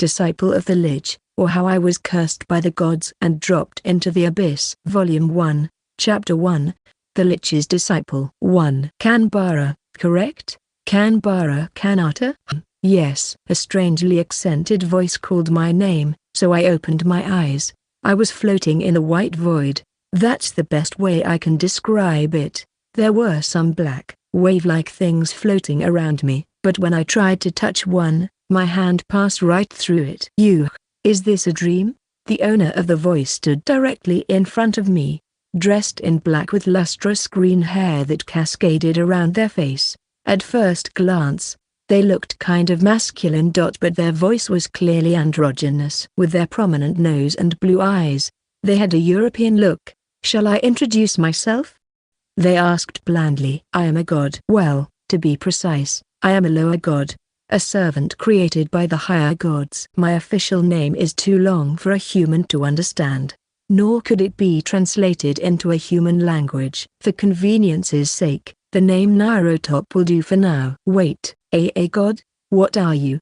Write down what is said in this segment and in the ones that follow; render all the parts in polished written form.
disciple of the Lich, or how I was cursed by the gods and dropped into the abyss. Volume 1, Chapter 1, The Lich's Disciple. 1. Kanbara, correct? Kanbara Kanata? Yes. A strangely accented voice called my name, so I opened my eyes. I was floating in a white void. That's the best way I can describe it. There were some black, wave-like things floating around me, but when I tried to touch one, my hand passed right through it. Is this a dream? The owner of the voice stood directly in front of me, dressed in black with lustrous green hair that cascaded around their face. At first glance, they looked kind of masculine. But their voice was clearly androgynous. With their prominent nose and blue eyes, they had a European look. Shall I introduce myself? They asked blandly. I am a god. Well, to be precise, I am a lower god, a servant created by the higher gods. My official name is too long for a human to understand, nor could it be translated into a human language. For convenience's sake, the name Nairotop will do for now. Wait, a god? What are you?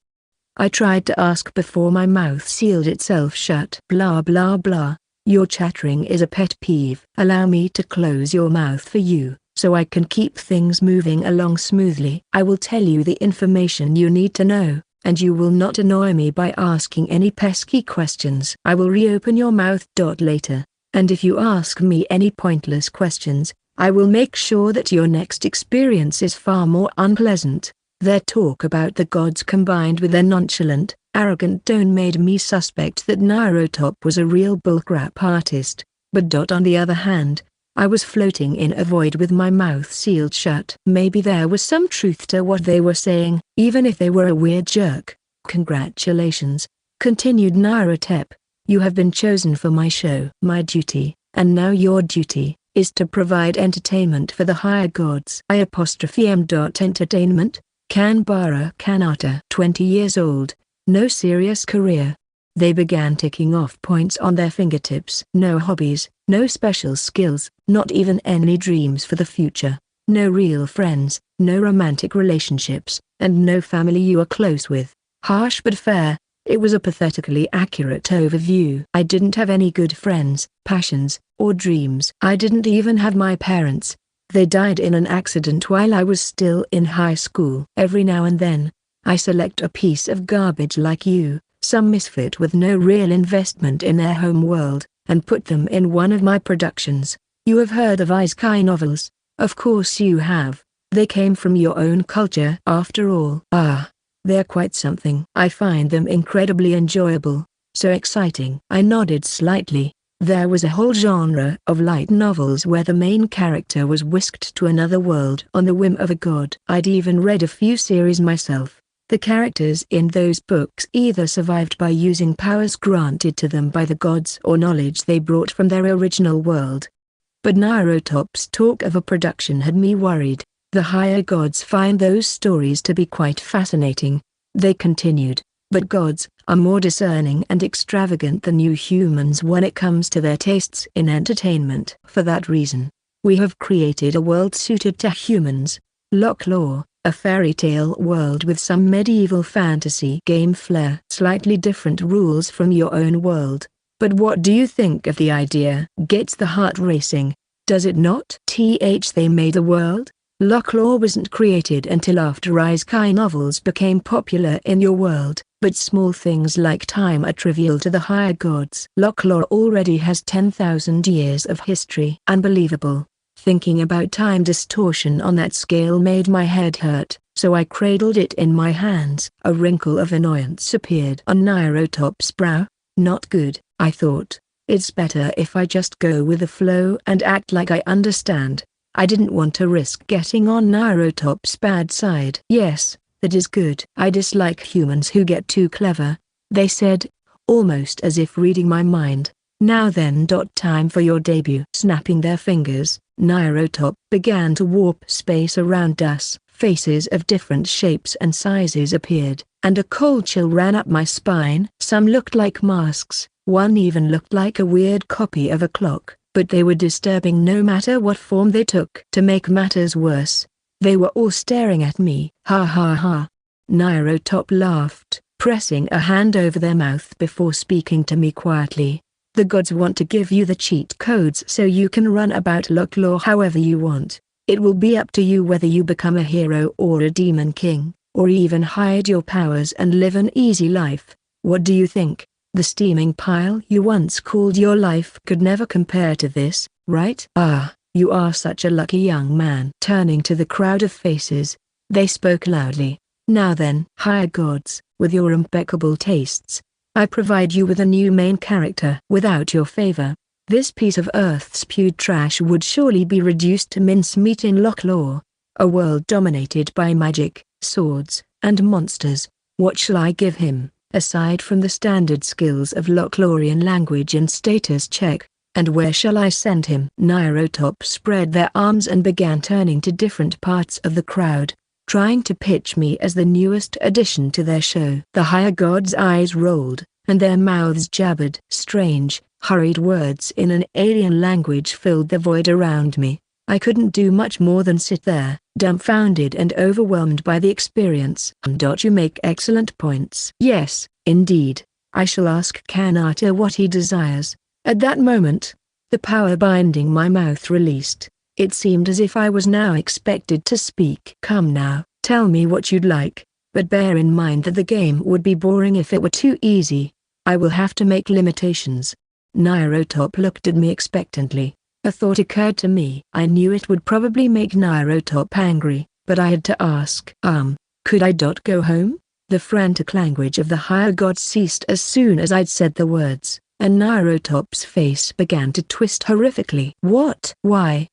I tried to ask before my mouth sealed itself shut. Blah blah blah. Your chattering is a pet peeve. Allow me to close your mouth for you, so I can keep things moving along smoothly. I will tell you the information you need to know, and you will not annoy me by asking any pesky questions. I will reopen your mouth. Later, and if you ask me any pointless questions, I will make sure that your next experience is far more unpleasant. Their talk about the gods combined with their nonchalant, arrogant tone made me suspect that Nairotop was a real bullcrap artist. But on the other hand, I was floating in a void with my mouth sealed shut. Maybe there was some truth to what they were saying, even if they were a weird jerk. Congratulations, continued Nairotop. You have been chosen for my show. My duty, and now your duty, is to provide entertainment for the higher gods. Entertainment? Kanbara Kanata. 20 years old, no serious career. They began ticking off points on their fingertips. No hobbies, no special skills, not even any dreams for the future. No real friends, no romantic relationships, and no family you are close with. Harsh but fair, it was a pathetically accurate overview. I didn't have any good friends, passions, or dreams. I didn't even have my parents. They died in an accident while I was still in high school. Every now and then, I select a piece of garbage like you, some misfit with no real investment in their home world, and put them in one of my productions. You have heard of Isekai novels? Of course you have. They came from your own culture after all. They're quite something. I find them incredibly enjoyable, so exciting. I nodded slightly. There was a whole genre of light novels where the main character was whisked to another world on the whim of a god. I'd even read a few series myself. The characters in those books either survived by using powers granted to them by the gods or knowledge they brought from their original world. But Nairotop's talk of a production had me worried. The higher gods find those stories to be quite fascinating. They continued, but gods are more discerning and extravagant than you humans when it comes to their tastes in entertainment. For that reason, we have created a world suited to humans, Lochlore, a fairy tale world with some medieval fantasy game flair. Slightly different rules from your own world, but what do you think of the idea? Gets the heart racing, does it not? They made a world? Lochlore wasn't created until after Isekai novels became popular in your world, but small things like time are trivial to the higher gods. Lochlore already has 10,000 years of history. Unbelievable. Thinking about time distortion on that scale made my head hurt, so I cradled it in my hands. A wrinkle of annoyance appeared on Nairotop's brow. Not good, I thought. It's better if I just go with the flow and act like I understand. I didn't want to risk getting on Nairotop's bad side. Yes, that is good. I dislike humans who get too clever, they said, almost as if reading my mind. Now then. Time for your debut. Snapping their fingers, Nairotop began to warp space around us. Faces of different shapes and sizes appeared, and a cold chill ran up my spine. Some looked like masks, one even looked like a weird copy of a clock, but they were disturbing no matter what form they took. To make matters worse, they were all staring at me. Ha ha ha. Nairotop laughed, pressing a hand over their mouth before speaking to me quietly. The gods want to give you the cheat codes so you can run about Lochlore however you want. It will be up to you whether you become a hero or a demon king, or even hide your powers and live an easy life. What do you think? The steaming pile you once called your life could never compare to this, right? Ah, you are such a lucky young man. Turning to the crowd of faces, they spoke loudly. Now then, higher gods, with your impeccable tastes, I provide you with a new main character. Without your favor, this piece of earth-spewed trash would surely be reduced to mincemeat in Lochlore, a world dominated by magic, swords, and monsters. What shall I give him, aside from the standard skills of Lochlorian language and status check, and where shall I send him? Nyarlathotep spread their arms and began turning to different parts of the crowd, trying to pitch me as the newest addition to their show. The higher gods' eyes rolled, and their mouths jabbered. Strange, hurried words in an alien language filled the void around me. I couldn't do much more than sit there, dumbfounded and overwhelmed by the experience. You make excellent points. Yes, indeed. I shall ask Kanata what he desires. At that moment, the power binding my mouth released. It seemed as if I was now expected to speak. Come now, tell me what you'd like, but bear in mind that the game would be boring if it were too easy. I will have to make limitations. Nyarlathotep looked at me expectantly. A thought occurred to me. I knew it would probably make Nyarlathotep angry, but I had to ask. Could I go home? The frantic language of the higher gods ceased as soon as I'd said the words, and Nyarlathotep's face began to twist horrifically. What? Why?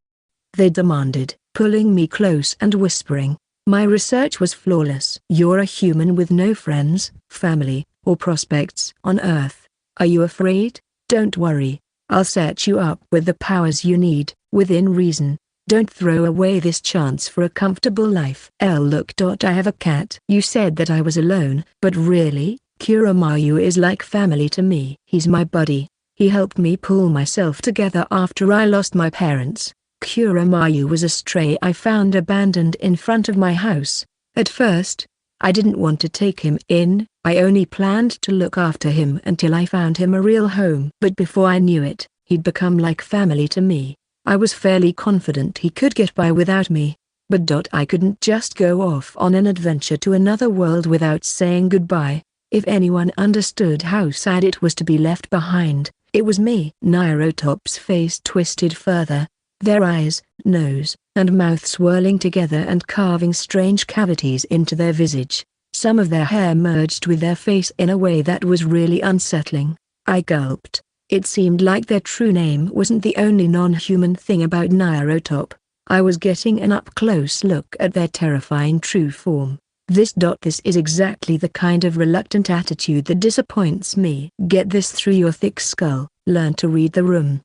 They demanded, pulling me close and whispering. My research was flawless. You're a human with no friends, family, or prospects on Earth. Are you afraid? Don't worry. I'll set you up with the powers you need, within reason. Don't throw away this chance for a comfortable life. Look. I have a cat. You said that I was alone, but really, Kuramayu is like family to me. He's my buddy. He helped me pull myself together after I lost my parents. Kuramayu was a stray I found abandoned in front of my house. At first, I didn't want to take him in. I only planned to look after him until I found him a real home. But before I knew it, he'd become like family to me. I was fairly confident he could get by without me. But I couldn't just go off on an adventure to another world without saying goodbye. If anyone understood how sad it was to be left behind, it was me. Nyarlathotep's face twisted further, their eyes, nose, and mouth swirling together and carving strange cavities into their visage. Some of their hair merged with their face in a way that was really unsettling. I gulped. It seemed like their true name wasn't the only non-human thing about Nyarlathotep. I was getting an up-close look at their terrifying true form. This is exactly the kind of reluctant attitude that disappoints me. Get this through your thick skull. Learn to read the room.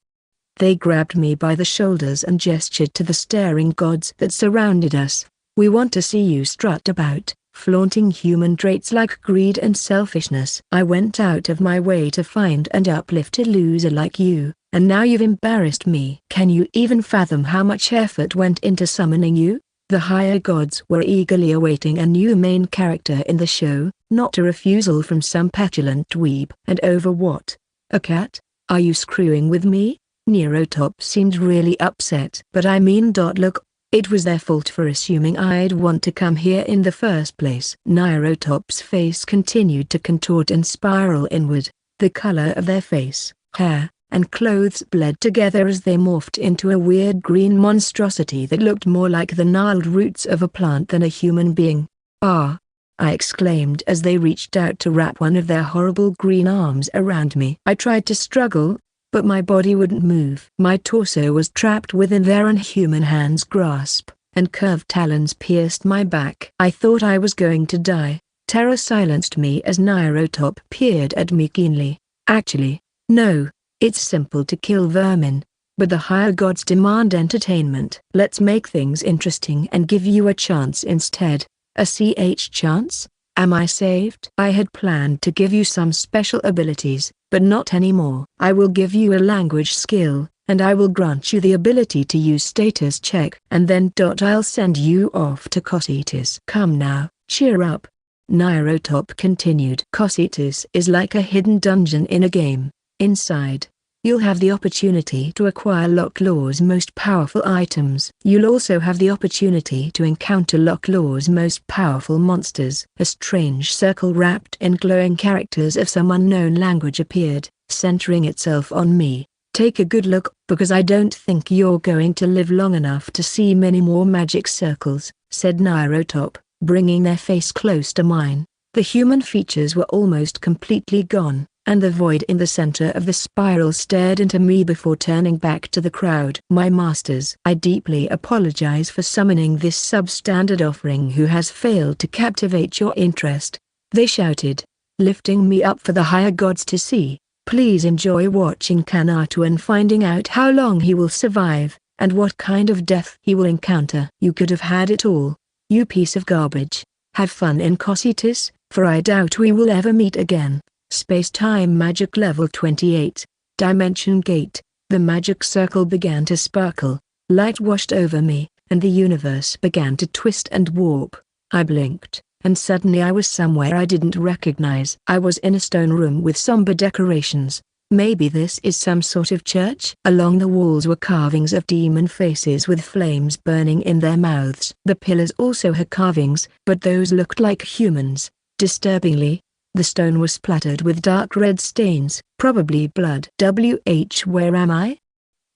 They grabbed me by the shoulders and gestured to the staring gods that surrounded us. We want to see you strut about, flaunting human traits like greed and selfishness. I went out of my way to find and uplift a loser like you, and now you've embarrassed me. Can you even fathom how much effort went into summoning you? The higher gods were eagerly awaiting a new main character in the show, not a refusal from some petulant dweeb. And over what? A cat? Are you screwing with me? Nyarlathotep seemed really upset. But I mean, look, it was their fault for assuming I'd want to come here in the first place. Nyarlathotep's face continued to contort and spiral inward. The color of their face, hair, and clothes bled together as they morphed into a weird green monstrosity that looked more like the gnarled roots of a plant than a human being. Ah! I exclaimed as they reached out to wrap one of their horrible green arms around me. I tried to struggle, but my body wouldn't move. My torso was trapped within their inhuman hands' grasp, and curved talons pierced my back. I thought I was going to die. Terror silenced me as Nyarlathotep peered at me keenly. Actually, no, it's simple to kill vermin, but the higher gods demand entertainment. Let's make things interesting and give you a chance instead. A chance? Am I saved? I had planned to give you some special abilities, but not anymore. I will give you a language skill, and I will grant you the ability to use status check. And then I'll send you off to Cocytus. Come now, cheer up. Nairotop continued. Cocytus is like a hidden dungeon in a game. Inside, you'll have the opportunity to acquire Lochlaw's most powerful items. You'll also have the opportunity to encounter Lochlaw's most powerful monsters. A strange circle wrapped in glowing characters of some unknown language appeared, centering itself on me. Take a good look, because I don't think you're going to live long enough to see many more magic circles, said Nairotop, bringing their face close to mine. The human features were almost completely gone, and the void in the center of the spiral stared into me before turning back to the crowd. My masters, I deeply apologize for summoning this substandard offering who has failed to captivate your interest, they shouted, lifting me up for the higher gods to see. Please enjoy watching Kanata and finding out how long he will survive, and what kind of death he will encounter. You could have had it all, you piece of garbage. Have fun in Cocytus, for I doubt we will ever meet again. Space-time magic level 28. Dimension gate. The magic circle began to sparkle, light washed over me, and the universe began to twist and warp. I blinked, and suddenly I was somewhere I didn't recognize. I was in a stone room with somber decorations. Maybe this is some sort of church? Along the walls were carvings of demon faces with flames burning in their mouths. The pillars also had carvings, but those looked like humans. Disturbingly, the stone was splattered with dark red stains, probably blood. Where am I?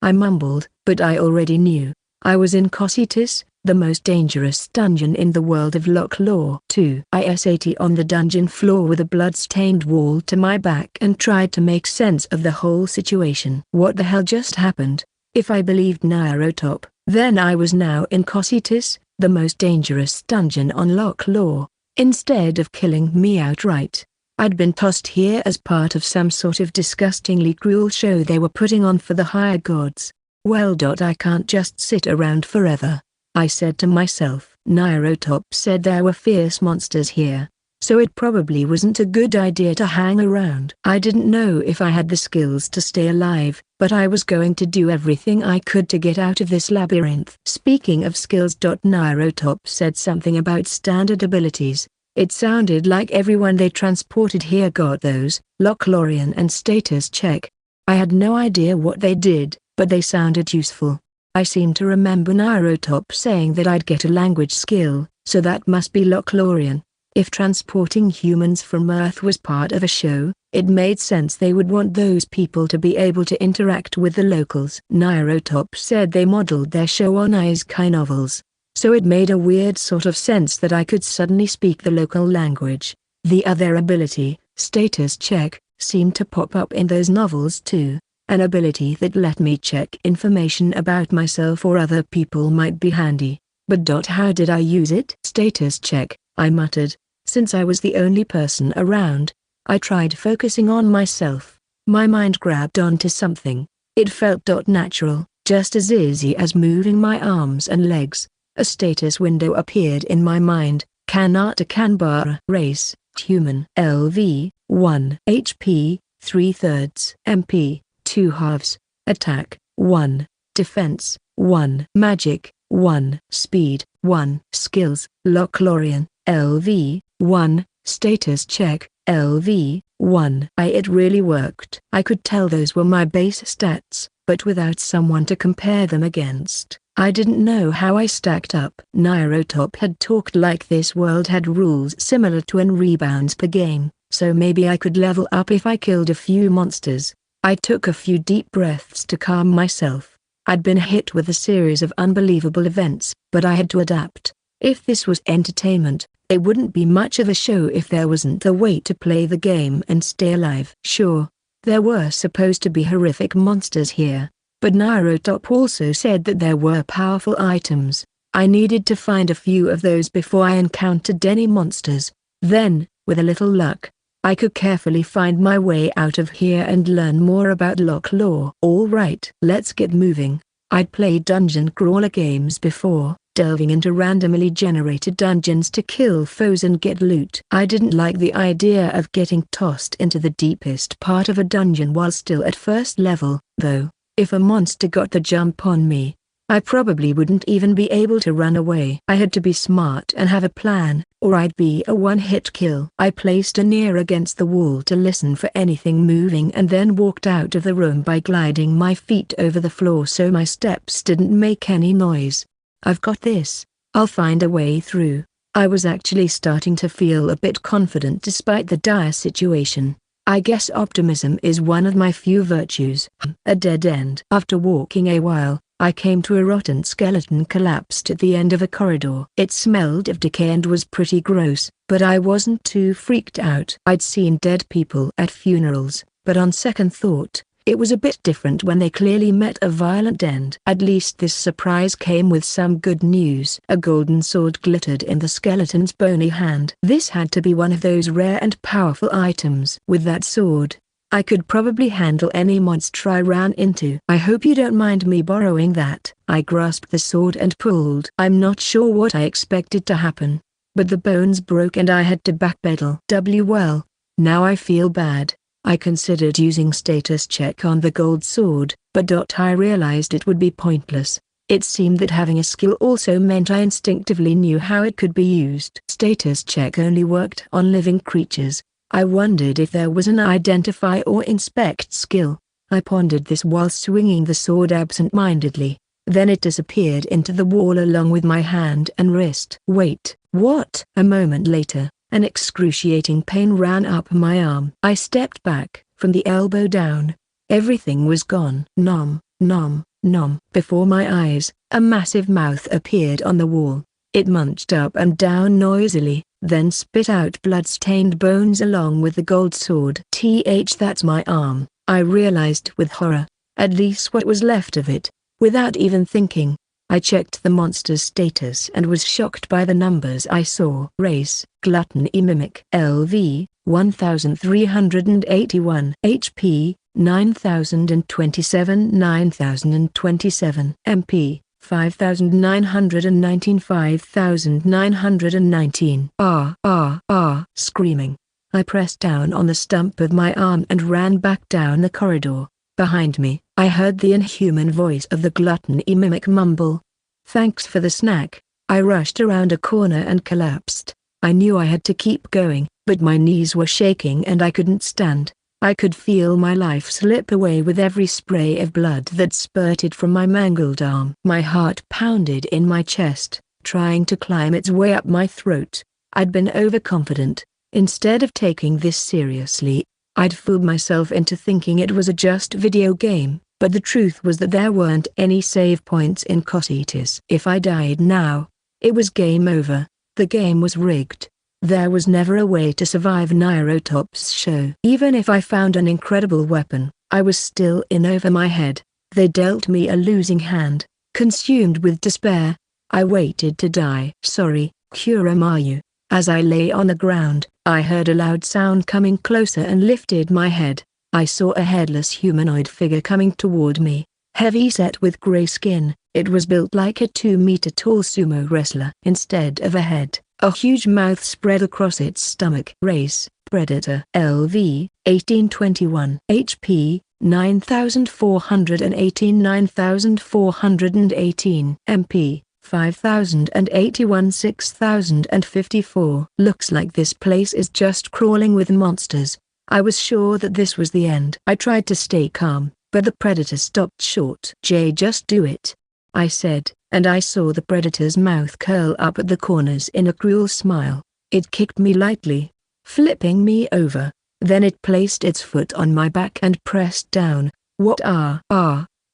I mumbled, but I already knew. I was in Cocytus, the most dangerous dungeon in the world of Lochlaw. I sat on the dungeon floor with a blood-stained wall to my back and tried to make sense of the whole situation. What the hell just happened? If I believed Nairotop, then I was now in Cocytus, the most dangerous dungeon on Lochlaw. Instead of killing me outright, I'd been tossed here as part of some sort of disgustingly cruel show they were putting on for the higher gods. Well, I can't just sit around forever, I said to myself. Nairotop said there were fierce monsters here, so it probably wasn't a good idea to hang around. I didn't know if I had the skills to stay alive, but I was going to do everything I could to get out of this labyrinth. Speaking of skills, Nairotop said something about standard abilities. It sounded like everyone they transported here got those, Lochlorian and status check. I had no idea what they did, but they sounded useful. I seem to remember Nairotop saying that I'd get a language skill, so that must be Lochlorian. If transporting humans from Earth was part of a show, it made sense they would want those people to be able to interact with the locals. Nairotop said they modeled their show on Isekai novels, so it made a weird sort of sense that I could suddenly speak the local language. The other ability, status check, seemed to pop up in those novels too. An ability that let me check information about myself or other people might be handy. But how did I use it? Status check, I muttered. Since I was the only person around, I tried focusing on myself. My mind grabbed onto something. It felt natural, just as easy as moving my arms and legs. A status window appeared in my mind. Kanata Kanbara. Race, human. LV, 1 HP, 3/3 MP, 2 halves. Attack, 1. Defense, 1. Magic, 1. Speed, 1. Skills, Lochlorian. LV, 1. Status check, LV, 1. It really worked. I could tell those were my base stats, but without someone to compare them against, I didn't know how I stacked up. Nairotop had talked like this world had rules similar to an rebounds per game, so maybe I could level up if I killed a few monsters. I took a few deep breaths to calm myself. I'd been hit with a series of unbelievable events, but I had to adapt. If this was entertainment, it wouldn't be much of a show if there wasn't a way to play the game and stay alive. Sure, there were supposed to be horrific monsters here, but Nairotop also said that there were powerful items. I needed to find a few of those before I encountered any monsters. Then, with a little luck, I could carefully find my way out of here and learn more about Lochlaw. Alright, let's get moving. I'd played dungeon crawler games before, delving into randomly generated dungeons to kill foes and get loot. I didn't like the idea of getting tossed into the deepest part of a dungeon while still at first level, though. If a monster got the jump on me, I probably wouldn't even be able to run away. I had to be smart and have a plan, or I'd be a one-hit kill. I placed an ear against the wall to listen for anything moving and then walked out of the room by gliding my feet over the floor so my steps didn't make any noise. I've got this. I'll find a way through. I was actually starting to feel a bit confident despite the dire situation. I guess optimism is one of my few virtues. A dead end. After walking a while, I came to a rotten skeleton collapsed at the end of a corridor. It smelled of decay and was pretty gross, but I wasn't too freaked out. I'd seen dead people at funerals, but on second thought, it was a bit different when they clearly met a violent end. At least this surprise came with some good news. A golden sword glittered in the skeleton's bony hand. This had to be one of those rare and powerful items. With that sword, I could probably handle any monster I ran into. I hope you don't mind me borrowing that. I grasped the sword and pulled. I'm not sure what I expected to happen, but the bones broke and I had to backpedal. Well, now I feel bad. I considered using status check on the gold sword, but I realized it would be pointless. It seemed that having a skill also meant I instinctively knew how it could be used. Status check only worked on living creatures. I wondered if there was an identify or inspect skill. I pondered this while swinging the sword absent-mindedly. Then it disappeared into the wall along with my hand and wrist. Wait, what? A moment later, an excruciating pain ran up my arm. I stepped back. From the elbow down, everything was gone. Nom, nom, nom. Before my eyes, a massive mouth appeared on the wall. It munched up and down noisily, then spit out blood-stained bones along with the gold sword. That's my arm, I realized with horror. At least what was left of it. Without even thinking, I checked the monster's status and was shocked by the numbers I saw. Race, Gluttony Mimic. LV, 1381. HP, 9027. 9027. MP, 5919. 5919. Screaming, I pressed down on the stump of my arm and ran back down the corridor. Behind me, I heard the inhuman voice of the Gluttony Mimic mumble. Thanks for the snack. I rushed around a corner and collapsed. I knew I had to keep going, but my knees were shaking and I couldn't stand. I could feel my life slip away with every spray of blood that spurted from my mangled arm. My heart pounded in my chest, trying to climb its way up my throat. I'd been overconfident. Instead of taking this seriously, I'd fooled myself into thinking it was a just video game, but the truth was that there weren't any save points in Cocytus. If I died now, it was game over. The game was rigged. There was never a way to survive Nairotop's show. Even if I found an incredible weapon, I was still in over my head. They dealt me a losing hand. Consumed with despair, I waited to die. Sorry, Kuramayu. As I lay on the ground, I heard a loud sound coming closer and lifted my head. I saw a headless humanoid figure coming toward me, heavy-set with gray skin. It was built like a 2-meter-tall sumo wrestler. Instead of a head, a huge mouth spread across its stomach. Race, Predator. LV, 1821. HP, 9418. 9418. MP, 5081. 6054. Looks like this place is just crawling with monsters. I was sure that this was the end. I tried to stay calm, but the predator stopped short. Just do it, I said, and I saw the predator's mouth curl up at the corners in a cruel smile. It kicked me lightly, flipping me over. Then it placed its foot on my back and pressed down. What?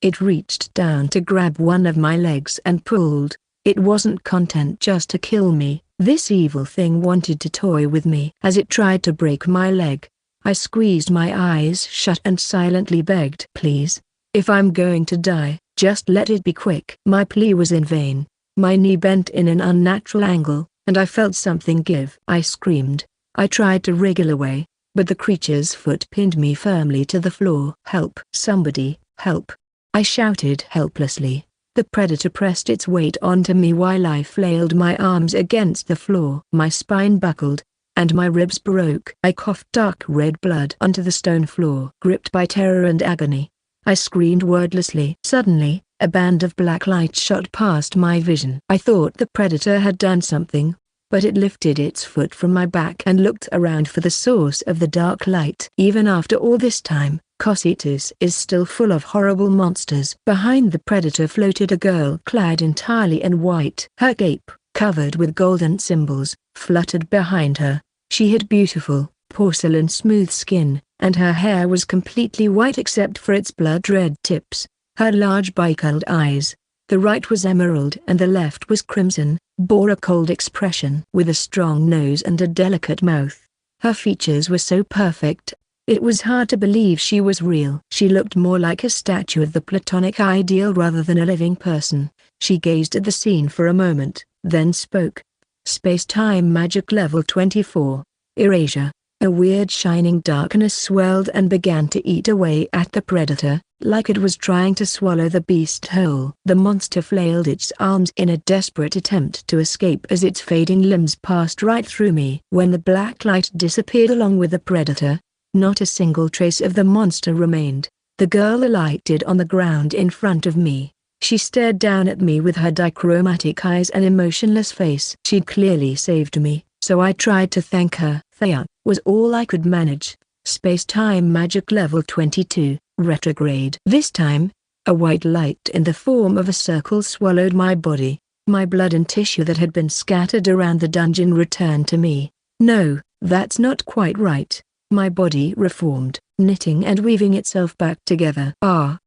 It reached down to grab one of my legs and pulled. It wasn't content just to kill me. This evil thing wanted to toy with me. As it tried to break my leg, I squeezed my eyes shut and silently begged, please, if I'm going to die, just let it be quick. My plea was in vain. My knee bent in an unnatural angle, and I felt something give. I screamed. I tried to wriggle away, but the creature's foot pinned me firmly to the floor. Help! Somebody, help! I shouted helplessly. The predator pressed its weight onto me while I flailed my arms against the floor. My spine buckled, and my ribs broke. I coughed dark red blood onto the stone floor. Gripped by terror and agony, I screamed wordlessly. Suddenly, a band of black light shot past my vision. I thought the predator had done something, but it lifted its foot from my back and looked around for the source of the dark light. Even after all this time, Cocytus is still full of horrible monsters. Behind the predator floated a girl clad entirely in white. Her cape, covered with golden symbols, fluttered behind her. She had beautiful, porcelain smooth skin, and her hair was completely white except for its blood-red tips. Her large bipedal eyes, the right was emerald and the left was crimson, bore a cold expression. With a strong nose and a delicate mouth, her features were so perfect, it was hard to believe she was real. She looked more like a statue of the Platonic ideal rather than a living person. She gazed at the scene for a moment, then spoke. Space-time magic level 24. Erasure. A weird shining darkness swelled and began to eat away at the predator, like it was trying to swallow the beast whole. The monster flailed its arms in a desperate attempt to escape as its fading limbs passed right through me. When the black light disappeared along with the predator, not a single trace of the monster remained. The girl alighted on the ground in front of me. She stared down at me with her dichromatic eyes and emotionless face. She'd clearly saved me, so I tried to thank her. Thea, was all I could manage. Space-time magic level 22, retrograde. This time, a white light in the form of a circle swallowed my body. My blood and tissue that had been scattered around the dungeon returned to me. No, that's not quite right. My body reformed, knitting and weaving itself back together. Ah!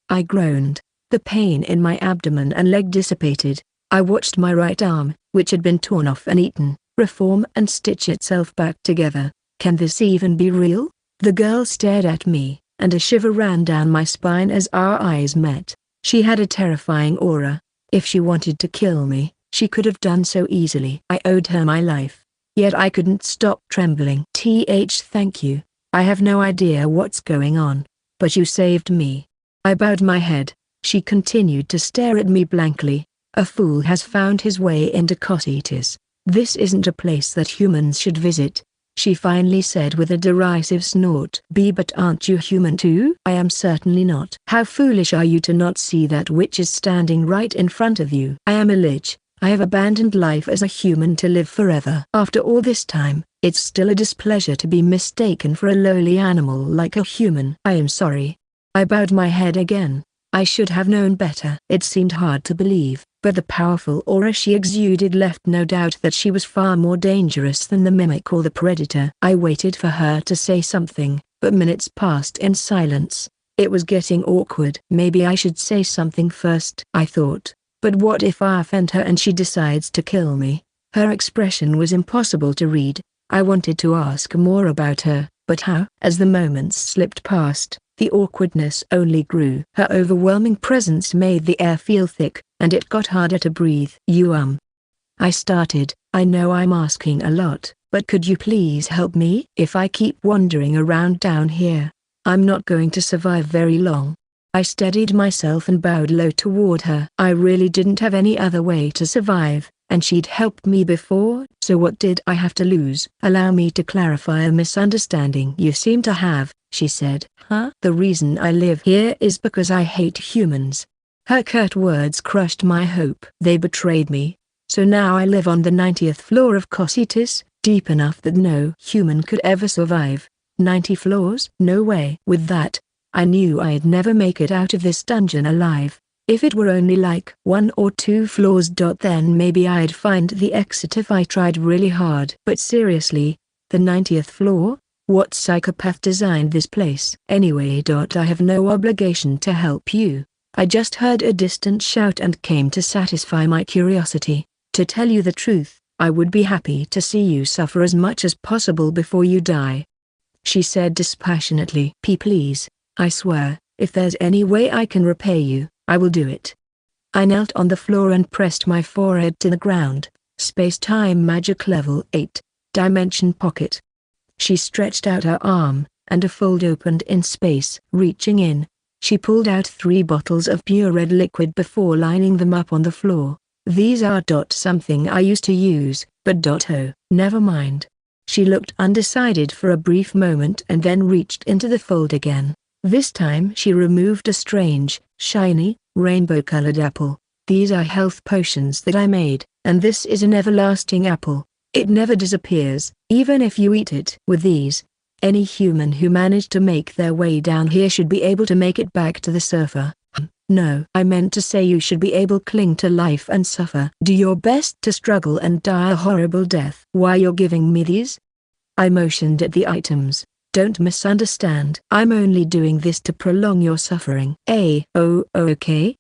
I groaned. The pain in my abdomen and leg dissipated. I watched my right arm, which had been torn off and eaten, reform and stitch itself back together. Can this even be real? The girl stared at me, and a shiver ran down my spine as our eyes met. She had a terrifying aura. If she wanted to kill me, she could have done so easily. I owed her my life. Yet I couldn't stop trembling. Thank you. I have no idea what's going on, but you saved me. I bowed my head. She continued to stare at me blankly. A fool has found his way into Cocytus. This isn't a place that humans should visit, she finally said with a derisive snort. But aren't you human too? I am certainly not. How foolish are you to not see that which is standing right in front of you? I am a lich. I have abandoned life as a human to live forever. After all this time, it's still a displeasure to be mistaken for a lowly animal like a human. I am sorry. I bowed my head again. I should have known better. It seemed hard to believe, but the powerful aura she exuded left no doubt that she was far more dangerous than the mimic or the predator. I waited for her to say something, but minutes passed in silence. It was getting awkward. Maybe I should say something first, I thought. But what if I offend her and she decides to kill me? Her expression was impossible to read. I wanted to ask more about her, but how? As the moments slipped past, the awkwardness only grew. Her overwhelming presence made the air feel thick, and it got harder to breathe. I started. I know I'm asking a lot, but could you please help me? If I keep wandering around down here, I'm not going to survive very long. I steadied myself and bowed low toward her. I really didn't have any other way to survive, and she'd helped me before. So what did I have to lose? Allow me to clarify a misunderstanding you seem to have, she said. Huh? The reason I live here is because I hate humans. Her curt words crushed my hope. They betrayed me. So now I live on the 90th floor of Cocytus, deep enough that no human could ever survive. 90 floors? No way. With that, I knew I'd never make it out of this dungeon alive. If it were only like 1 or 2 floors, then maybe I'd find the exit if I tried really hard. But seriously, the 90th floor? What psychopath designed this place? Anyway, I have no obligation to help you. I just heard a distant shout and came to satisfy my curiosity. To tell you the truth, I would be happy to see you suffer as much as possible before you die, she said dispassionately. Please, I swear, if there's any way I can repay you, I will do it. I knelt on the floor and pressed my forehead to the ground. Space-time magic level 8, dimension pocket. She stretched out her arm, and a fold opened in space. Reaching in, she pulled out 3 bottles of pure red liquid before lining them up on the floor. These are something I used to use, but oh, never mind. She looked undecided for a brief moment and then reached into the fold again. This time she removed a strange, shiny, rainbow-colored apple. These are health potions that I made, and this is an everlasting apple. It never disappears, even if you eat it. With these, any human who managed to make their way down here should be able to make it back to the surfer. No, I meant to say you should be able to cling to life and suffer. Do your best to struggle and die a horrible death. Why you're giving me these? I motioned at the items. Don't misunderstand. I'm only doing this to prolong your suffering. Oh, okay?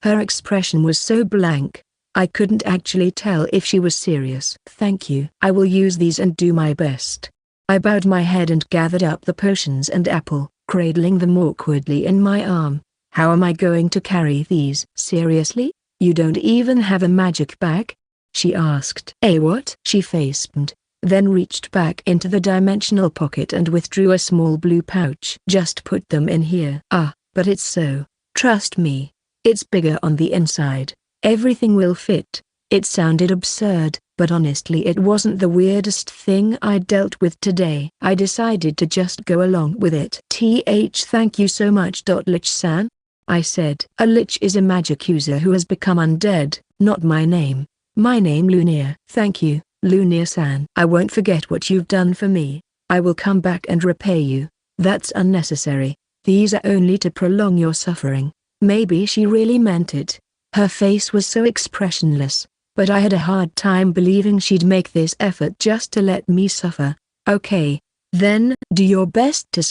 Her expression was so blank, I couldn't actually tell if she was serious. Thank you. I will use these and do my best. I bowed my head and gathered up the potions and apple, cradling them awkwardly in my arm. How am I going to carry these? Seriously? You don't even have a magic bag? She asked. What? She facepalmed, then reached back into the dimensional pocket and withdrew a small blue pouch. Just put them in here. But it's so. Trust me. It's bigger on the inside. Everything will fit. It sounded absurd, but honestly it wasn't the weirdest thing I'd dealt with today. I decided to just go along with it. Thank you so much. Lich-san? I said. A lich is a magic user who has become undead, not my name. My name Lunia. Thank you, Lunia-san. I won't forget what you've done for me. I will come back and repay you. That's unnecessary. These are only to prolong your suffering. Maybe she really meant it. Her face was so expressionless, but I had a hard time believing she'd make this effort just to let me suffer. Okay, then do your best to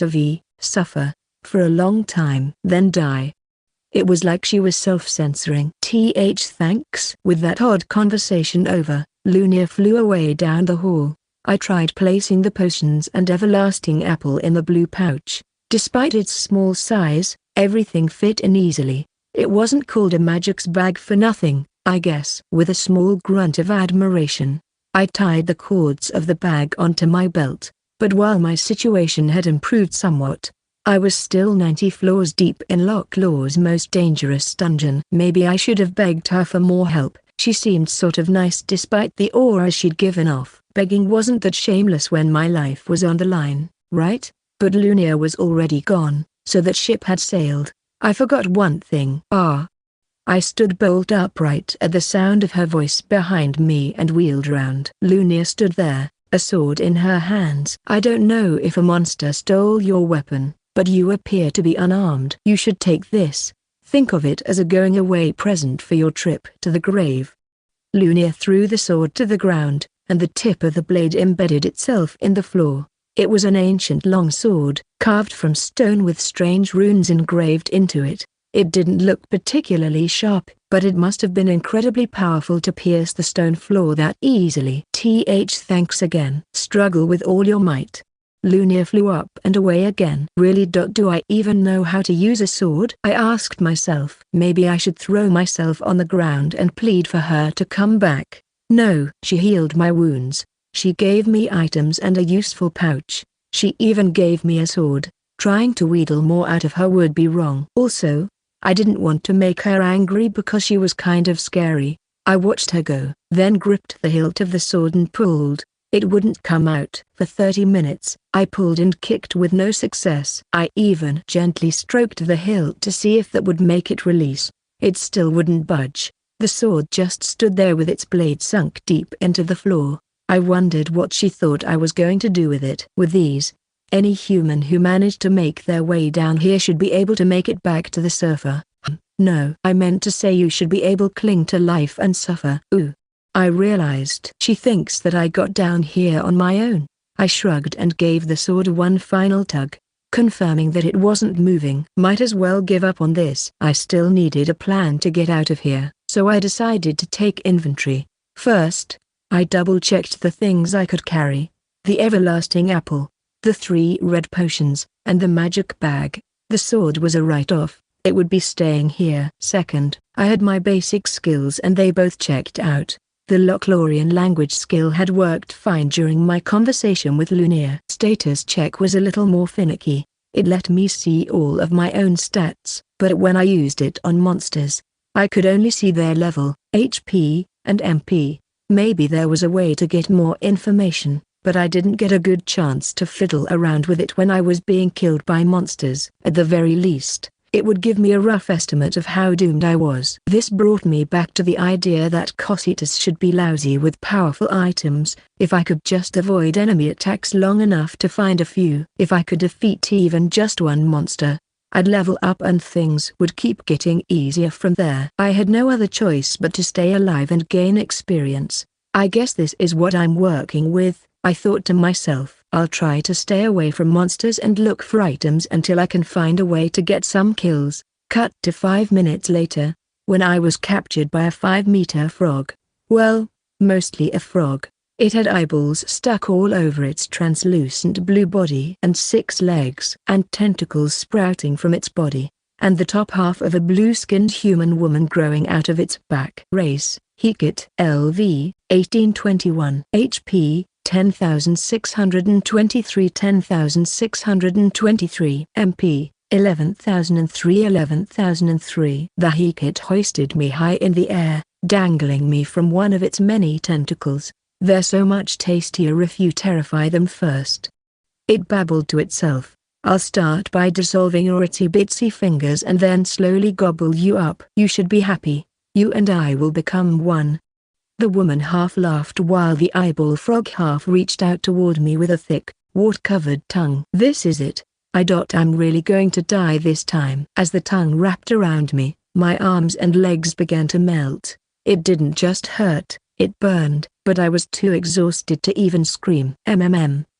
suffer, for a long time. Then die. It was like she was self-censoring. Thanks. With that odd conversation over, Lunia flew away down the hall. I tried placing the potions and everlasting apple in the blue pouch. Despite its small size, everything fit in easily. It wasn't called a magic's bag for nothing, I guess. With a small grunt of admiration, I tied the cords of the bag onto my belt. But while my situation had improved somewhat, I was still 90 floors deep in Locklaw's most dangerous dungeon. Maybe I should have begged her for more help. She seemed sort of nice despite the aura she'd given off. Begging wasn't that shameless when my life was on the line, right? But Lunia was already gone, so that ship had sailed. I forgot one thing. I stood bolt upright at the sound of her voice behind me and wheeled round. Lunia stood there, a sword in her hands. I don't know if a monster stole your weapon, but you appear to be unarmed. You should take this. Think of it as a going-away present for your trip to the grave. Lunia threw the sword to the ground, and the tip of the blade embedded itself in the floor. It was an ancient long sword, carved from stone with strange runes engraved into it. It didn't look particularly sharp, but it must have been incredibly powerful to pierce the stone floor that easily. Thanks again. Struggle with all your might. Lunia flew up and away again. Really? Do I even know how to use a sword? I asked myself. Maybe I should throw myself on the ground and plead for her to come back. No. She healed my wounds. She gave me items and a useful pouch. She even gave me a sword. Trying to wheedle more out of her would be wrong. Also, I didn't want to make her angry because she was kind of scary. I watched her go, then gripped the hilt of the sword and pulled. It wouldn't come out. For 30 minutes, I pulled and kicked with no success. I even gently stroked the hilt to see if that would make it release. It still wouldn't budge. The sword just stood there with its blade sunk deep into the floor. I wondered what she thought I was going to do with it. With these, any human who managed to make their way down here should be able to make it back to the surfer. No, I meant to say you should be able to cling to life and suffer. I realized she thinks that I got down here on my own. I shrugged and gave the sword one final tug, confirming that it wasn't moving. Might as well give up on this. I still needed a plan to get out of here, so I decided to take inventory. First, I double-checked the things I could carry. The everlasting apple, the 3 red potions, and the magic bag. The sword was a write-off. It would be staying here. Second, I had my basic skills and they both checked out. The Lochlorian language skill had worked fine during my conversation with Lunia. Status check was a little more finicky. It let me see all of my own stats, but when I used it on monsters, I could only see their level, HP, and MP. Maybe there was a way to get more information. but I didn't get a good chance to fiddle around with it when I was being killed by monsters. At the very least, it would give me a rough estimate of how doomed I was. This brought me back to the idea that Cocytus should be lousy with powerful items. If I could just avoid enemy attacks long enough to find a few. If I could defeat even just one monster, I'd level up and things would keep getting easier from there. I had no other choice but to stay alive and gain experience. I guess this is what I'm working with, I thought to myself. I'll try to stay away from monsters and look for items until I can find a way to get some kills. Cut to 5 minutes later, when I was captured by a 5-meter frog. Well, mostly a frog. It had eyeballs stuck all over its translucent blue body and 6 legs and tentacles sprouting from its body, and the top half of a blue-skinned human woman growing out of its back. Race, Hecate. LV, 1821. HP, 10,623. 10,623. MP, 11,003. 11,003. The Hecate hoisted me high in the air, dangling me from one of its many tentacles. They're so much tastier if you terrify them first. It babbled to itself. I'll start by dissolving your itsy-bitsy fingers and then slowly gobble you up. You should be happy. You and I will become one. The woman half laughed while the eyeball frog half reached out toward me with a thick, wart-covered tongue. This is it. I'm really going to die this time. As the tongue wrapped around me, my arms and legs began to melt. It didn't just hurt, it burned, but I was too exhausted to even scream.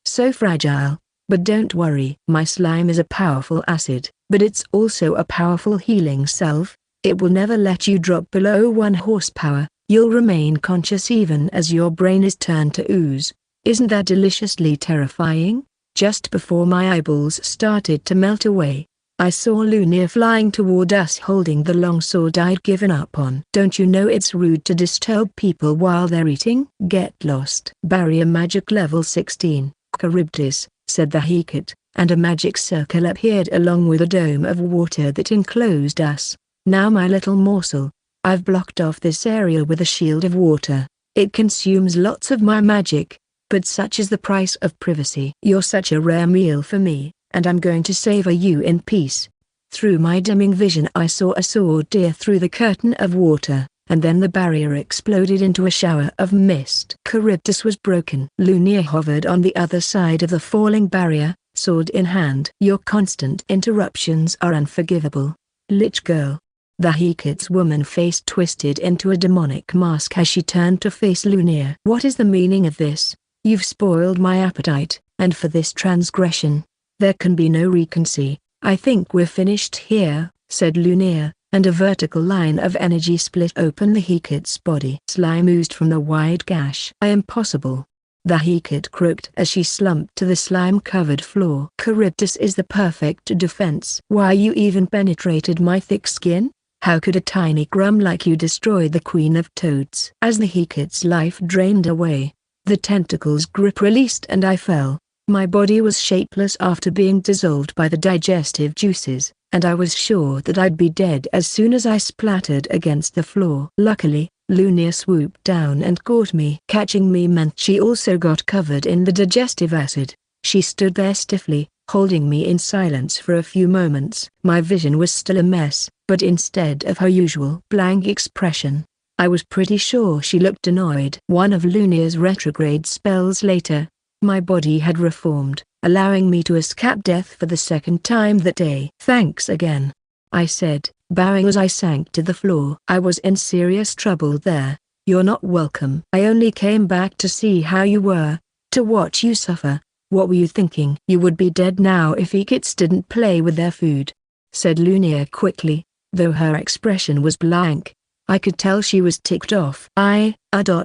So fragile. But don't worry. My slime is a powerful acid, but it's also a powerful healing salve. It will never let you drop below 1 horsepower. You'll remain conscious even as your brain is turned to ooze. Isn't that deliciously terrifying? Just before my eyeballs started to melt away, I saw Lunia flying toward us holding the long sword I'd given up on. Don't you know it's rude to disturb people while they're eating? Get lost. Barrier magic level 16. Charybdis, said the Hecate, and a magic circle appeared along with a dome of water that enclosed us. Now my little morsel, I've blocked off this area with a shield of water. It consumes lots of my magic, but such is the price of privacy. You're such a rare meal for me, and I'm going to savor you in peace. Through my dimming vision I saw a sword tear through the curtain of water, and then the barrier exploded into a shower of mist. Charybdis was broken. Lunia hovered on the other side of the falling barrier, sword in hand. Your constant interruptions are unforgivable. Lich girl. The Hecate's woman face twisted into a demonic mask as she turned to face Lunia. What is the meaning of this? You've spoiled my appetite, and for this transgression, there can be no recency. I think we're finished here, said Lunia, and a vertical line of energy split open the Hecate's body. Slime oozed from the wide gash. I am possible. The Hecate croaked as she slumped to the slime-covered floor. Charybdis is the perfect defense. Why you even penetrated my thick skin? How could a tiny grump like you destroy the Queen of Toads? As the Hecate's life drained away, the tentacle's grip released and I fell. My body was shapeless after being dissolved by the digestive juices, and I was sure that I'd be dead as soon as I splattered against the floor. Luckily, Lunia swooped down and caught me. Catching me meant she also got covered in the digestive acid. She stood there stiffly, holding me in silence for a few moments. My vision was still a mess, but instead of her usual blank expression, I was pretty sure she looked annoyed. One of Lunia's retrograde spells later, my body had reformed, allowing me to escape death for the second time that day. Thanks again, I said, bowing as I sank to the floor. I was in serious trouble there. You're not welcome. I only came back to see how you were, to watch you suffer. What were you thinking? You would be dead now if Hecates didn't play with their food, said Lunia quickly, though her expression was blank. I could tell she was ticked off. I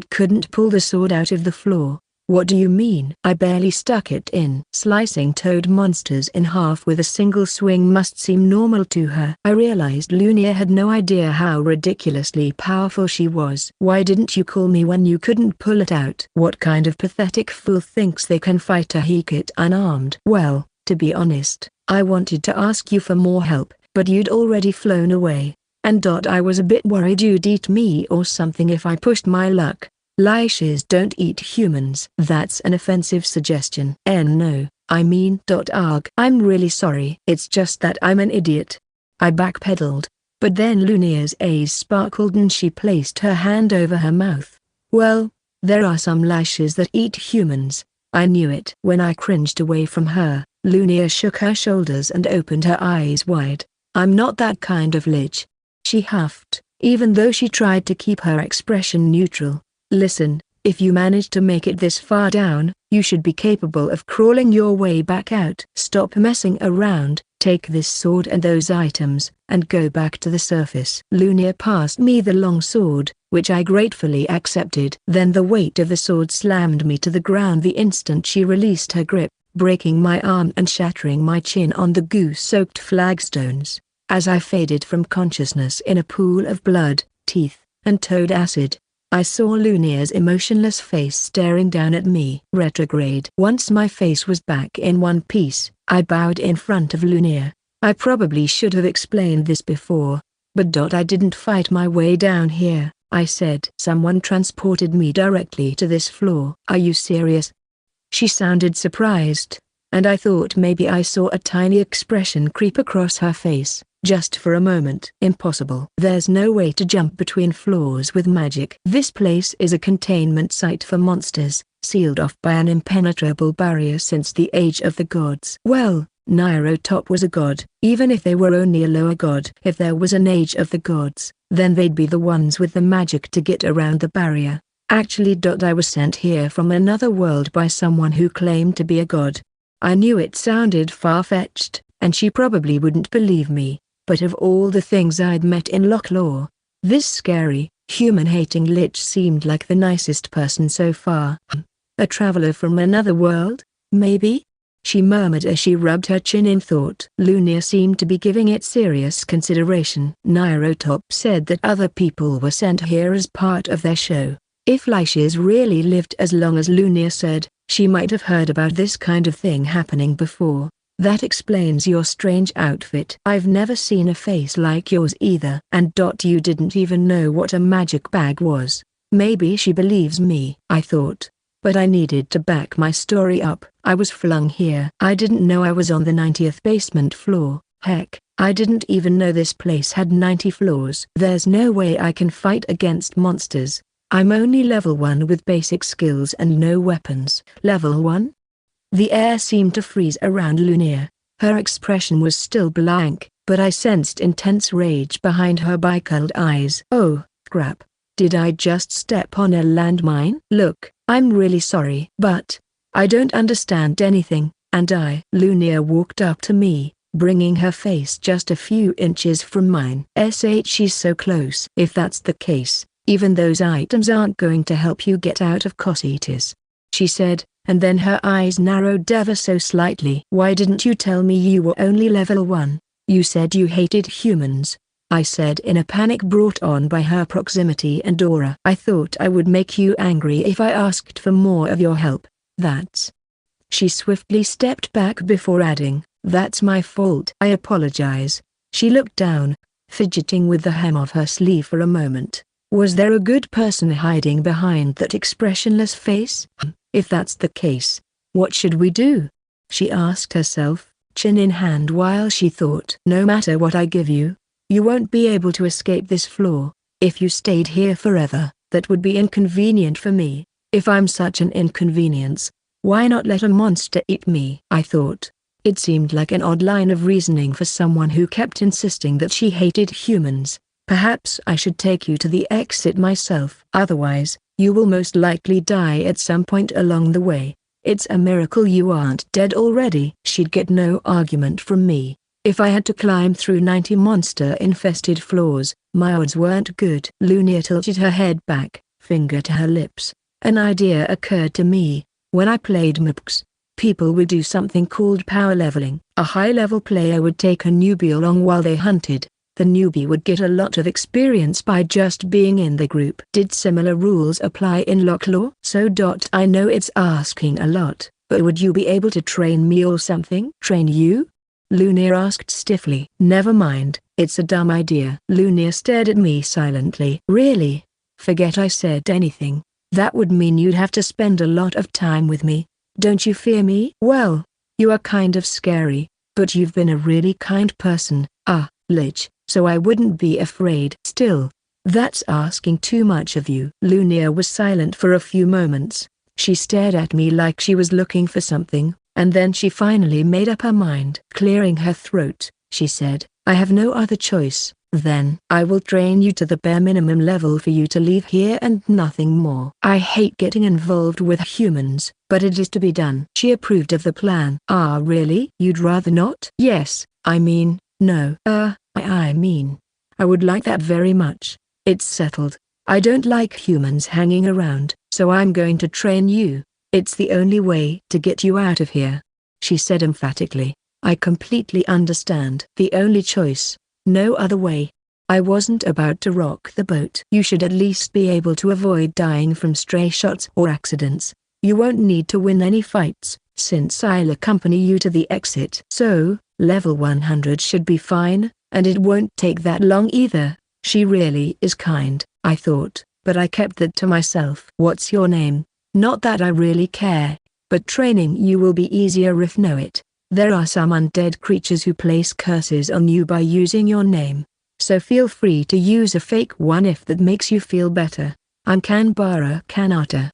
couldn't pull the sword out of the floor. What do you mean? I barely stuck it in. Slicing toad monsters in half with a single swing must seem normal to her. I realized Lunia had no idea how ridiculously powerful she was. Why didn't you call me when you couldn't pull it out? What kind of pathetic fool thinks they can fight a Hecate unarmed? Well, to be honest, I wanted to ask you for more help, but you'd already flown away. And I was a bit worried you'd eat me or something if I pushed my luck. Liches don't eat humans. That's an offensive suggestion. No, I mean arg. I'm really sorry. It's just that I'm an idiot. I backpedaled. But then Luna's eyes sparkled and she placed her hand over her mouth. Well, there are some liches that eat humans. I knew it. When I cringed away from her, Luna shook her shoulders and opened her eyes wide. I'm not that kind of lich. She huffed, even though she tried to keep her expression neutral. Listen, if you manage to make it this far down, you should be capable of crawling your way back out. Stop messing around, take this sword and those items, and go back to the surface. Luna passed me the long sword, which I gratefully accepted. Then the weight of the sword slammed me to the ground the instant she released her grip, breaking my arm and shattering my chin on the goo-soaked flagstones. As I faded from consciousness in a pool of blood, teeth, and toad acid, I saw Luna's emotionless face staring down at me. Retrograde. Once my face was back in one piece, I bowed in front of Luna. I probably should have explained this before, but I didn't fight my way down here, I said. Someone transported me directly to this floor. Are you serious? She sounded surprised, and I thought maybe I saw a tiny expression creep across her face. Just for a moment. Impossible. There's no way to jump between floors with magic. This place is a containment site for monsters, sealed off by an impenetrable barrier since the age of the gods. Well, Nyarlathotep was a god, even if they were only a lower god. If there was an age of the gods, then they'd be the ones with the magic to get around the barrier. Actually, I was sent here from another world by someone who claimed to be a god. I knew it sounded far-fetched, and she probably wouldn't believe me. But of all the things I'd met in Lochlore, this scary, human-hating lich seemed like the nicest person so far. A traveler from another world, maybe? She murmured as she rubbed her chin in thought. Luna seemed to be giving it serious consideration. Nyarlathotep said that other people were sent here as part of their show. If liches really lived as long as Luna said, she might have heard about this kind of thing happening before. That explains your strange outfit. I've never seen a face like yours either. And you didn't even know what a magic bag was. Maybe she believes me, I thought. But I needed to back my story up. I was flung here. I didn't know I was on the 90th basement floor. Heck, I didn't even know this place had 90 floors. There's no way I can fight against monsters. I'm only level 1 with basic skills and no weapons. Level 1? The air seemed to freeze around Luna. Her expression was still blank, but I sensed intense rage behind her bicurled eyes. Oh, crap. Did I just step on a landmine? Look, I'm really sorry. But I don't understand anything, and Luna walked up to me, bringing her face just a few inches from mine. She's so close. If that's the case, even those items aren't going to help you get out of Cocytus, she said. And then her eyes narrowed ever so slightly. Why didn't you tell me you were only level 1? You said you hated humans, I said in a panic brought on by her proximity and aura. I thought I would make you angry if I asked for more of your help. That's... She swiftly stepped back before adding, that's my fault. I apologize. She looked down, fidgeting with the hem of her sleeve for a moment. Was there a good person hiding behind that expressionless face? If that's the case, what should we do? She asked herself, chin in hand while she thought. No matter what I give you, you won't be able to escape this floor. If you stayed here forever, that would be inconvenient for me. If I'm such an inconvenience, why not let a monster eat me? I thought. It seemed like an odd line of reasoning for someone who kept insisting that she hated humans. Perhaps I should take you to the exit myself. Otherwise, you will most likely die at some point along the way. It's a miracle you aren't dead already. She'd get no argument from me. If I had to climb through 90 monster-infested floors, my odds weren't good. Luna tilted her head back, finger to her lips. An idea occurred to me. When I played MUPX, people would do something called power leveling. A high-level player would take a newbie along while they hunted. The newbie would get a lot of experience by just being in the group. Did similar rules apply in Lochlore? So I know it's asking a lot, but would you be able to train me or something? Train you? Luna asked stiffly. Never mind, it's a dumb idea. Luna stared at me silently. Really? Forget I said anything. That would mean you'd have to spend a lot of time with me. Don't you fear me? Well, you are kind of scary, but you've been a really kind person, Lich, so I wouldn't be afraid. Still, that's asking too much of you. Lunia was silent for a few moments. She stared at me like she was looking for something, and then she finally made up her mind. Clearing her throat, she said, I have no other choice. Then I will train you to the bare minimum level for you to leave here and nothing more. I hate getting involved with humans, but it is to be done. She approved of the plan. Ah, really? You'd rather not? Yes, I mean, no. I mean, I would like that very much. It's settled. I don't like humans hanging around, so I'm going to train you. It's the only way to get you out of here, she said emphatically. I completely understand. The only choice. No other way. I wasn't about to rock the boat. You should at least be able to avoid dying from stray shots or accidents. You won't need to win any fights, since I'll accompany you to the exit. So, level 100 should be fine, and it won't take that long either. She really is kind, I thought, but I kept that to myself. What's your name? Not that I really care, but training you will be easier if know it. There are some undead creatures who place curses on you by using your name, so feel free to use a fake one if that makes you feel better. I'm Kanbara Kanata.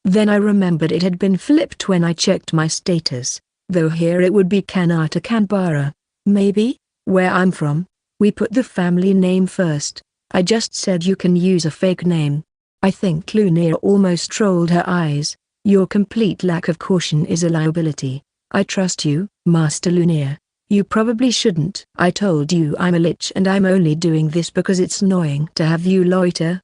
Then I remembered it had been flipped when I checked my status, though here it would be Kanata Kanbara. Maybe? Where I'm from, we put the family name first. I just said you can use a fake name. I think Lunia almost rolled her eyes. Your complete lack of caution is a liability. I trust you, Master Lunia. You probably shouldn't. I told you I'm a lich and I'm only doing this because it's annoying to have you loiter.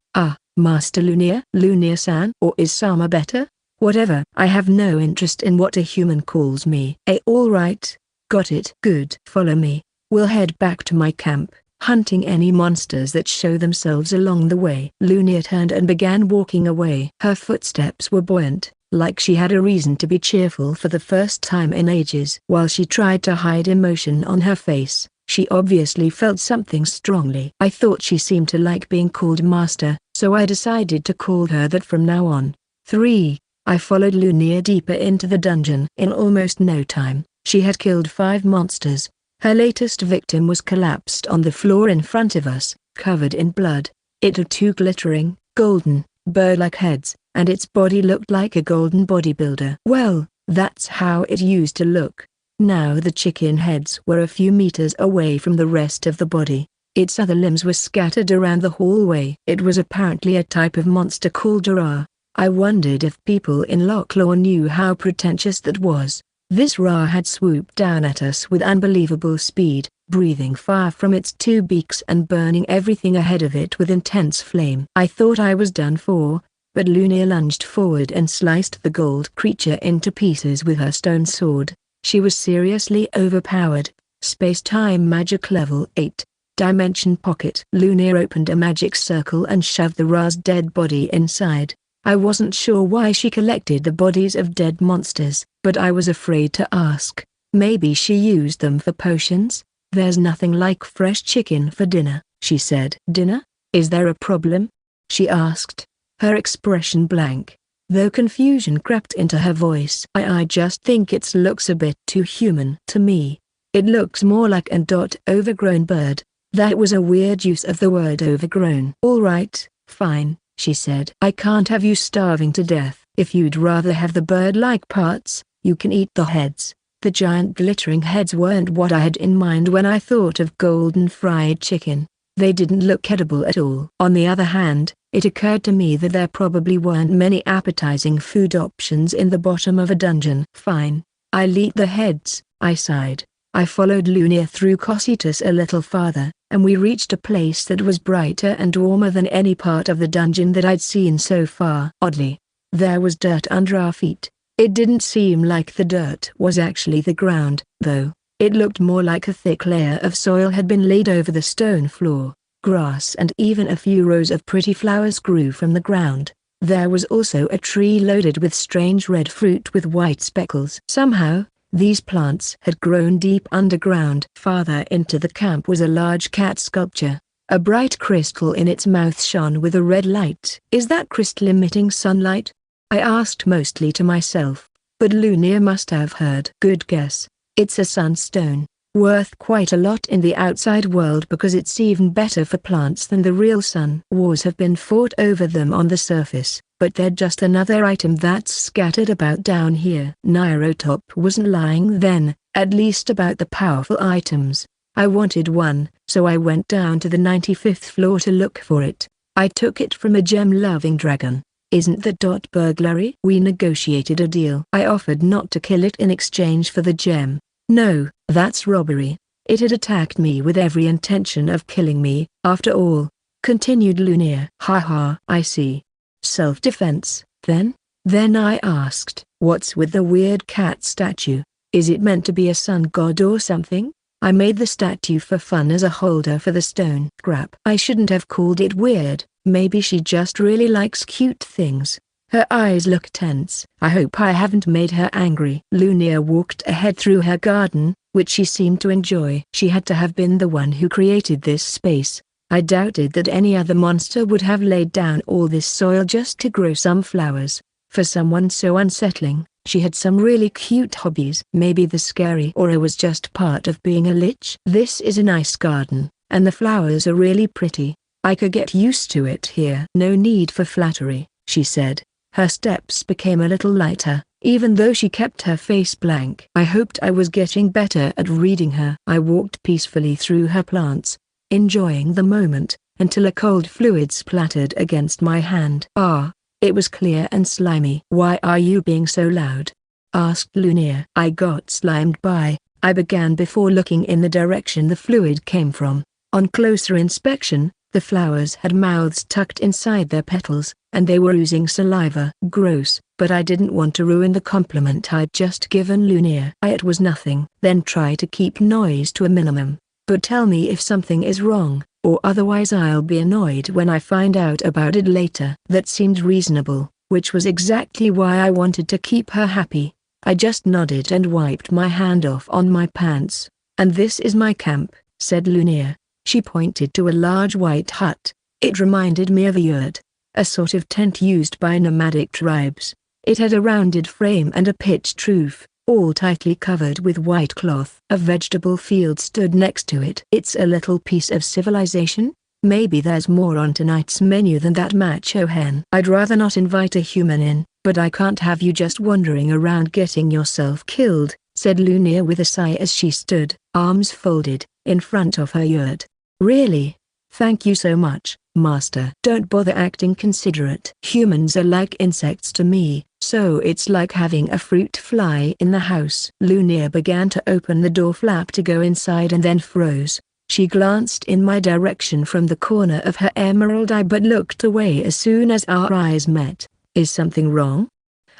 Master Lunia? Lunia-san? Or is Sama better? Whatever. I have no interest in what a human calls me. Alright. Got it. Good. Follow me. We'll head back to my camp, hunting any monsters that show themselves along the way. Lunia turned and began walking away. Her footsteps were buoyant, like she had a reason to be cheerful for the first time in ages. While she tried to hide emotion on her face, she obviously felt something strongly. I thought she seemed to like being called master, so I decided to call her that from now on. 3. I followed Lunia deeper into the dungeon. In almost no time, she had killed 5 monsters. Her latest victim was collapsed on the floor in front of us, covered in blood. It had 2 glittering, golden, bird-like heads, and its body looked like a golden bodybuilder. Well, that's how it used to look. Now the chicken heads were a few meters away from the rest of the body. Its other limbs were scattered around the hallway. It was apparently a type of monster called Ra. I wondered if people in Locklaw knew how pretentious that was. This Ra had swooped down at us with unbelievable speed, breathing fire from its 2 beaks and burning everything ahead of it with intense flame. I thought I was done for, but Lunia lunged forward and sliced the gold creature into pieces with her stone sword. She was seriously overpowered. Space-time magic level 8. Dimension pocket. Lunia opened a magic circle and shoved the Ra's dead body inside. I wasn't sure why she collected the bodies of dead monsters, but I was afraid to ask. Maybe she used them for potions? There's nothing like fresh chicken for dinner, she said. Dinner? Is there a problem? She asked, her expression blank, though confusion crept into her voice. I just think it looks a bit too human to me. It looks more like an overgrown bird. That was a weird use of the word overgrown. Alright, fine, she said. I can't have you starving to death. If you'd rather have the bird-like parts, you can eat the heads. The giant glittering heads weren't what I had in mind when I thought of golden fried chicken. They didn't look edible at all. On the other hand, it occurred to me that there probably weren't many appetizing food options in the bottom of a dungeon. Fine, I'll eat the heads, I sighed. I followed Lunia through Cocytus a little farther, and we reached a place that was brighter and warmer than any part of the dungeon that I'd seen so far. Oddly, there was dirt under our feet. It didn't seem like the dirt was actually the ground, though. It looked more like a thick layer of soil had been laid over the stone floor. Grass and even a few rows of pretty flowers grew from the ground. There was also a tree loaded with strange red fruit with white speckles. Somehow, these plants had grown deep underground. Farther into the camp was a large cat sculpture. A bright crystal in its mouth shone with a red light. Is that crystal emitting sunlight? I asked mostly to myself, but Lunia must have heard. Good guess. It's a sunstone, worth quite a lot in the outside world because it's even better for plants than the real sun. Wars have been fought over them on the surface, but they're just another item that's scattered about down here. Nairotop wasn't lying then, at least about the powerful items. I wanted one, so I went down to the 95th floor to look for it. I took it from a gem-loving dragon. Isn't that burglary? We negotiated a deal. I offered not to kill it in exchange for the gem. No, that's robbery. It had attacked me with every intention of killing me, after all, continued Lunia. Haha, I see. Self-defense, then? Then I asked, what's with the weird cat statue? Is it meant to be a sun god or something? I made the statue for fun as a holder for the stone. Crap. I shouldn't have called it weird, maybe she just really likes cute things. Her eyes look tense. I hope I haven't made her angry. Lunia walked ahead through her garden, which she seemed to enjoy. She had to have been the one who created this space. I doubted that any other monster would have laid down all this soil just to grow some flowers. For someone so unsettling, she had some really cute hobbies. Maybe the scary aura was just part of being a lich. This is a nice garden, and the flowers are really pretty. I could get used to it here. No need for flattery, she said. Her steps became a little lighter, even though she kept her face blank. I hoped I was getting better at reading her. I walked peacefully through her plants, enjoying the moment, until a cold fluid splattered against my hand. Ah, it was clear and slimy. Why are you being so loud? Asked Lunia. I got slimed by, I began before looking in the direction the fluid came from. On closer inspection, the flowers had mouths tucked inside their petals, and they were oozing saliva. Gross, but I didn't want to ruin the compliment I'd just given Lunia. It was nothing. Then try to keep noise to a minimum, but tell me if something is wrong, or otherwise I'll be annoyed when I find out about it later. That seemed reasonable, which was exactly why I wanted to keep her happy. I just nodded and wiped my hand off on my pants. And this is my camp, said Lunia. She pointed to a large white hut. It reminded me of a yurt, a sort of tent used by nomadic tribes. It had a rounded frame and a pitched roof, all tightly covered with white cloth. A vegetable field stood next to it. It's a little piece of civilization? Maybe there's more on tonight's menu than that macho hen. I'd rather not invite a human in, but I can't have you just wandering around getting yourself killed, said Lunia with a sigh as she stood, arms folded, in front of her yurt. Really? Thank you so much, Master. Don't bother acting considerate. Humans are like insects to me, so it's like having a fruit fly in the house. Lunia began to open the door flap to go inside and then froze. She glanced in my direction from the corner of her emerald eye but looked away as soon as our eyes met. Is something wrong?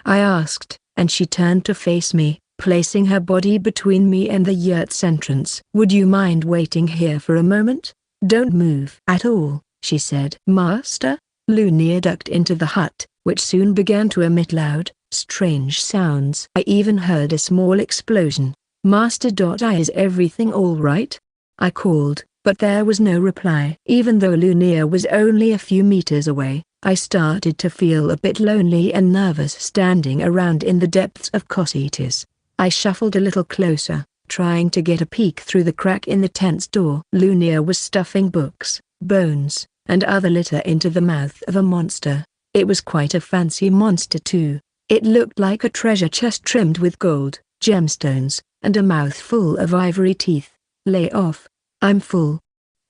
I asked, and she turned to face me, placing her body between me and the yurt's entrance. Would you mind waiting here for a moment? Don't move at all, she said. Master? Lunia ducked into the hut, which soon began to emit loud, strange sounds. I even heard a small explosion. Master. Is everything all right? I called, but there was no reply. Even though Lunia was only a few meters away, I started to feel a bit lonely and nervous standing around in the depths of Cocytus. I shuffled a little closer, trying to get a peek through the crack in the tent's door. Lunia was stuffing books, bones, and other litter into the mouth of a monster. It was quite a fancy monster too. It looked like a treasure chest trimmed with gold, gemstones, and a mouth full of ivory teeth. Lay off. I'm full,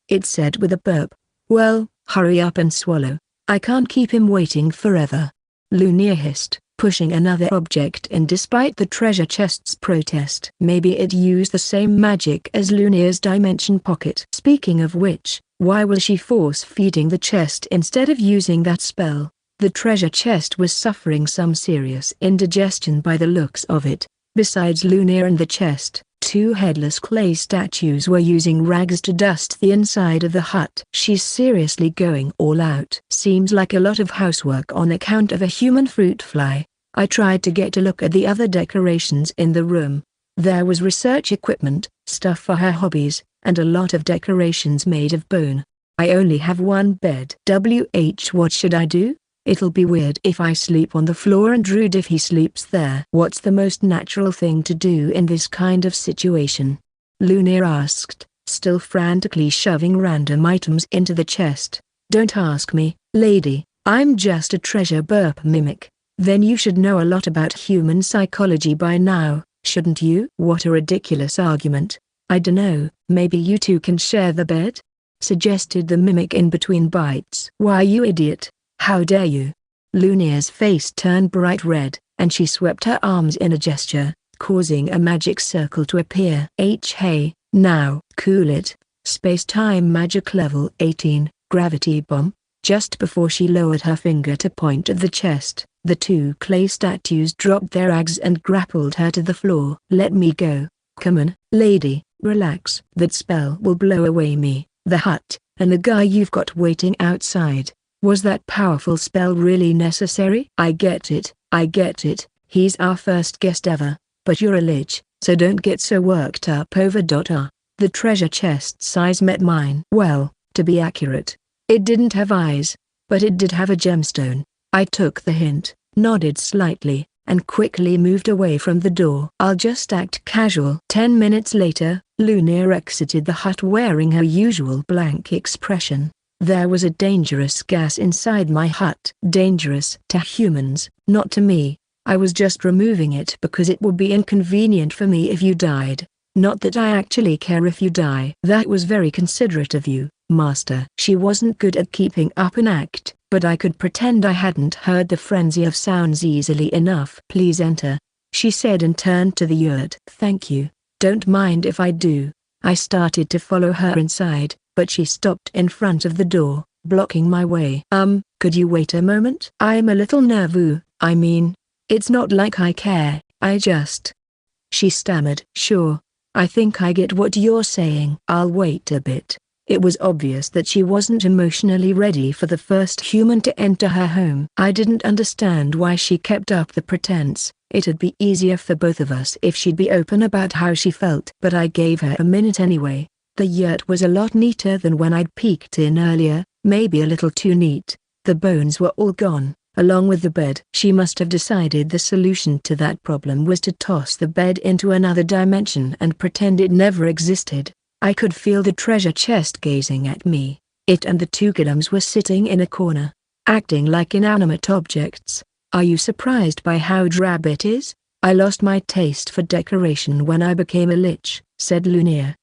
it said with a burp. Well, hurry up and swallow. I can't keep him waiting forever. Lunia hissed, pushing another object in despite the treasure chest's protest. Maybe it used the same magic as Lunia's dimension pocket. Speaking of which, why was she force-feeding the chest instead of using that spell? The treasure chest was suffering some serious indigestion by the looks of it. Besides Lunia and the chest, two headless clay statues were using rags to dust the inside of the hut. She's seriously going all out. Seems like a lot of housework on account of a human fruit fly. I tried to get a look at the other decorations in the room. There was research equipment, stuff for her hobbies, and a lot of decorations made of bone. I only have one bed. What should I do? It'll be weird if I sleep on the floor and rude if he sleeps there. What's the most natural thing to do in this kind of situation? Lunia asked, still frantically shoving random items into the chest. Don't ask me, lady, I'm just a treasure burp mimic. Then you should know a lot about human psychology by now, shouldn't you? What a ridiculous argument. I dunno, maybe you two can share the bed? Suggested the mimic in between bites. Why, you idiot. How dare you? Lunia's face turned bright red, and she swept her arms in a gesture, causing a magic circle to appear. Hey, now, cool it. Space-time magic level 18, gravity bomb. Just before she lowered her finger to point at the chest, the two clay statues dropped their eggs and grappled her to the floor. Let me go. Come on, lady, relax. That spell will blow away me, the hut, and the guy you've got waiting outside. Was that powerful spell really necessary? I get it, he's our first guest ever, but you're a lich, so don't get so worked up over. The treasure chest size met mine. Well, to be accurate, it didn't have eyes, but it did have a gemstone. I took the hint, nodded slightly, and quickly moved away from the door. I'll just act casual. 10 minutes later, Lunia exited the hut wearing her usual blank expression. There was a dangerous gas inside my hut. Dangerous to humans, not to me. I was just removing it because it would be inconvenient for me if you died. Not that I actually care if you die. That was very considerate of you, Master. She wasn't good at keeping up an act, but I could pretend I hadn't heard the frenzy of sounds easily enough. Please enter, she said and turned to the yurt. Thank you, don't mind if I do. I started to follow her inside, but she stopped in front of the door, blocking my way. Could you wait a moment? I'm a little nervous. I mean, it's not like I care, I just... She stammered. Sure. I think I get what you're saying. I'll wait a bit. It was obvious that she wasn't emotionally ready for the first human to enter her home. I didn't understand why she kept up the pretense. It'd be easier for both of us if she'd be open about how she felt. But I gave her a minute anyway. The yurt was a lot neater than when I'd peeked in earlier, maybe a little too neat. The bones were all gone, along with the bed. She must have decided the solution to that problem was to toss the bed into another dimension and pretend it never existed. I could feel the treasure chest gazing at me. It and the two golems were sitting in a corner, acting like inanimate objects. Are you surprised by how drab it is? I lost my taste for decoration when I became a lich, said Lunia.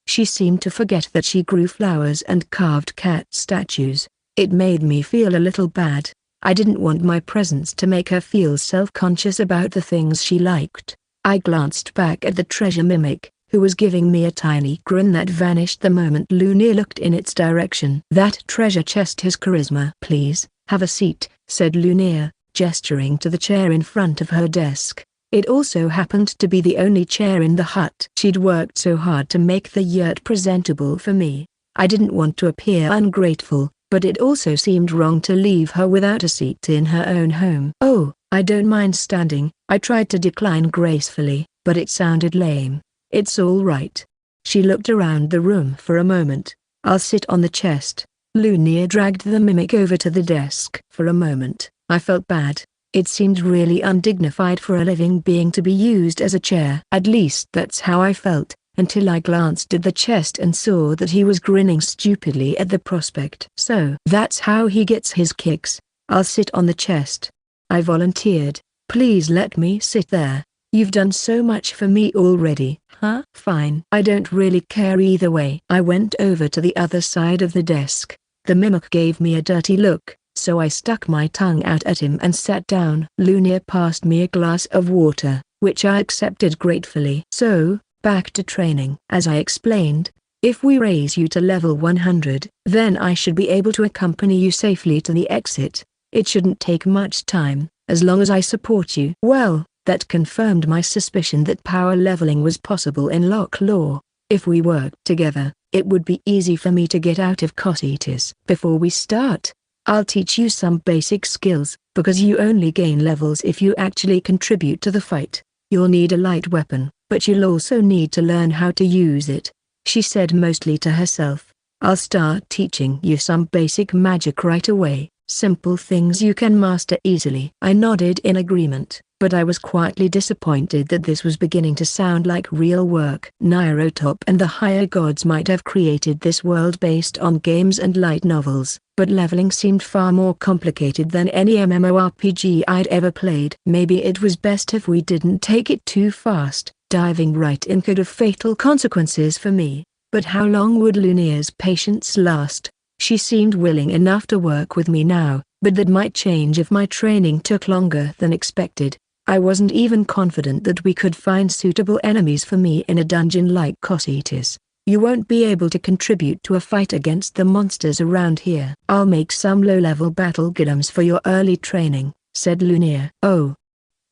She seemed to forget that she grew flowers and carved cat statues. It made me feel a little bad. I didn't want my presence to make her feel self-conscious about the things she liked. I glanced back at the treasure mimic, who was giving me a tiny grin that vanished the moment Lunia looked in its direction. That treasure chest has charisma. Please, have a seat, said Lunia, gesturing to the chair in front of her desk. It also happened to be the only chair in the hut. She'd worked so hard to make the yurt presentable for me. I didn't want to appear ungrateful, but it also seemed wrong to leave her without a seat in her own home. Oh, I don't mind standing, I tried to decline gracefully, but it sounded lame. It's all right. She looked around the room for a moment. I'll sit on the chest. Lunia dragged the mimic over to the desk. For a moment, I felt bad. It seemed really undignified for a living being to be used as a chair. At least that's how I felt, until I glanced at the chest and saw that he was grinning stupidly at the prospect. So that's how he gets his kicks. I'll sit on the chest. I volunteered. Please let me sit there. You've done so much for me already. Huh? Fine. I don't really care either way. I went over to the other side of the desk. The mimic gave me a dirty look, so I stuck my tongue out at him and sat down. Lunia passed me a glass of water, which I accepted gratefully. So, back to training. As I explained, if we raise you to level 100, then I should be able to accompany you safely to the exit. It shouldn't take much time, as long as I support you. Well, that confirmed my suspicion that power leveling was possible in Lochlore. If we worked together, it would be easy for me to get out of Cocytus. Before we start, I'll teach you some basic skills, because you only gain levels if you actually contribute to the fight. You'll need a light weapon, but you'll also need to learn how to use it, she said mostly to herself. I'll start teaching you some basic magic right away, simple things you can master easily." I nodded in agreement, but I was quietly disappointed that this was beginning to sound like real work. Nairotop and the higher gods might have created this world based on games and light novels, but leveling seemed far more complicated than any MMORPG I'd ever played. Maybe it was best if we didn't take it too fast. Diving right in could have fatal consequences for me. But how long would Luna's patience last? She seemed willing enough to work with me now, but that might change if my training took longer than expected. I wasn't even confident that we could find suitable enemies for me in a dungeon like Cocytus. "You won't be able to contribute to a fight against the monsters around here. I'll make some low-level battle golems for your early training," said Luna. "Oh.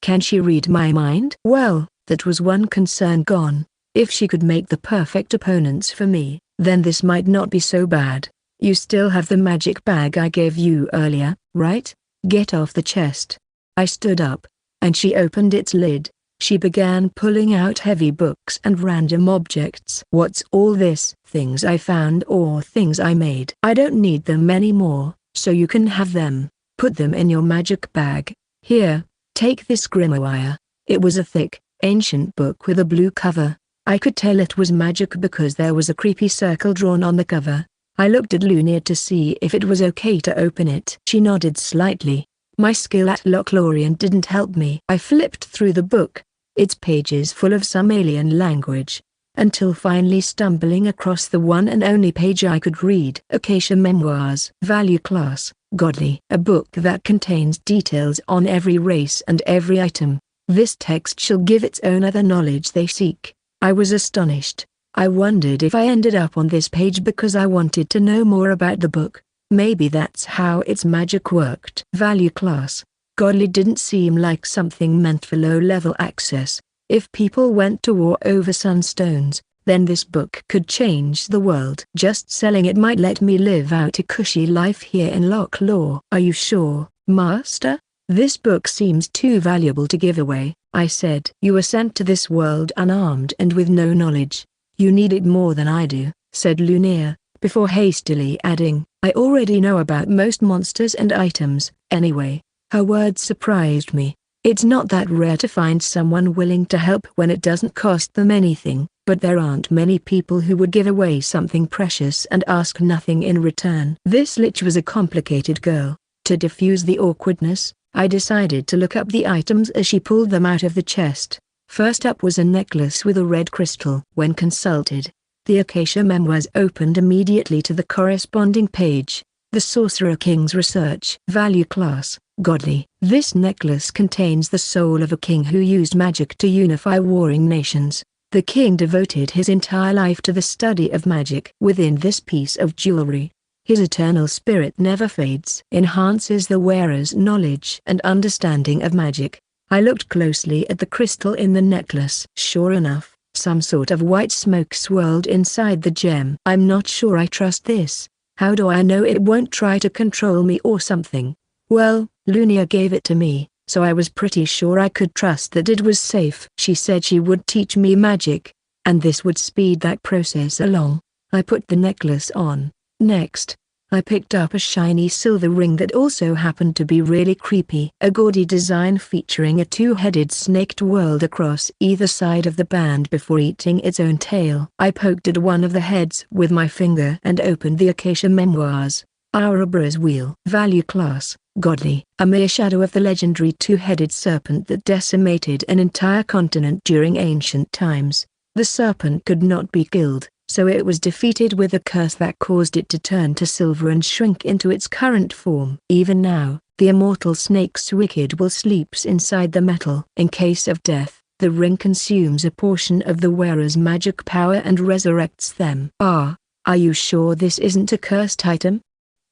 Can she read my mind?" Well, that was one concern gone. If she could make the perfect opponents for me, then this might not be so bad. "You still have the magic bag I gave you earlier, right? Get off the chest." I stood up, and she opened its lid. She began pulling out heavy books and random objects. "What's all this?" "Things I found or things I made." "I don't need them anymore, so you can have them. Put them in your magic bag. Here, take this grimoire." It was a thick, ancient book with a blue cover. I could tell it was magic because there was a creepy circle drawn on the cover. I looked at Luna to see if it was okay to open it. She nodded slightly. My skill at Lochlorien didn't help me. I flipped through the book, its pages full of some alien language, until finally stumbling across the one and only page I could read. Acacia Memoirs. Value Class, Godly. A book that contains details on every race and every item. This text shall give its owner the knowledge they seek. I was astonished. I wondered if I ended up on this page because I wanted to know more about the book. Maybe that's how its magic worked. Value Class, Godly didn't seem like something meant for low-level access. If people went to war over sunstones, then this book could change the world. Just selling it might let me live out a cushy life here in Lochlore. "Are you sure, Master? This book seems too valuable to give away," I said. "You were sent to this world unarmed and with no knowledge. You need it more than I do," said Luna, before hastily adding, "I already know about most monsters and items, anyway." Her words surprised me. It's not that rare to find someone willing to help when it doesn't cost them anything, but there aren't many people who would give away something precious and ask nothing in return. This lich was a complicated girl. To diffuse the awkwardness, I decided to look up the items as she pulled them out of the chest. First up was a necklace with a red crystal. When consulted, the Acacia Memoirs opened immediately to the corresponding page. The Sorcerer King's Research. Value Class, Godly. This necklace contains the soul of a king who used magic to unify warring nations. The king devoted his entire life to the study of magic. Within this piece of jewelry, his eternal spirit never fades. Enhances the wearer's knowledge and understanding of magic. I looked closely at the crystal in the necklace. Sure enough, some sort of white smoke swirled inside the gem. "I'm not sure I trust this. How do I know it won't try to control me or something?" "Well, Luna gave it to me, so I was pretty sure I could trust that it was safe." "She said she would teach me magic, and this would speed that process along." I put the necklace on. Next, I picked up a shiny silver ring that also happened to be really creepy. A gaudy design featuring a two-headed snake twirled across either side of the band before eating its own tail. I poked at one of the heads with my finger and opened the Acacia Memoirs. Aurabra's Wheel. Value Class, Godly. A mere shadow of the legendary two-headed serpent that decimated an entire continent during ancient times. The serpent could not be killed, so it was defeated with a curse that caused it to turn to silver and shrink into its current form. Even now, the immortal snake's wicked will sleeps inside the metal. In case of death, the ring consumes a portion of the wearer's magic power and resurrects them. Are you sure this isn't a cursed item?"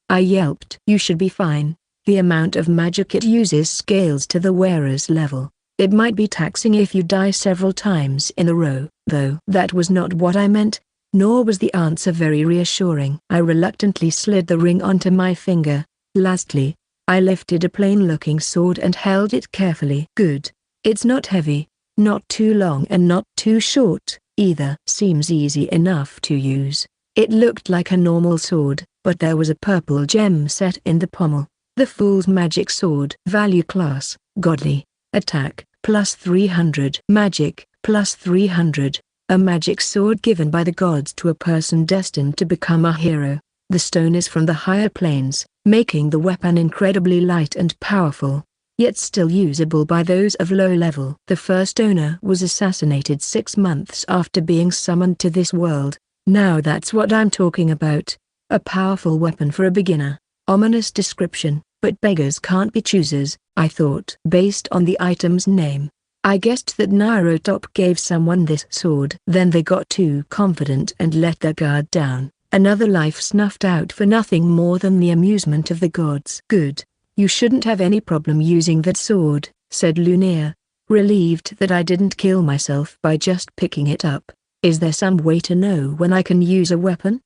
I yelped. "You should be fine. The amount of magic it uses scales to the wearer's level. It might be taxing if you die several times in a row, though." That was not what I meant. Nor was the answer very reassuring. I reluctantly slid the ring onto my finger. Lastly, I lifted a plain-looking sword and held it carefully. "Good. It's not heavy, not too long and not too short, either." "Seems easy enough to use. It looked like a normal sword, but there was a purple gem set in the pommel. The Fool's Magic Sword. Value class, Godly. Attack, plus 300. Magic, plus 300. A magic sword given by the gods to a person destined to become a hero. The stone is from the higher planes, making the weapon incredibly light and powerful, yet still usable by those of low level. The first owner was assassinated 6 months after being summoned to this world. Now that's what I'm talking about. A powerful weapon for a beginner. Ominous description, but beggars can't be choosers, I thought. Based on the item's name, I guessed that Nairotop gave someone this sword. Then they got too confident and let their guard down. Another life snuffed out for nothing more than the amusement of the gods. Good. You shouldn't have any problem using that sword, said Lunia, relieved that I didn't kill myself by just picking it up. Is there some way to know when I can use a weapon?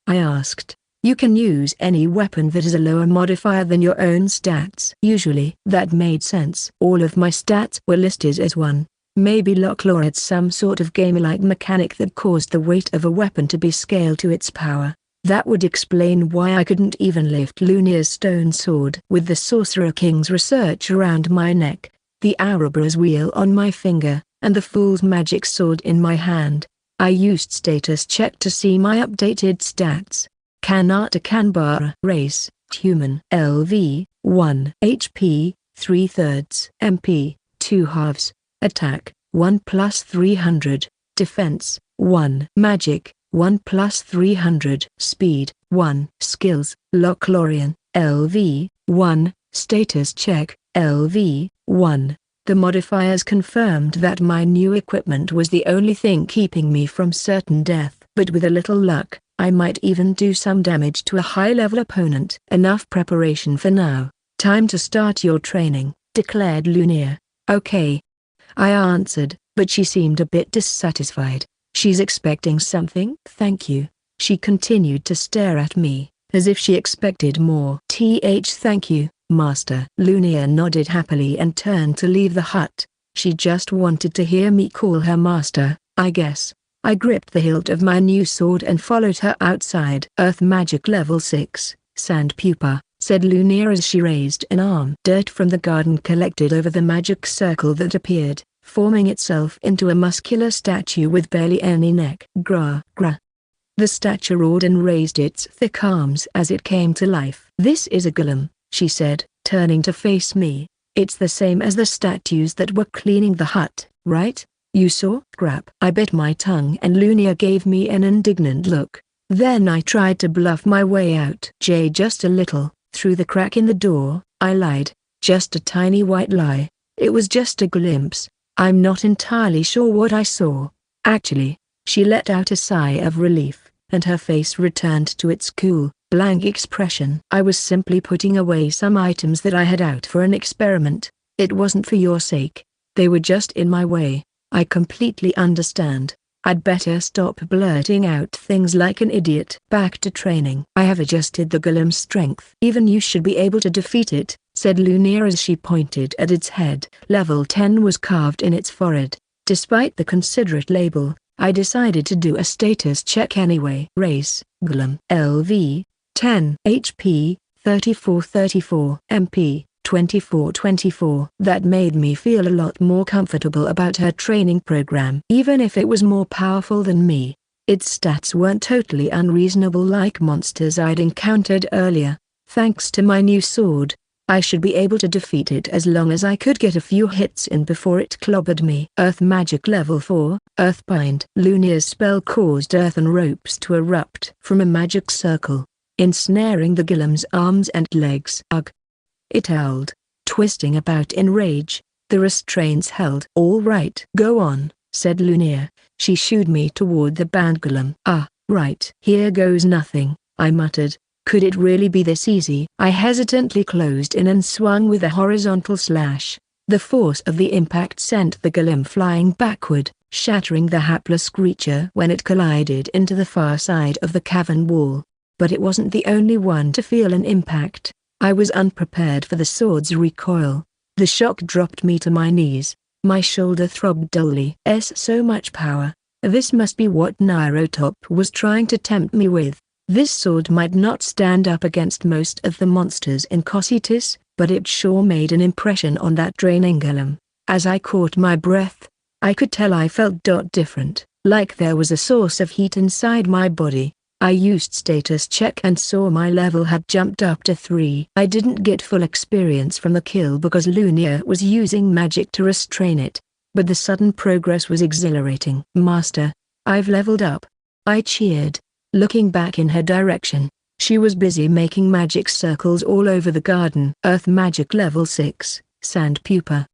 I asked. You can use any weapon that is a lower modifier than your own stats. Usually. That made sense. All of my stats were listed as 1. Maybe Locklore had some sort of game-like mechanic that caused the weight of a weapon to be scaled to its power. That would explain why I couldn't even lift Lunia's stone sword. With the Sorcerer King's research around my neck, the Ouroboros wheel on my finger, and the Fool's Magic Sword in my hand, I used status check to see my updated stats. Kanata Kanbara. Race, human. LV, 1. HP, 3/3. MP, 2/2. Attack, 1 plus 300. Defense, 1. Magic, 1 plus 300. Speed, 1. Skills, Lochlorian. LV, 1. Status check, LV, 1. The modifiers confirmed that my new equipment was the only thing keeping me from certain death. But with a little luck, I might even do some damage to a high-level opponent. Enough preparation for now. Time to start your training, declared Lunia. Okay. I answered, but she seemed a bit dissatisfied. She's expecting something? Thank you. She continued to stare at me, as if she expected more. Thank you, Master. Lunia nodded happily and turned to leave the hut. She just wanted to hear me call her Master, I guess. I gripped the hilt of my new sword and followed her outside. Earth Magic Level 6, Sand Pupa, said Lunia as she raised an arm. Dirt from the garden collected over the magic circle that appeared, forming itself into a muscular statue with barely any neck. Gra, gra. The statue roared and raised its thick arms as it came to life. This is a golem, she said, turning to face me. It's the same as the statues that were cleaning the hut, right? You saw? Crap. I bit my tongue and Lunia gave me an indignant look. Then I tried to bluff my way out. Just a little, through the crack in the door, I lied. Just a tiny white lie. It was just a glimpse. I'm not entirely sure what I saw. Actually, she let out a sigh of relief, and her face returned to its cool, blank expression. I was simply putting away some items that I had out for an experiment. It wasn't for your sake. They were just in my way. I completely understand. I'd better stop blurting out things like an idiot. Back to training. I have adjusted the golem's strength. Even you should be able to defeat it, said Lunia as she pointed at its head. Level 10 was carved in its forehead. Despite the considerate label, I decided to do a status check anyway. Race, golem. LV, 10. HP, 3434. MP, 2424. That made me feel a lot more comfortable about her training program. Even if it was more powerful than me, its stats weren't totally unreasonable like monsters I'd encountered earlier. Thanks to my new sword, I should be able to defeat it as long as I could get a few hits in before it clobbered me. Earth Magic Level 4, Earthbind. Lunia's spell caused earthen ropes to erupt from a magic circle, ensnaring the golem's arms and legs. Ugh! It howled, twisting about in rage. The restraints held. All right. Go on, said Lunia. She shooed me toward the band golem. Ah, right. Here goes nothing, I muttered. Could it really be this easy? I hesitantly closed in and swung with a horizontal slash. The force of the impact sent the golem flying backward, shattering the hapless creature when it collided into the far side of the cavern wall. But it wasn't the only one to feel an impact. I was unprepared for the sword's recoil. The shock dropped me to my knees. My shoulder throbbed dully. So much power. This must be what Nairotop was trying to tempt me with. This sword might not stand up against most of the monsters in Cocytus, but it sure made an impression on that draining golem. As I caught my breath, I could tell I felt different, like there was a source of heat inside my body. I used status check and saw my level had jumped up to 3. I didn't get full experience from the kill because Lunia was using magic to restrain it, but the sudden progress was exhilarating. Master, I've leveled up. I cheered, looking back in her direction. She was busy making magic circles all over the garden. Earth magic level 6, Sand Pupa.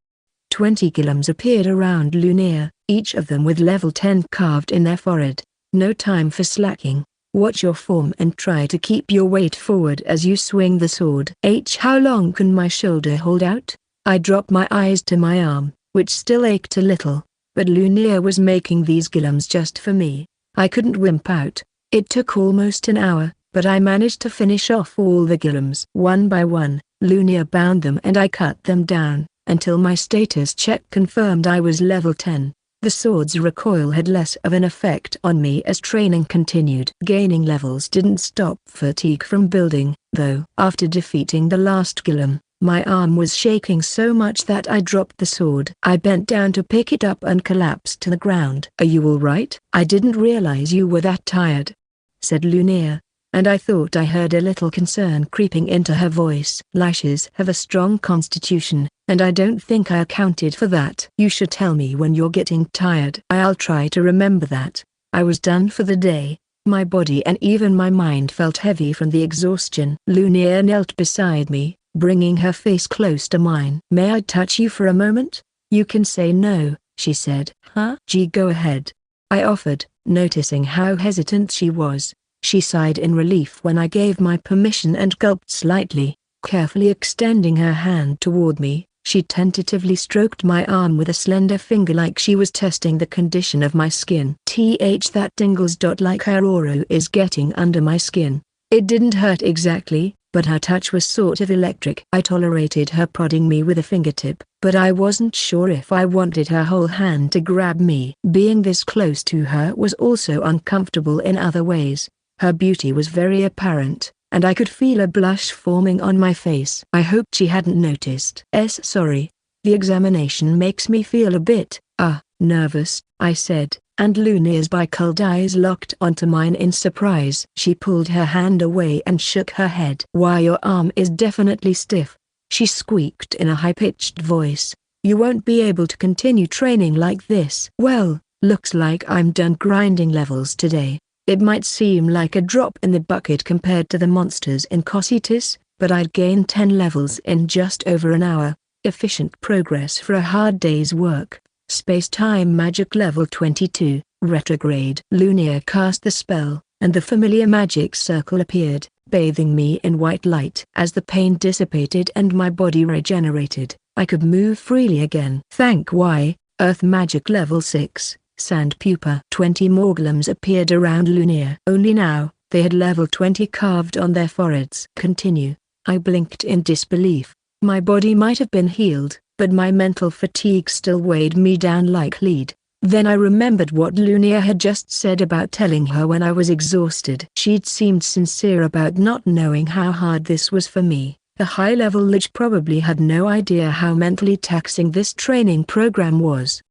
20 golems appeared around Lunia, each of them with level 10 carved in their forehead. No time for slacking. Watch your form and try to keep your weight forward as you swing the sword. How long can my shoulder hold out? I dropped my eyes to my arm, which still ached a little, but Lunia was making these golems just for me. I couldn't wimp out. It took almost an hour, but I managed to finish off all the golems. One by one, Lunia bound them and I cut them down, until my status check confirmed I was level 10. The sword's recoil had less of an effect on me as training continued. Gaining levels didn't stop fatigue from building, though. After defeating the last golem, my arm was shaking so much that I dropped the sword. I bent down to pick it up and collapsed to the ground. Are you all right? I didn't realize you were that tired, said Lunia, and I thought I heard a little concern creeping into her voice. Lashes have a strong constitution, and I don't think I accounted for that. You should tell me when you're getting tired. I'll try to remember that. I was done for the day. My body and even my mind felt heavy from the exhaustion. Lunia knelt beside me, bringing her face close to mine. May I touch you for a moment? You can say no, she said. Huh? Gee, go ahead. I offered, noticing how hesitant she was. She sighed in relief when I gave my permission and gulped slightly. Carefully extending her hand toward me, she tentatively stroked my arm with a slender finger like she was testing the condition of my skin. That tingles. Like her aura is getting under my skin. It didn't hurt exactly, but her touch was sort of electric. I tolerated her prodding me with a fingertip, but I wasn't sure if I wanted her whole hand to grab me. Being this close to her was also uncomfortable in other ways. Her beauty was very apparent, and I could feel a blush forming on my face. I hoped she hadn't noticed. Sorry. The examination makes me feel a bit, nervous, I said, and Lunia's bicolored eyes locked onto mine in surprise. She pulled her hand away and shook her head. Why, your arm is definitely stiff, she squeaked in a high-pitched voice. You won't be able to continue training like this. Well, looks like I'm done grinding levels today. It might seem like a drop in the bucket compared to the monsters in Cocytus, but I'd gained 10 levels in just over an hour. Efficient progress for a hard day's work. Space-time magic level 22, retrograde. Lunia cast the spell, and the familiar magic circle appeared, bathing me in white light. As the pain dissipated and my body regenerated, I could move freely again. Earth magic level 6. Sand Pupa. 20 more golems appeared around Lunia. Only now, they had level 20 carved on their foreheads. Continue. I blinked in disbelief. My body might have been healed, but my mental fatigue still weighed me down like lead. Then I remembered what Lunia had just said about telling her when I was exhausted. She'd seemed sincere about not knowing how hard this was for me. The high-level lich probably had no idea how mentally taxing this training program was.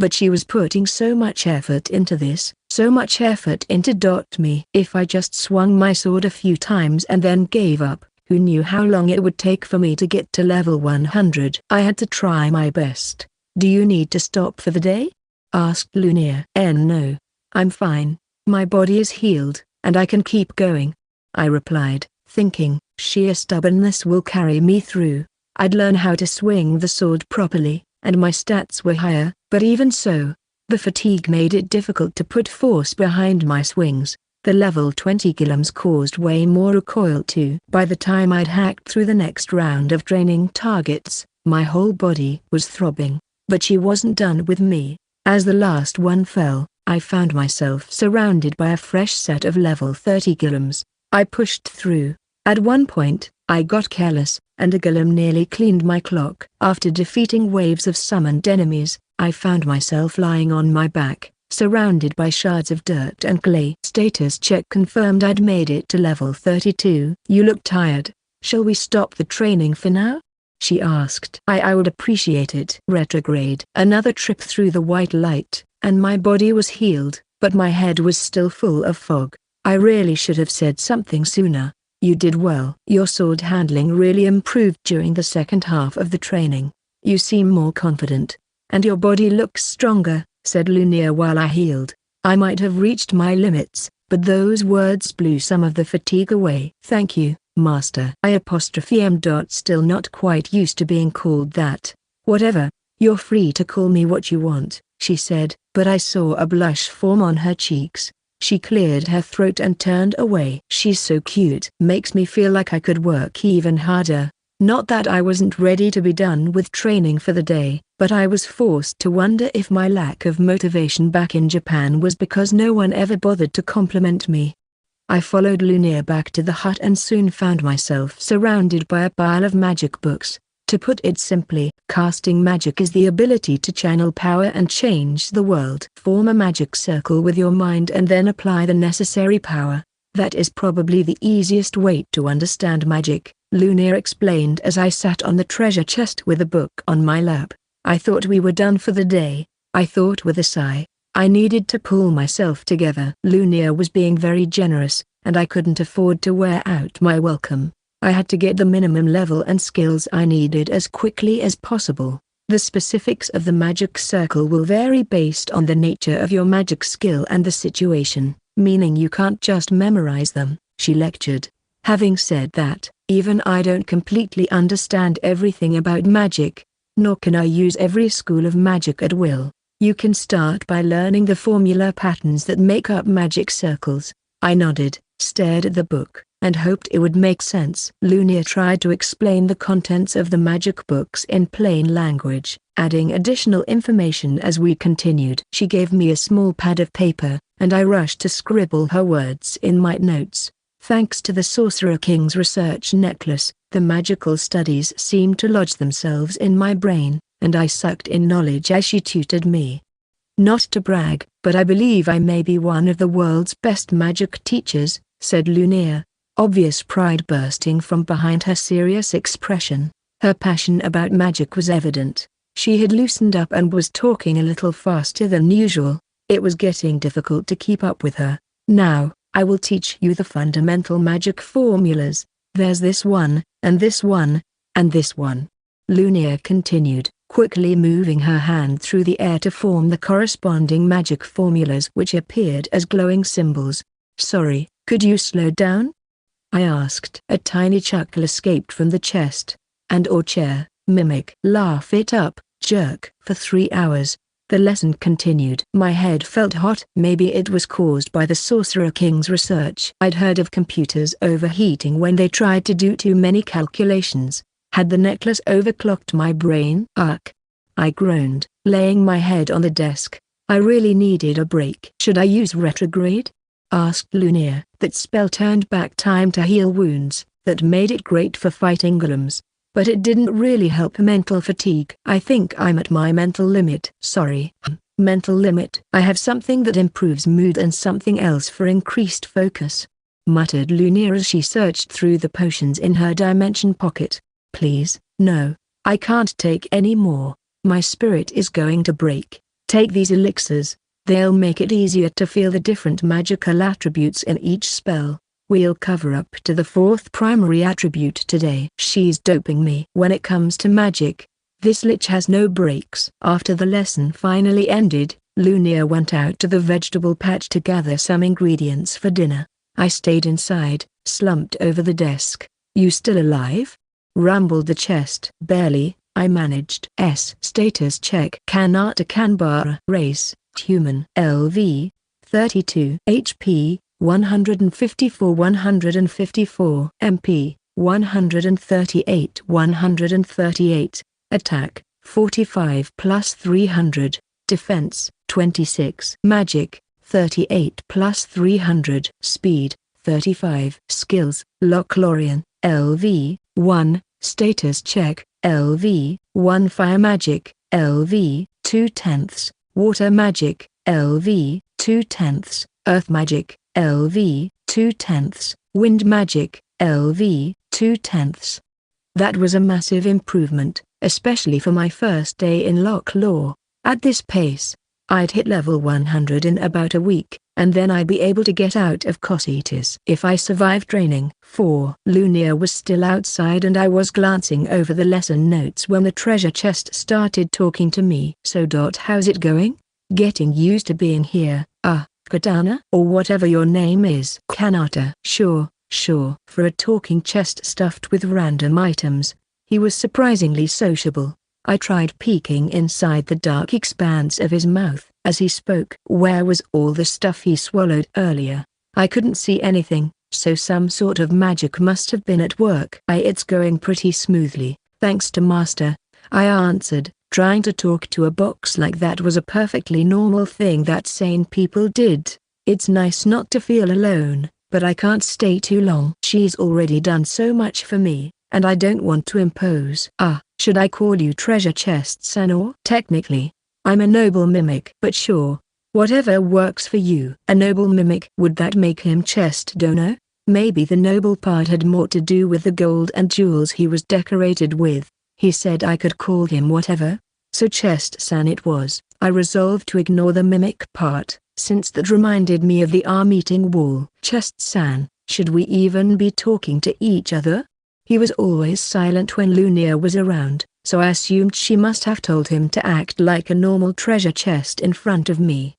But she was putting so much effort into this, so much effort into me. If I just swung my sword a few times and then gave up, who knew how long it would take for me to get to level 100? I had to try my best. Do you need to stop for the day? Asked Lunia. No. I'm fine. My body is healed, and I can keep going. I replied, thinking, sheer stubbornness will carry me through. I'd learn how to swing the sword properly, and my stats were higher, but even so, the fatigue made it difficult to put force behind my swings. The level 20 golems caused way more recoil too. By the time I'd hacked through the next round of training targets, my whole body was throbbing. But she wasn't done with me. As the last one fell, I found myself surrounded by a fresh set of level 30 golems. I pushed through. At one point, I got careless, and a golem nearly cleaned my clock. After defeating waves of summoned enemies, I found myself lying on my back, surrounded by shards of dirt and clay. Status check confirmed I'd made it to level 32. You look tired. Shall we stop the training for now? She asked. I would appreciate it. Retrograde. Another trip through the white light, and my body was healed, but my head was still full of fog. I really should have said something sooner. You did well. Your sword handling really improved during the second half of the training. You seem more confident. And your body looks stronger, said Lunia while I healed. I might have reached my limits, but those words blew some of the fatigue away. Thank you, Master. Still not quite used to being called that. Whatever, you're free to call me what you want, she said, but I saw a blush form on her cheeks. She cleared her throat and turned away. She's so cute. Makes me feel like I could work even harder. Not that I wasn't ready to be done with training for the day, but I was forced to wonder if my lack of motivation back in Japan was because no one ever bothered to compliment me. I followed Lunia back to the hut and soon found myself surrounded by a pile of magic books. To put it simply, casting magic is the ability to channel power and change the world. Form a magic circle with your mind and then apply the necessary power. That is probably the easiest way to understand magic, Lunia explained as I sat on the treasure chest with a book on my lap. I thought we were done for the day, I thought with a sigh. I needed to pull myself together. Lunia was being very generous, and I couldn't afford to wear out my welcome. I had to get the minimum level and skills I needed as quickly as possible. The specifics of the magic circle will vary based on the nature of your magic skill and the situation, meaning you can't just memorize them, she lectured. Having said that, even I don't completely understand everything about magic, nor can I use every school of magic at will. You can start by learning the formula patterns that make up magic circles. I nodded, stared at the book, and hoped it would make sense. Lunia tried to explain the contents of the magic books in plain language, adding additional information as we continued. She gave me a small pad of paper, and I rushed to scribble her words in my notes. Thanks to the Sorcerer King's research necklace, the magical studies seemed to lodge themselves in my brain, and I sucked in knowledge as she tutored me. Not to brag, but I believe I may be one of the world's best magic teachers, said Lunia, obvious pride bursting from behind her serious expression. Her passion about magic was evident. She had loosened up and was talking a little faster than usual. It was getting difficult to keep up with her. Now, I will teach you the fundamental magic formulas. There's this one, and this one, and this one. Lunia continued, quickly moving her hand through the air to form the corresponding magic formulas which appeared as glowing symbols. Sorry, could you slow down? I asked. A tiny chuckle escaped from the chest. And/or chair, mimic, laugh it up, jerk. For 3 hours, the lesson continued. My head felt hot. Maybe it was caused by the Sorcerer King's research. I'd heard of computers overheating when they tried to do too many calculations. Had the necklace overclocked my brain? Ugh. I groaned, laying my head on the desk. I really needed a break. Should I use retrograde? Asked Lunia. That spell turned back time to heal wounds, that made it great for fighting golems. But it didn't really help mental fatigue. I think I'm at my mental limit. Sorry. Mental limit. I have something that improves mood and something else for increased focus, muttered Lunia as she searched through the potions in her dimension pocket. Please, no, I can't take any more. My spirit is going to break. Take these elixirs. They'll make it easier to feel the different magical attributes in each spell. We'll cover up to the 4th primary attribute today. She's doping me. When it comes to magic, this lich has no breaks. After the lesson finally ended, Lunia went out to the vegetable patch to gather some ingredients for dinner. I stayed inside, slumped over the desk. You still alive? Rumbled the chest. Barely, I managed. Status check. Kanata Kanbara. Race, human. LV, 32. HP, 154 154. MP, 138 138. Attack, 45 plus 300. Defense, 26. Magic, 38 plus 300. Speed, 35. Skills, Lochlorian, LV, 1. Status check, LV, 1. Fire magic, LV, 2/10. Water magic, LV 2/10, Earth Magic, LV 2/10, Wind Magic, LV 2/10. That was a massive improvement, especially for my first day in Locklaw. At this pace, I'd hit level 100 in about a week, and then I'd be able to get out of Cocytus if I survived training. 4. Lunia was still outside and I was glancing over the lesson notes when the treasure chest started talking to me. So how's it going? Getting used to being here, Katana? Or whatever your name is. Kanata. Sure. For a talking chest stuffed with random items, he was surprisingly sociable. I tried peeking inside the dark expanse of his mouth as he spoke. Where was all the stuff he swallowed earlier? I couldn't see anything, so some sort of magic must have been at work. It's going pretty smoothly, thanks to Master, I answered. Trying to talk to a box like that was a perfectly normal thing that sane people did. It's nice not to feel alone, but I can't stay too long. She's already done so much for me, and I don't want to impose. Should I call you Treasure Chest-san or? Technically, I'm a noble mimic. But sure, whatever works for you. A noble mimic? Would that make him chest donor? Maybe the noble part had more to do with the gold and jewels he was decorated with. He said I could call him whatever, so Chest-san it was. I resolved to ignore the mimic part, since that reminded me of the meeting wall. Chest-san, should we even be talking to each other? He was always silent when Lunia was around, so I assumed she must have told him to act like a normal treasure chest in front of me.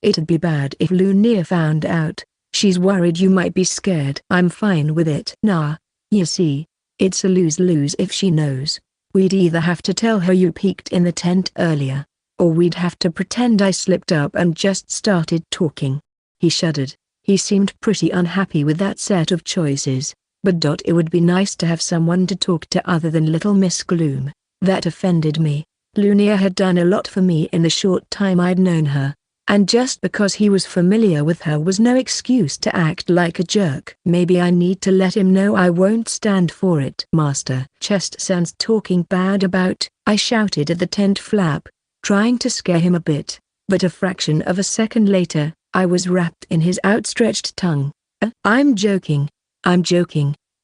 It'd be bad if Lunia found out. She's worried you might be scared. I'm fine with it. Nah, you see, it's a lose-lose if she knows. We'd either have to tell her you peeked in the tent earlier, or we'd have to pretend I slipped up and just started talking. He shuddered. He seemed pretty unhappy with that set of choices. But it would be nice to have someone to talk to other than Little Miss Gloom. That offended me. Lunia had done a lot for me in the short time I'd known her, and just because he was familiar with her was no excuse to act like a jerk. Maybe I need to let him know I won't stand for it. Master Chest-san's talking bad about, I shouted at the tent flap, trying to scare him a bit, but a fraction of a second later, I was wrapped in his outstretched tongue. I'm joking.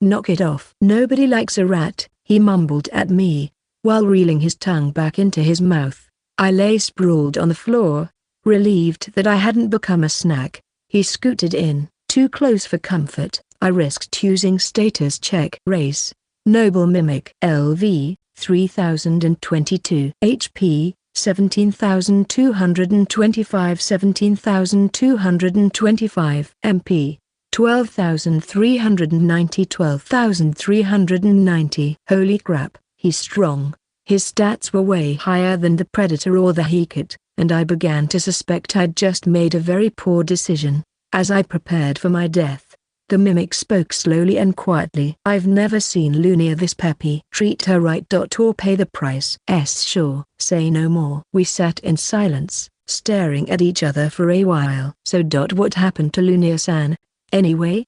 Knock it off. Nobody likes a rat, he mumbled at me, while reeling his tongue back into his mouth. I lay sprawled on the floor, relieved that I hadn't become a snack. He scooted in, too close for comfort. I risked using status check. Race, Noble Mimic. LV, 3022. HP, 17,225. 17,225. MP, 12,390. 12,390. Holy crap, he's strong. His stats were way higher than the Predator or the Hecate, and I began to suspect I'd just made a very poor decision. As I prepared for my death, the mimic spoke slowly and quietly. I've never seen Lunia this peppy. Treat her right. Or pay the price. Sure. Say no more. We sat in silence, staring at each other for a while. So what happened to Lunia-san, anyway?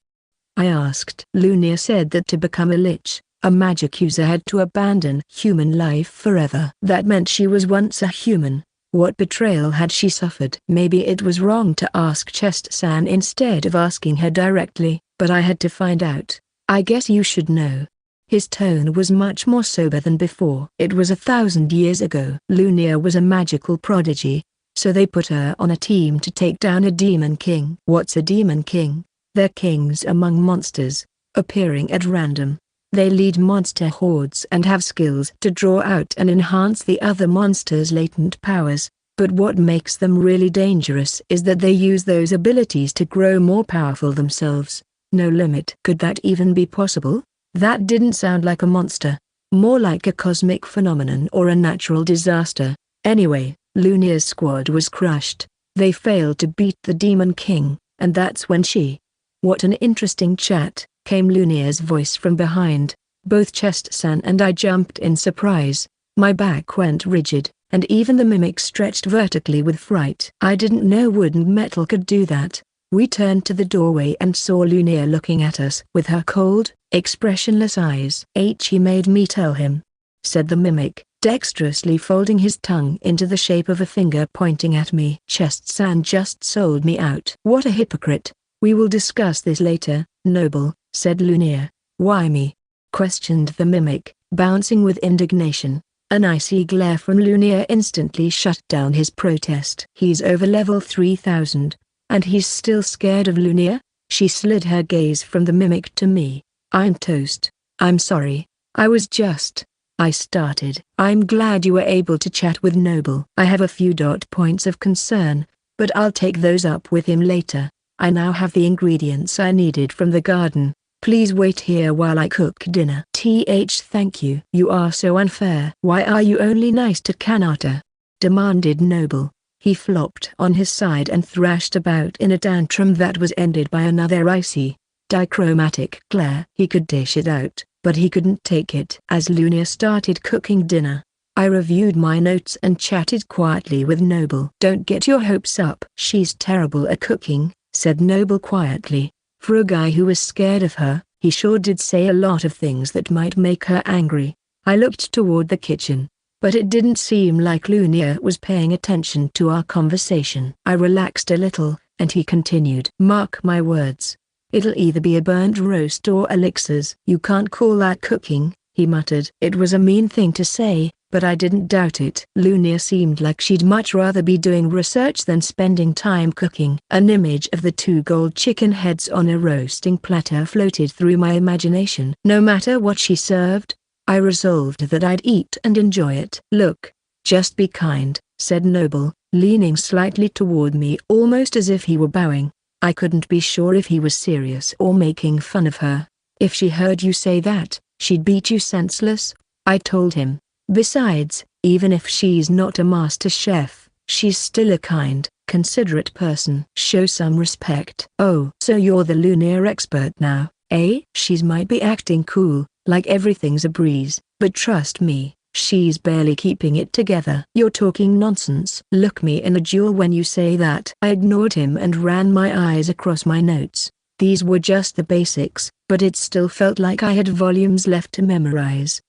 I asked. Lunia said that to become a lich, a magic user had to abandon human life forever. That meant she was once a human. What betrayal had she suffered? Maybe it was wrong to ask Chest-san instead of asking her directly, but I had to find out. I guess you should know. His tone was much more sober than before. It was 1,000 years ago. Lunia was a magical prodigy, so they put her on a team to take down a demon king. What's a demon king? They're kings among monsters, appearing at random. They lead monster hordes and have skills to draw out and enhance the other monsters' latent powers, but what makes them really dangerous is that they use those abilities to grow more powerful themselves. No limit. Could that even be possible? That didn't sound like a monster, more like a cosmic phenomenon or a natural disaster. Anyway, Lunia's squad was crushed. They failed to beat the Demon King, and that's when she... What an interesting chat, came Lunia's voice from behind. Both Chest-san and I jumped in surprise. My back went rigid, and even the mimic stretched vertically with fright. I didn't know wood and metal could do that. We turned to the doorway and saw Lunia looking at us with her cold, expressionless eyes. He made me tell him. said the mimic, dexterously folding his tongue into the shape of a finger pointing at me. Chest-san just sold me out. What a hypocrite. We will discuss this later, Noble, said Lunia. Why me? Questioned the mimic, bouncing with indignation. An icy glare from Lunia instantly shut down his protest. He's over level 3000. And he's still scared of Lunia? She slid her gaze from the mimic to me. I'm toast. I'm sorry. I started. I'm glad you were able to chat with Noble. I have a few points of concern, but I'll take those up with him later. I now have the ingredients I needed from the garden. Please wait here while I cook dinner. Thank you. You are so unfair. Why are you only nice to Kanata? Demanded Noble. He flopped on his side and thrashed about in a tantrum that was ended by another icy, dichromatic glare. He could dish it out, but he couldn't take it. As Lunia started cooking dinner, I reviewed my notes and chatted quietly with Noble. Don't get your hopes up. She's terrible at cooking, said Noble quietly. For a guy who was scared of her, he sure did say a lot of things that might make her angry. I looked toward the kitchen, but it didn't seem like Lunia was paying attention to our conversation. I relaxed a little, and he continued. Mark my words. It'll either be a burnt roast or elixirs. You can't call that cooking, he muttered. It was a mean thing to say, but I didn't doubt it. Lunia seemed like she'd much rather be doing research than spending time cooking. An image of the 2 gold chicken heads on a roasting platter floated through my imagination. No matter what she served, I resolved that I'd eat and enjoy it. Look, just be kind, said Noble, leaning slightly toward me almost as if he were bowing. I couldn't be sure if he was serious or making fun of her. If she heard you say that, she'd beat you senseless, I told him. Besides, even if she's not a master chef, she's still a kind, considerate person. Show some respect. Oh, so you're the Lunia expert now, eh? She's might be acting cool, like everything's a breeze, but trust me, she's barely keeping it together. You're talking nonsense. Look me in the jewel when you say that. I ignored him and ran my eyes across my notes. These were just the basics, but it still felt like I had volumes left to memorize.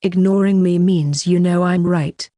Ignoring me means you know I'm right.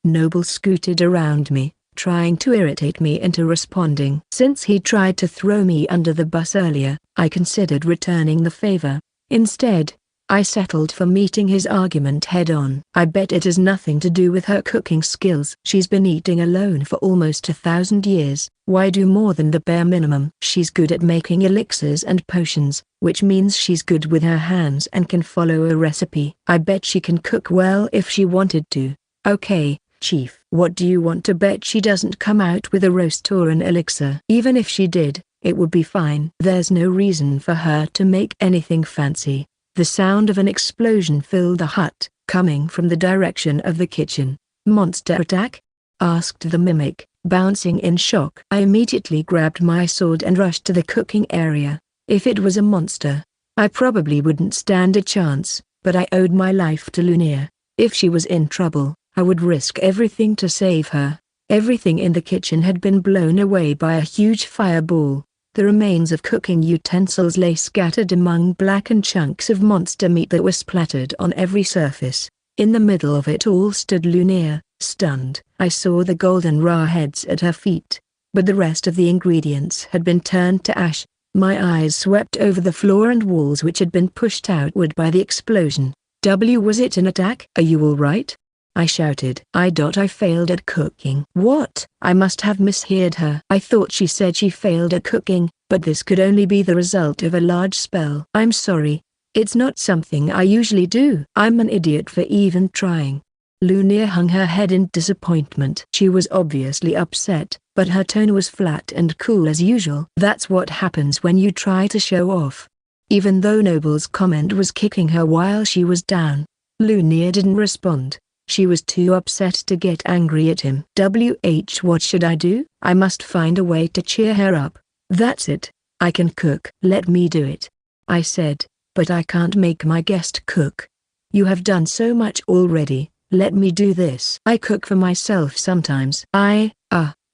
Noble scooted around me, trying to irritate me into responding. Since he tried to throw me under the bus earlier, I considered returning the favor. Instead, I settled for meeting his argument head-on. I bet it has nothing to do with her cooking skills. She's been eating alone for almost 1,000 years. Why do more than the bare minimum? She's good at making elixirs and potions, which means she's good with her hands and can follow a recipe. I bet she can cook well if she wanted to. Okay, Chief. What do you want to bet she doesn't come out with a roast or an elixir? Even if she did, it would be fine. There's no reason for her to make anything fancy. The sound of an explosion filled the hut, coming from the direction of the kitchen. Monster attack? Asked the mimic, bouncing in shock. I immediately grabbed my sword and rushed to the cooking area. If it was a monster, I probably wouldn't stand a chance, but I owed my life to Lunia. If she was in trouble, I would risk everything to save her. Everything in the kitchen had been blown away by a huge fireball. The remains of cooking utensils lay scattered among blackened chunks of monster meat that were splattered on every surface. In the middle of it all stood Lunia, stunned. I saw the golden raw heads at her feet, but the rest of the ingredients had been turned to ash. My eyes swept over the floor and walls which had been pushed outward by the explosion. Was it an attack? Are you all right? I shouted. I failed at cooking. What? I must have misheard her. I thought she said she failed at cooking, but this could only be the result of a large spell. I'm sorry. It's not something I usually do. I'm an idiot for even trying. Lunia hung her head in disappointment. She was obviously upset, but her tone was flat and cool as usual. That's what happens when you try to show off. Even though Noble's comment was kicking her while she was down, Lunia didn't respond. She was too upset to get angry at him. What should I do? I must find a way to cheer her up. That's it. I can cook. Let me do it. I said, but I can't make my guest cook. You have done so much already. Let me do this. I cook for myself sometimes. I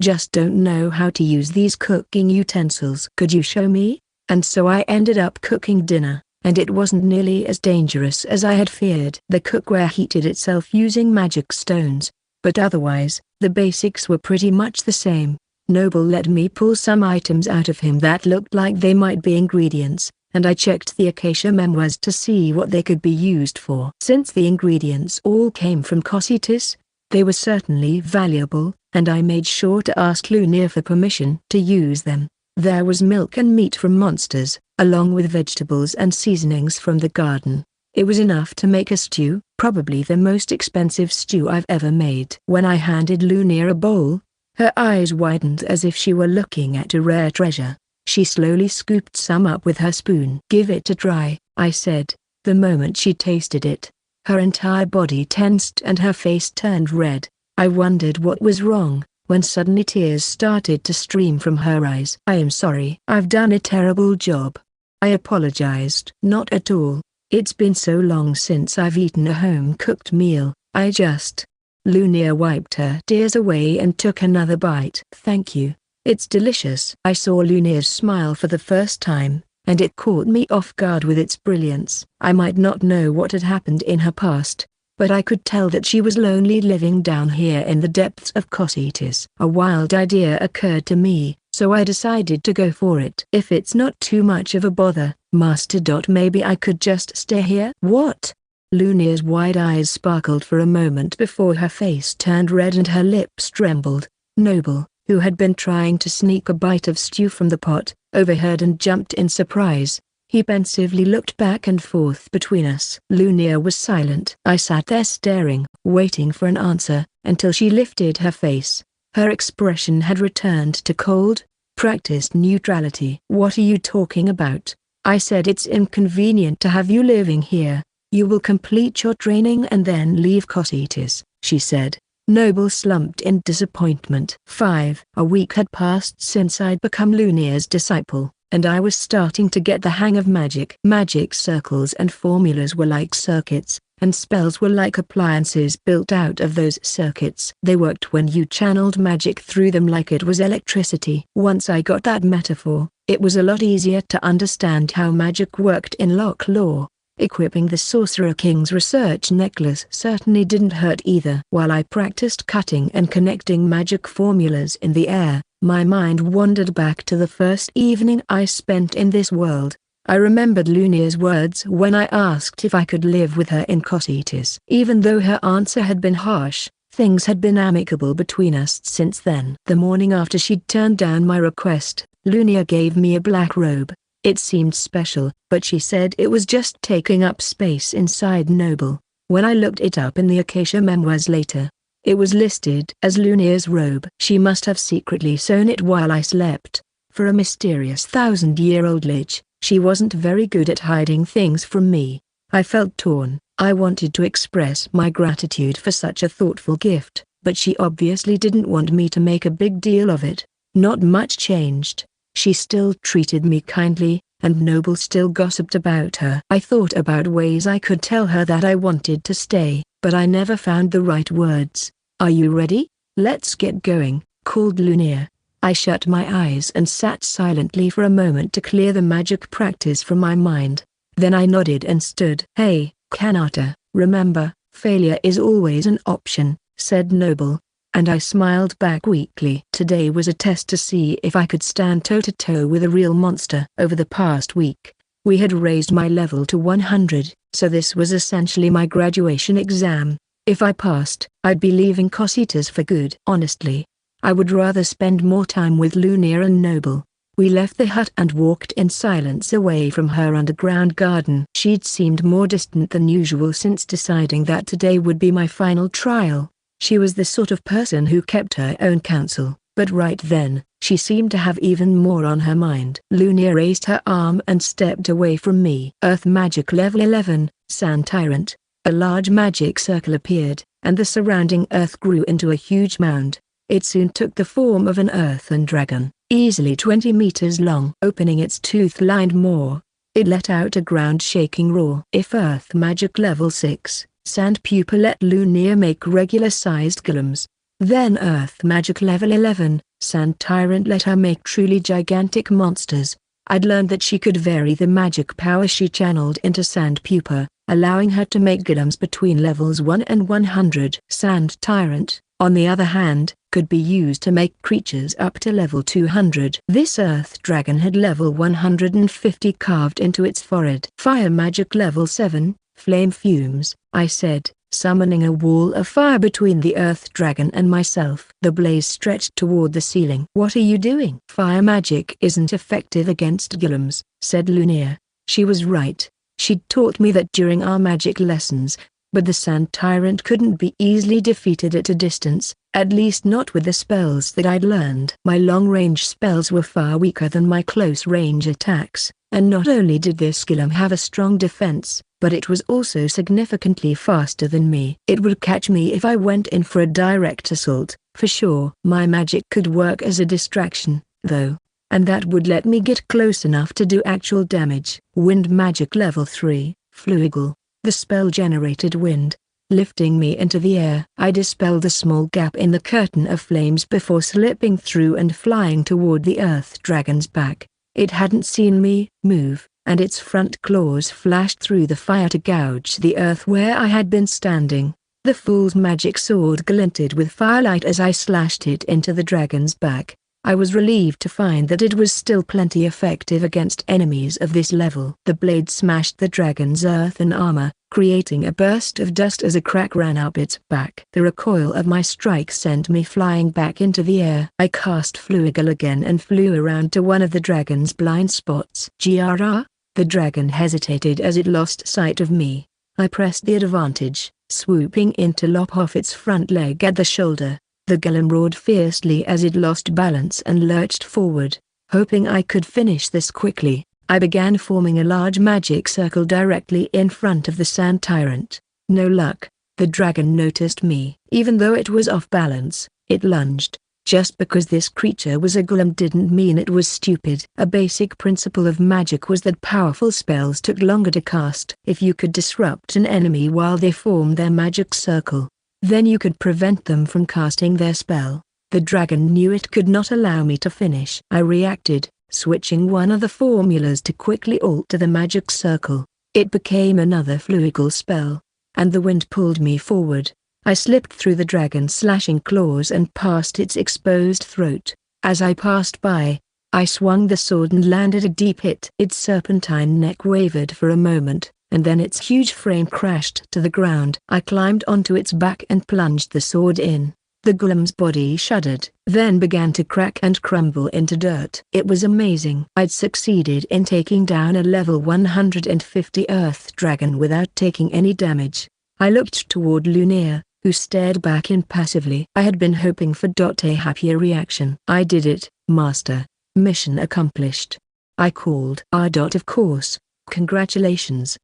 just don't know how to use these cooking utensils. Could you show me? And so I ended up cooking dinner, and it wasn't nearly as dangerous as I had feared. The cookware heated itself using magic stones, but otherwise, the basics were pretty much the same. Noble let me pull some items out of him that looked like they might be ingredients, and I checked the Acacia memoirs to see what they could be used for. Since the ingredients all came from Cocytus, they were certainly valuable, and I made sure to ask Lunia for permission to use them. There was milk and meat from monsters, along with vegetables and seasonings from the garden. It was enough to make a stew, probably the most expensive stew I've ever made. When I handed Lunia a bowl, her eyes widened as if she were looking at a rare treasure. She slowly scooped some up with her spoon. "Give it a try," I said. The moment she tasted it, her entire body tensed and her face turned red. I wondered what was wrong, when suddenly tears started to stream from her eyes. "I am sorry. I've done a terrible job," I apologized. "Not at all. It's been so long since I've eaten a home-cooked meal. I just..." Lunia wiped her tears away and took another bite. "Thank you. It's delicious." I saw Lunia's smile for the first time, and it caught me off guard with its brilliance. I might not know what had happened in her past, but I could tell that she was lonely living down here in the depths of Cocytus. A wild idea occurred to me, so I decided to go for it. "If it's not too much of a bother, Master. Maybe I could just stay here?" "What?" Lunia's wide eyes sparkled for a moment before her face turned red and her lips trembled. Noble, who had been trying to sneak a bite of stew from the pot, overheard and jumped in surprise. He pensively looked back and forth between us. Lunia was silent. I sat there staring, waiting for an answer, until she lifted her face. Her expression had returned to cold, practiced neutrality. "What are you talking about?" I said. "It's inconvenient to have you living here. You will complete your training and then leave Cocytus," she said. Noble slumped in disappointment. A week had passed since I'd become Lunia's disciple, and I was starting to get the hang of magic. Magic circles and formulas were like circuits, and spells were like appliances built out of those circuits. They worked when you channeled magic through them like it was electricity. Once I got that metaphor, it was a lot easier to understand how magic worked in Locke lore. Equipping the Sorcerer King's research necklace certainly didn't hurt either. While I practiced cutting and connecting magic formulas in the air, my mind wandered back to the first evening I spent in this world. I remembered Lunia's words when I asked if I could live with her in Cocytus. Even though her answer had been harsh, things had been amicable between us since then. The morning after she'd turned down my request, Lunia gave me a black robe. It seemed special, but she said it was just taking up space inside Noble. When I looked it up in the Acacia memoirs later, it was listed as Lunia's robe. She must have secretly sewn it while I slept. For a mysterious 1,000-year-old lich, she wasn't very good at hiding things from me. I felt torn. I wanted to express my gratitude for such a thoughtful gift, but she obviously didn't want me to make a big deal of it. Not much changed. She still treated me kindly, and Noble still gossiped about her. I thought about ways I could tell her that I wanted to stay, but I never found the right words. "Are you ready? Let's get going," called Lunia. I shut my eyes and sat silently for a moment to clear the magic practice from my mind. Then I nodded and stood. "Hey, Kanata, remember, failure is always an option," said Noble. And I smiled back weakly. Today was a test to see if I could stand toe-to-toe with a real monster. Over the past week, we had raised my level to 100, so this was essentially my graduation exam. If I passed, I'd be leaving Cocytus for good. Honestly, I would rather spend more time with Lunia and Noble. We left the hut and walked in silence away from her underground garden. She'd seemed more distant than usual since deciding that today would be my final trial. She was the sort of person who kept her own counsel, but right then, she seemed to have even more on her mind. Lunia raised her arm and stepped away from me. Earth Magic Level 11, Sand Tyrant. A large magic circle appeared, and the surrounding earth grew into a huge mound. It soon took the form of an earthen dragon, easily 20 meters long. Opening its tooth-lined maw, it let out a ground-shaking roar. If Earth Magic Level 6, Sand Pupa let Lunia make regular-sized golems. Then Earth Magic Level 11, Sand Tyrant let her make truly gigantic monsters. I'd learned that she could vary the magic power she channeled into Sand Pupa, allowing her to make golems between levels 1 and 100. Sand Tyrant, on the other hand, could be used to make creatures up to level 200. This earth dragon had level 150 carved into its forehead. Fire magic level 7, flame fumes, I said, summoning a wall of fire between the earth dragon and myself. The blaze stretched toward the ceiling. What are you doing? Fire magic isn't effective against golems, said Lunia. She was right. She'd taught me that during our magic lessons, but the Sand Tyrant couldn't be easily defeated at a distance, at least not with the spells that I'd learned. My long-range spells were far weaker than my close-range attacks, and not only did this golem have a strong defense, but it was also significantly faster than me. It would catch me if I went in for a direct assault, for sure. My magic could work as a distraction, though, and that would let me get close enough to do actual damage. Wind magic level 3, Fluigle. The spell generated wind, lifting me into the air. I dispelled a small gap in the curtain of flames before slipping through and flying toward the earth dragon's back. It hadn't seen me move, and its front claws flashed through the fire to gouge the earth where I had been standing. The fool's magic sword glinted with firelight as I slashed it into the dragon's back. I was relieved to find that it was still plenty effective against enemies of this level. The blade smashed the dragon's earthen armor, creating a burst of dust as a crack ran up its back. The recoil of my strike sent me flying back into the air. I cast Fluigle again and flew around to one of the dragon's blind spots. Giara? The dragon hesitated as it lost sight of me. I pressed the advantage, swooping in to lop off its front leg at the shoulder. The golem roared fiercely as it lost balance and lurched forward. Hoping I could finish this quickly, I began forming a large magic circle directly in front of the Sand Tyrant. No luck. The dragon noticed me. Even though it was off balance, it lunged. Just because this creature was a golem didn't mean it was stupid. A basic principle of magic was that powerful spells took longer to cast. If you could disrupt an enemy while they formed their magic circle, then you could prevent them from casting their spell. The dragon knew it could not allow me to finish. I reacted, switching one of the formulas to quickly alter the magic circle. It became another Fluigle spell, and the wind pulled me forward. I slipped through the dragon's slashing claws and past its exposed throat. As I passed by, I swung the sword and landed a deep hit. Its serpentine neck wavered for a moment, and then its huge frame crashed to the ground. I climbed onto its back and plunged the sword in. The golem's body shuddered, then began to crack and crumble into dirt. It was amazing. I'd succeeded in taking down a level 150 earth dragon without taking any damage. I looked toward Lunia, who stared back impassively. I had been hoping for a happier reaction. I did it, Master. Mission accomplished. I called. Of course. Congratulations.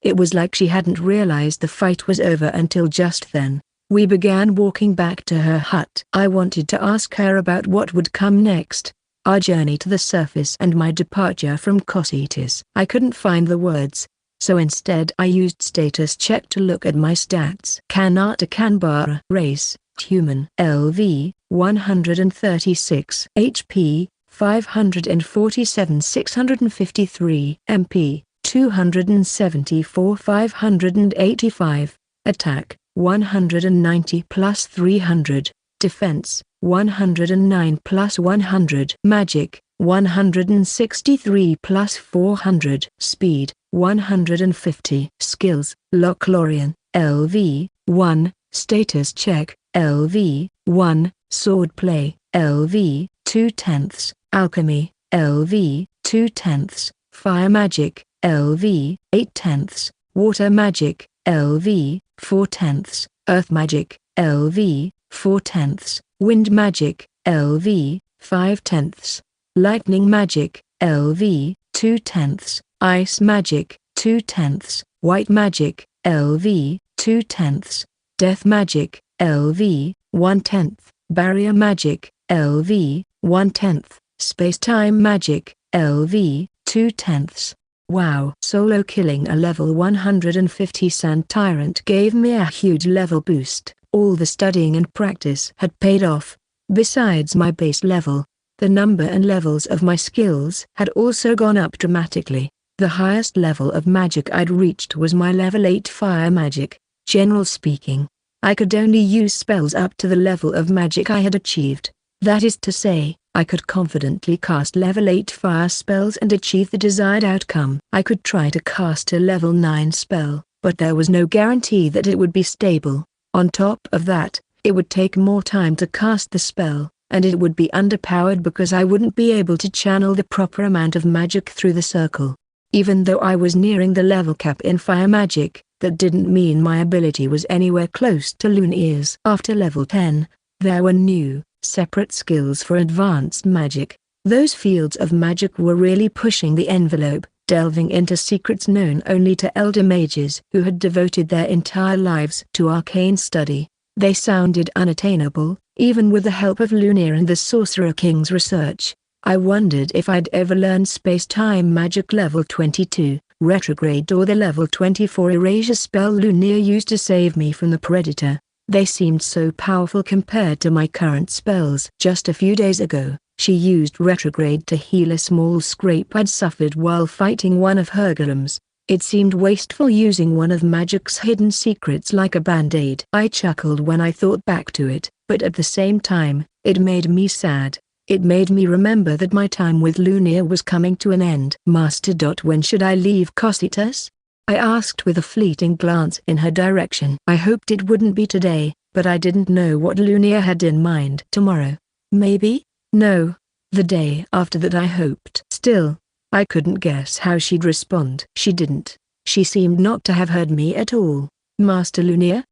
It was like she hadn't realized the fight was over until just then. We began walking back to her hut. I wanted to ask her about what would come next, our journey to the surface and my departure from Cocytus. I couldn't find the words, so instead I used status check to look at my stats. Kanata Kanbara. Race, human. LV, 136. HP, 547 653. MP, 274 585. Attack, 190 plus 300. Defense, 109 plus 100. Magic, 163 plus 400. Speed, 150. Skills, Lochlorian, LV, 1. Status check, LV, 1. Swordplay, LV, 2/10. Alchemy, LV, 2/10. Fire magic, LV, 8/10. Water magic, LV, 4/10. Earth magic, LV, 4/10. Wind magic, LV, 5/10. Lightning magic, LV, 2/10. Ice magic, 2/10. White magic, LV, 2/10. Death magic, LV, 1/10. Barrier magic, LV, 1/10. Space-time magic, LV, 2/10. Wow! Solo killing a level 150 Sand Tyrant gave me a huge level boost. All the studying and practice had paid off. Besides my base level, The number and levels of my skills had also gone up dramatically. The highest level of magic I'd reached was my level 8 fire magic. General speaking, I could only use spells up to the level of magic I had achieved. That is to say, I could confidently cast level 8 fire spells and achieve the desired outcome. I could try to cast a level 9 spell, but there was no guarantee that it would be stable. On top of that, it would take more time to cast the spell, and it would be underpowered because I wouldn't be able to channel the proper amount of magic through the circle. Even though I was nearing the level cap in fire magic, that didn't mean my ability was anywhere close to Lunar's. After level 10, there were new, separate skills for advanced magic. Those fields of magic were really pushing the envelope, delving into secrets known only to elder mages who had devoted their entire lives to arcane study. They sounded unattainable, even with the help of Lunar and the Sorcerer King's research. I wondered if I'd ever learn space-time magic level 22, retrograde, or the level 24 erasure spell Lunar used to save me from the Predator. They seemed so powerful compared to my current spells. Just a few days ago, she used retrograde to heal a small scrape I'd suffered while fighting one of her golems. It seemed wasteful using one of magic's hidden secrets like a band-aid. I chuckled when I thought back to it, but at the same time, it made me sad. It made me remember that my time with Lunar was coming to an end. Master. When should I leave Cositas? I asked with a fleeting glance in her direction. I hoped it wouldn't be today, but I didn't know what Lunar had in mind. Tomorrow? Maybe? No. The day after that, I hoped. Still, I couldn't guess how she'd respond. She didn't. She seemed not to have heard me at all. Master Lunar?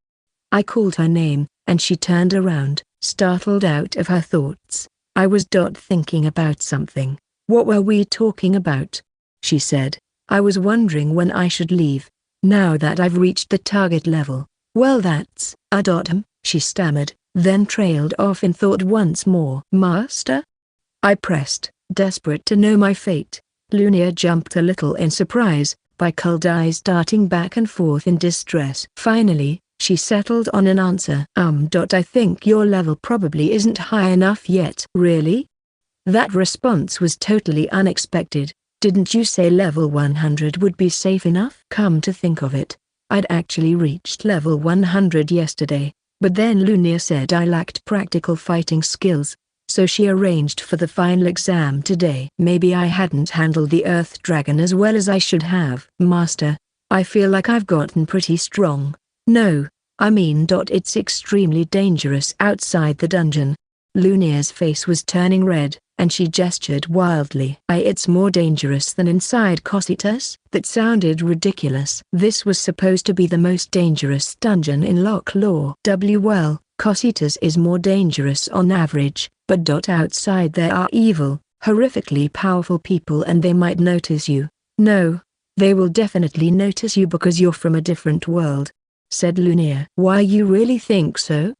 I called her name, and she turned around, startled out of her thoughts. I was thinking about something. What were we talking about? She said. I was wondering when I should leave. Now that I've reached the target level. Well, that's she stammered, then trailed off in thought once more. Master? I pressed, desperate to know my fate. Lunar jumped a little in surprise, by cold eyes darting back and forth in distress. Finally, she settled on an answer. I think your level probably isn't high enough yet. Really? That response was totally unexpected. Didn't you say level 100 would be safe enough? Come to think of it, I'd actually reached level 100 yesterday, but then Lunar said I lacked practical fighting skills, so she arranged for the final exam today. Maybe I hadn't handled the Earth Dragon as well as I should have. Master, I feel like I've gotten pretty strong. No, I mean, it's extremely dangerous outside the dungeon. Lunar's face was turning red, and she gestured wildly. It's more dangerous than inside Cositas? That sounded ridiculous. This was supposed to be the most dangerous dungeon in Lochlore. Well, Cositas is more dangerous on average, but outside there are evil, horrifically powerful people and they might notice you. No, they will definitely notice you because you're from a different world, said Lunar. Why, you really think so?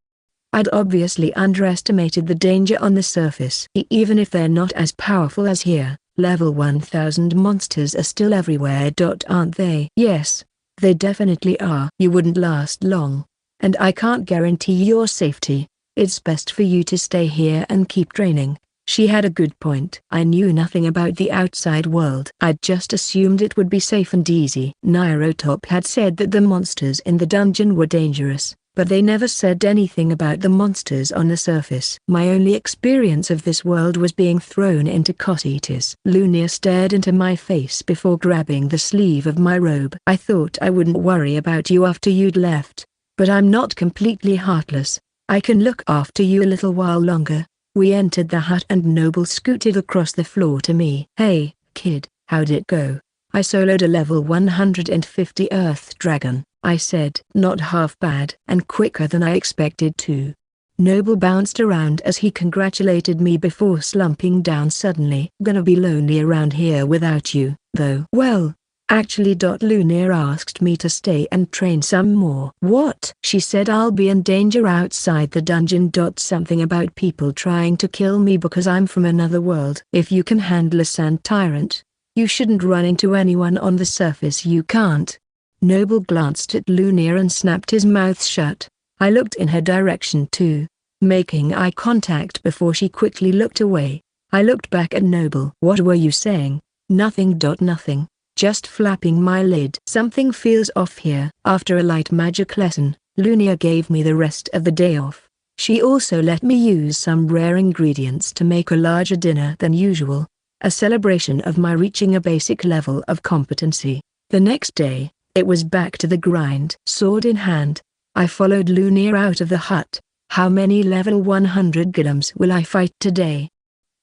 I'd obviously underestimated the danger on the surface. Even if they're not as powerful as here, level 1000 monsters are still everywhere. Aren't they? Yes, they definitely are. You wouldn't last long, and I can't guarantee your safety. It's best for you to stay here and keep training. She had a good point. I knew nothing about the outside world. I'd just assumed it would be safe and easy. Nairotop had said that the monsters in the dungeon were dangerous, but they never said anything about the monsters on the surface. My only experience of this world was being thrown into Cositas. Lunar stared into my face before grabbing the sleeve of my robe. I thought I wouldn't worry about you after you'd left, but I'm not completely heartless. I can look after you a little while longer. We entered the hut and Noble scooted across the floor to me. Hey, kid, how'd it go? I soloed a level 150 Earth Dragon, I said. Not half bad. And quicker than I expected to. Noble bounced around as he congratulated me before slumping down suddenly. Gonna be lonely around here without you, though. Well, actually. Lunar asked me to stay and train some more. What? She said I'll be in danger outside the dungeon. Something about people trying to kill me because I'm from another world. If you can handle a sand tyrant, you shouldn't run into anyone on the surface you can't. Noble glanced at Lunar and snapped his mouth shut. I looked in her direction too, making eye contact before she quickly looked away. I looked back at Noble. What were you saying? Nothing. Nothing. Just flapping my lid. Something feels off here. After a light magic lesson, Lunia gave me the rest of the day off. She also let me use some rare ingredients to make a larger dinner than usual, a celebration of my reaching a basic level of competency. The next day, it was back to the grind. Sword in hand, I followed Lunia out of the hut. How many level 100 golems will I fight today?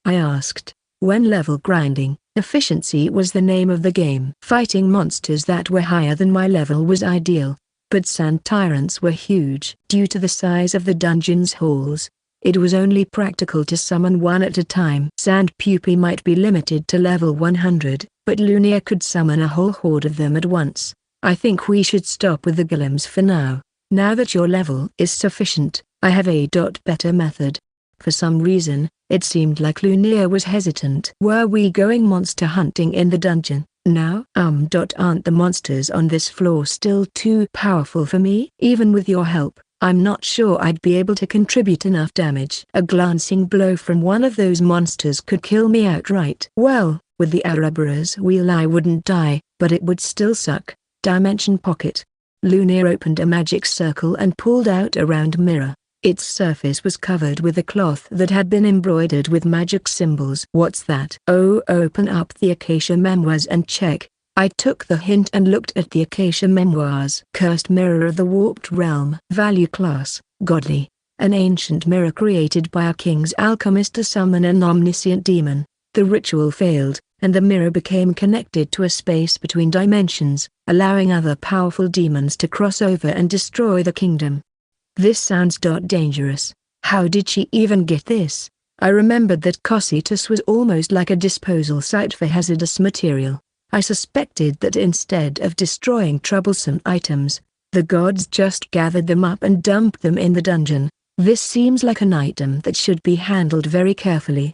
I asked. When level grinding, efficiency was the name of the game. Fighting monsters that were higher than my level was ideal, but sand tyrants were huge. Due to the size of the dungeon's halls, it was only practical to summon one at a time. Sand pupae might be limited to level 100, but Lunia could summon a whole horde of them at once. I think we should stop with the golems for now. Now that your level is sufficient, I have a better method. For some reason, it seemed like Lunia was hesitant. Were we going monster hunting in the dungeon? Now? Aren't the monsters on this floor still too powerful for me? Even with your help, I'm not sure I'd be able to contribute enough damage. A glancing blow from one of those monsters could kill me outright. Well, with the Ouroboros wheel I wouldn't die, but it would still suck. Dimension pocket. Lunia opened a magic circle and pulled out a round mirror. Its surface was covered with a cloth that had been embroidered with magic symbols. What's that? Oh, open up the Acacia Memoirs and check. I took the hint and looked at the Acacia Memoirs. Cursed Mirror of the Warped Realm. Value class, Godly. An ancient mirror created by a king's alchemist to summon an omniscient demon. The ritual failed, and the mirror became connected to a space between dimensions, allowing other powerful demons to cross over and destroy the kingdom. This sounds dangerous. How did she even get this? I remembered that Cocytus was almost like a disposal site for hazardous material. I suspected that instead of destroying troublesome items, the gods just gathered them up and dumped them in the dungeon. This seems like an item that should be handled very carefully.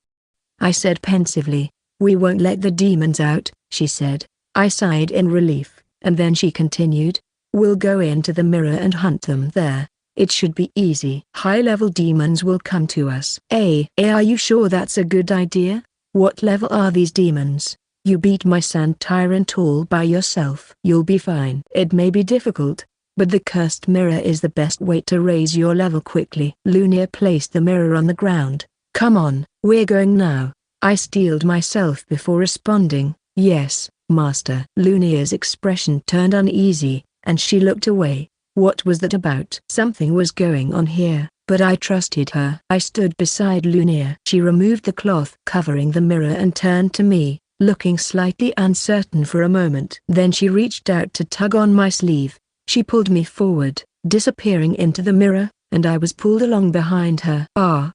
I said pensively. We won't let the demons out, she said. I sighed in relief, and then she continued. We'll go into the mirror and hunt them there. It should be easy. High-level demons will come to us. Are you sure that's a good idea? What level are these demons? You beat my sand tyrant all by yourself. You'll be fine. It may be difficult, but the cursed mirror is the best way to raise your level quickly. Lunia placed the mirror on the ground. Come on, we're going now. I steeled myself before responding. Yes, master. Lunia's expression turned uneasy, and she looked away. What was that about? Something was going on here, but I trusted her. I stood beside Lunia. She removed the cloth covering the mirror and turned to me, looking slightly uncertain for a moment. Then she reached out to tug on my sleeve. She pulled me forward, disappearing into the mirror, and I was pulled along behind her. For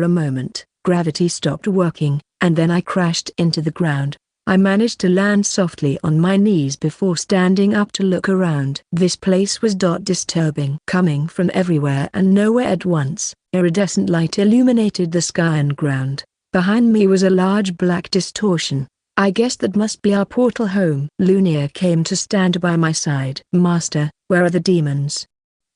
a moment, gravity stopped working, and then I crashed into the ground. I managed to land softly on my knees before standing up to look around. This place was disturbing. Coming from everywhere and nowhere at once, iridescent light illuminated the sky and ground. Behind me was a large black distortion. I guess that must be our portal home. Lunia came to stand by my side. Master, where are the demons?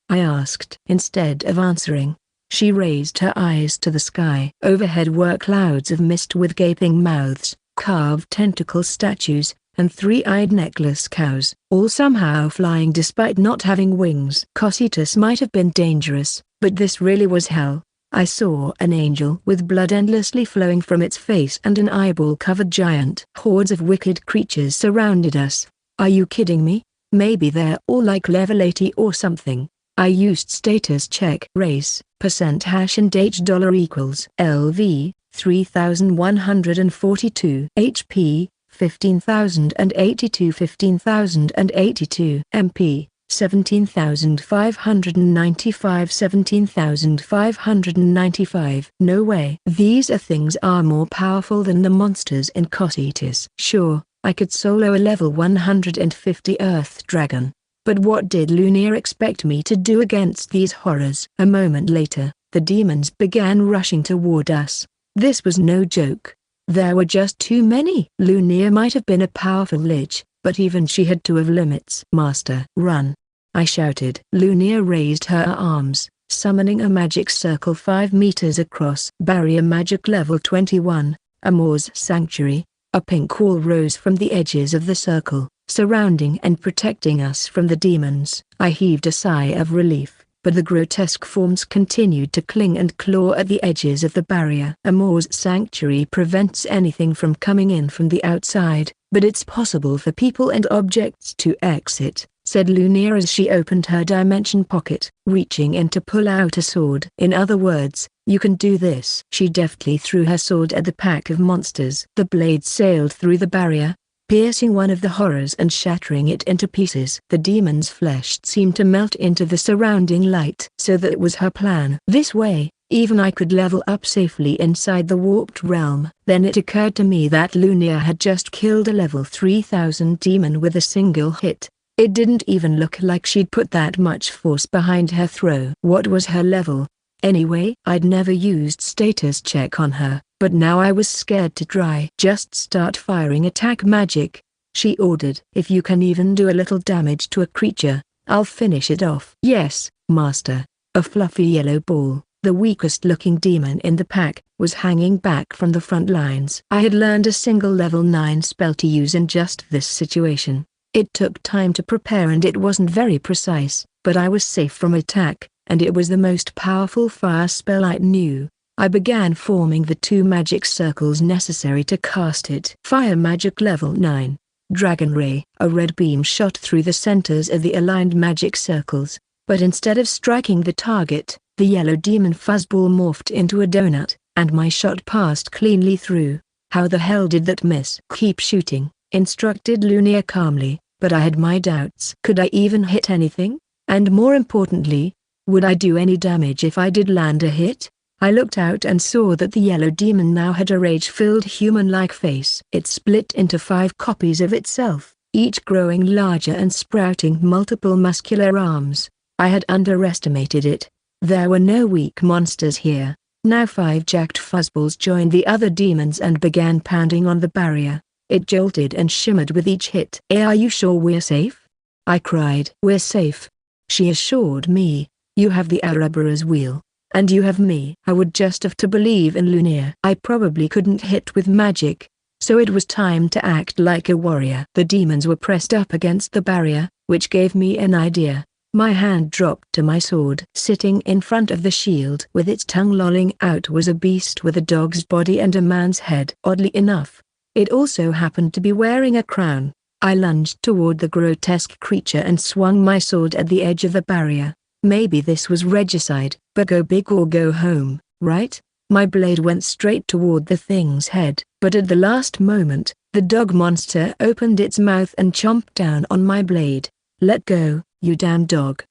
I asked. Instead of answering, she raised her eyes to the sky. Overhead were clouds of mist with gaping mouths, carved tentacle statues, and three-eyed necklace cows, all somehow flying despite not having wings. Cocytus might have been dangerous, but this really was hell. I saw an angel with blood endlessly flowing from its face and an eyeball-covered giant. Hordes of wicked creatures surrounded us. Are you kidding me? Maybe they're all like level 80 or something. I used status check. Race, %# and $. Equals LV, 3142. HP, 15,082. 15,082. MP, 17,595. 17,595. No way. These things are more powerful than the monsters in Cocytus. Sure, I could solo a level 150 Earth Dragon. But what did Lunia expect me to do against these horrors? A moment later, the demons began rushing toward us. This was no joke. There were just too many. Lunia might have been a powerful lich, but even she had to have limits. Master, run! I shouted. Lunia raised her arms, summoning a magic circle 5 meters across. Barrier magic level 21, Amor's Sanctuary. A pink wall rose from the edges of the circle, surrounding and protecting us from the demons. I heaved a sigh of relief, but the grotesque forms continued to cling and claw at the edges of the barrier. Amor's Sanctuary prevents anything from coming in from the outside, but it's possible for people and objects to exit, said Lunia as she opened her dimension pocket, reaching in to pull out a sword. In other words, you can do this. She deftly threw her sword at the pack of monsters. The blade sailed through the barrier, piercing one of the horrors and shattering it into pieces. The demon's flesh seemed to melt into the surrounding light. So that was her plan. This way, even I could level up safely inside the warped realm. Then it occurred to me that Lunia had just killed a level 3000 demon with a single hit. It didn't even look like she'd put that much force behind her throw. What was her level? Anyway, I'd never used status check on her, but now I was scared to try. Just start firing attack magic, she ordered. If you can even do a little damage to a creature, I'll finish it off. Yes, master. A fluffy yellow ball, the weakest looking demon in the pack, was hanging back from the front lines. I had learned a single level 9 spell to use in just this situation. It took time to prepare and it wasn't very precise, but I was safe from attack, and it was the most powerful fire spell I knew. I began forming the 2 magic circles necessary to cast it. Fire magic level 9. Dragon Ray. A red beam shot through the centers of the aligned magic circles, but instead of striking the target, the yellow demon fuzzball morphed into a donut, and my shot passed cleanly through. How the hell did that miss? Keep shooting, instructed Lunia calmly, but I had my doubts. Could I even hit anything? And more importantly, would I do any damage if I did land a hit? I looked out and saw that the yellow demon now had a rage-filled human-like face. It split into 5 copies of itself, each growing larger and sprouting multiple muscular arms. I had underestimated it. There were no weak monsters here. Now 5 jacked fuzzballs joined the other demons and began pounding on the barrier. It jolted and shimmered with each hit. Are you sure we're safe? I cried. We're safe, she assured me. You have the Ouroboros wheel, and you have me. I would just have to believe in Lunia. I probably couldn't hit with magic, so it was time to act like a warrior. The demons were pressed up against the barrier, which gave me an idea. My hand dropped to my sword. Sitting in front of the shield with its tongue lolling out was a beast with a dog's body and a man's head. Oddly enough, it also happened to be wearing a crown. I lunged toward the grotesque creature and swung my sword at the edge of the barrier. Maybe this was regicide, but go big or go home, right? My blade went straight toward the thing's head, but at the last moment, the dog monster opened its mouth and chomped down on my blade. Let go, you damn dog!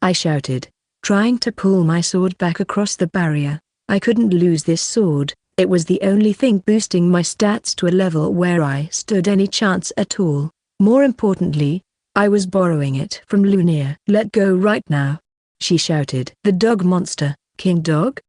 I shouted, trying to pull my sword back across the barrier. I couldn't lose this sword. It was the only thing boosting my stats to a level where I stood any chance at all. More importantly, I was borrowing it from Lunia. Let go right now, she shouted. The dog monster, King Dog,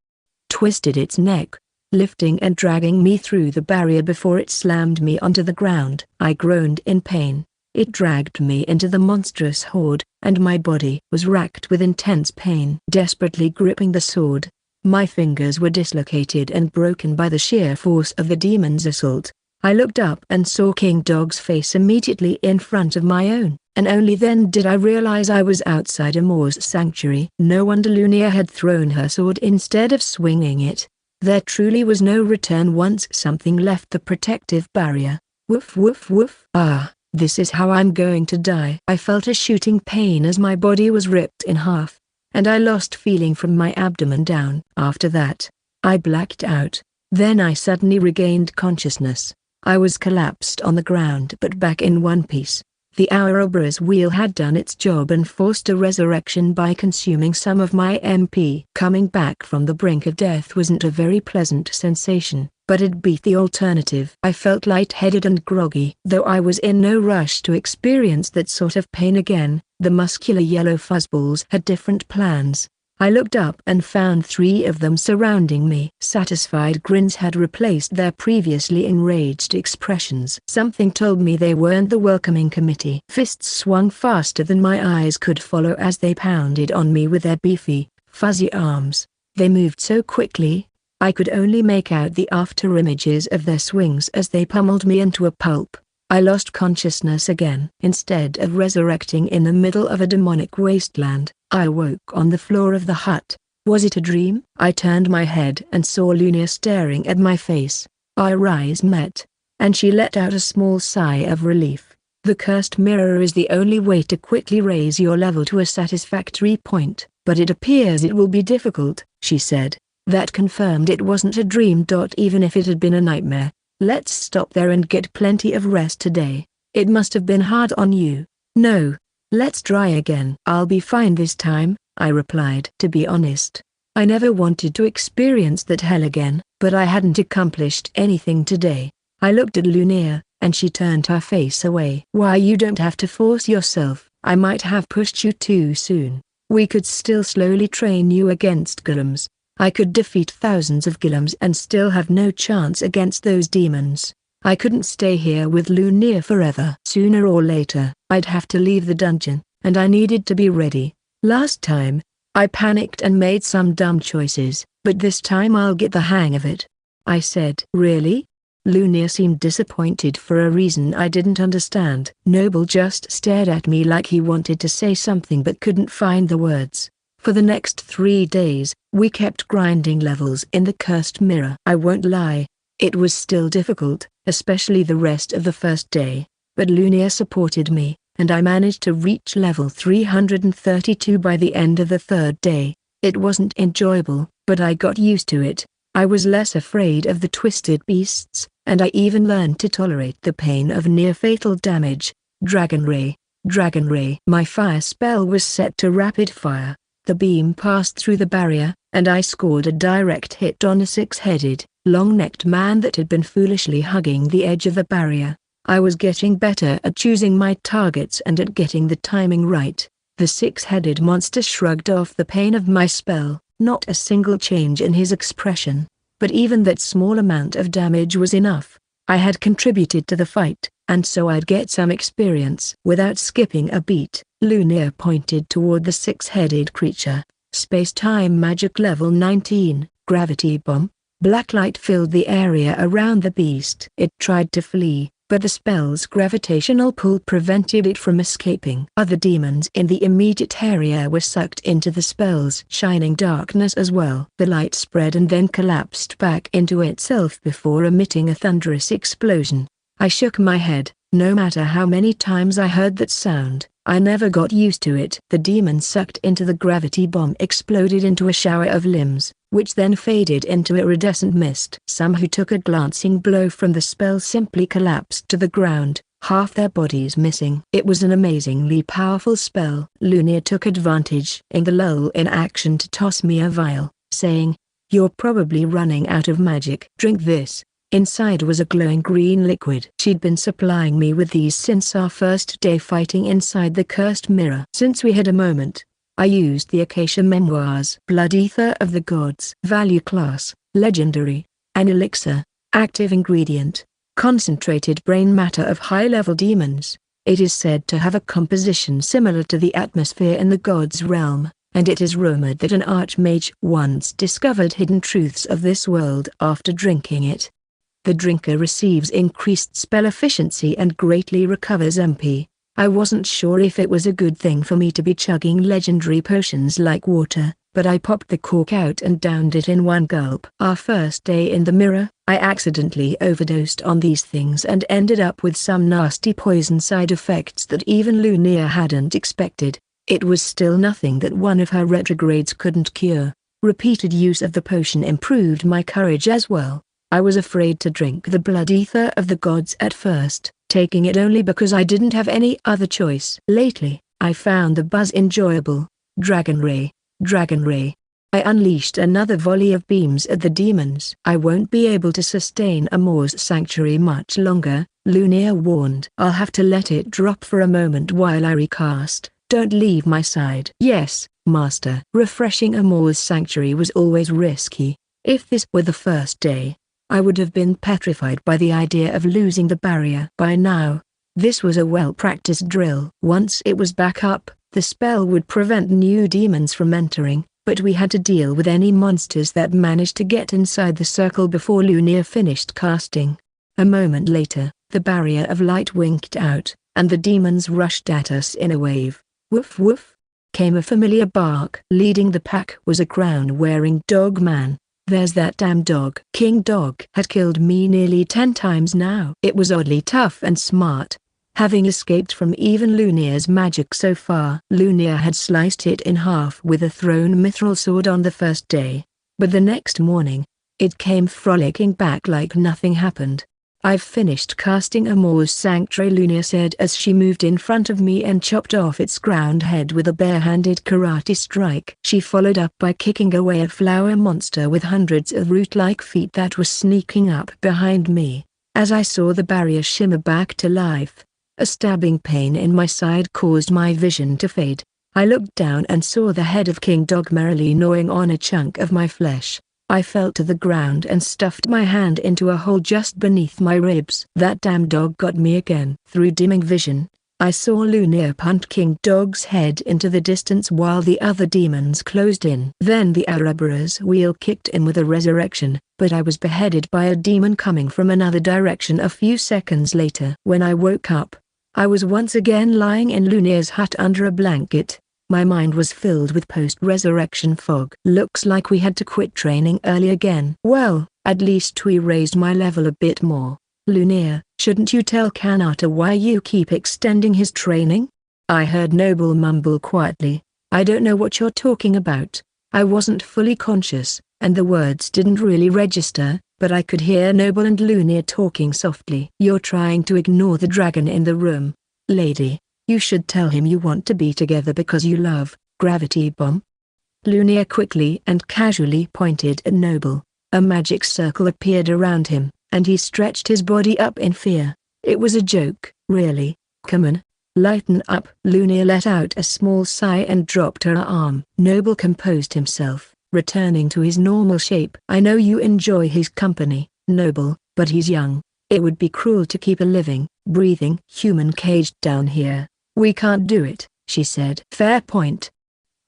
twisted its neck, lifting and dragging me through the barrier before it slammed me onto the ground. I groaned in pain. It dragged me into the monstrous horde, and my body was racked with intense pain. Desperately gripping the sword, my fingers were dislocated and broken by the sheer force of the demon's assault. I looked up and saw King Dog's face immediately in front of my own, and only then did I realize I was outside Amor's Sanctuary. No wonder Lunia had thrown her sword instead of swinging it. There truly was no return once something left the protective barrier. Woof woof woof. Ah, this is how I'm going to die. I felt a shooting pain as my body was ripped in half, and I lost feeling from my abdomen down. After that, I blacked out. Then I suddenly regained consciousness. I was collapsed on the ground but back in one piece. The Ouroboros wheel had done its job and forced a resurrection by consuming some of my MP. Coming back from the brink of death wasn't a very pleasant sensation, but it beat the alternative. I felt lightheaded and groggy. Though I was in no rush to experience that sort of pain again, the muscular yellow fuzzballs had different plans. I looked up and found 3 of them surrounding me. Satisfied grins had replaced their previously enraged expressions. Something told me they weren't the welcoming committee. Fists swung faster than my eyes could follow as they pounded on me with their beefy, fuzzy arms. They moved so quickly, I could only make out the after images of their swings as they pummeled me into a pulp. I lost consciousness again. Instead of resurrecting in the middle of a demonic wasteland, I awoke on the floor of the hut. Was it a dream? I turned my head and saw Lunia staring at my face. Our eyes met, and she let out a small sigh of relief. The cursed mirror is the only way to quickly raise your level to a satisfactory point, but it appears it will be difficult, she said. That confirmed it wasn't a dream. Even if it had been a nightmare, let's stop there and get plenty of rest today. It must have been hard on you. No. Let's try again. I'll be fine this time, I replied. To be honest, I never wanted to experience that hell again, but I hadn't accomplished anything today. I looked at Lunia, and she turned her face away. Why, you don't have to force yourself. I might have pushed you too soon. We could still slowly train you against golems. I could defeat thousands of golems and still have no chance against those demons. I couldn't stay here with Lunia forever. Sooner or later, I'd have to leave the dungeon, and I needed to be ready. Last time, I panicked and made some dumb choices, but this time I'll get the hang of it. I said. Really? Lunia seemed disappointed for a reason I didn't understand. Noble just stared at me like he wanted to say something but couldn't find the words. For the next 3 days, we kept grinding levels in the cursed mirror. I won't lie, it was still difficult, especially the rest of the first day, but Lunia supported me, and I managed to reach level 332 by the end of the 3rd day. It wasn't enjoyable, but I got used to it. I was less afraid of the twisted beasts, and I even learned to tolerate the pain of near-fatal damage. Dragon Ray. Dragon Ray. My fire spell was set to rapid fire. The beam passed through the barrier, and I scored a direct hit on a 6-headed, long-necked man that had been foolishly hugging the edge of the barrier. I was getting better at choosing my targets and at getting the timing right. The 6-headed monster shrugged off the pain of my spell. Not a single change in his expression, but even that small amount of damage was enough. I had contributed to the fight, and so I'd get some experience. Without skipping a beat, Lunia pointed toward the 6-headed creature. Space-time magic level 19, gravity bomb. Black light filled the area around the beast. It tried to flee, but the spell's gravitational pull prevented it from escaping. Other demons in the immediate area were sucked into the spell's shining darkness as well. The light spread and then collapsed back into itself before emitting a thunderous explosion. I shook my head. No matter how many times I heard that sound, I never got used to it. The demon sucked into the gravity bomb exploded into a shower of limbs, which then faded into iridescent mist. Some who took a glancing blow from the spell simply collapsed to the ground, half their bodies missing. It was an amazingly powerful spell. Lunia took advantage in the lull in action to toss me a vial, saying, "You're probably running out of magic. Drink this." Inside was a glowing green liquid. She'd been supplying me with these since our first day fighting inside the cursed mirror. Since we had a moment, I used the Acacia Memoirs. Blood Ether of the Gods. Value class, legendary. An elixir, active ingredient, concentrated brain matter of high-level demons. It is said to have a composition similar to the atmosphere in the gods' realm, and it is rumored that an archmage once discovered hidden truths of this world after drinking it. The drinker receives increased spell efficiency and greatly recovers MP. I wasn't sure if it was a good thing for me to be chugging legendary potions like water, but I popped the cork out and downed it in one gulp. Our first day in the mirror, I accidentally overdosed on these things and ended up with some nasty poison side effects that even Lunia hadn't expected. It was still nothing that one of her retrogrades couldn't cure. Repeated use of the potion improved my courage as well. I was afraid to drink the blood ether of the gods at first, taking it only because I didn't have any other choice. Lately, I found the buzz enjoyable. Dragon Ray. Dragon Ray. I unleashed another volley of beams at the demons. I won't be able to sustain Amor's sanctuary much longer, Lunia warned. I'll have to let it drop for a moment while I recast. Don't leave my side. Yes, Master. Refreshing Amor's sanctuary was always risky. If this were the first day, I would have been petrified by the idea of losing the barrier. By now, this was a well-practiced drill. Once it was back up, the spell would prevent new demons from entering, but we had to deal with any monsters that managed to get inside the circle before Lunia finished casting. A moment later, the barrier of light winked out, and the demons rushed at us in a wave. Woof woof! Came a familiar bark. Leading the pack was a crown-wearing dog man. There's that damn dog. King Dog had killed me nearly 10 times now. It was oddly tough and smart, having escaped from even Lunia's magic so far. Lunia had sliced it in half with a thrown mithril sword on the first day, but the next morning, it came frolicking back like nothing happened. I've finished casting Amor's Sanctuary, Lunia said as she moved in front of me and chopped off its ground head with a bare-handed karate strike. She followed up by kicking away a flower monster with hundreds of root-like feet that was sneaking up behind me. As I saw the barrier shimmer back to life, a stabbing pain in my side caused my vision to fade. I looked down and saw the head of King Dog merrily gnawing on a chunk of my flesh. I fell to the ground and stuffed my hand into a hole just beneath my ribs. That damn dog got me again. Through dimming vision, I saw Lunia punt King Dog's head into the distance while the other demons closed in. Then the Ouroboros wheel kicked in with a resurrection, but I was beheaded by a demon coming from another direction a few seconds later. When I woke up, I was once again lying in Lunia's hut under a blanket. My mind was filled with post-resurrection fog. Looks like we had to quit training early again. Well, at least we raised my level a bit more. Lunia, shouldn't you tell Kanata why you keep extending his training? I heard Noble mumble quietly. I don't know what you're talking about. I wasn't fully conscious, and the words didn't really register, but I could hear Noble and Lunia talking softly. You're trying to ignore the dragon in the room, lady. You should tell him you want to be together because you love Gravity Bomb. Lunia quickly and casually pointed at Noble. A magic circle appeared around him, and he stretched his body up in fear. It was a joke, really. Come on, lighten up. Lunia let out a small sigh and dropped her arm. Noble composed himself, returning to his normal shape. I know you enjoy his company, Noble, but he's young. It would be cruel to keep a living, breathing human caged down here. We can't do it, she said. Fair point.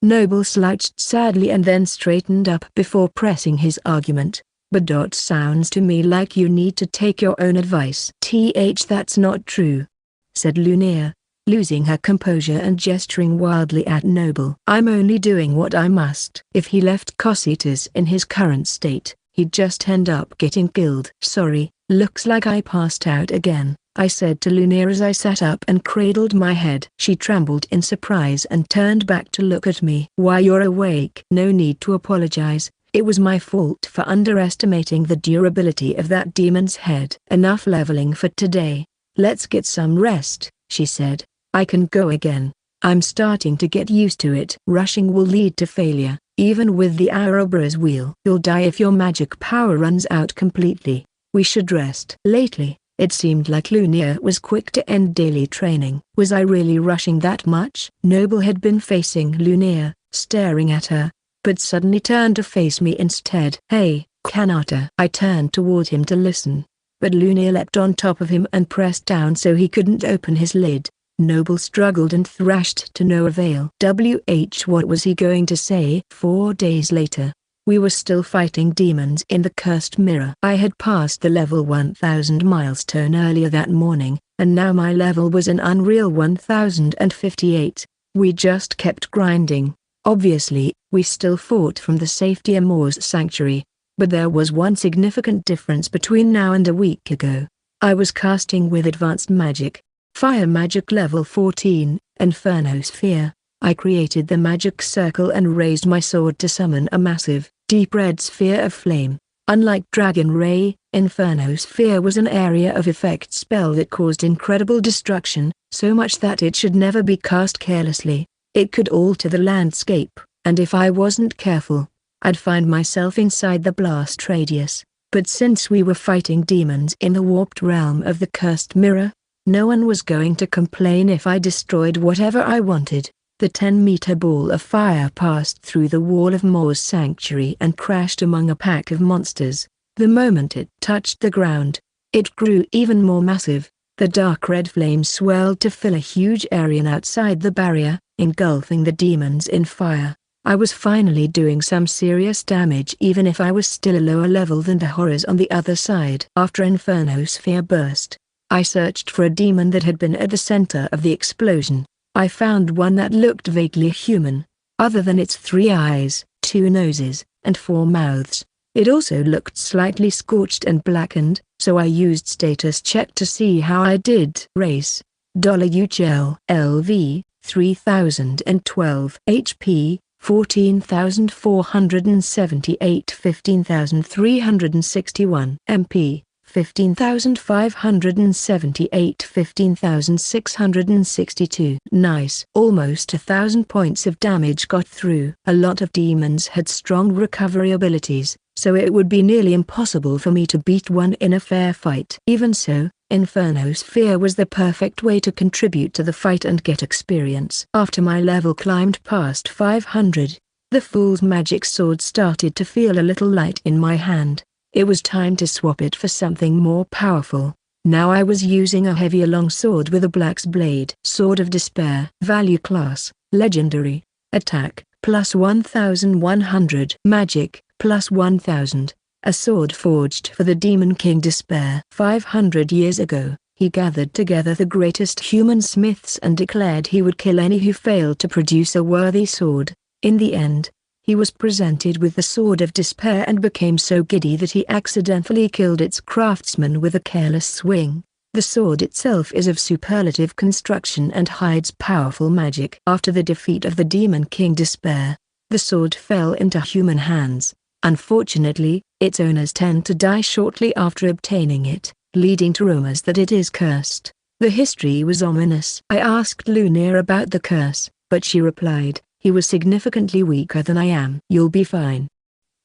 Noble slouched sadly and then straightened up before pressing his argument. But sounds to me like you need to take your own advice. That's not true, said Lunia, losing her composure and gesturing wildly at Noble. I'm only doing what I must. If he left Cositas in his current state, he'd just end up getting killed. Sorry, looks like I passed out again, I said to Lunia as I sat up and cradled my head. She trembled in surprise and turned back to look at me. Why, you're awake. No need to apologize. It was my fault for underestimating the durability of that demon's head. Enough leveling for today. Let's get some rest, she said. I can go again. I'm starting to get used to it. Rushing will lead to failure, even with the Ouroboros wheel. You'll die if your magic power runs out completely. We should rest. Lately, it seemed like Lunia was quick to end daily training. Was I really rushing that much? Noble had been facing Lunia, staring at her, but suddenly turned to face me instead. Hey, Kanata. I turned toward him to listen, but Lunia leapt on top of him and pressed down so he couldn't open his lid. Noble struggled and thrashed to no avail. What was he going to say? 4 days later, we were still fighting demons in the cursed mirror. I had passed the level 1000 milestone earlier that morning, and now my level was an unreal 1058. We just kept grinding. Obviously, we still fought from the safety of Amor's Sanctuary, but there was one significant difference between now and a week ago. I was casting with advanced magic, fire magic level 14, Inferno Sphere. I created the magic circle and raised my sword to summon a massive, deep red sphere of flame. Unlike Dragon Ray, Inferno Sphere was an area of effect spell that caused incredible destruction, so much that it should never be cast carelessly. It could alter the landscape, and if I wasn't careful, I'd find myself inside the blast radius. But since we were fighting demons in the warped realm of the cursed mirror, no one was going to complain if I destroyed whatever I wanted. The 10-meter ball of fire passed through the wall of Amor's Sanctuary and crashed among a pack of monsters. The moment it touched the ground, it grew even more massive. The dark red flame swelled to fill a huge area outside the barrier, engulfing the demons in fire. I was finally doing some serious damage even if I was still a lower level than the horrors on the other side. After Infernosphere burst, I searched for a demon that had been at the center of the explosion. I found one that looked vaguely human. Other than its 3 eyes, 2 noses, and 4 mouths, it also looked slightly scorched and blackened, so I used status check to see how I did. Race: $UCL LV, 3012 HP, 14,478 15,361 MP, 15,578 15,662. Nice. Almost 1,000 points of damage got through. A lot of demons had strong recovery abilities, so it would be nearly impossible for me to beat one in a fair fight. Even so, Infernosphere was the perfect way to contribute to the fight and get experience. After my level climbed past 500, the Fool's Magic Sword started to feel a little light in my hand. It was time to swap it for something more powerful. Now I was using a heavier longsword with a black's blade. Sword of Despair. Value class, Legendary. Attack, plus 1100. Magic, plus 1000. A sword forged for the Demon King Despair. 500 years ago, he gathered together the greatest human smiths and declared he would kill any who failed to produce a worthy sword. In the end, he was presented with the Sword of Despair and became so giddy that he accidentally killed its craftsman with a careless swing. The sword itself is of superlative construction and hides powerful magic. After the defeat of the Demon King Despair, the sword fell into human hands. Unfortunately, its owners tend to die shortly after obtaining it, leading to rumors that it is cursed. The history was ominous. I asked Lunia about the curse, but she replied, "He was significantly weaker than I am." "You'll be fine."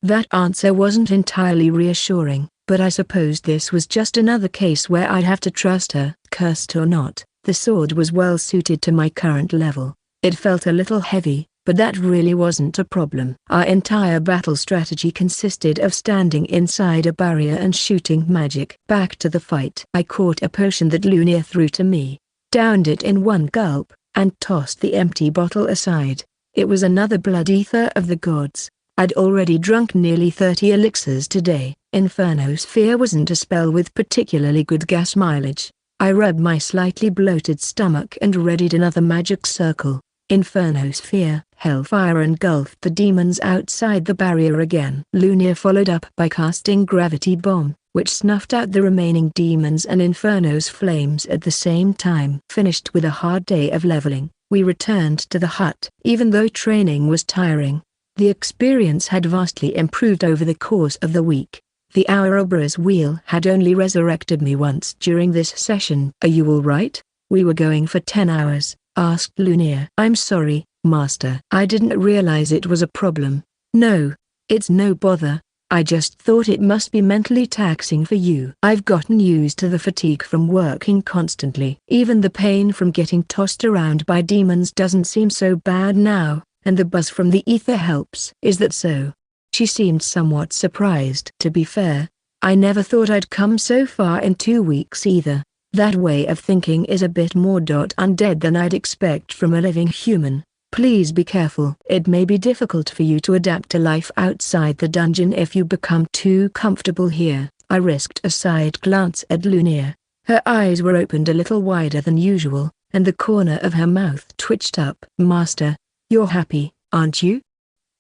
That answer wasn't entirely reassuring, but I supposed this was just another case where I'd have to trust her. Cursed or not, the sword was well suited to my current level. It felt a little heavy, but that really wasn't a problem. Our entire battle strategy consisted of standing inside a barrier and shooting magic. Back to the fight. I caught a potion that Lunia threw to me, downed it in one gulp, and tossed the empty bottle aside. It was another blood ether of the gods. I'd already drunk nearly 30 elixirs today. Infernosphere wasn't a spell with particularly good gas mileage. I rubbed my slightly bloated stomach and readied another magic circle. Infernosphere, Hellfire engulfed the demons outside the barrier again. Lunia followed up by casting Gravity Bomb, which snuffed out the remaining demons and Inferno's flames at the same time. Finished with a hard day of leveling, we returned to the hut. Even though training was tiring, the experience had vastly improved over the course of the week. The Ouroboros wheel had only resurrected me once during this session. "Are you all right? We were going for 10 hours, asked Lunia. "I'm sorry, Master. I didn't realize it was a problem." "No, it's no bother. I just thought it must be mentally taxing for you." "I've gotten used to the fatigue from working constantly. Even the pain from getting tossed around by demons doesn't seem so bad now, and the buzz from the ether helps." "Is that so?" She seemed somewhat surprised. "To be fair, I never thought I'd come so far in 2 weeks either. That way of thinking is a bit more undead than I'd expect from a living human. Please be careful. It may be difficult for you to adapt to life outside the dungeon if you become too comfortable here." I risked a side glance at Lunia. Her eyes were opened a little wider than usual, and the corner of her mouth twitched up. "Master, you're happy, aren't you?"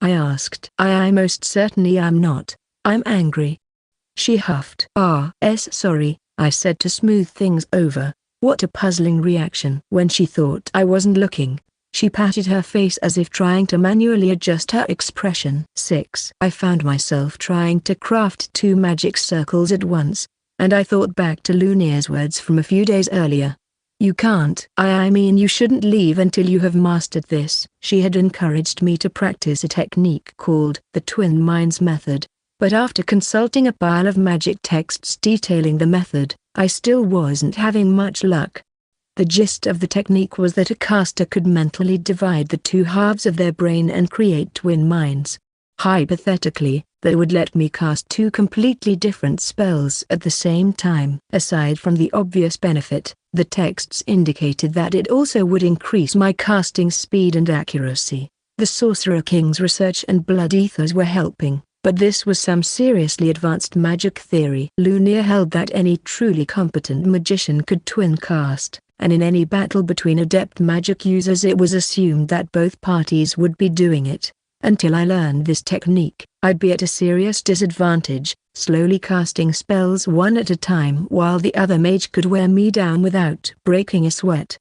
I asked. I most certainly am not. I'm angry." She huffed. Sorry," I said to smooth things over. What a puzzling reaction. When she thought I wasn't looking, she patted her face as if trying to manually adjust her expression. 6. I found myself trying to craft 2 magic circles at once, and I thought back to Lunia's words from a few days earlier. "You can't. I mean you shouldn't leave until you have mastered this." She had encouraged me to practice a technique called the Twin Minds method, but after consulting a pile of magic texts detailing the method, I still wasn't having much luck. The gist of the technique was that a caster could mentally divide the 2 halves of their brain and create twin minds. Hypothetically, that would let me cast 2 completely different spells at the same time. Aside from the obvious benefit, the texts indicated that it also would increase my casting speed and accuracy. The Sorcerer King's research and blood ethers were helping, but this was some seriously advanced magic theory. Lunia held that any truly competent magician could twin cast, and in any battle between adept magic users it was assumed that both parties would be doing it. Until I learned this technique, I'd be at a serious disadvantage, slowly casting spells one at a time while the other mage could wear me down without breaking a sweat.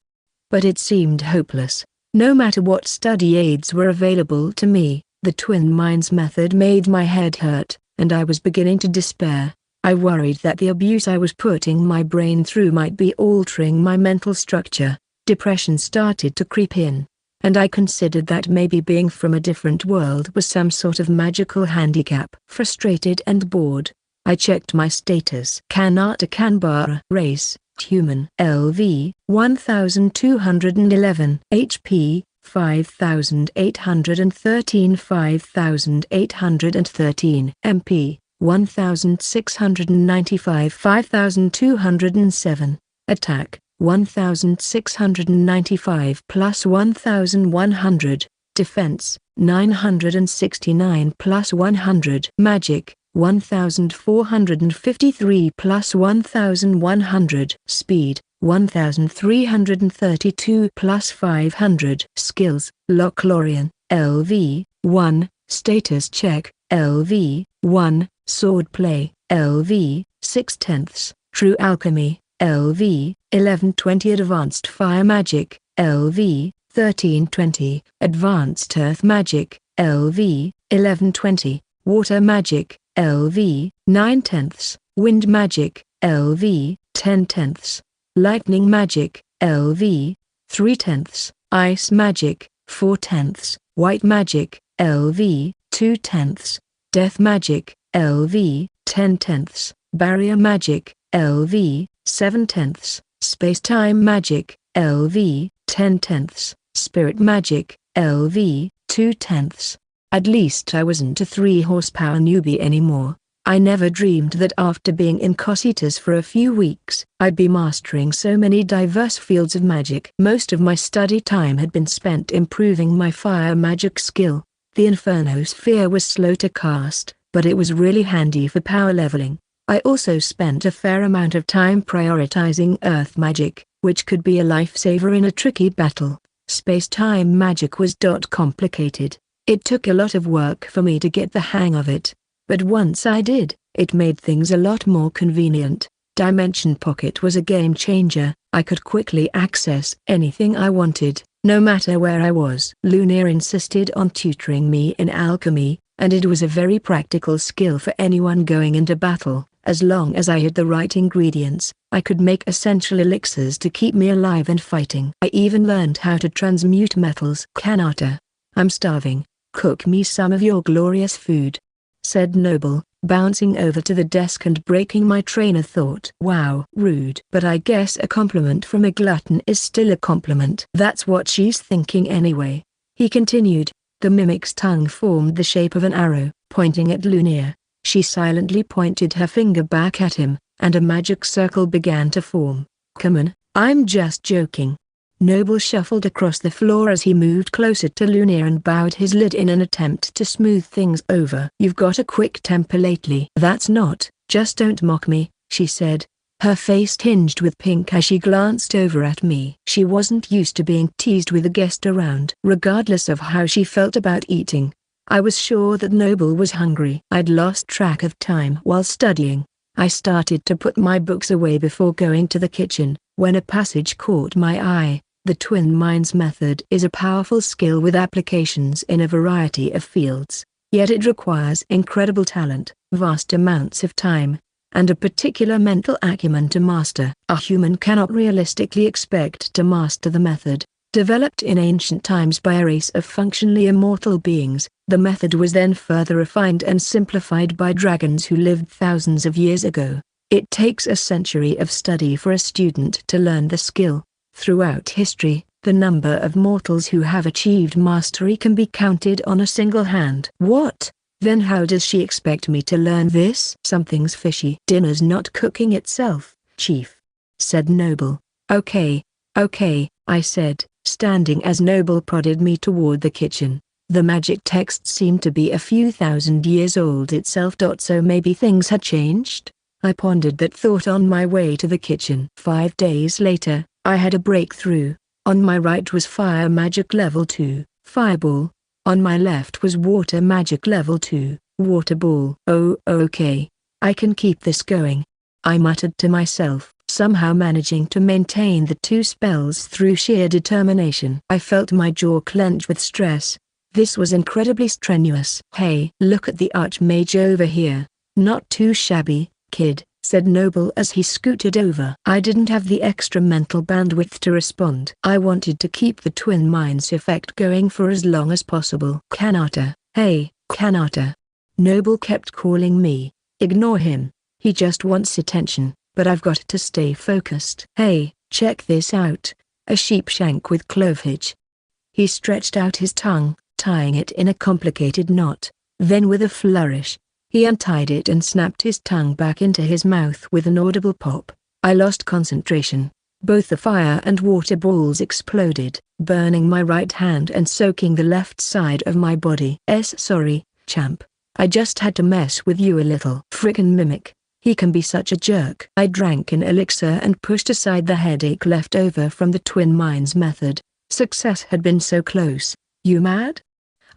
But it seemed hopeless. No matter what study aids were available to me, the Twin Minds method made my head hurt, and I was beginning to despair. I worried that the abuse I was putting my brain through might be altering my mental structure. Depression started to creep in, and I considered that maybe being from a different world was some sort of magical handicap. Frustrated and bored, I checked my status. Kanata Kanbara race, human. LV, 1211. HP, 5813. 5813. MP, 1695. 5207. Attack, 1695 plus 1100. Defense, 969 plus 100. Magic, 1453 plus 1100. Speed, 1332 plus 500. Skills, Lochlorian, LV, 1, Status Check, LV, 1, Swordplay, LV, 6/10, True Alchemy, LV, 1120. Advanced Fire Magic, LV, 1320. Advanced Earth Magic, LV, 1120. Water Magic, LV, 9/10. Wind Magic, LV, 10/10. Lightning Magic, LV, 3/10. Ice Magic, 4/10. White Magic, LV, 2/10. Death Magic, LV, 10/10. Barrier Magic, LV, 7/10. Space-Time Magic, LV, 10/10. Spirit Magic, LV, 2/10. At least I wasn't a 3-horsepower newbie anymore. I never dreamed that after being in Cositas for a few weeks, I'd be mastering so many diverse fields of magic. Most of my study time had been spent improving my fire magic skill. The Inferno Sphere was slow to cast, but it was really handy for power leveling. I also spent a fair amount of time prioritizing earth magic, which could be a lifesaver in a tricky battle. Space-time magic was complicated. It took a lot of work for me to get the hang of it. But once I did, it made things a lot more convenient. Dimension Pocket was a game changer. I could quickly access anything I wanted, no matter where I was. Lunia insisted on tutoring me in alchemy, and it was a very practical skill for anyone going into battle. As long as I had the right ingredients, I could make essential elixirs to keep me alive and fighting. I even learned how to transmute metals. Kanata, I'm starving. Cook me some of your glorious food, said Noble, bouncing over to the desk and breaking my train of thought. Wow, rude. But I guess a compliment from a glutton is still a compliment. That's what she's thinking anyway. He continued. The mimic's tongue formed the shape of an arrow, pointing at Lunia. She silently pointed her finger back at him, and a magic circle began to form. Come on, I'm just joking. Noble shuffled across the floor as he moved closer to Lunia and bowed his lid in an attempt to smooth things over. You've got a quick temper lately. That's not, just don't mock me, she said. Her face tinged with pink as she glanced over at me. She wasn't used to being teased with a guest around. Regardless of how she felt about eating, I was sure that Noble was hungry. I'd lost track of time while studying. I started to put my books away before going to the kitchen, when a passage caught my eye. The Twin Minds method is a powerful skill with applications in a variety of fields, yet it requires incredible talent, vast amounts of time, and a particular mental acumen to master. A human cannot realistically expect to master the method. Developed in ancient times by a race of functionally immortal beings, the method was then further refined and simplified by dragons who lived thousands of years ago. It takes a century of study for a student to learn the skill. Throughout history, the number of mortals who have achieved mastery can be counted on a single hand. What? Then how does she expect me to learn this? Something's fishy. Dinner's not cooking itself, Chief, said Noble. Okay, I said, standing as Noble prodded me toward the kitchen. The magic text seemed to be a few thousand years old itself. So maybe things had changed? I pondered that thought on my way to the kitchen. 5 days later, I had a breakthrough. On my right was fire magic level 2, fireball. On my left was water magic level 2, water ball. Oh, okay. I can keep this going, I muttered to myself, somehow managing to maintain the 2 spells through sheer determination. I felt my jaw clench with stress. This was incredibly strenuous. Hey, look at the Archmage over here. Not too shabby, kid, said Noble as he scooted over. I didn't have the extra mental bandwidth to respond. I wanted to keep the Twin Minds effect going for as long as possible. Kanata, hey, Kanata. Noble kept calling me. Ignore him. He just wants attention, but I've got to stay focused. Hey, check this out. A sheep shank with cloveage. He stretched out his tongue, tying it in a complicated knot. Then with a flourish, he untied it and snapped his tongue back into his mouth with an audible pop. I lost concentration. Both the fire and water balls exploded, burning my right hand and soaking the left side of my body. Sorry, champ. I just had to mess with you a little. Frickin' mimic. He can be such a jerk. I drank an elixir and pushed aside the headache left over from the Twin Minds method. Success had been so close. You mad?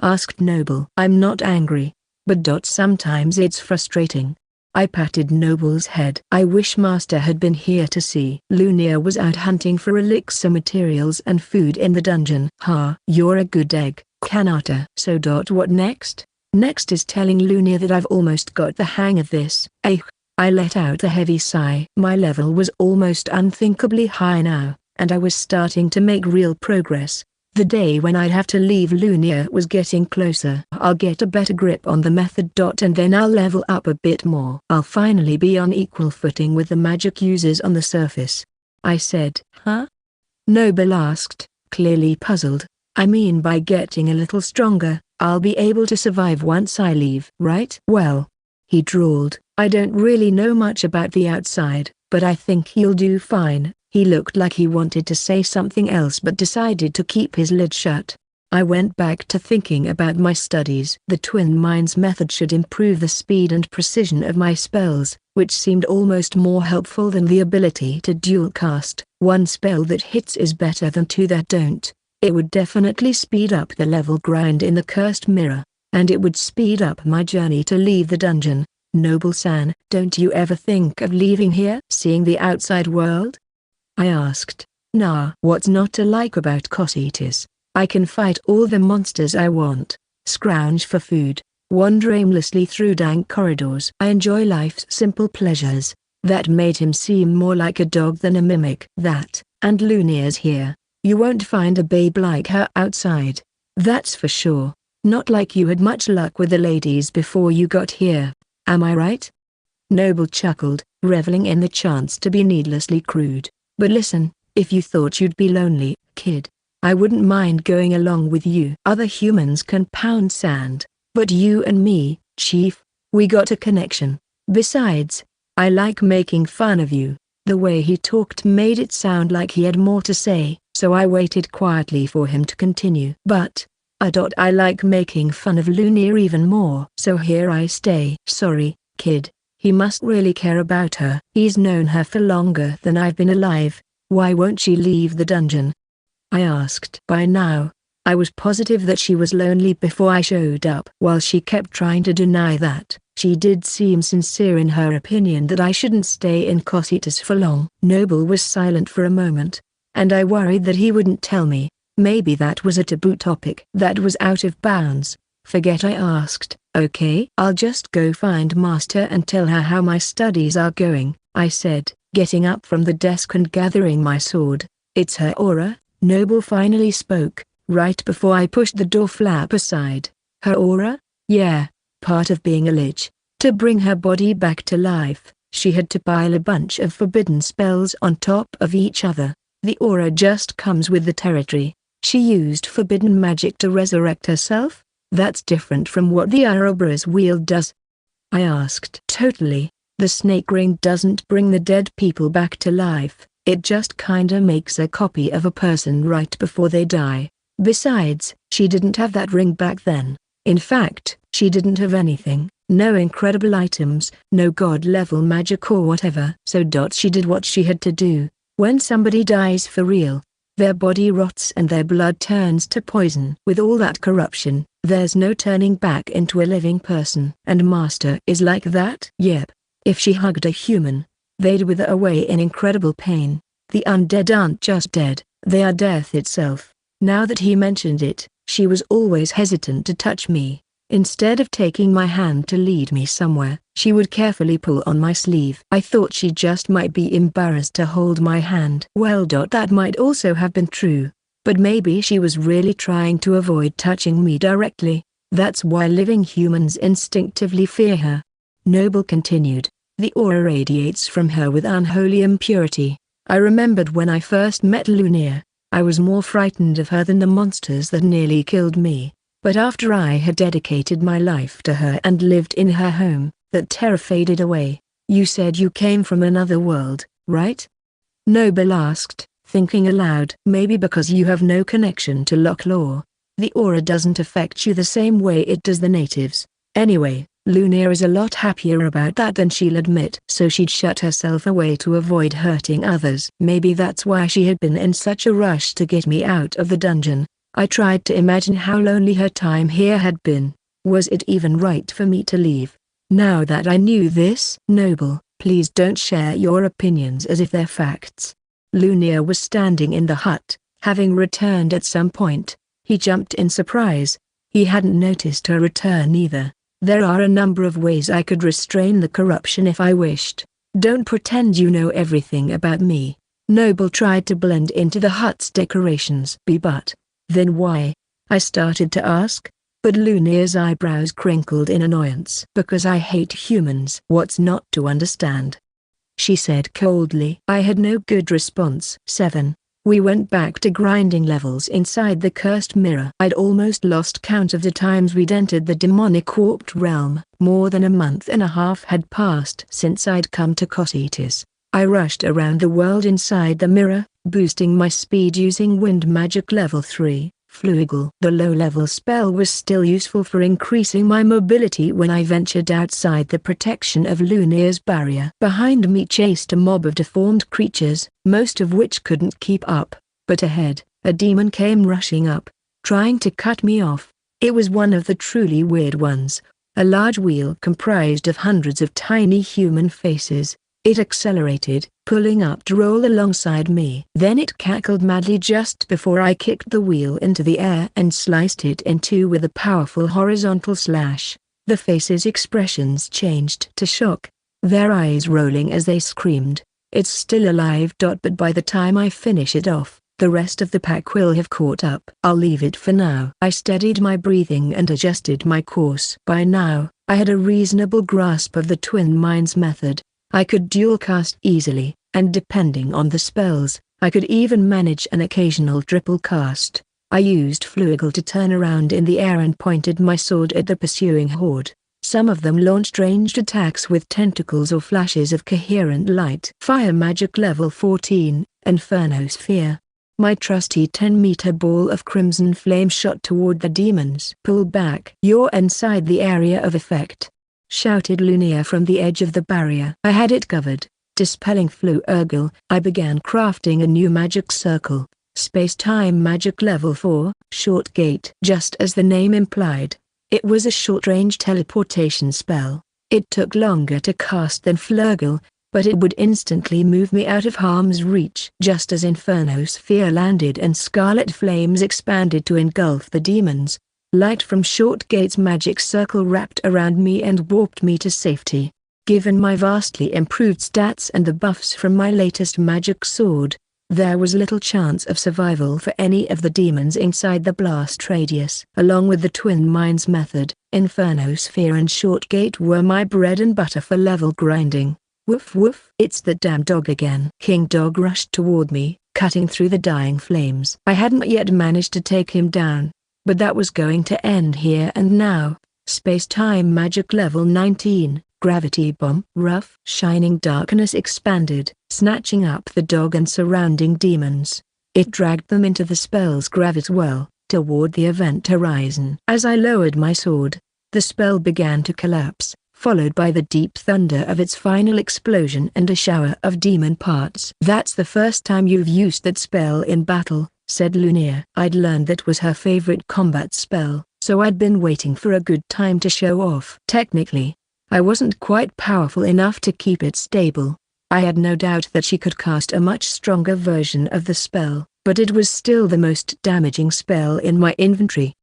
Asked Noble. I'm not angry, but sometimes it's frustrating. I patted Noble's head. I wish Master had been here to see. Lunia was out hunting for elixir materials and food in the dungeon. Ha! You're a good egg, Kanata. So what next? Next is telling Lunia that I've almost got the hang of this. I let out a heavy sigh. My level was almost unthinkably high now, and I was starting to make real progress. The day when I'd have to leave Lunia was getting closer. I'll get a better grip on the method. And then I'll level up a bit more. I'll finally be on equal footing with the magic users on the surface. I said. Huh? Noble asked, clearly puzzled. I mean by getting a little stronger, I'll be able to survive once I leave. Right? Well, he drawled, I don't really know much about the outside, but I think you'll do fine. He looked like he wanted to say something else but decided to keep his lid shut. I went back to thinking about my studies. The Twin Minds method should improve the speed and precision of my spells, which seemed almost more helpful than the ability to dual cast. 1 spell that hits is better than 2 that don't. It would definitely speed up the level grind in the Cursed Mirror, and it would speed up my journey to leave the dungeon. Noble-san, don't you ever think of leaving here? Seeing the outside world? I asked. Nah. What's not to like about Cocytus? I can fight all the monsters I want, scrounge for food, wander aimlessly through dank corridors. I enjoy life's simple pleasures. That made him seem more like a dog than a mimic. That, and Lunia's here. You won't find a babe like her outside. That's for sure. Not like you had much luck with the ladies before you got here. Am I right? Noble chuckled, reveling in the chance to be needlessly crude. But listen, if you thought you'd be lonely, kid, I wouldn't mind going along with you. Other humans can pound sand, but you and me, Chief, we got a connection. Besides, I like making fun of you. The way he talked made it sound like he had more to say, so I waited quietly for him to continue. But, I like making fun of Lunia even more. So here I stay. Sorry, kid. He must really care about her. He's known her for longer than I've been alive. Why won't she leave the dungeon? I asked. By now, I was positive that she was lonely before I showed up. While she kept trying to deny that, she did seem sincere in her opinion that I shouldn't stay in Cocytus for long. Noble was silent for a moment, and I worried that he wouldn't tell me. Maybe that was a taboo topic that was out of bounds. Forget I asked. Okay, I'll just go find Master and tell her how my studies are going, I said, getting up from the desk and gathering my sword. It's her aura, Noble finally spoke, right before I pushed the door flap aside. Her aura? Yeah, part of being a lich. To bring her body back to life, she had to pile a bunch of forbidden spells on top of each other. The aura just comes with the territory. She used forbidden magic to resurrect herself? That's different from what the Ouroboros wield does. I asked. Totally. The snake ring doesn't bring the dead people back to life, it just kinda makes a copy of a person right before they die. Besides, she didn't have that ring back then. In fact, she didn't have anything, no incredible items, no god-level magic or whatever. So she did what she had to do. When somebody dies for real, their body rots and their blood turns to poison. With all that corruption, there's no turning back into a living person. And Master is like that? Yep. If she hugged a human, they'd wither away in incredible pain. The undead aren't just dead, they are death itself. Now that he mentioned it, she was always hesitant to touch me. Instead of taking my hand to lead me somewhere, she would carefully pull on my sleeve. I thought she just might be embarrassed to hold my hand. Well, that might also have been true. But maybe she was really trying to avoid touching me directly. That's why living humans instinctively fear her. Noble continued. The aura radiates from her with unholy impurity. I remembered when I first met Lunia, I was more frightened of her than the monsters that nearly killed me. But after I had dedicated my life to her and lived in her home, that terror faded away. You said you came from another world, right? Noble asked, thinking aloud. Maybe because you have no connection to Lochlor. The aura doesn't affect you the same way it does the natives. Anyway, Lunia is a lot happier about that than she'll admit. So she'd shut herself away to avoid hurting others. Maybe that's why she had been in such a rush to get me out of the dungeon. I tried to imagine how lonely her time here had been. Was it even right for me to leave? Now that I knew this, Noble, please don't share your opinions as if they're facts. Lunia was standing in the hut, having returned at some point. He jumped in surprise. He hadn't noticed her return either. There are a number of ways I could restrain the corruption if I wished. Don't pretend you know everything about me. Noble tried to blend into the hut's decorations. But then why? I started to ask, but Lunia's eyebrows crinkled in annoyance. Because I hate humans. What's not to understand? She said coldly. I had no good response. 7. We went back to grinding levels inside the cursed mirror. I'd almost lost count of the times we'd entered the demonic warped realm. More than a month and a half had passed since I'd come to Cocytus. I rushed around the world inside the mirror, boosting my speed using wind magic level 3, Fluigle. The low-level spell was still useful for increasing my mobility when I ventured outside the protection of Lunia's barrier. Behind me chased a mob of deformed creatures, most of which couldn't keep up. But ahead, a demon came rushing up, trying to cut me off. It was one of the truly weird ones, a large wheel comprised of hundreds of tiny human faces. It accelerated, pulling up to roll alongside me. Then it cackled madly just before I kicked the wheel into the air and sliced it in two with a powerful horizontal slash. The faces' expressions changed to shock, their eyes rolling as they screamed, "It's still alive." But by the time I finish it off, the rest of the pack will have caught up. I'll leave it for now. I steadied my breathing and adjusted my course. By now, I had a reasonable grasp of the Twin Minds method. I could dual cast easily, and depending on the spells, I could even manage an occasional triple cast. I used Fluigle to turn around in the air and pointed my sword at the pursuing horde. Some of them launched ranged attacks with tentacles or flashes of coherent light. Fire magic level 14, Inferno Sphere. My trusty 10-meter ball of crimson flame shot toward the demons. Pull back. You're inside the area of effect, shouted Lunia from the edge of the barrier. I had it covered. Dispelling Fluigle, I began crafting a new magic circle. Space-time magic level 4, Short Gate. Just as the name implied, it was a short-range teleportation spell. It took longer to cast than Fluigle, but it would instantly move me out of harm's reach. Just as Inferno Sphere landed and scarlet flames expanded to engulf the demons, light from Short Gate's magic circle wrapped around me and warped me to safety. Given my vastly improved stats and the buffs from my latest magic sword, there was little chance of survival for any of the demons inside the blast radius. Along with the Twin Minds method, Inferno Sphere and Short Gate were my bread and butter for level grinding. Woof woof. It's that damn dog again. King Dog rushed toward me, cutting through the dying flames. I hadn't yet managed to take him down, but that was going to end here and now. Space-time magic level 19, Gravity Bomb. Rough, shining darkness expanded, snatching up the dog and surrounding demons. It dragged them into the spell's gravity well, toward the event horizon. As I lowered my sword, the spell began to collapse, followed by the deep thunder of its final explosion and a shower of demon parts. "That's the first time you've used that spell in battle," said Lunia. I'd learned that was her favorite combat spell, so I'd been waiting for a good time to show off. Technically, I wasn't quite powerful enough to keep it stable. I had no doubt that she could cast a much stronger version of the spell, but it was still the most damaging spell in my inventory.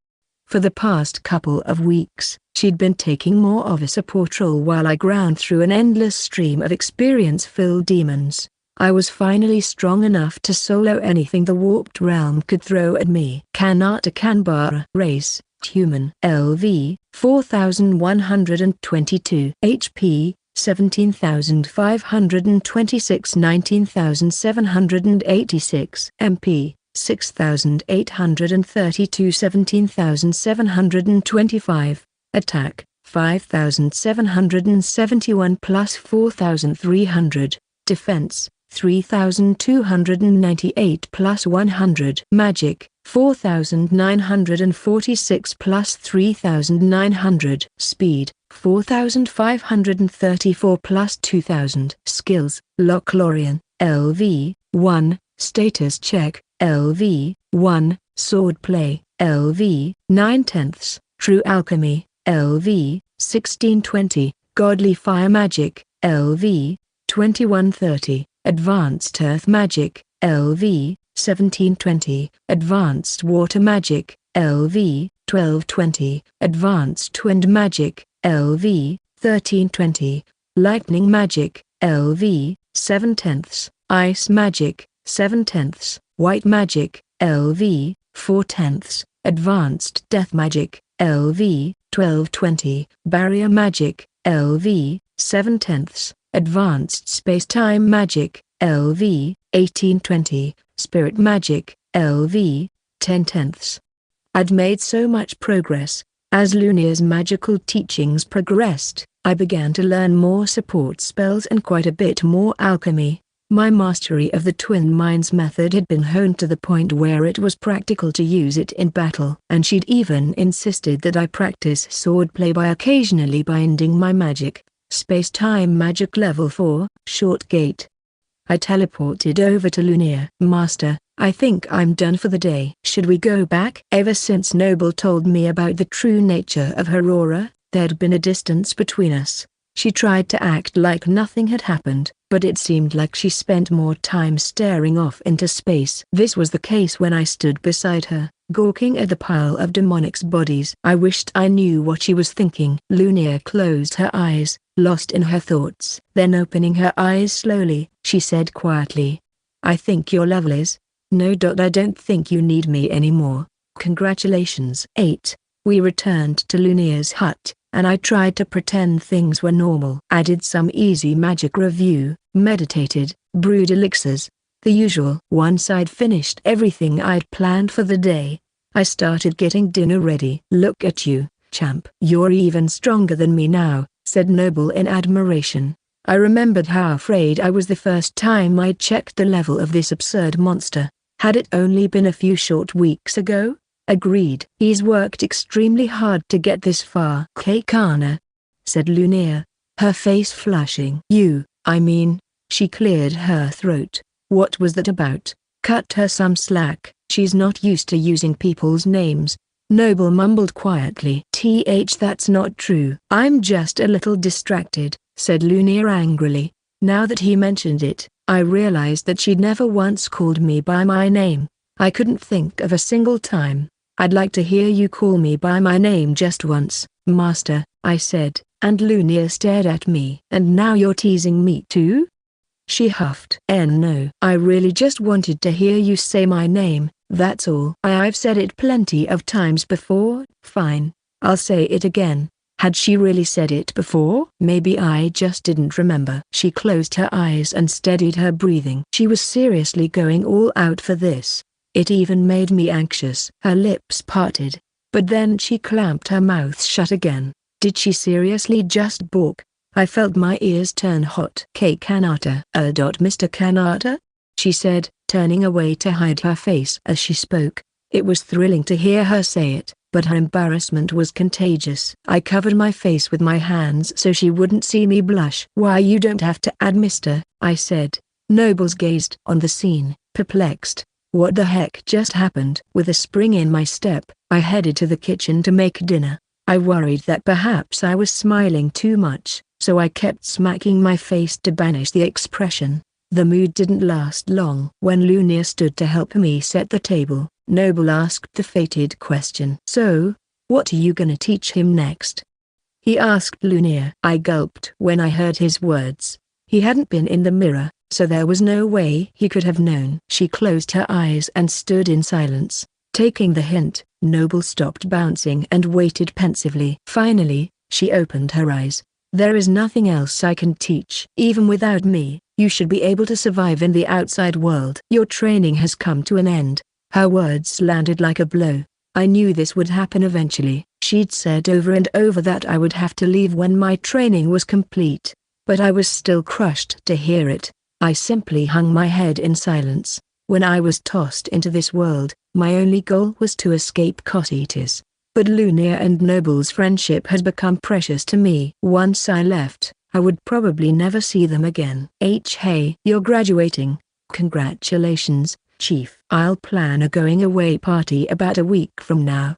For the past couple of weeks, she'd been taking more of a support role while I ground through an endless stream of experience-filled demons. I was finally strong enough to solo anything the warped realm could throw at me. Kanata Kanbara. Race, human. LV, 4122. HP, 17,526. 19,786. MP, 6,832. 17,725. Attack, 5,771 plus 4,300. Defense, 3,298 plus 100. Magic, 4,946 plus 3,900. Speed, 4,534 plus 2,000. Skills, Lochlorian, LV, 1, Status Check, LV, 1, Swordplay, LV, 9/10, True Alchemy, LV, 1620, Godly Fire Magic, LV, 2130, Advanced Earth Magic, LV, 1720, Advanced Water Magic, LV, 1220, Advanced Wind Magic, LV, 1320, Lightning Magic, LV, 7/10, Ice Magic, 7/10, White Magic, LV, 4/10, Advanced Death Magic, LV, 1220, Barrier Magic, LV, 7/10, Advanced Space-Time Magic, LV, 1820, Spirit Magic, LV, 10/10. I'd made so much progress. As Lunia's magical teachings progressed, I began to learn more support spells and quite a bit more alchemy. My mastery of the Twin Minds method had been honed to the point where it was practical to use it in battle. And she'd even insisted that I practice swordplay by occasionally binding my magic. Space-Time Magic Level 4, Short Gate. I teleported over to Lunia. "Master, I think I'm done for the day. Should we go back?" Ever since Noble told me about the true nature of her aura, there'd been a distance between us. She tried to act like nothing had happened, but it seemed like she spent more time staring off into space. This was the case when I stood beside her, gawking at the pile of demonics bodies. I wished I knew what she was thinking. Lunia closed her eyes, lost in her thoughts. Then opening her eyes slowly, she said quietly, "I think your level is... No. I don't think you need me anymore. Congratulations." 8. We returned to Lunia's hut, and I tried to pretend things were normal. I did some easy magic review, meditated, brewed elixirs, the usual. Once I'd finished everything I'd planned for the day, I started getting dinner ready. "Look at you, champ. You're even stronger than me now," said Noble in admiration. I remembered how afraid I was the first time I'd checked the level of this absurd monster. Had it only been a few short weeks ago? Agreed. "He's worked extremely hard to get this far." "Keikana," said Lunia, her face flushing. I mean," she cleared her throat. "What was that about? Cut her some slack. She's not used to using people's names." Noble mumbled quietly. That's not true." "I'm just a little distracted," said Lunia angrily. Now that he mentioned it, I realized that she'd never once called me by my name. I couldn't think of a single time. "I'd like to hear you call me by my name just once, Master," I said, and Lunia stared at me. "And now you're teasing me too?" she huffed. No, I really just wanted to hear you say my name, that's all." "I've said it plenty of times before." "Fine, I'll say it again." Had she really said it before? Maybe I just didn't remember. She closed her eyes and steadied her breathing. She was seriously going all out for this. It even made me anxious. Her lips parted, but then she clamped her mouth shut again. Did she seriously just balk? I felt my ears turn hot. "Kanata." Mr. Kanata?" she said, turning away to hide her face as she spoke. It was thrilling to hear her say it, but her embarrassment was contagious. I covered my face with my hands so she wouldn't see me blush. "Why, you don't have to add mister," I said. Nobles gazed on the scene, perplexed. What the heck just happened? With a spring in my step, I headed to the kitchen to make dinner. I worried that perhaps I was smiling too much, so I kept smacking my face to banish the expression. The mood didn't last long. When Lunia stood to help me set the table, Noble asked the fated question. "So, what are you gonna teach him next?" he asked Lunia. I gulped when I heard his words. He hadn't been in the mirror, so there was no way he could have known. She closed her eyes and stood in silence. Taking the hint, Noble stopped bouncing and waited pensively. Finally, she opened her eyes. "There is nothing else I can teach. Even without me, you should be able to survive in the outside world. Your training has come to an end." Her words landed like a blow. I knew this would happen eventually. She'd said over and over that I would have to leave when my training was complete. But I was still crushed to hear it. I simply hung my head in silence. When I was tossed into this world, my only goal was to escape Cocytus. But Lunia and Noble's friendship had become precious to me. Once I left, I would probably never see them again. "Hey, you're graduating. Congratulations, Chief." "I'll plan a going away party about a week from now,"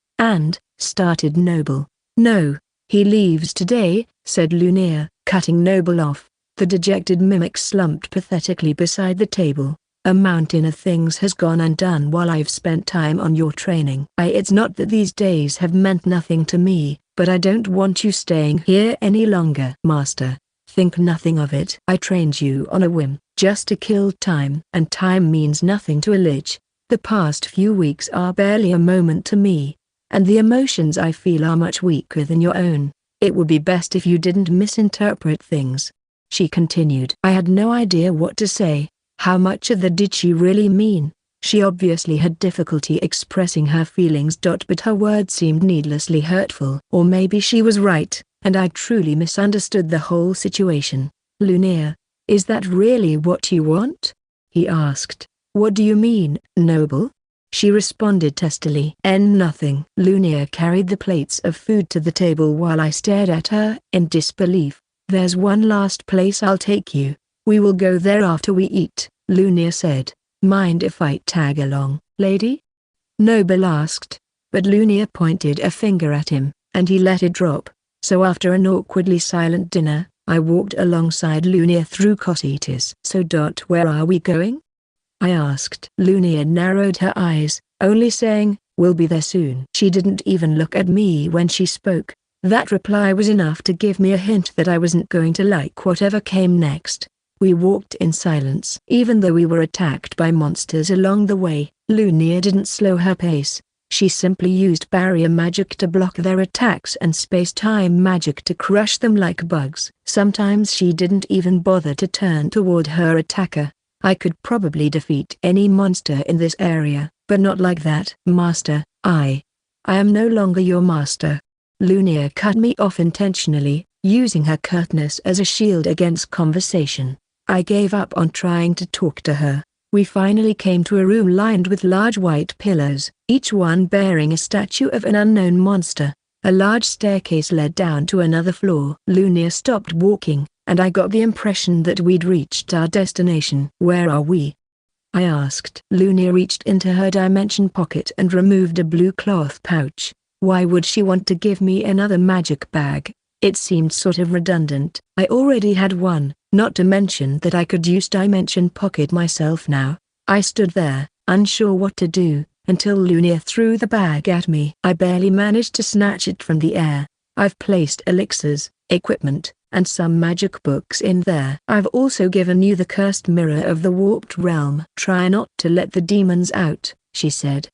started Noble. "No, he leaves today," said Lunia, cutting Noble off. The dejected mimic slumped pathetically beside the table. "A mountain of things has gone undone while I've spent time on your training. It's not that these days have meant nothing to me, but I don't want you staying here any longer." "Master, think nothing of it. I trained you on a whim, just to kill time. And time means nothing to a lich. The past few weeks are barely a moment to me, and the emotions I feel are much weaker than your own. It would be best if you didn't misinterpret things," she continued. I had no idea what to say. How much of that did she really mean? She obviously had difficulty expressing her feelings. But her words seemed needlessly hurtful. Or maybe she was right, and I truly misunderstood the whole situation. "Lunia, is that really what you want?" he asked. "What do you mean, Noble?" she responded testily. Nothing." Lunia carried the plates of food to the table while I stared at her in disbelief. "There's one last place I'll take you. We will go there after we eat," Lunia said. "Mind if I tag along, lady?" Noble asked, but Lunia pointed a finger at him, and he let it drop. So after an awkwardly silent dinner, I walked alongside Lunia through Cocytus. "So where are we going?" I asked. Lunia narrowed her eyes, only saying, "We'll be there soon." She didn't even look at me when she spoke. That reply was enough to give me a hint that I wasn't going to like whatever came next. We walked in silence. Even though we were attacked by monsters along the way, Lunia didn't slow her pace. She simply used barrier magic to block their attacks and space-time magic to crush them like bugs. Sometimes she didn't even bother to turn toward her attacker. I could probably defeat any monster in this area, but not like that. "Master, I am no longer your master." Lunia cut me off intentionally, using her curtness as a shield against conversation. I gave up on trying to talk to her. We finally came to a room lined with large white pillars, each one bearing a statue of an unknown monster. A large staircase led down to another floor. Lunia stopped walking, and I got the impression that we'd reached our destination. "Where are we?" I asked. Lunia reached into her dimension pocket and removed a blue cloth pouch. Why would she want to give me another magic bag? It seemed sort of redundant. I already had one, not to mention that I could use dimension pocket myself now. I stood there, unsure what to do, until Lunia threw the bag at me. I barely managed to snatch it from the air. "I've placed elixirs, equipment, and some magic books in there. I've also given you the cursed mirror of the warped realm. Try not to let the demons out," she said.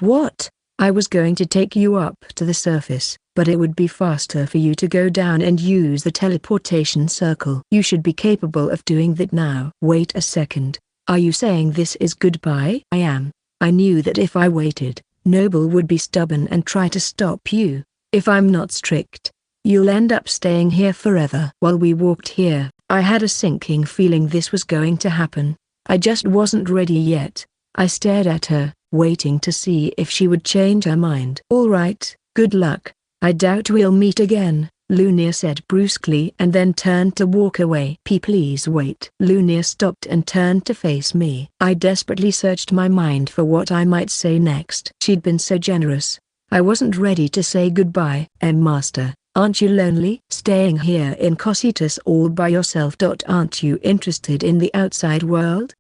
What? "I was going to take you up to the surface, but it would be faster for you to go down and use the teleportation circle. You should be capable of doing that now." "Wait a second. Are you saying this is goodbye?" "I am. I knew that if I waited, Noble would be stubborn and try to stop you. If I'm not strict, you'll end up staying here forever." While we walked here, I had a sinking feeling this was going to happen. I just wasn't ready yet. I stared at her, waiting to see if she would change her mind. "All right, good luck. I doubt we'll meet again," Lunia said brusquely and then turned to walk away. Please wait." Lunia stopped and turned to face me. I desperately searched my mind for what I might say next. She'd been so generous. I wasn't ready to say goodbye. Master, aren't you lonely? Staying here in Cositas all by yourself? Aren't you interested in the outside world?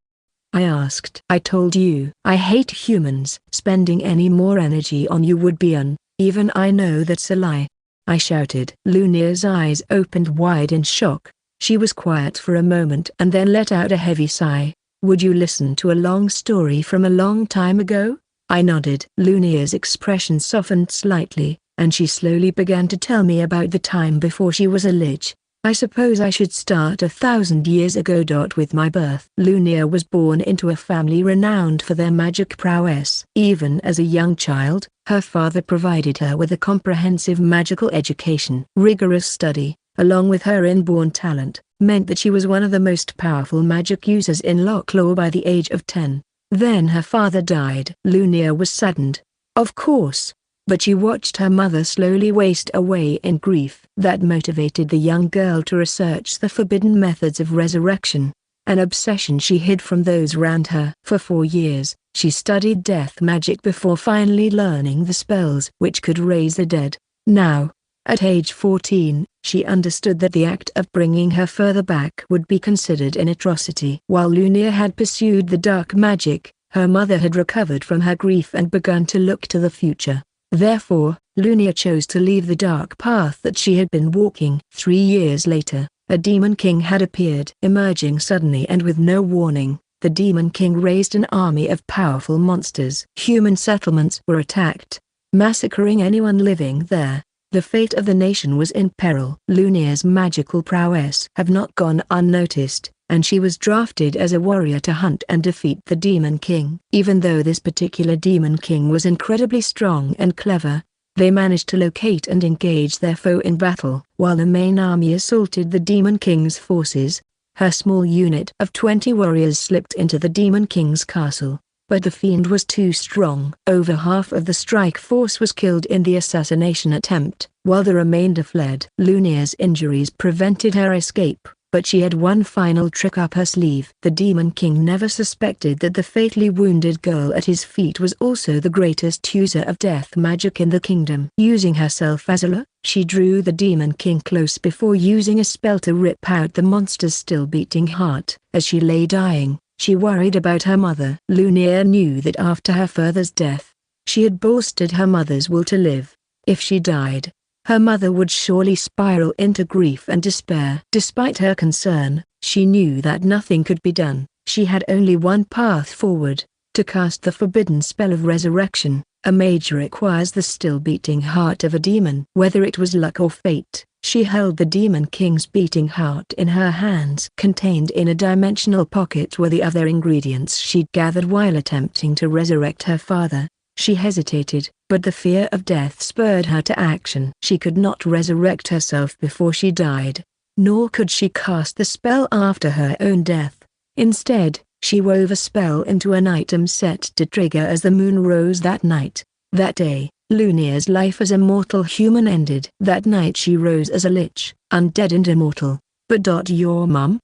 I asked. "I told you I hate humans. Spending any more energy on you would be even I know that's a lie," I shouted. Lunia's eyes opened wide in shock. She was quiet for a moment and then let out a heavy sigh. "Would you listen to a long story from a long time ago?" I nodded. Lunia's expression softened slightly, and she slowly began to tell me about the time before she was a lich. "I suppose I should start 1,000 years ago. With my birth." Lunia was born into a family renowned for their magic prowess. Even as a young child, her father provided her with a comprehensive magical education. Rigorous study, along with her inborn talent, meant that she was one of the most powerful magic users in Locklaw by the age of 10. Then her father died. Lunia was saddened, of course, but she watched her mother slowly waste away in grief. That motivated the young girl to research the forbidden methods of resurrection, an obsession she hid from those around her. For 4 years, she studied death magic before finally learning the spells which could raise the dead. Now, at age 14, she understood that the act of bringing her further back would be considered an atrocity. While Lunia had pursued the dark magic, her mother had recovered from her grief and begun to look to the future. Therefore, Lunia chose to leave the dark path that she had been walking. 3 years later, a Demon King had appeared. Emerging suddenly and with no warning, the Demon King raised an army of powerful monsters. Human settlements were attacked, massacring anyone living there. The fate of the nation was in peril. Lunia's magical prowess had not gone unnoticed, and she was drafted as a warrior to hunt and defeat the Demon King. Even though this particular Demon King was incredibly strong and clever, they managed to locate and engage their foe in battle. While the main army assaulted the Demon King's forces, her small unit of 20 warriors slipped into the Demon King's castle. But the fiend was too strong. Over half of the strike force was killed in the assassination attempt, while the remainder fled. Lunia's injuries prevented her escape, but she had one final trick up her sleeve. The Demon King never suspected that the fatally wounded girl at his feet was also the greatest user of death magic in the kingdom. Using herself as a lure, she drew the Demon King close before using a spell to rip out the monster's still-beating heart. As she lay dying, she worried about her mother. Lunia knew that after her father's death, she had bolstered her mother's will to live. If she died, her mother would surely spiral into grief and despair. Despite her concern, she knew that nothing could be done. She had only one path forward: to cast the forbidden spell of resurrection. A mage requires the still-beating heart of a demon. Whether it was luck or fate, she held the Demon King's beating heart in her hands. Contained in a dimensional pocket were the other ingredients she'd gathered while attempting to resurrect her father. She hesitated, but the fear of death spurred her to action. She could not resurrect herself before she died, nor could she cast the spell after her own death. Instead, she wove a spell into an item set to trigger as the moon rose that night. That day, Lunia's life as a mortal human ended. That night she rose as a lich, undead and immortal. "But your mum?"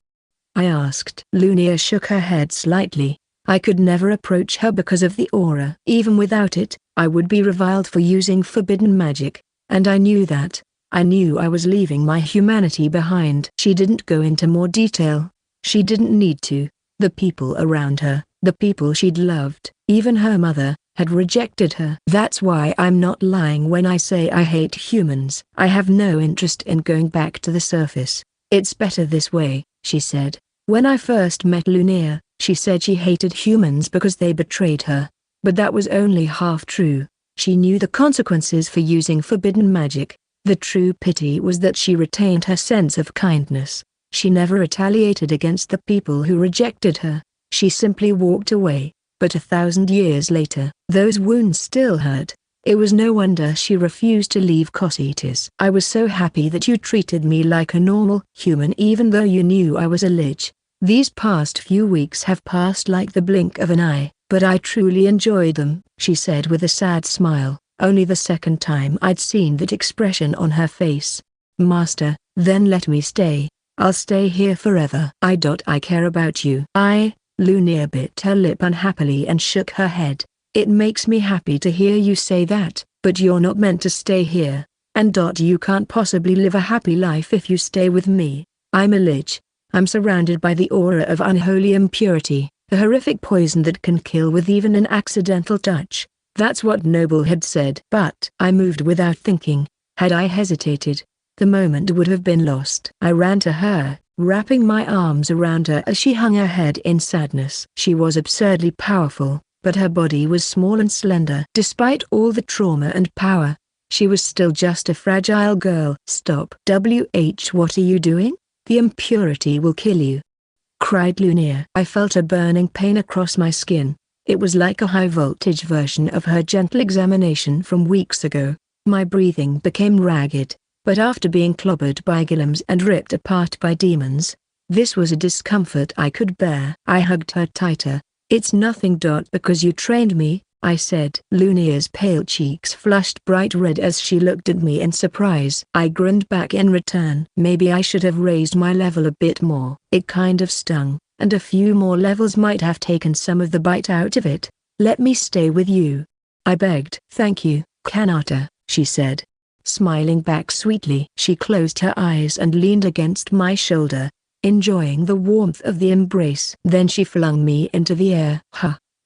I asked. Lunia shook her head slightly. "I could never approach her because of the aura. Even without it, I would be reviled for using forbidden magic, and I knew that. I knew I was leaving my humanity behind." She didn't go into more detail. She didn't need to. The people around her, the people she'd loved, even her mother, had rejected her. "That's why I'm not lying when I say I hate humans. I have no interest in going back to the surface. It's better this way," she said. When I first met Lunia, she said she hated humans because they betrayed her. But that was only half true. She knew the consequences for using forbidden magic. The true pity was that she retained her sense of kindness. She never retaliated against the people who rejected her. She simply walked away. But 1,000 years later, those wounds still hurt. It was no wonder she refused to leave Cositas. "I was so happy that you treated me like a normal human even though you knew I was a lich. These past few weeks have passed like the blink of an eye, But I truly enjoyed them, she said with a sad smile, only the second time I'd seen that expression on her face. Master, then let me stay. I'll stay here forever. I care about you. Lunia bit her lip unhappily and shook her head. It makes me happy to hear you say that, but you're not meant to stay here. And you can't possibly live a happy life if you stay with me. I'm a lich. I'm surrounded by the aura of unholy impurity, a horrific poison that can kill with even an accidental touch. That's what Noble had said. But I moved without thinking. Had I hesitated, the moment would have been lost. I ran to her, wrapping my arms around her as she hung her head in sadness. She was absurdly powerful, but her body was small and slender. Despite all the trauma and power, she was still just a fragile girl. Stop. What are you doing? The impurity will kill you, cried Lunia. I felt a burning pain across my skin. It was like a high-voltage version of her gentle examination from weeks ago. My breathing became ragged, but after being clobbered by golems and ripped apart by demons, this was a discomfort I could bear. I hugged her tighter. It's nothing. Because you trained me, I said. Lunia's pale cheeks flushed bright red as she looked at me in surprise. I grinned back in return. Maybe I should have raised my level a bit more. It kind of stung, and a few more levels might have taken some of the bite out of it. Let me stay with you, I begged. Thank you, Kanata, she said, smiling back sweetly. She closed her eyes and leaned against my shoulder, enjoying the warmth of the embrace. Then she flung me into the air.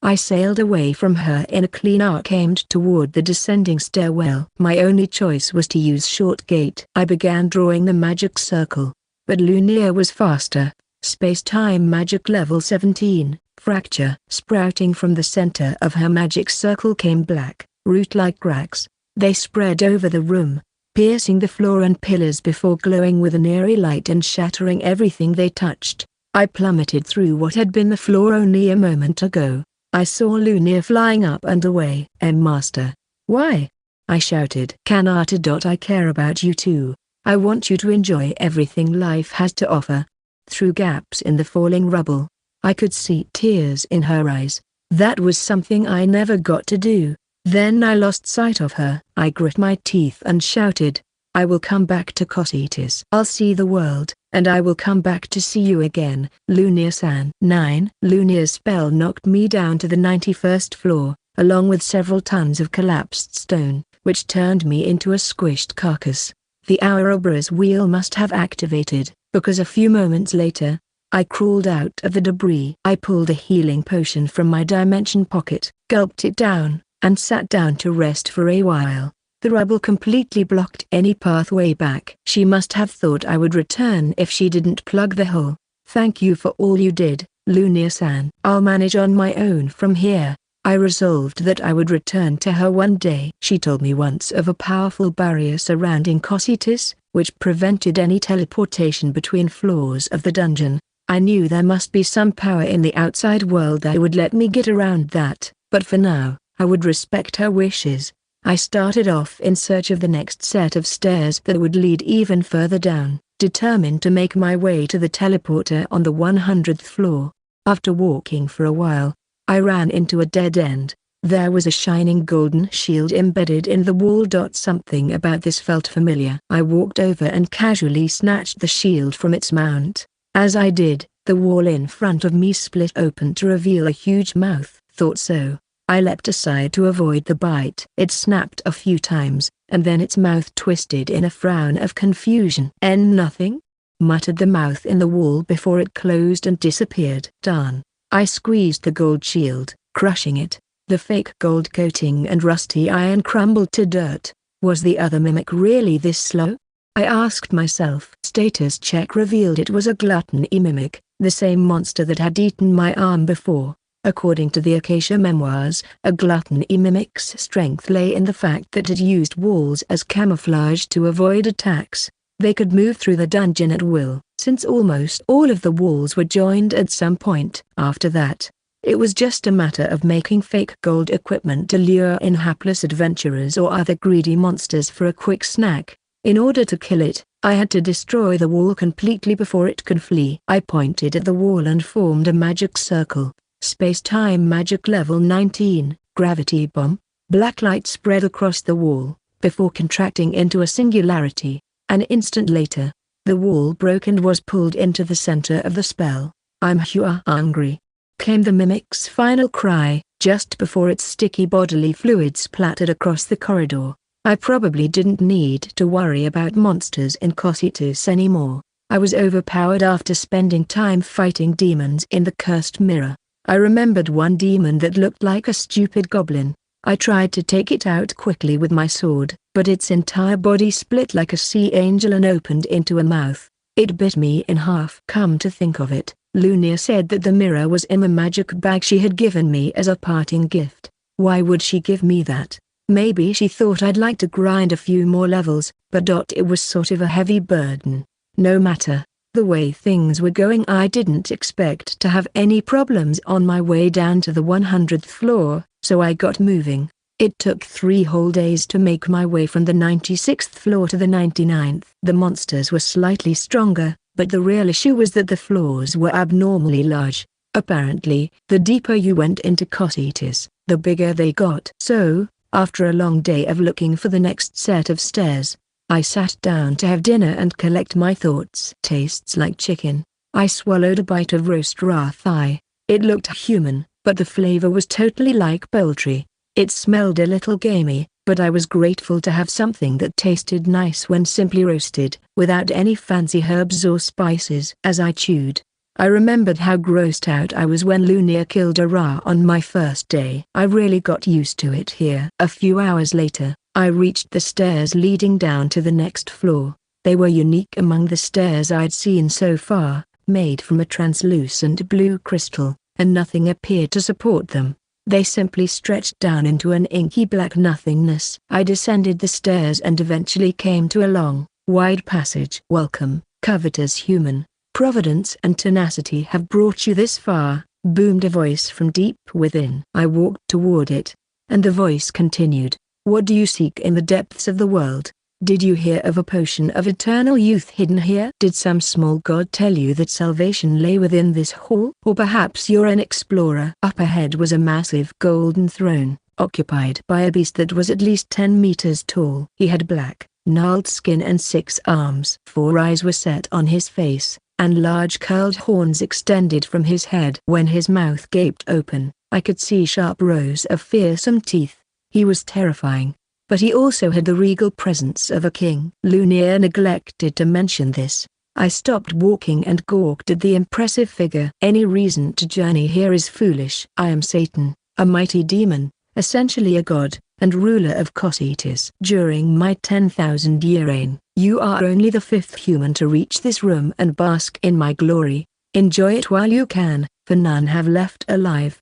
I sailed away from her in a clean arc aimed toward the descending stairwell. My only choice was to use Short Gate. I began drawing the magic circle, but Lunia was faster. Space-time magic level 17, fracture. Sprouting from the center of her magic circle came black, root-like cracks. They spread over the room, piercing the floor and pillars before glowing with an eerie light and shattering everything they touched. I plummeted through what had been the floor only a moment ago. I saw Lunia flying up and away. Master. Why? I shouted. Kanata. I care about you too. I want you to enjoy everything life has to offer. Through gaps in the falling rubble, I could see tears in her eyes. That was something I never got to do. Then I lost sight of her. I grit my teeth and shouted, I will come back to Cocytus. I'll see the world, and I will come back to see you again, Lunia-san. 9. Lunia's spell knocked me down to the 91st floor, along with several tons of collapsed stone, which turned me into a squished carcass. The Ouroboros wheel must have activated, because a few moments later, I crawled out of the debris. I pulled a healing potion from my dimension pocket, gulped it down, and sat down to rest for a while. The rubble completely blocked any pathway back. She must have thought I would return if she didn't plug the hole. Thank you for all you did, Lunia-san. I'll manage on my own from here. I resolved that I would return to her one day. She told me once of a powerful barrier surrounding Cocytus, which prevented any teleportation between floors of the dungeon. I knew there must be some power in the outside world that would let me get around that, but for now, I would respect her wishes. I started off in search of the next set of stairs that would lead even further down, determined to make my way to the teleporter on the 100th floor. After walking for a while, I ran into a dead end. There was a shining golden shield embedded in the wall. Something about this felt familiar. I walked over and casually snatched the shield from its mount. As I did, the wall in front of me split open to reveal a huge mouth. Thought so. I leapt aside to avoid the bite. It snapped a few times, and then its mouth twisted in a frown of confusion. Nothing?" muttered the mouth in the wall before it closed and disappeared. Darn. I squeezed the gold shield, crushing it. The fake gold coating and rusty iron crumbled to dirt. Was the other mimic really this slow? I asked myself. Status check revealed it was a gluttony mimic, the same monster that had eaten my arm before. According to the Acacia memoirs, a gluttony mimic's strength lay in the fact that it used walls as camouflage to avoid attacks. They could move through the dungeon at will, since almost all of the walls were joined at some point. After that, it was just a matter of making fake gold equipment to lure in hapless adventurers or other greedy monsters for a quick snack. In order to kill it, I had to destroy the wall completely before it could flee. I pointed at the wall and formed a magic circle. Space-time magic level 19, gravity bomb. Black light spread across the wall, before contracting into a singularity. An instant later, the wall broke and was pulled into the center of the spell. "I'm hungry," came the mimic's final cry, just before its sticky bodily fluids splattered across the corridor. I probably didn't need to worry about monsters in Cocytus anymore. I was overpowered after spending time fighting demons in the cursed mirror. I remembered one demon that looked like a stupid goblin. I tried to take it out quickly with my sword, but its entire body split like a sea angel and opened into a mouth. It bit me in half. Come to think of it, Lunia said that the mirror was in a magic bag she had given me as a parting gift. Why would she give me that? Maybe she thought I'd like to grind a few more levels, but it was sort of a heavy burden. No matter. The way things were going, I didn't expect to have any problems on my way down to the 100th floor, so I got moving. It took 3 whole days to make my way from the 96th floor to the 99th. The monsters were slightly stronger, but the real issue was that the floors were abnormally large. Apparently, the deeper you went into Cocytus, the bigger they got. So, after a long day of looking for the next set of stairs, I sat down to have dinner and collect my thoughts. Tastes like chicken. I swallowed a bite of roast raw thigh. It looked human, but the flavor was totally like poultry. It smelled a little gamey, but I was grateful to have something that tasted nice when simply roasted, without any fancy herbs or spices. As I chewed, I remembered how grossed out I was when Lunia killed a Ra on my first day. I really got used to it here. A few hours later, I reached the stairs leading down to the next floor. They were unique among the stairs I'd seen so far, made from a translucent blue crystal, and nothing appeared to support them. They simply stretched down into an inky black nothingness. I descended the stairs and eventually came to a long, wide passage. "Welcome, covetous human. Providence and tenacity have brought you this far," boomed a voice from deep within. I walked toward it, and the voice continued. "What do you seek in the depths of the world? Did you hear of a potion of eternal youth hidden here? Did some small god tell you that salvation lay within this hall? Or perhaps you're an explorer?" Up ahead was a massive golden throne, occupied by a beast that was at least 10 meters tall. He had black, gnarled skin and 6 arms. 4 eyes were set on his face, and large curled horns extended from his head. When his mouth gaped open, I could see sharp rows of fearsome teeth. He was terrifying, but he also had the regal presence of a king. Lunia neglected to mention this. I stopped walking and gawked at the impressive figure. "Any reason to journey here is foolish. I am Satan, a mighty demon, essentially a god, and ruler of Cocytus. During my 10,000-year reign, you are only the 5th human to reach this room and bask in my glory. Enjoy it while you can, for none have left alive."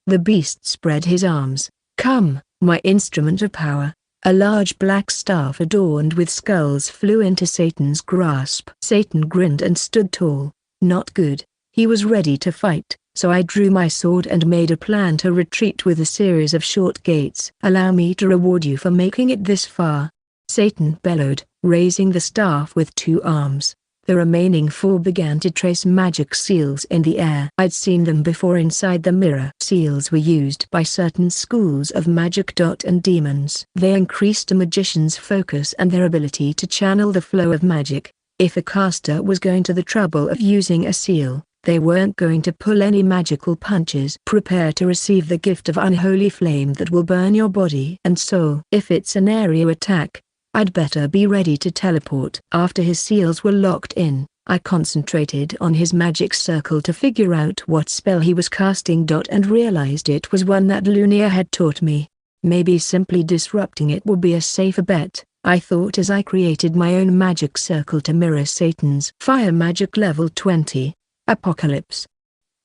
The beast spread his arms. "Come, my instrument of power." A large black staff adorned with skulls flew into Satan's grasp. Satan grinned and stood tall. Not good. He was ready to fight, so I drew my sword and made a plan to retreat with a series of short gates. "Allow me to reward you for making it this far," Satan bellowed, raising the staff with 2 arms. The remaining 4 began to trace magic seals in the air. I'd seen them before inside the mirror. Seals were used by certain schools of magic and demons. They increased a magician's focus and their ability to channel the flow of magic. If a caster was going to the trouble of using a seal, they weren't going to pull any magical punches. "Prepare to receive the gift of unholy flame that will burn your body and soul. If it's an area attack, I'd better be ready to teleport." After his seals were locked in, I concentrated on his magic circle to figure out what spell he was casting. And realized it was one that Lunia had taught me. Maybe simply disrupting it would be a safer bet, I thought as I created my own magic circle to mirror Satan's. "Fire magic level 20. Apocalypse,"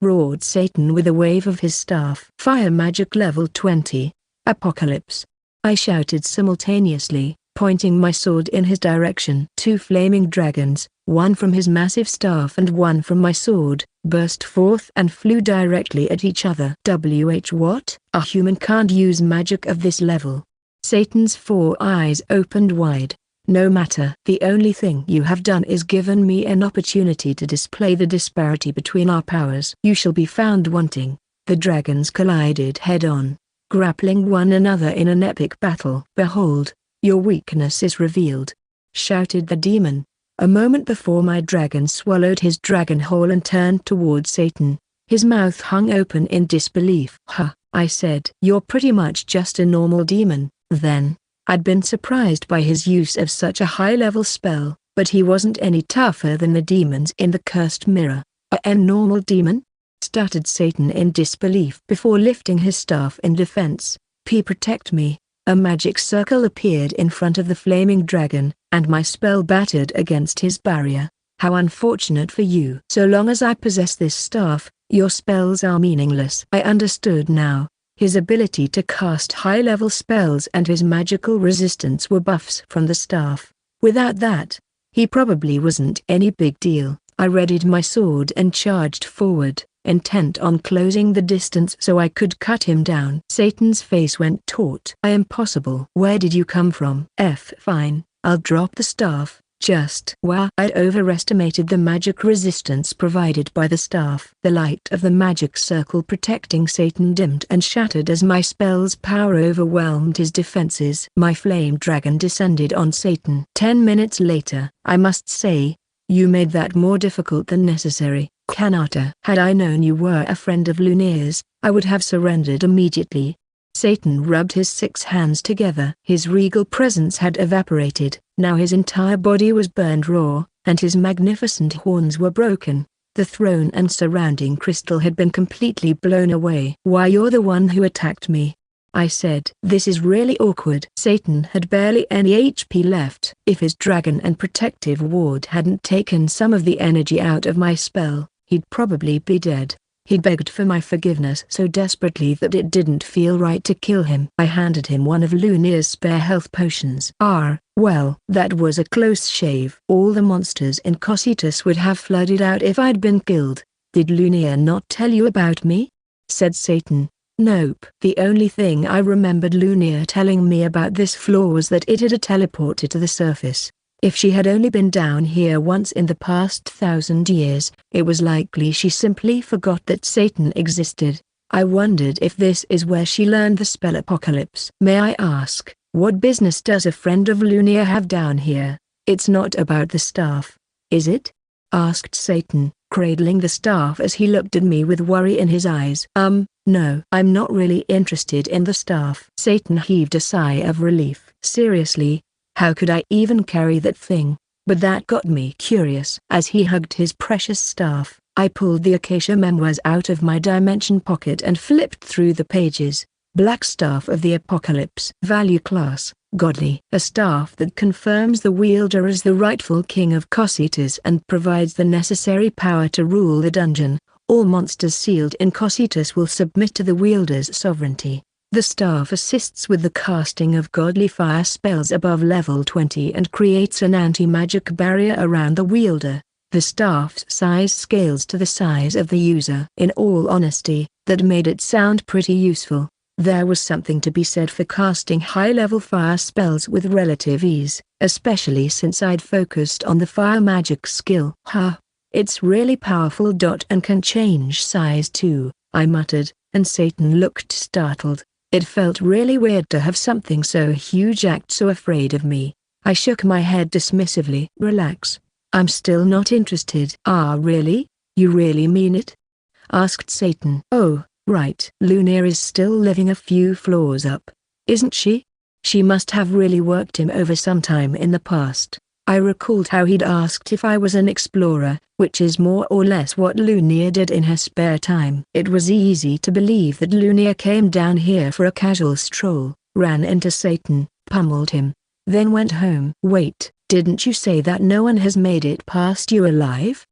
roared Satan with a wave of his staff. "Fire magic level 20. Apocalypse," I shouted simultaneously, pointing my sword in his direction. 2 flaming dragons, one from his massive staff and one from my sword, burst forth and flew directly at each other. What? A human can't use magic of this level. Satan's 4 eyes opened wide. "No matter. The only thing you have done is given me an opportunity to display the disparity between our powers. You shall be found wanting." The dragons collided head-on, grappling one another in an epic battle. "Behold, your weakness is revealed," shouted the demon. A moment before my dragon swallowed his dragon whole and turned toward Satan. His mouth hung open in disbelief. "Huh," I said. "You're pretty much just a normal demon, then." I'd been surprised by his use of such a high-level spell, but he wasn't any tougher than the demons in the cursed mirror. "A normal demon?" stuttered Satan in disbelief before lifting his staff in defense. "Protect me." A magic circle appeared in front of the flaming dragon, and my spell battered against his barrier. "How unfortunate for you. So long as I possess this staff, your spells are meaningless." I understood now. His ability to cast high-level spells and his magical resistance were buffs from the staff. Without that, he probably wasn't any big deal. I readied my sword and charged forward, intent on closing the distance so I could cut him down. Satan's face went taut. "Impossible. Where did you come from?" Fine, I'll drop the staff." Just wow. I'd overestimated the magic resistance provided by the staff. The light of the magic circle protecting Satan dimmed and shattered as my spell's power overwhelmed his defenses. My flame dragon descended on Satan. 10 minutes later, I must say, you made that more difficult than necessary, Kanata. Had I known you were a friend of Lunier's, I would have surrendered immediately. Satan rubbed his 6 hands together. His regal presence had evaporated. Now his entire body was burned raw, and his magnificent horns were broken. The throne and surrounding crystal had been completely blown away. "Why, you're the one who attacked me," I said. "This is really awkward." Satan had barely any HP left. If his dragon and protective ward hadn't taken some of the energy out of my spell, he'd probably be dead. He'd begged for my forgiveness so desperately that it didn't feel right to kill him. I handed him one of Lunier's spare health potions. Well, that was a close shave. All the monsters in Cocytus would have flooded out if I'd been killed. "Did Lunier not tell you about me?" said Satan. "Nope. The only thing I remembered Lunier telling me about this floor was that it had teleported to the surface. If she had only been down here once in the past 1,000 years, it was likely she simply forgot that Satan existed. I wondered if this is where she learned the spell Apocalypse. May I ask, what business does a friend of Lunier have down here? It's not about the staff, is it?" asked Satan, cradling the staff as he looked at me with worry in his eyes. No, I'm not really interested in the staff." Satan heaved a sigh of relief. "Seriously? How could I even carry that thing?" But that got me curious. As he hugged his precious staff, I pulled the Acacia Memoirs out of my dimension pocket and flipped through the pages. Black Staff of the Apocalypse. Value class, Godly. A staff that confirms the wielder as the rightful king of Cocytus and provides the necessary power to rule the dungeon. All monsters sealed in Cocytus will submit to the wielder's sovereignty. The staff assists with the casting of godly fire spells above level 20 and creates an anti-magic barrier around the wielder. The staff's size scales to the size of the user. In all honesty, that made it sound pretty useful. There was something to be said for casting high-level fire spells with relative ease, especially since I'd focused on the fire magic skill. It's really powerful. And can change size too, I muttered, and Satan looked startled. It felt really weird to have something so huge act so afraid of me. I shook my head dismissively. "Relax. I'm still not interested." Really? You really mean it?" asked Satan. "Oh, right. Lunier is still living a few floors up, isn't she? She must have really worked him over sometime in the past." I recalled how he'd asked if I was an explorer, which is more or less what Lunier did in her spare time. It was easy to believe that Lunier came down here for a casual stroll, ran into Satan, pummeled him, then went home. "Wait, didn't you say that no one has made it past you alive?"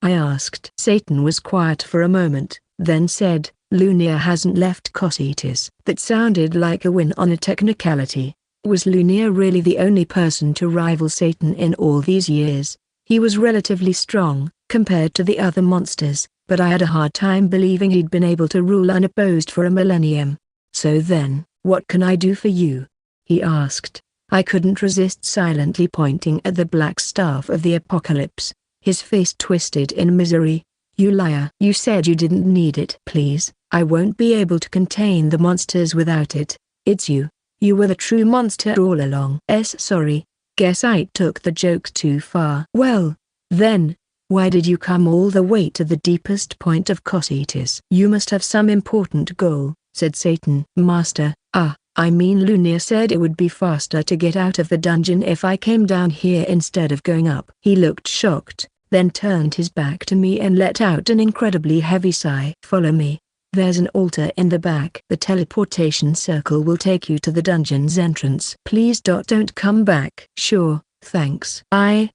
I asked. Satan was quiet for a moment, then said, "Lunier hasn't left Cocytus." That sounded like a win on a technicality. Was Lunier really the only person to rival Satan in all these years? He was relatively strong, compared to the other monsters, but I had a hard time believing he'd been able to rule unopposed for a millennium. "So then, what can I do for you?" he asked. I couldn't resist silently pointing at the black staff of the Apocalypse. His face twisted in misery. "You liar. You said you didn't need it." "Please, I won't be able to contain the monsters without it. It's you. You were the true monster all along. Sorry. Guess I took the joke too far. Well, then, why did you come all the way to the deepest point of Cocytus? You must have some important goal, said Satan. Master, I mean Lunia said it would be faster to get out of the dungeon if I came down here instead of going up. He looked shocked, then turned his back to me and let out an incredibly heavy sigh. Follow me. There's an altar in the back. The teleportation circle will take you to the dungeon's entrance. Please don't come back. Sure, thanks. I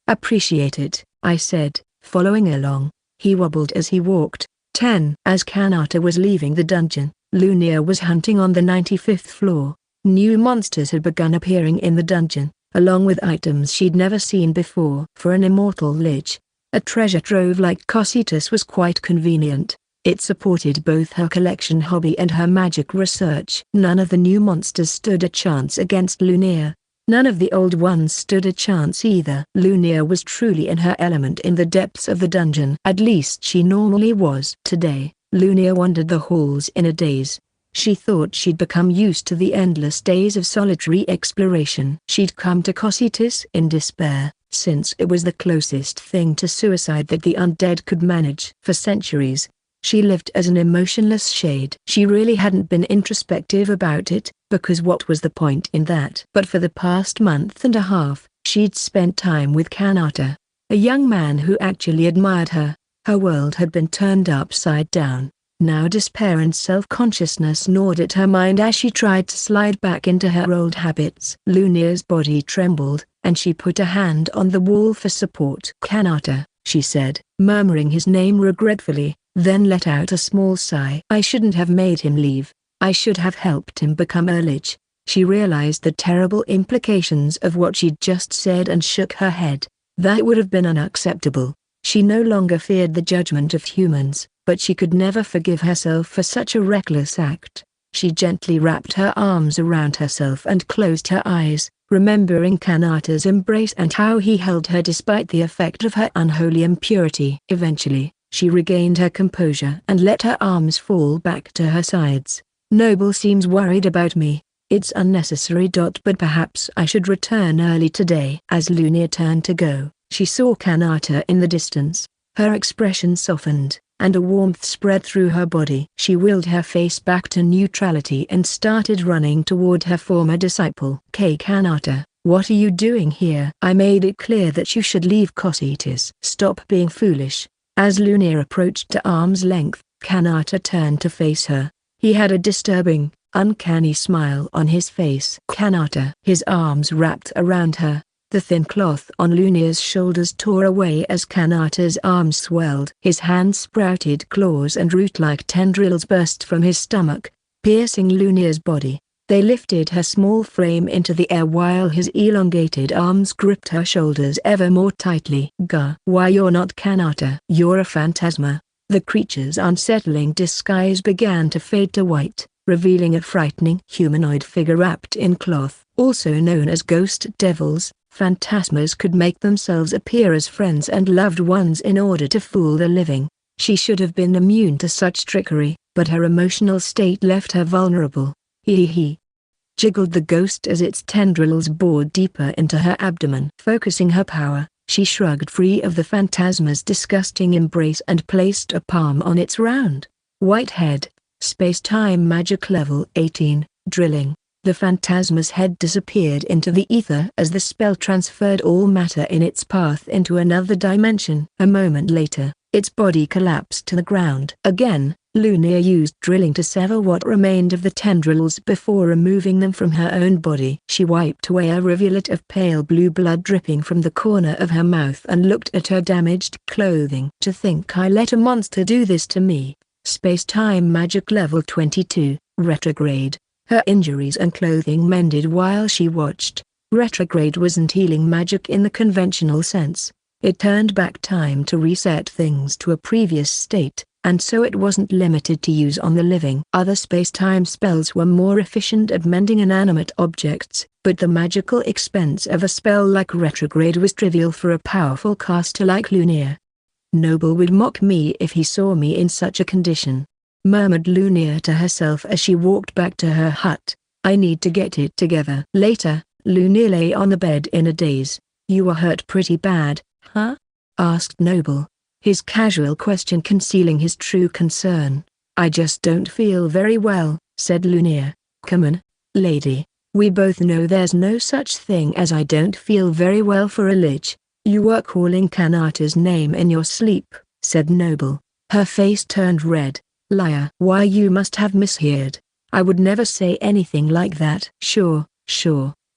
appreciate it, I said, following along. He wobbled as he walked. 10. As Kanata was leaving the dungeon, Lunia was hunting on the 95th floor. New monsters had begun appearing in the dungeon, along with items she'd never seen before. For an immortal lich, a treasure trove like Cocytus was quite convenient. It supported both her collection hobby and her magic research. None of the new monsters stood a chance against Lunia. None of the old ones stood a chance either. Lunia was truly in her element in the depths of the dungeon. At least she normally was. Today, Lunia wandered the halls in a daze. She thought she'd become used to the endless days of solitary exploration. She'd come to Cocytus in despair, since it was the closest thing to suicide that the undead could manage. For centuries, she lived as an emotionless shade. She really hadn't been introspective about it, because what was the point in that? But for the past month and a half, she'd spent time with Kanata, a young man who actually admired her. Her world had been turned upside down. Now despair and self-consciousness gnawed at her mind as she tried to slide back into her old habits. Lunia's body trembled, and she put a hand on the wall for support. Kanata, she said, murmuring his name regretfully, then let out a small sigh. I shouldn't have made him leave. I should have helped him become a lich. She realized the terrible implications of what she'd just said and shook her head. That would have been unacceptable. She no longer feared the judgment of humans, but she could never forgive herself for such a reckless act. She gently wrapped her arms around herself and closed her eyes, remembering Kanata's embrace and how he held her despite the effect of her unholy impurity. Eventually, she regained her composure and let her arms fall back to her sides. Noble seems worried about me. It's unnecessary. But perhaps I should return early today. As Lunia turned to go, she saw Kanata in the distance. Her expression softened, and a warmth spread through her body. She willed her face back to neutrality and started running toward her former disciple. Kanata, what are you doing here? I made it clear that you should leave Cocytus. Stop being foolish. As Lunia approached to arm's length, Kanata turned to face her. He had a disturbing, uncanny smile on his face. Kanata. His arms wrapped around her. The thin cloth on Lunia's shoulders tore away as Kanata's arms swelled. His hands sprouted claws and root-like tendrils burst from his stomach, piercing Lunia's body. They lifted her small frame into the air while his elongated arms gripped her shoulders ever more tightly. Gah! Why, you're not Kanata. You're a phantasma. The creature's unsettling disguise began to fade to white, revealing a frightening humanoid figure wrapped in cloth. Also known as ghost devils, phantasmas could make themselves appear as friends and loved ones in order to fool the living. She should have been immune to such trickery, but her emotional state left her vulnerable. He jiggled the ghost as its tendrils bored deeper into her abdomen. Focusing her power, she shrugged free of the phantasma's disgusting embrace and placed a palm on its round, white head. Space-time magic level 18, drilling. The phantasma's head disappeared into the ether as the spell transferred all matter in its path into another dimension. A moment later, its body collapsed to the ground. Again, Lunia used drilling to sever what remained of the tendrils before removing them from her own body. She wiped away a rivulet of pale blue blood dripping from the corner of her mouth and looked at her damaged clothing. To think I let a monster do this to me. Space-time magic level 22, retrograde. Her injuries and clothing mended while she watched. Retrograde wasn't healing magic in the conventional sense. It turned back time to reset things to a previous state, and so it wasn't limited to use on the living. Other space-time spells were more efficient at mending inanimate objects, but the magical expense of a spell like retrograde was trivial for a powerful caster like Lunia. Noble would mock me if he saw me in such a condition. murmured Lunia to herself as she walked back to her hut. I need to get it together. Later, Lunia lay on the bed in a daze. You were hurt pretty bad, huh? Asked Noble, his casual question concealing his true concern. I just don't feel very well, said Lunia. Come on, lady. We both know there's no such thing as I don't feel very well for a lich. You were calling Kanata's name in your sleep, said Noble. Her face turned red. Liar. Why, you must have misheard. I would never say anything like that. Sure.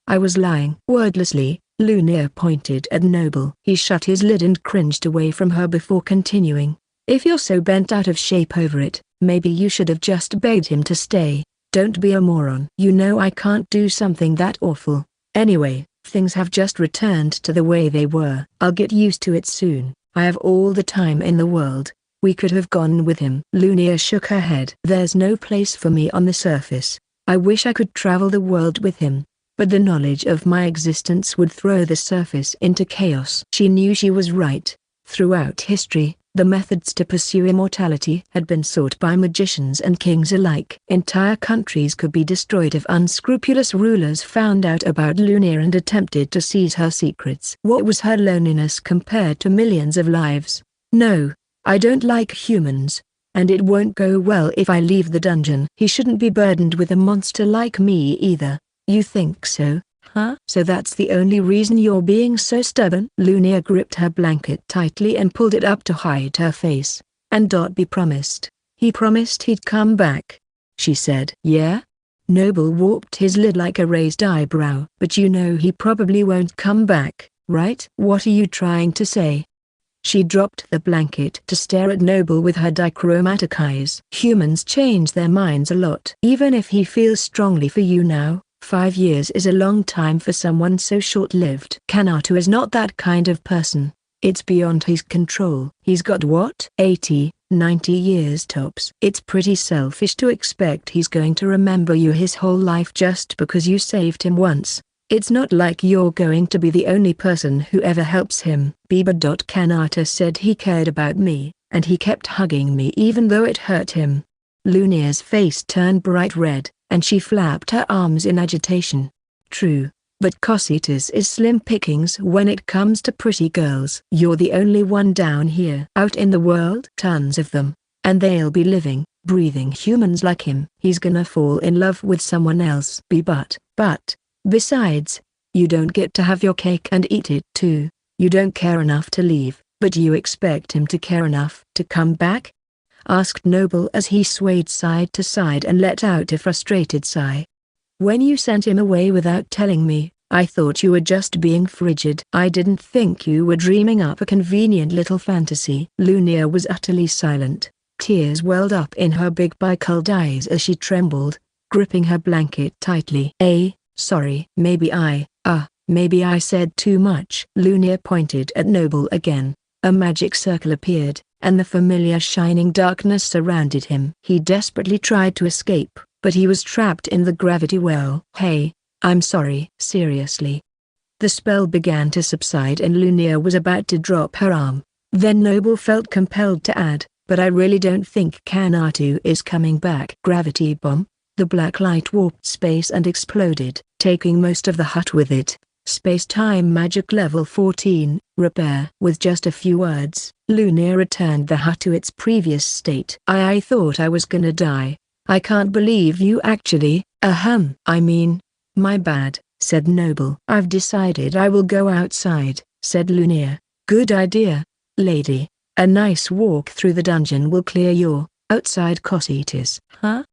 I was lying. Wordlessly, Lunia pointed at Noble. He shut his lid and cringed away from her before continuing. If you're so bent out of shape over it, maybe you should have just begged him to stay. Don't be a moron. You know I can't do something that awful. Anyway, things have just returned to the way they were. I'll get used to it soon. I have all the time in the world. We could have gone with him. Lunia shook her head. There's no place for me on the surface. I wish I could travel the world with him, but the knowledge of my existence would throw the surface into chaos. She knew she was right. Throughout history, the methods to pursue immortality had been sought by magicians and kings alike. Entire countries could be destroyed if unscrupulous rulers found out about Lunia and attempted to seize her secrets. What was her loneliness compared to millions of lives? No, I don't like humans, and it won't go well if I leave the dungeon. He shouldn't be burdened with a monster like me either. You think so, huh? So that's the only reason you're being so stubborn? Lunia gripped her blanket tightly and pulled it up to hide her face. And Dotby promised. He promised he'd come back, she said. Yeah? Noble warped his lid like a raised eyebrow. But you know he probably won't come back, right? What are you trying to say? She dropped the blanket to stare at Noble with her dichromatic eyes. Humans change their minds a lot. Even if he feels strongly for you now, 5 years is a long time for someone so short-lived. Kanata is not that kind of person. It's beyond his control. He's got what? 80, 90 years tops. It's pretty selfish to expect he's going to remember you his whole life just because you saved him once. It's not like you're going to be the only person who ever helps him. Kanata said he cared about me, and he kept hugging me even though it hurt him. Lunia's face turned bright red, and she flapped her arms in agitation. True, but Cositas is slim pickings when it comes to pretty girls. You're the only one down here. Out in the world, tons of them, and they'll be living, breathing humans like him. He's gonna fall in love with someone else. But, besides, you don't get to have your cake and eat it too. You don't care enough to leave, but you expect him to care enough to come back? Asked Noble as he swayed side to side and let out a frustrated sigh. When you sent him away without telling me, I thought you were just being frigid. I didn't think you were dreaming up a convenient little fantasy. Lunia was utterly silent. Tears welled up in her big bicold eyes as she trembled, gripping her blanket tightly. Sorry. Maybe I said too much. Lunia pointed at Noble again. A magic circle appeared, and the familiar shining darkness surrounded him. He desperately tried to escape, but he was trapped in the gravity well. Hey, I'm sorry. Seriously. The spell began to subside and Lunia was about to drop her arm. Then Noble felt compelled to add, but I really don't think Kanata is coming back. Gravity bomb. The black light warped space and exploded, taking most of the hut with it. Space-time magic level 14, repair. With just a few words, Lunia returned the hut to its previous state. I thought I was gonna die. I can't believe you actually, I mean, my bad, said Noble. I've decided I will go outside, said Lunia. Good idea, lady. A nice walk through the dungeon will clear your outside Cositas. Huh?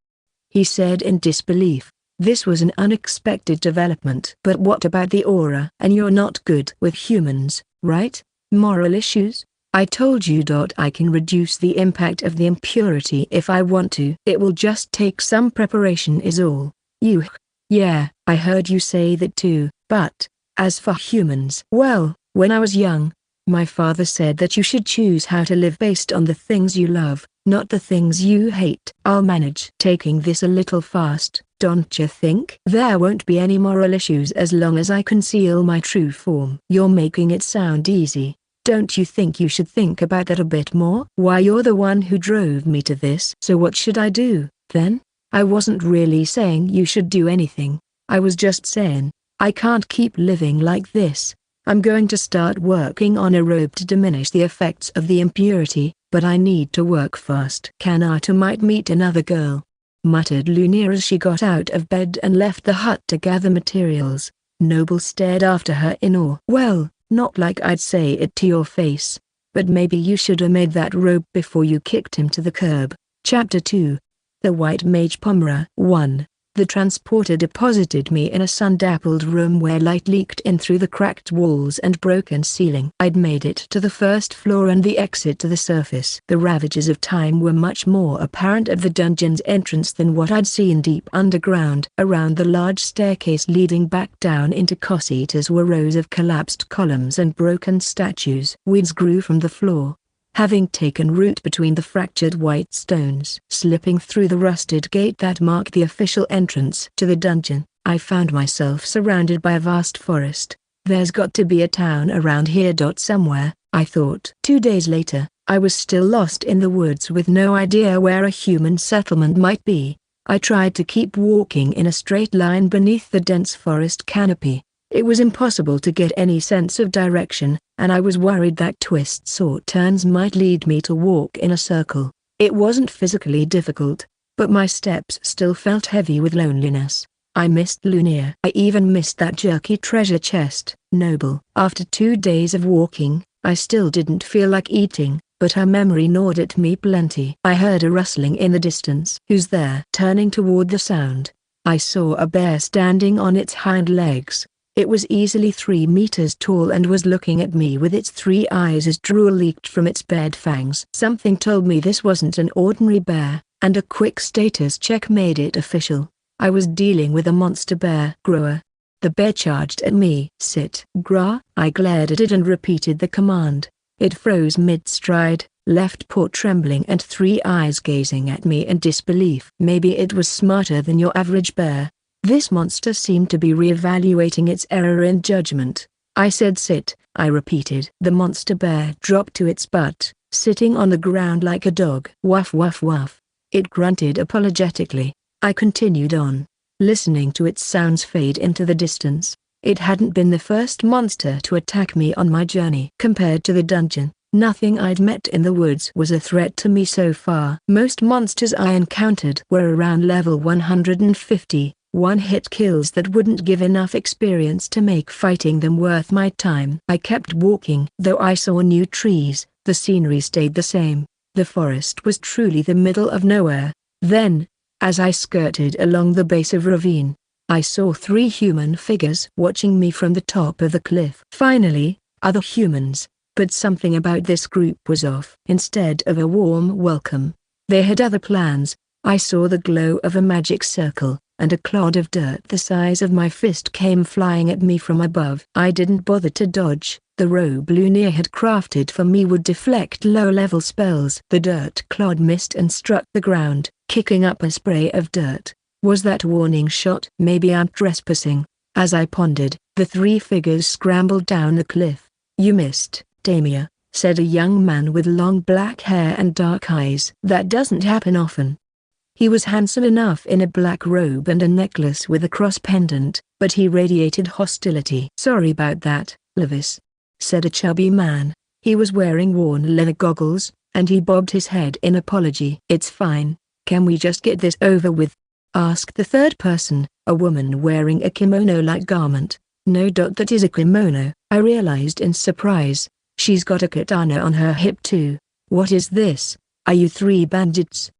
He said in disbelief. This was an unexpected development. But what about the aura? And you're not good with humans, right? Moral issues? I told you. I can reduce the impact of the impurity if I want to. It will just take some preparation is all. Yeah, I heard you say that too. But, as for humans, well, when I was young, my father said that you should choose how to live based on the things you love, not the things you hate. I'll manage taking this a little fast, don't you think? There won't be any moral issues as long as I conceal my true form. You're making it sound easy. Don't you think you should think about that a bit more? Why, you're the one who drove me to this. So what should I do, then? I wasn't really saying you should do anything. I was just saying, I can't keep living like this. I'm going to start working on a robe to diminish the effects of the impurity, but I need to work fast. Kanata might meet another girl, muttered Lunia as she got out of bed and left the hut to gather materials. Noble stared after her in awe. Well, not like I'd say it to your face, but maybe you should have made that robe before you kicked him to the curb. Chapter 2. The White Mage Pomera. 1. The transporter deposited me in a sun-dappled room where light leaked in through the cracked walls and broken ceiling. I'd made it to the first floor and the exit to the surface. The ravages of time were much more apparent at the dungeon's entrance than what I'd seen deep underground. Around the large staircase leading back down into Cocytus were rows of collapsed columns and broken statues. Weeds grew from the floor, having taken root between the fractured white stones. Slipping through the rusted gate that marked the official entrance to the dungeon, I found myself surrounded by a vast forest. There's got to be a town around here somewhere, I thought. 2 days later, I was still lost in the woods with no idea where a human settlement might be. I tried to keep walking in a straight line beneath the dense forest canopy. It was impossible to get any sense of direction, and I was worried that twists or turns might lead me to walk in a circle. It wasn't physically difficult, but my steps still felt heavy with loneliness. I missed Lunia. I even missed that jerky treasure chest. Noble. After 2 days of walking, I still didn't feel like eating, but her memory gnawed at me plenty. I heard a rustling in the distance. Who's there? Turning toward the sound, I saw a bear standing on its hind legs. It was easily 3 meters tall and was looking at me with its 3 eyes as drool leaked from its bared fangs. Something told me this wasn't an ordinary bear, and a quick status check made it official. I was dealing with a monster bear. Grower. The bear charged at me. Sit. Gra. I glared at it and repeated the command. It froze mid-stride, left paw trembling and 3 eyes gazing at me in disbelief. Maybe it was smarter than your average bear. This monster seemed to be re-evaluating its error in judgment. I said sit, I repeated. The monster bear dropped to its butt, sitting on the ground like a dog. Wuff wuff wuff. It grunted apologetically. I continued on, listening to its sounds fade into the distance. It hadn't been the first monster to attack me on my journey. Compared to the dungeon, nothing I'd met in the woods was a threat to me so far. Most monsters I encountered were around level 150. One-hit kills that wouldn't give enough experience to make fighting them worth my time. I kept walking. Though I saw new trees, the scenery stayed the same. The forest was truly the middle of nowhere. Then, as I skirted along the base of ravine, I saw 3 human figures watching me from the top of the cliff. Finally, other humans, but something about this group was off. Instead of a warm welcome, they had other plans. I saw the glow of a magic circle, and a clod of dirt the size of my fist came flying at me from above. I didn't bother to dodge. The robe Lunia had crafted for me would deflect low-level spells. The dirt clod missed and struck the ground, kicking up a spray of dirt. Was that a warning shot? Maybe I'm trespassing. As I pondered, the 3 figures scrambled down the cliff. You missed, Damia, said a young man with long black hair and dark eyes. That doesn't happen often. He was handsome enough in a black robe and a necklace with a cross pendant, but he radiated hostility. Sorry about that, Levis, said a chubby man. He was wearing worn leather goggles, and he bobbed his head in apology. It's fine. Can we just get this over with? Asked the third person, a woman wearing a kimono-like garment. No, that is a kimono, I realized in surprise. She's got a katana on her hip too. What is this? Are you 3 bandits?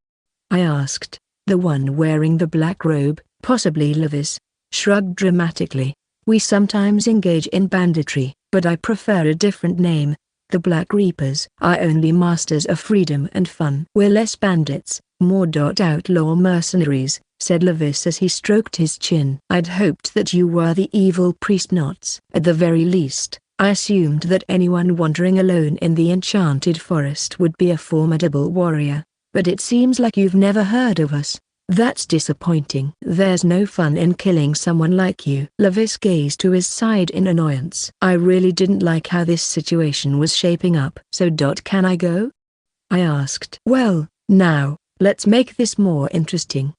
I asked. The one wearing the black robe, possibly Levis, shrugged dramatically. We sometimes engage in banditry, but I prefer a different name. The Black Reapers are only masters of freedom and fun. We're less bandits, more outlaw mercenaries, said Levis as he stroked his chin. I'd hoped that you were the evil priest Knots. At the very least, I assumed that anyone wandering alone in the enchanted forest would be a formidable warrior. But it seems like you've never heard of us. That's disappointing. There's no fun in killing someone like you. Levis gazed to his side in annoyance. I really didn't like how this situation was shaping up. So can I go? I asked. Well, now, let's make this more interesting.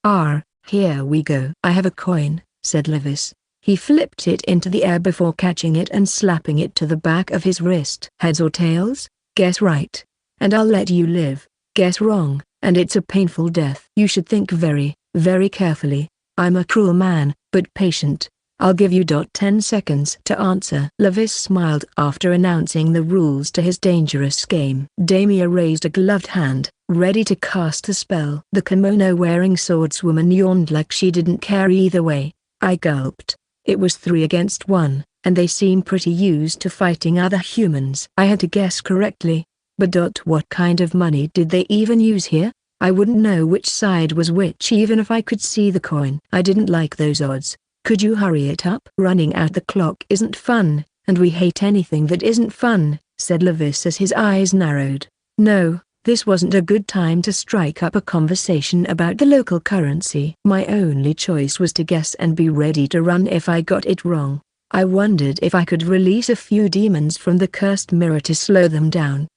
Here we go. I have a coin, said Levis. He flipped it into the air before catching it and slapping it to the back of his wrist. Heads or tails? Guess right. And I'll let you live. Guess wrong, and it's a painful death. You should think very, very carefully. I'm a cruel man, but patient. I'll give you 10 seconds to answer. Levis smiled after announcing the rules to his dangerous game. Damia raised a gloved hand, ready to cast a spell. The kimono-wearing swordswoman yawned like she didn't care either way. I gulped. It was 3 against 1, and they seem pretty used to fighting other humans. I had to guess correctly. But what kind of money did they even use here? I wouldn't know which side was which even if I could see the coin. I didn't like those odds. Could you hurry it up? Running out the clock isn't fun, and we hate anything that isn't fun, said Levis as his eyes narrowed. No, this wasn't a good time to strike up a conversation about the local currency. My only choice was to guess and be ready to run if I got it wrong. I wondered if I could release a few demons from the cursed mirror to slow them down.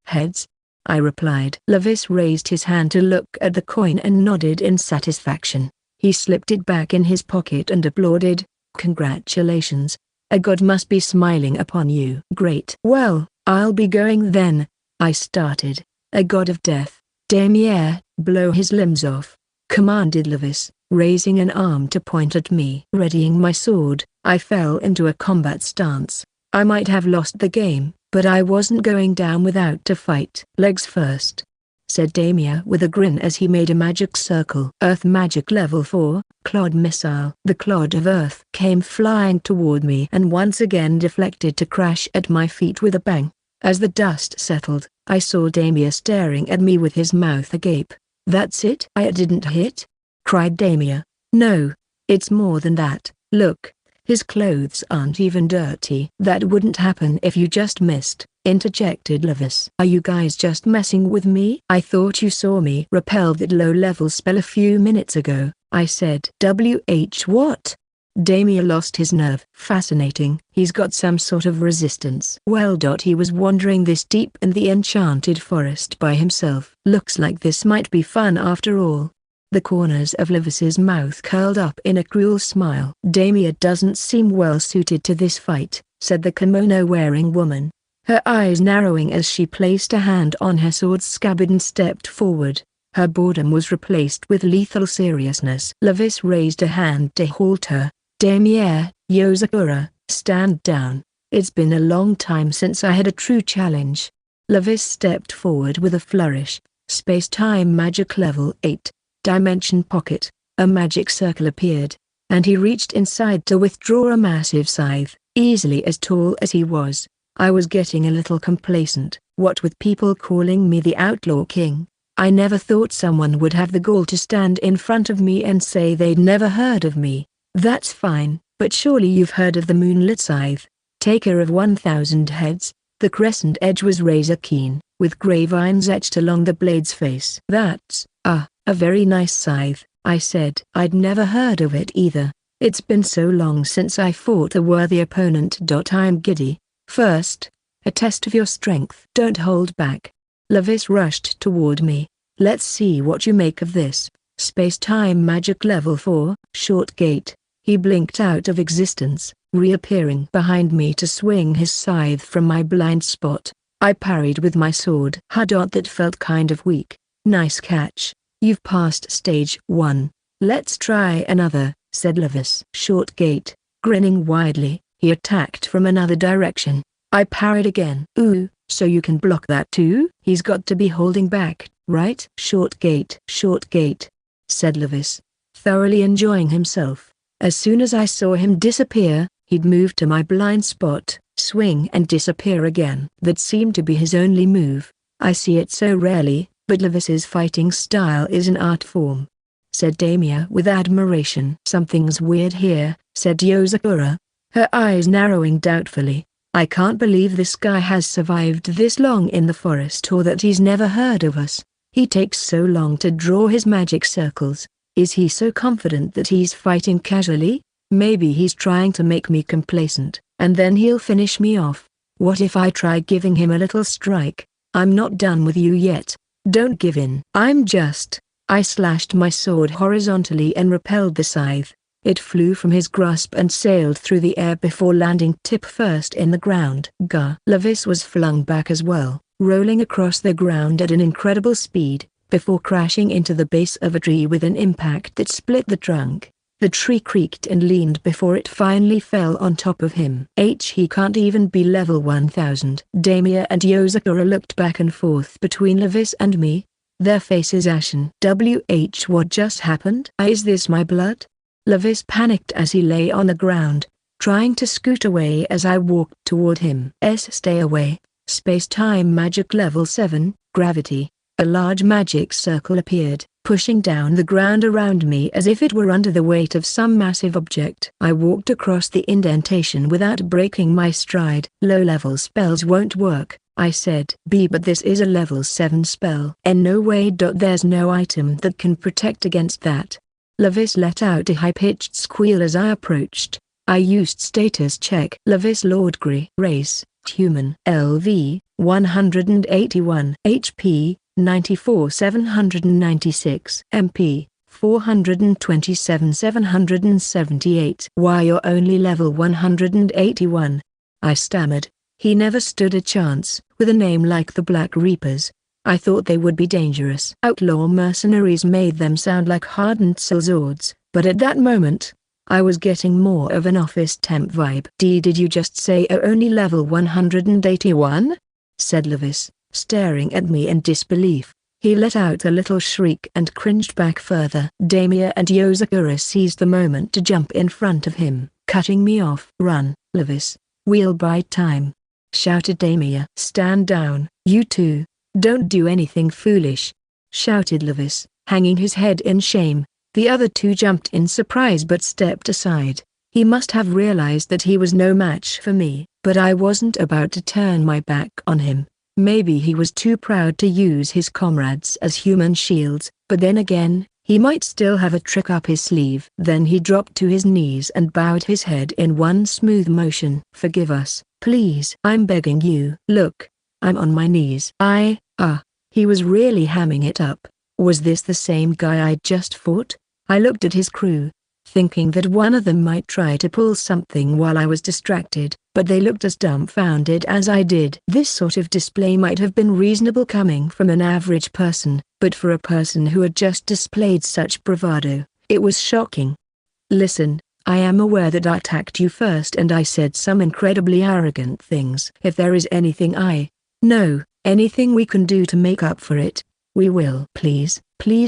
Heads, I replied. Levis raised his hand to look at the coin and nodded in satisfaction. He slipped it back in his pocket and applauded. Congratulations. A god must be smiling upon you. Great. Well, I'll be going then, I started. A god of death, Damier, blow his limbs off, commanded Levis, raising an arm to point at me. Readying my sword, I fell into a combat stance. I might have lost the game, but I wasn't going down without a fight. Legs first, said Damier with a grin as he made a magic circle. Earth magic level 4, Clod missile. The clod of earth came flying toward me and once again deflected to crash at my feet with a bang. As the dust settled, I saw Damier staring at me with his mouth agape. That's it? I didn't hit? Cried Damier. No, it's more than that. Look, his clothes aren't even dirty. That wouldn't happen if you just missed, interjected Levis. Are you guys just messing with me? I thought you saw me repel that low-level spell a few minutes ago, I said. What? Damier lost his nerve. Fascinating. He's got some sort of resistance. Well, he was wandering this deep in the enchanted forest by himself. Looks like this might be fun after all. The corners of Levis's mouth curled up in a cruel smile. Damier doesn't seem well suited to this fight, said the kimono-wearing woman, her eyes narrowing as she placed a hand on her sword scabbard and stepped forward. Her boredom was replaced with lethal seriousness. Levis raised a hand to halt her. Damier, Yozakura, stand down. It's been a long time since I had a true challenge. Levis stepped forward with a flourish. Space-time magic level 8. Dimension pocket. A magic circle appeared, and he reached inside to withdraw a massive scythe, easily as tall as he was. I was getting a little complacent. What with people calling me the Outlaw King, I never thought someone would have the gall to stand in front of me and say they'd never heard of me. That's fine, but surely you've heard of the Moonlit Scythe, taker of 1,000 heads. The crescent edge was razor keen, with grey vines etched along the blade's face. That's a very nice scythe, I said. I'd never heard of it either. It's been so long since I fought a worthy opponent. I'm giddy. First, a test of your strength. Don't hold back. Levis rushed toward me. Let's see what you make of this. Space-time magic level 4, short gate. He blinked out of existence, reappearing behind me to swing his scythe from my blind spot. I parried with my sword. That felt kind of weak. Nice catch. You've passed stage 1. Let's try another, said Levis. Short gate. Grinning widely, he attacked from another direction. I parried again. Ooh, so you can block that too? He's got to be holding back, right? Short gate, said Levis, thoroughly enjoying himself. As soon as I saw him disappear, he'd move to my blind spot, swing and disappear again. That seemed to be his only move. I see it so rarely, but Levis's fighting style is an art form, said Damier with admiration. Something's weird here, said Yozakura, her eyes narrowing doubtfully. I can't believe this guy has survived this long in the forest or that he's never heard of us. He takes so long to draw his magic circles. Is he so confident that he's fighting casually? Maybe he's trying to make me complacent, and then he'll finish me off. What if I try giving him a little strike? I'm not done with you yet. Don't give in. I slashed my sword horizontally and repelled the scythe. It flew from his grasp and sailed through the air before landing tip first in the ground. Levis was flung back as well, rolling across the ground at an incredible speed, before crashing into the base of a tree with an impact that split the trunk. The tree creaked and leaned before it finally fell on top of him. He can't even be level 1000. Damia and Yozakura looked back and forth between Levis and me, their faces ashen. What just happened? Is this my blood? Levis panicked as he lay on the ground, trying to scoot away as I walked toward him. Stay away. Space-time magic level 7, gravity. A large magic circle appeared, pushing down the ground around me as if it were under the weight of some massive object. I walked across the indentation without breaking my stride. Low-level spells won't work, I said. But this is a level 7 spell. No way. There's no item that can protect against that. Levis let out a high-pitched squeal as I approached. I used status check. Levis Lordgry. Race, human. LV, 181. HP, 94,796. MP, 427,778. Why you're only level 181? I stammered. He never stood a chance. With a name like the Black Reapers, I thought they would be dangerous. Outlaw mercenaries made them sound like hardened sellswords, but at that moment, I was getting more of an office temp vibe. Did you just say only level 181? Said Levis, staring at me in disbelief. He let out a little shriek and cringed back further. Damia and Yozakura seized the moment to jump in front of him, cutting me off. Run, Levis. We'll buy time, shouted Damia. Stand down, you two. Don't do anything foolish, shouted Levis, hanging his head in shame. The other two jumped in surprise but stepped aside. He must have realized that he was no match for me, but I wasn't about to turn my back on him. Maybe he was too proud to use his comrades as human shields, but then again, he might still have a trick up his sleeve. Then he dropped to his knees and bowed his head in one smooth motion. Forgive us, please. I'm begging you. Look, I'm on my knees. He was really hamming it up. Was this the same guy I'd just fought? I looked at his crew, thinking that one of them might try to pull something while I was distracted, but they looked as dumbfounded as I did. This sort of display might have been reasonable coming from an average person, but for a person who had just displayed such bravado, it was shocking. Listen, I am aware that I attacked you first and I said some incredibly arrogant things. If there is anything anything we can do to make up for it, we will. Please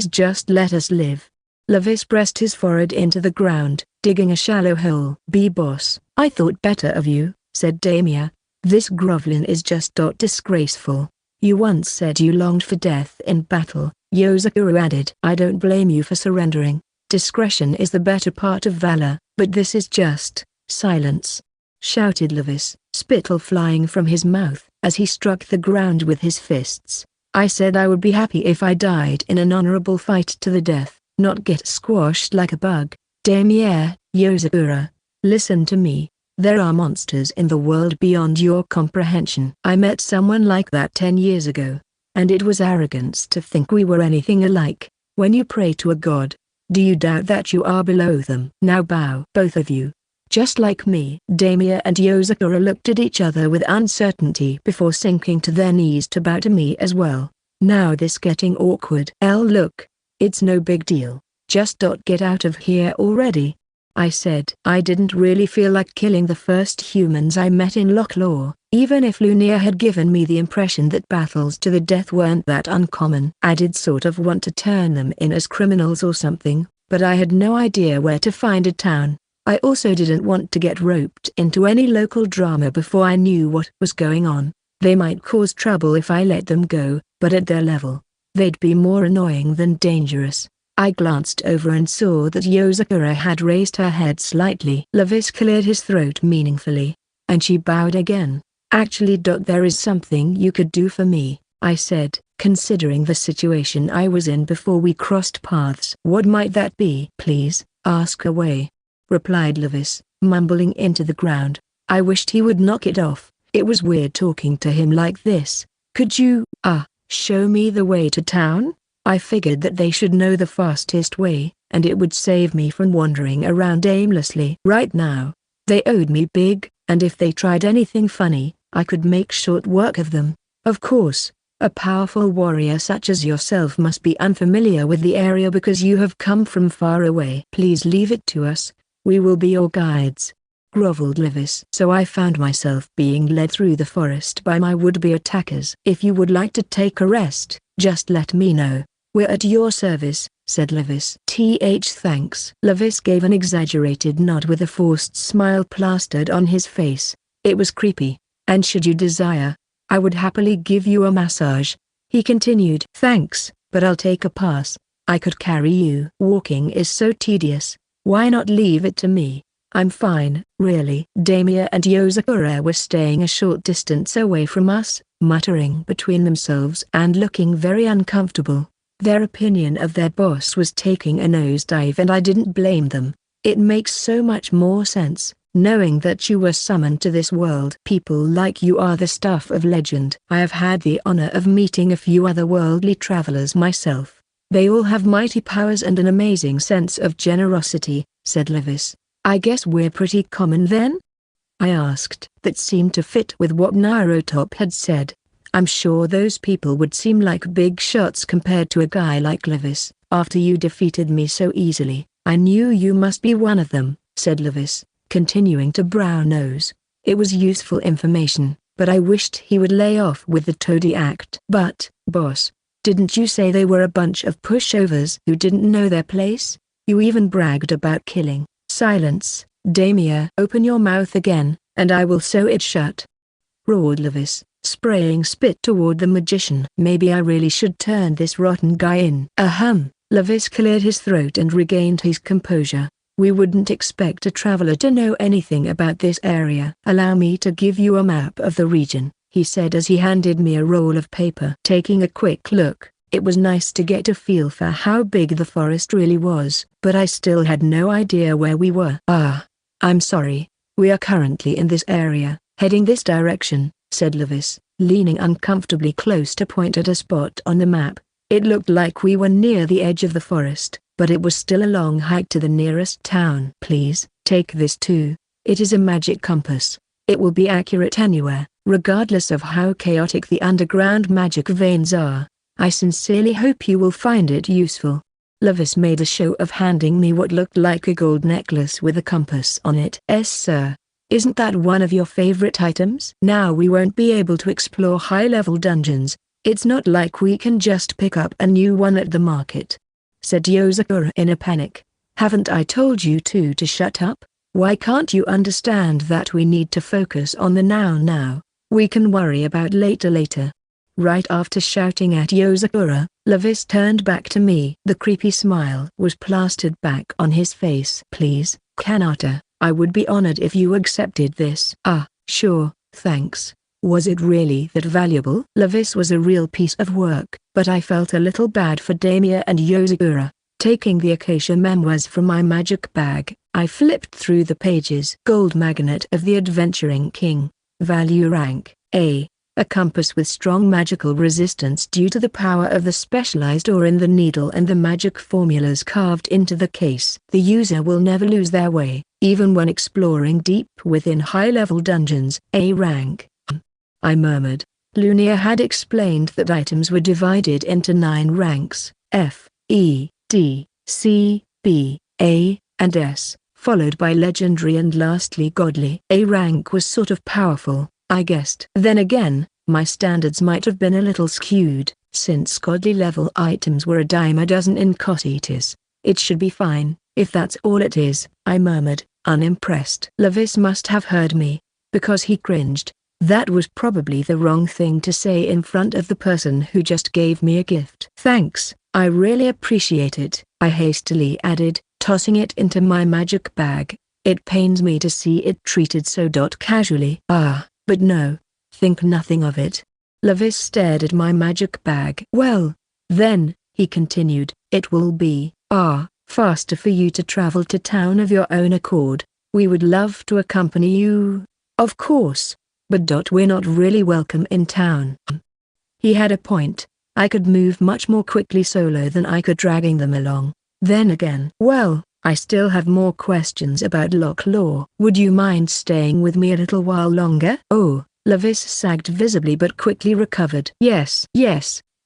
just let us live. Levis pressed his forehead into the ground, digging a shallow hole. Boss, I thought better of you, said Damia. This groveling is just disgraceful. You once said you longed for death in battle, Yozakura added. I don't blame you for surrendering. Discretion is the better part of valor, but this is just silence, shouted Levis, spittle flying from his mouth, as he struck the ground with his fists. I said I would be happy if I died in an honorable fight to the death, not get squashed like a bug. Damia, Yozakura, listen to me. There are monsters in the world beyond your comprehension. I met someone like that 10 years ago, and it was arrogance to think we were anything alike. When you pray to a god, do you doubt that you are below them? Now bow, both of you. Just like me. Damia and Yozakura looked at each other with uncertainty before sinking to their knees to bow to me as well. Now this getting awkward. Look, it's no big deal. Just get out of here already, I said. I didn't really feel like killing the first humans I met in Locklaw, even if Lunia had given me the impression that battles to the death weren't that uncommon. I did sort of want to turn them in as criminals or something, but I had no idea where to find a town. I also didn't want to get roped into any local drama before I knew what was going on. They might cause trouble if I let them go, but at their level, they'd be more annoying than dangerous. I glanced over and saw that Yozakura had raised her head slightly. Levis cleared his throat meaningfully, and she bowed again. Actually, there is something you could do for me, I said, considering the situation I was in before we crossed paths. What might that be? Please, ask away, replied Levis, mumbling into the ground. I wished he would knock it off. It was weird talking to him like this. Could you, show me the way to town? I figured that they should know the fastest way, and it would save me from wandering around aimlessly. Right now, they owed me big, and if they tried anything funny, I could make short work of them. Of course, a powerful warrior such as yourself must be unfamiliar with the area because you have come from far away. Please leave it to us. We will be your guides, groveled Levis. So I found myself being led through the forest by my would-be attackers. If you would like to take a rest, just let me know. We're at your service, said Levis. Thanks. Levis gave an exaggerated nod with a forced smile plastered on his face. It was creepy. And should you desire, I would happily give you a massage. He continued. Thanks, but I'll take a pass. I could carry you. Walking is so tedious. Why not leave it to me? I'm fine, really. Damia and Yozakura were staying a short distance away from us, muttering between themselves and looking very uncomfortable. Their opinion of their boss was taking a nosedive and I didn't blame them. It makes so much more sense, knowing that you were summoned to this world. People like you are the stuff of legend. I have had the honor of meeting a few otherworldly travelers myself. They all have mighty powers and an amazing sense of generosity, said Levis. I guess we're pretty common then? I asked. That seemed to fit with what Naruto had said. I'm sure those people would seem like big shots compared to a guy like Levis. After you defeated me so easily, I knew you must be one of them, said Levis, continuing to brow nose. It was useful information, but I wished he would lay off with the toady act. But, boss, didn't you say they were a bunch of pushovers who didn't know their place? You even bragged about killing. Silence, Damia. Open your mouth again, and I will sew it shut, roared Levis, spraying spit toward the magician. Maybe I really should turn this rotten guy in. Ahem. Levis cleared his throat and regained his composure. We wouldn't expect a traveler to know anything about this area. Allow me to give you a map of the region, he said as he handed me a roll of paper. Taking a quick look, it was nice to get a feel for how big the forest really was, but I still had no idea where we were. I'm sorry. We are currently in this area, heading this direction, said Levis, leaning uncomfortably close to point at a spot on the map. It looked like we were near the edge of the forest, but it was still a long hike to the nearest town. Please, take this too. It is a magic compass. It will be accurate anywhere, regardless of how chaotic the underground magic veins are. I sincerely hope you will find it useful. Levis made a show of handing me what looked like a gold necklace with a compass on it. Yes, sir. Isn't that one of your favorite items? Now we won't be able to explore high-level dungeons. It's not like we can just pick up a new one at the market, said Yozakura in a panic. Haven't I told you to shut up? Why can't you understand that we need to focus on the now? We can worry about later. Right after shouting at Yozakura, Levis turned back to me. The creepy smile was plastered back on his face. Please, Kanata, I would be honored if you accepted this. Sure, thanks. Was it really that valuable? Levis was a real piece of work, but I felt a little bad for Damia and Yozakura. Taking the Acacia memoirs from my magic bag, I flipped through the pages. Gold Magnet of the Adventuring King. Value rank A. A compass with strong magical resistance due to the power of the specialized ore in the needle and the magic formulas carved into the case. The user will never lose their way, even when exploring deep within high-level dungeons. A rank. I murmured. Lunia had explained that items were divided into 9 ranks, F, E, D, C, B, A, and S, followed by legendary and lastly godly. A rank was sort of powerful, I guessed. Then again, my standards might have been a little skewed, since godly level items were a dime a dozen in Cocytus. It should be fine, if that's all it is, I murmured, unimpressed. Levis must have heard me, because he cringed. That was probably the wrong thing to say in front of the person who just gave me a gift. Thanks, I really appreciate it, I hastily added, tossing it into my magic bag. It pains me to see it treated so casually. But no, think nothing of it. Levis stared at my magic bag. Well, then, he continued, it will be, faster for you to travel to town of your own accord. We would love to accompany you. Of course. But we're not really welcome in town. He had a point. I could move much more quickly solo than I could dragging them along. Then again, well, I still have more questions about Locklaw. Would you mind staying with me a little while longer? Oh, Levis sagged visibly but quickly recovered. Yes,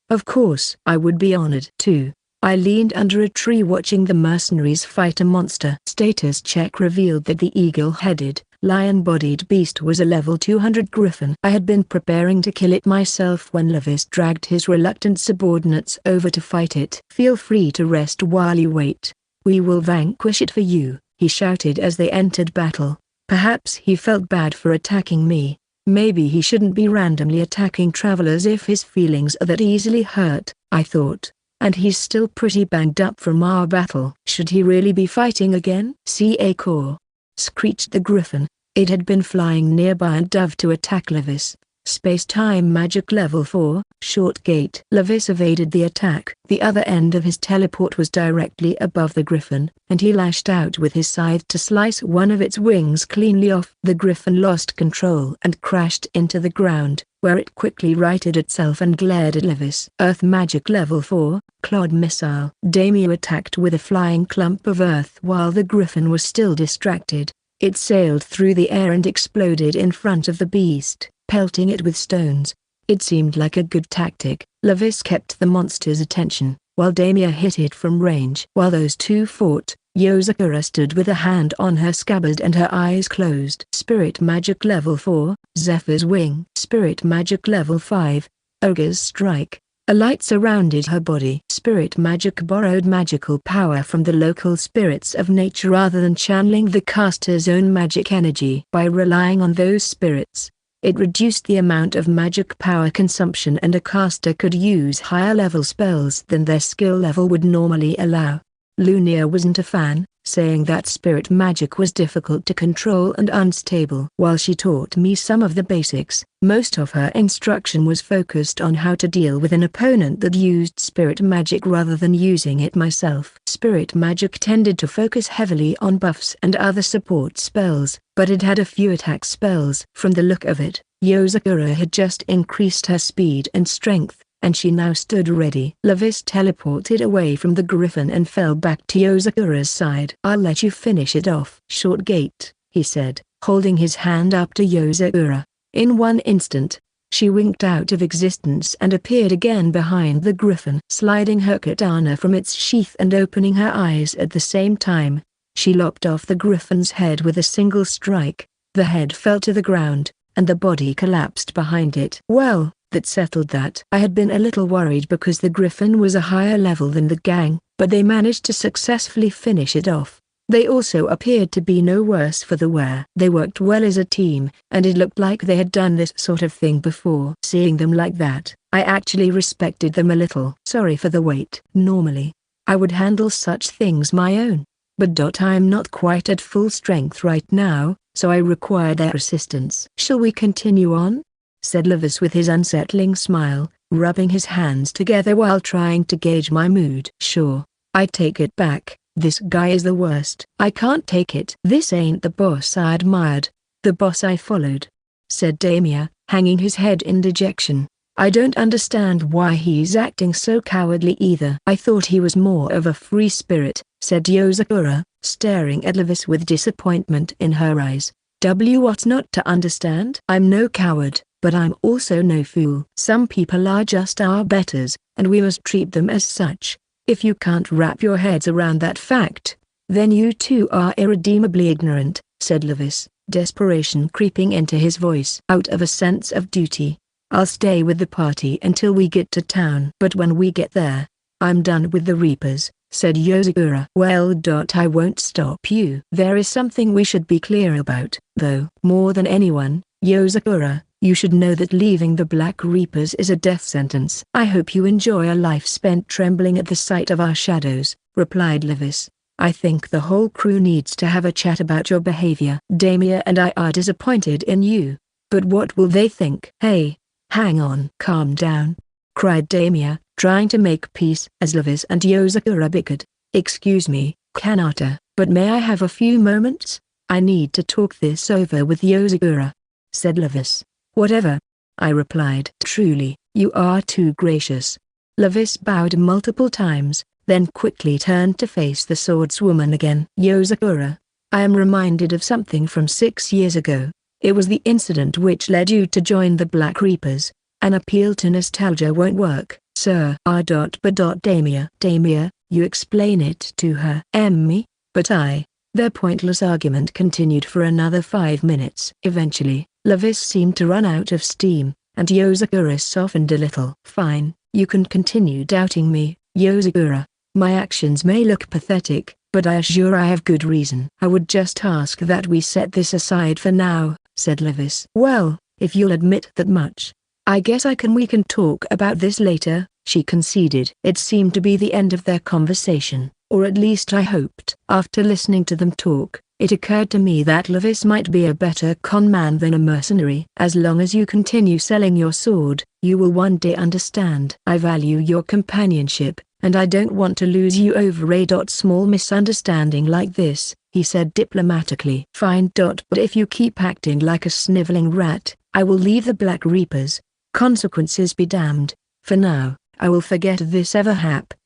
of course. I would be honored to. I leaned under a tree watching the mercenaries fight a monster. Status check revealed that the eagle-headed, lion-bodied beast was a level 200 griffin. I had been preparing to kill it myself when Levis dragged his reluctant subordinates over to fight it. Feel free to rest while you wait. We will vanquish it for you, he shouted as they entered battle. Perhaps he felt bad for attacking me. Maybe he shouldn't be randomly attacking travelers if his feelings are that easily hurt, I thought. And he's still pretty banged up from our battle. Should he really be fighting again? Caw! Screeched the griffin. It had been flying nearby and dove to attack Levis. Space-time magic level 4, short gate. Levis evaded the attack. The other end of his teleport was directly above the griffin, and he lashed out with his scythe to slice one of its wings cleanly off. The griffin lost control and crashed into the ground, where it quickly righted itself and glared at Levis. Earth magic level 4, clod missile. Damia attacked with a flying clump of earth while the griffin was still distracted. It sailed through the air and exploded in front of the beast, pelting it with stones. It seemed like a good tactic. Levis kept the monster's attention, while Damia hit it from range. While those two fought, Yozakura stood with a hand on her scabbard and her eyes closed. Spirit magic level 4, Zephyr's wing. Spirit magic level 5, Ogre's strike. A light surrounded her body. Spirit magic borrowed magical power from the local spirits of nature rather than channeling the caster's own magic energy. By relying on those spirits, it reduced the amount of magic power consumption and a caster could use higher level spells than their skill level would normally allow. Lunia wasn't a fan, saying that spirit magic was difficult to control and unstable. While she taught me some of the basics, most of her instruction was focused on how to deal with an opponent that used spirit magic rather than using it myself. Spirit magic tended to focus heavily on buffs and other support spells, but it had a few attack spells. From the look of it, Yozakura had just increased her speed and strength, and she now stood ready. Levis teleported away from the griffin and fell back to Yozakura's side. I'll let you finish it off. Short gate, he said, holding his hand up to Yozakura. In one instant, she winked out of existence and appeared again behind the griffin. Sliding her katana from its sheath and opening her eyes at the same time, she lopped off the griffin's head with a single strike. The head fell to the ground, and the body collapsed behind it. Well, that settled that. I had been a little worried because the griffin was a higher level than the gang, but they managed to successfully finish it off. They also appeared to be no worse for the wear. They worked well as a team, and it looked like they had done this sort of thing before. Seeing them like that, I actually respected them a little. Sorry for the wait. Normally, I would handle such things my own. But I'm not quite at full strength right now, so I require their assistance. Shall we continue on? Said Levis with his unsettling smile, rubbing his hands together while trying to gauge my mood. Sure. I take it back, this guy is the worst. I can't take it. This ain't the boss I admired, the boss I followed, said Damia, hanging his head in dejection. I don't understand why he's acting so cowardly either. I thought he was more of a free spirit, said Yozakura, staring at Levis with disappointment in her eyes. What's not to understand? I'm no coward, but I'm also no fool. Some people are just our betters, and we must treat them as such. If you can't wrap your heads around that fact, then you too are irredeemably ignorant, said Levis, desperation creeping into his voice. Out of a sense of duty, I'll stay with the party until we get to town. But when we get there, I'm done with the Reapers, said Yozakura. Well, I won't stop you. There is something we should be clear about, though. More than anyone, Yozakura, you should know that leaving the Black Reapers is a death sentence. I hope you enjoy a life spent trembling at the sight of our shadows, replied Levis. I think the whole crew needs to have a chat about your behavior. Damia and I are disappointed in you. But what will they think? Hey, Hang on. Calm down, cried Damia, trying to make peace as Levis and Yozakura bickered. Excuse me, Kanata, but may I have a few moments? I need to talk this over with Yozakura, said Levis. Whatever, I replied. Truly, you are too gracious. Levis bowed multiple times, then quickly turned to face the swordswoman again. Yozakura, I am reminded of something from 6 years ago. It was the incident which led you to join the Black Reapers. An appeal to nostalgia won't work, sir. Damia, you explain it to her. Me, but Their pointless argument continued for another 5 minutes. Eventually, Levis seemed to run out of steam, and Yozakura softened a little. Fine, you can continue doubting me, Yozakura. My actions may look pathetic, but I assure I have good reason. I would just ask that we set this aside for now, said Levis. Well, if you'll admit that much, I guess we can talk about this later, she conceded. It seemed to be the end of their conversation, or at least I hoped. After listening to them talk, it occurred to me that Levis might be a better con man than a mercenary. As long as you continue selling your sword, you will one day understand. I value your companionship, and I don't want to lose you over a small misunderstanding like this, he said diplomatically. Fine. But if you keep acting like a sniveling rat, I will leave the Black Reapers. Consequences be damned. For now, I will forget this ever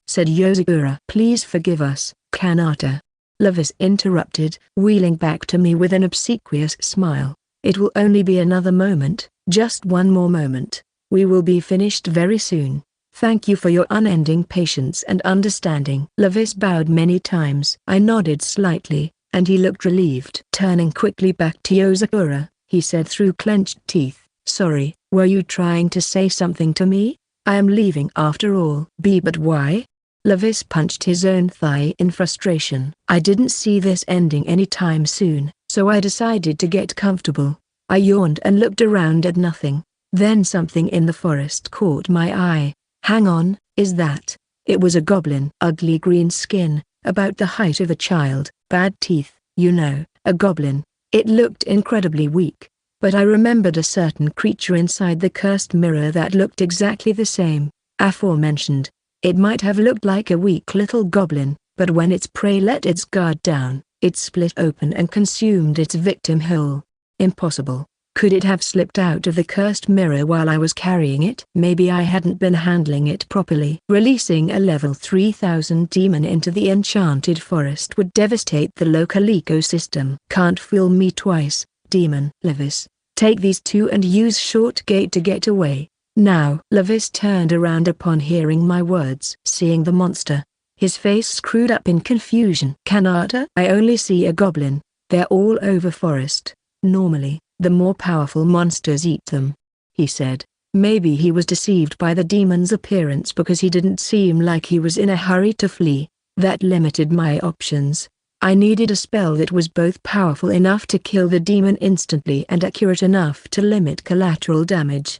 said Yozakura. Please forgive us, Kanata. Levis interrupted, wheeling back to me with an obsequious smile. It will only be another moment, just one more moment. We will be finished very soon. Thank you for your unending patience and understanding. Levis bowed many times. I nodded slightly, and he looked relieved. Turning quickly back to Yozakura, he said through clenched teeth, Sorry, were you trying to say something to me? I am leaving after all. But why? Levis punched his own thigh in frustration. I didn't see this ending anytime soon, so I decided to get comfortable. I yawned and looked around at nothing. Then something in the forest caught my eye. Hang on, is that? It was a goblin. Ugly green skin, about the height of a child, bad teeth, a goblin. It looked incredibly weak. But I remembered a certain creature inside the cursed mirror that looked exactly the same, aforementioned. It might have looked like a weak little goblin, but when its prey let its guard down, it split open and consumed its victim whole. Impossible. Could it have slipped out of the cursed mirror while I was carrying it? Maybe I hadn't been handling it properly. Releasing a level 3000 demon into the enchanted forest would devastate the local ecosystem. Can't fool me twice, demon. Levis, take these two and use short gate to get away. Now. Levis turned around upon hearing my words. Seeing the monster, his face screwed up in confusion. Kanata? I only see a goblin. They're all over forest. Normally, the more powerful monsters eat them, he said. Maybe he was deceived by the demon's appearance because he didn't seem like he was in a hurry to flee. That limited my options. I needed a spell that was both powerful enough to kill the demon instantly and accurate enough to limit collateral damage.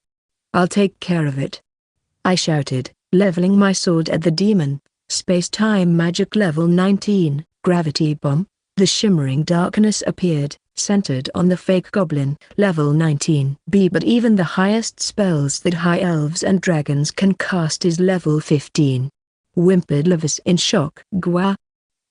I'll take care of it, I shouted, leveling my sword at the demon. Space-time magic level 19, gravity bomb. The shimmering darkness appeared, centered on the fake goblin. Level 19. But even the highest spells that high elves and dragons can cast is level 15. Whimpered Levis in shock. Gwa!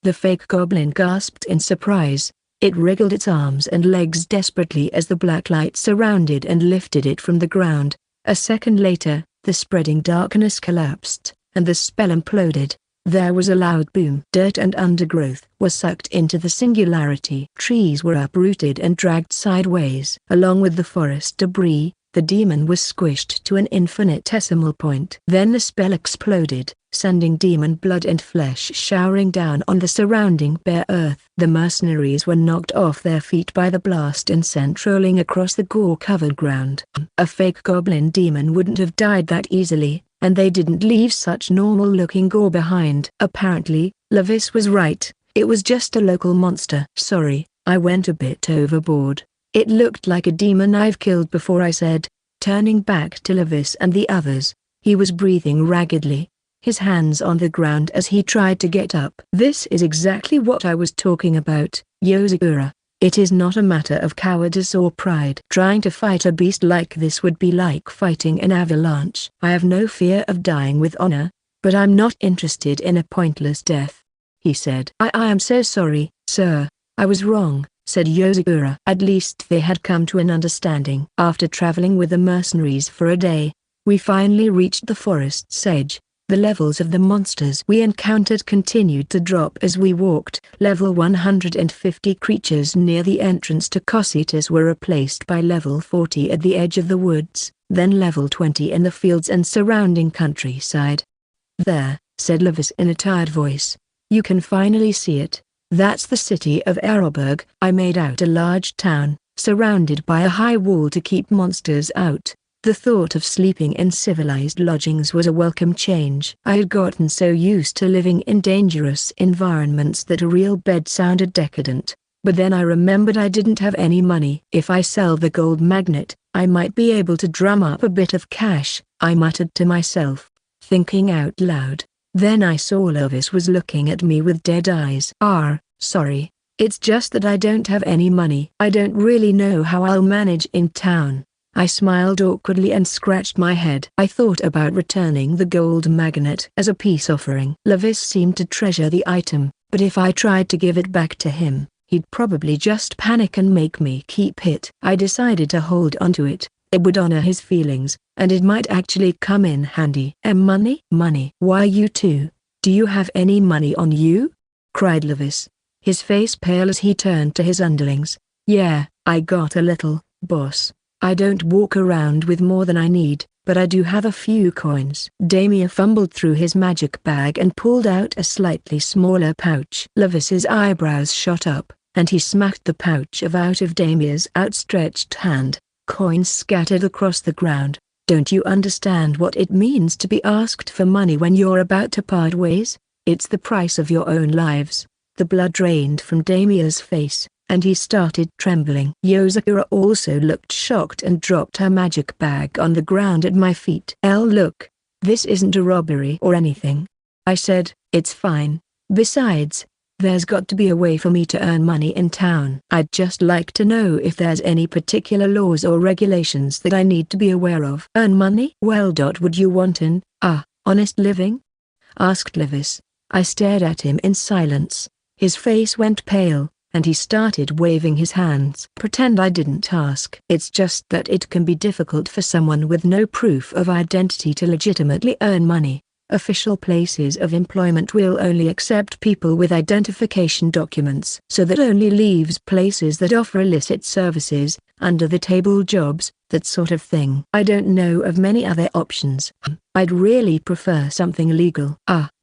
The fake goblin gasped in surprise. It wriggled its arms and legs desperately as the black light surrounded and lifted it from the ground. A second later, the spreading darkness collapsed, and the spell imploded. There was a loud boom. Dirt and undergrowth were sucked into the singularity. Trees were uprooted and dragged sideways. Along with the forest debris, the demon was squished to an infinitesimal point. Then the spell exploded, sending demon blood and flesh showering down on the surrounding bare earth. The mercenaries were knocked off their feet by the blast and sent rolling across the gore-covered ground. A fake goblin demon wouldn't have died that easily, and they didn't leave such normal-looking gore behind. Apparently, Levis was right. It was just a local monster. Sorry, I went a bit overboard. It looked like a demon I've killed before, I said, turning back to Levis and the others. He was breathing raggedly, his hands on the ground as he tried to get up. This is exactly what I was talking about, Yozakura. It is not a matter of cowardice or pride. Trying to fight a beast like this would be like fighting an avalanche. I have no fear of dying with honor, but I'm not interested in a pointless death," he said. I am so sorry, sir. I was wrong," said Yozakura. At least they had come to an understanding. After traveling with the mercenaries for a day, we finally reached the forest's edge. The levels of the monsters we encountered continued to drop as we walked. Level 150 creatures near the entrance to Cositas were replaced by level 40 at the edge of the woods, then level 20 in the fields and surrounding countryside. "There," said Levis in a tired voice. "You can finally see it. That's the city of Erlberg." I made out a large town, surrounded by a high wall to keep monsters out. The thought of sleeping in civilized lodgings was a welcome change. I had gotten so used to living in dangerous environments that a real bed sounded decadent. But then I remembered I didn't have any money. "If I sell the gold magnet, I might be able to drum up a bit of cash," I muttered to myself, thinking out loud. Then I saw Levis was looking at me with dead eyes. Sorry. It's just that I don't have any money. I don't really know how I'll manage in town." I smiled awkwardly and scratched my head. I thought about returning the gold magnet as a peace offering. Levis seemed to treasure the item, but if I tried to give it back to him, he'd probably just panic and make me keep it. I decided to hold onto it. It would honor his feelings, and it might actually come in handy. Money? Money. Why you two? Do you have any money on you?" cried Levis, his face pale as he turned to his underlings. "Yeah, I got a little, boss. I don't walk around with more than I need, but I do have a few coins." Damia fumbled through his magic bag and pulled out a slightly smaller pouch. Levis's eyebrows shot up, and he smacked the pouch out of Damia's outstretched hand. Coins scattered across the ground. "Don't you understand what it means to be asked for money when you're about to part ways? It's the price of your own lives." The blood drained from Damia's face, and he started trembling. Yozakura also looked shocked and dropped her magic bag on the ground at my feet. "Look, this isn't a robbery or anything," I said. "It's fine. Besides, there's got to be a way for me to earn money in town. I'd just like to know if there's any particular laws or regulations that I need to be aware of." "Earn money? Well, would you want an honest living?" asked Levis. I stared at him in silence. His face went pale, and he started waving his hands. "Pretend I didn't ask." "It's just that it can be difficult for someone with no proof of identity to legitimately earn money. Official places of employment will only accept people with identification documents. So that only leaves places that offer illicit services, under-the-table jobs, that sort of thing. I don't know of many other options. I'd really prefer something legal."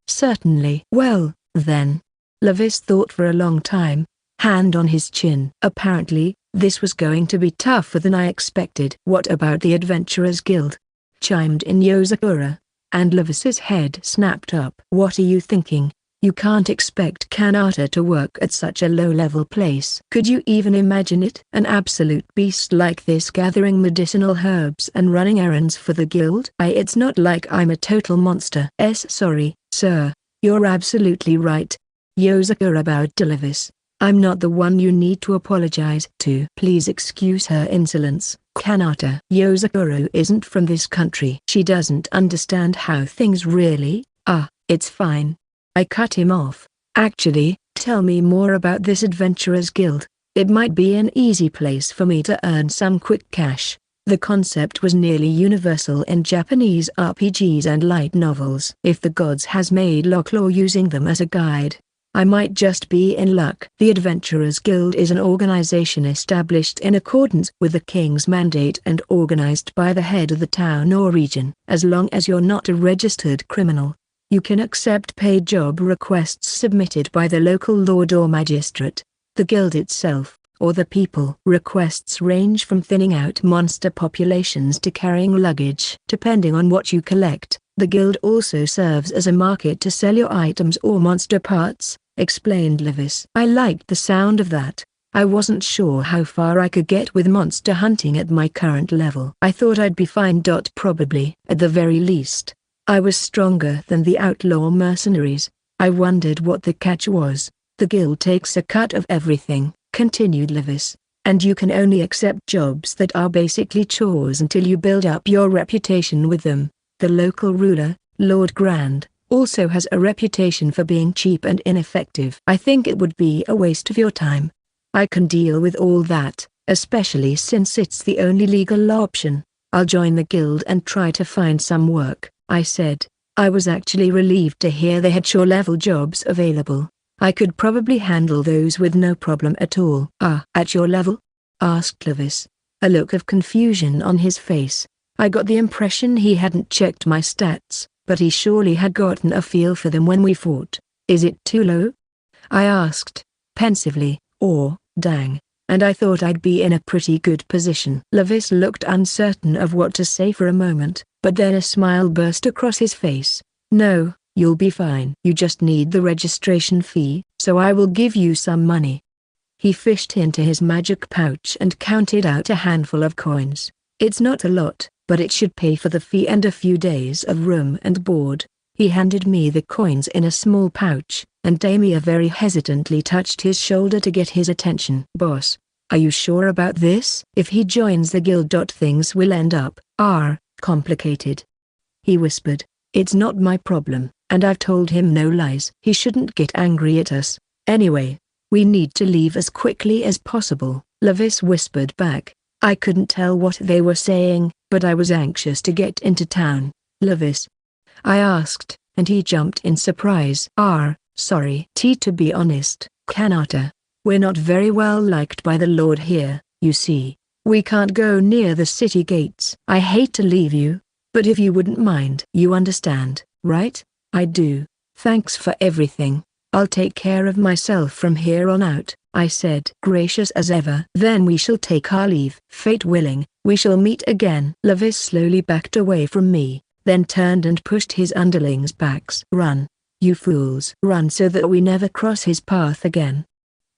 "Certainly." "Well, then." Levis thought for a long time, hand on his chin. Apparently, this was going to be tougher than I expected. "What about the Adventurers Guild?" chimed in Yozakura, and Levis's head snapped up. "What are you thinking? You can't expect Kanata to work at such a low-level place. Could you even imagine it? An absolute beast like this gathering medicinal herbs and running errands for the guild? It's not like I'm a total monster." Sorry, sir, you're absolutely right." Yozakura bowed to Levis. "I'm not the one you need to apologize to." "Please excuse her insolence, Kanata. Yozakura isn't from this country. She doesn't understand how things really are." "It's fine." I cut him off. "Actually, tell me more about this Adventurers Guild. It might be an easy place for me to earn some quick cash." The concept was nearly universal in Japanese RPGs and light novels. If the gods has made Locklaw using them as a guide, I might just be in luck. The Adventurers Guild is an organization established in accordance with the king's mandate and organized by the head of the town or region. As long as you're not a registered criminal, you can accept paid job requests submitted by the local lord or magistrate. The guild itself, or the people. Requests range from thinning out monster populations to carrying luggage. Depending on what you collect, the guild also serves as a market to sell your items or monster parts, explained Levis. I liked the sound of that. I wasn't sure how far I could get with monster hunting at my current level. I thought I'd be fine. Probably. At the very least, I was stronger than the outlaw mercenaries. I wondered what the catch was. The guild takes a cut of everything, continued Levis. And you can only accept jobs that are basically chores until you build up your reputation with them. The local ruler, Lord Grand, also has a reputation for being cheap and ineffective. I think it would be a waste of your time. I can deal with all that, especially since it's the only legal option. I'll join the guild and try to find some work, I said. I was actually relieved to hear they had shore-level jobs available. I could probably handle those with no problem at all. At your level? Asked Levis, a look of confusion on his face. I got the impression he hadn't checked my stats, but he surely had gotten a feel for them when we fought. Is it too low? I asked, pensively. Dang. And I thought I'd be in a pretty good position. Levis looked uncertain of what to say for a moment, but then a smile burst across his face. No, you'll be fine. You just need the registration fee, so I will give you some money. He fished into his magic pouch and counted out a handful of coins. It's not a lot, but it should pay for the fee and a few days of room and board. He handed me the coins in a small pouch, and Damia very hesitantly touched his shoulder to get his attention. Boss, are you sure about this? If he joins the guild, things will end up complicated. He whispered. It's not my problem, and I've told him no lies. He shouldn't get angry at us. Anyway, we need to leave as quickly as possible, Levis whispered back. I couldn't tell what they were saying, but I was anxious to get into town. Levis? I asked, and he jumped in surprise. Sorry. To be honest, Kanata, we're not very well liked by the Lord here, you see. We can't go near the city gates. I hate to leave you, but if you wouldn't mind. You understand, right? I do. Thanks for everything. I'll take care of myself from here on out, I said. Gracious as ever. Then we shall take our leave. Fate willing, we shall meet again. Levis slowly backed away from me, then turned and pushed his underlings' backs. Run, you fools. Run so that we never cross his path again.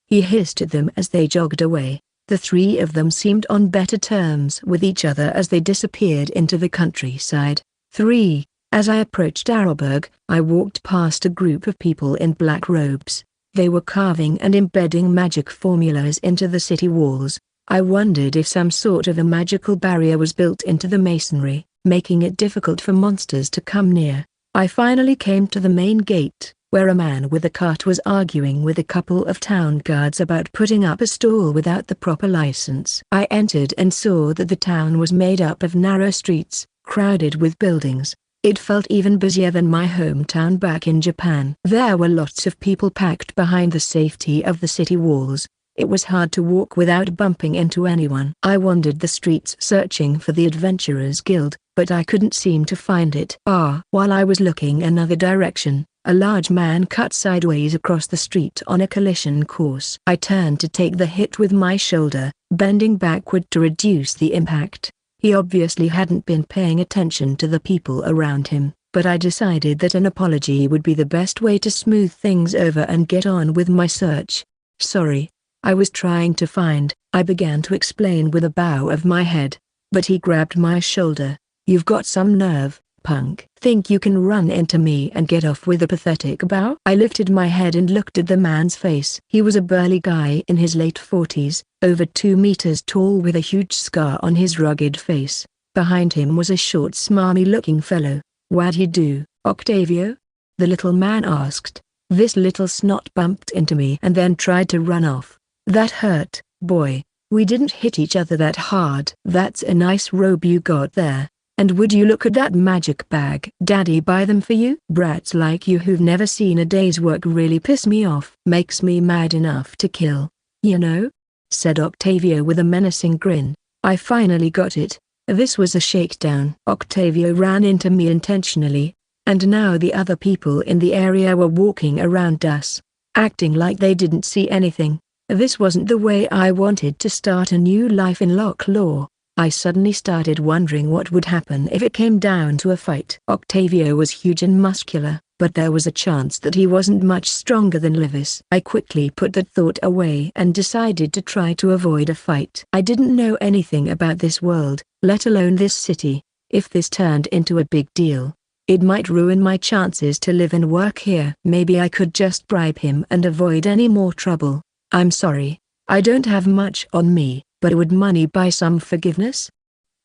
He hissed at them as they jogged away. The three of them seemed on better terms with each other as they disappeared into the countryside. 3. As I approached Arrowburg, I walked past a group of people in black robes. They were carving and embedding magic formulas into the city walls. I wondered if some sort of a magical barrier was built into the masonry, making it difficult for monsters to come near. I finally came to the main gate, where a man with a cart was arguing with a couple of town guards about putting up a stall without the proper license. I entered and saw that the town was made up of narrow streets, crowded with buildings. It felt even busier than my hometown back in Japan. There were lots of people packed behind the safety of the city walls. It was hard to walk without bumping into anyone. I wandered the streets searching for the Adventurers Guild, but I couldn't seem to find it. While I was looking another direction, a large man cut sideways across the street on a collision course. I turned to take the hit with my shoulder, bending backward to reduce the impact. He obviously hadn't been paying attention to the people around him, but I decided that an apology would be the best way to smooth things over and get on with my search. Sorry. I was trying to find, I began to explain with a bow of my head. But he grabbed my shoulder. You've got some nerve, punk. Think you can run into me and get off with a pathetic bow? I lifted my head and looked at the man's face. He was a burly guy in his late 40s, over 2 meters tall with a huge scar on his rugged face. Behind him was a short smarmy-looking fellow. What'd he do, Octavio? The little man asked. This little snot bumped into me and then tried to run off. That hurt, boy. We didn't hit each other that hard. That's a nice robe you got there. And would you look at that magic bag? Daddy buy them for you? Brats like you who've never seen a day's work really piss me off. Makes me mad enough to kill. You know? Said Octavio with a menacing grin. I finally got it. This was a shakedown. Octavio ran into me intentionally, and now the other people in the area were walking around us, acting like they didn't see anything. This wasn't the way I wanted to start a new life in Locklaw. I suddenly started wondering what would happen if it came down to a fight. Octavio was huge and muscular, but there was a chance that he wasn't much stronger than Levis. I quickly put that thought away and decided to try to avoid a fight. I didn't know anything about this world, let alone this city. If this turned into a big deal, it might ruin my chances to live and work here. Maybe I could just bribe him and avoid any more trouble. I'm sorry. I don't have much on me, but would money buy some forgiveness?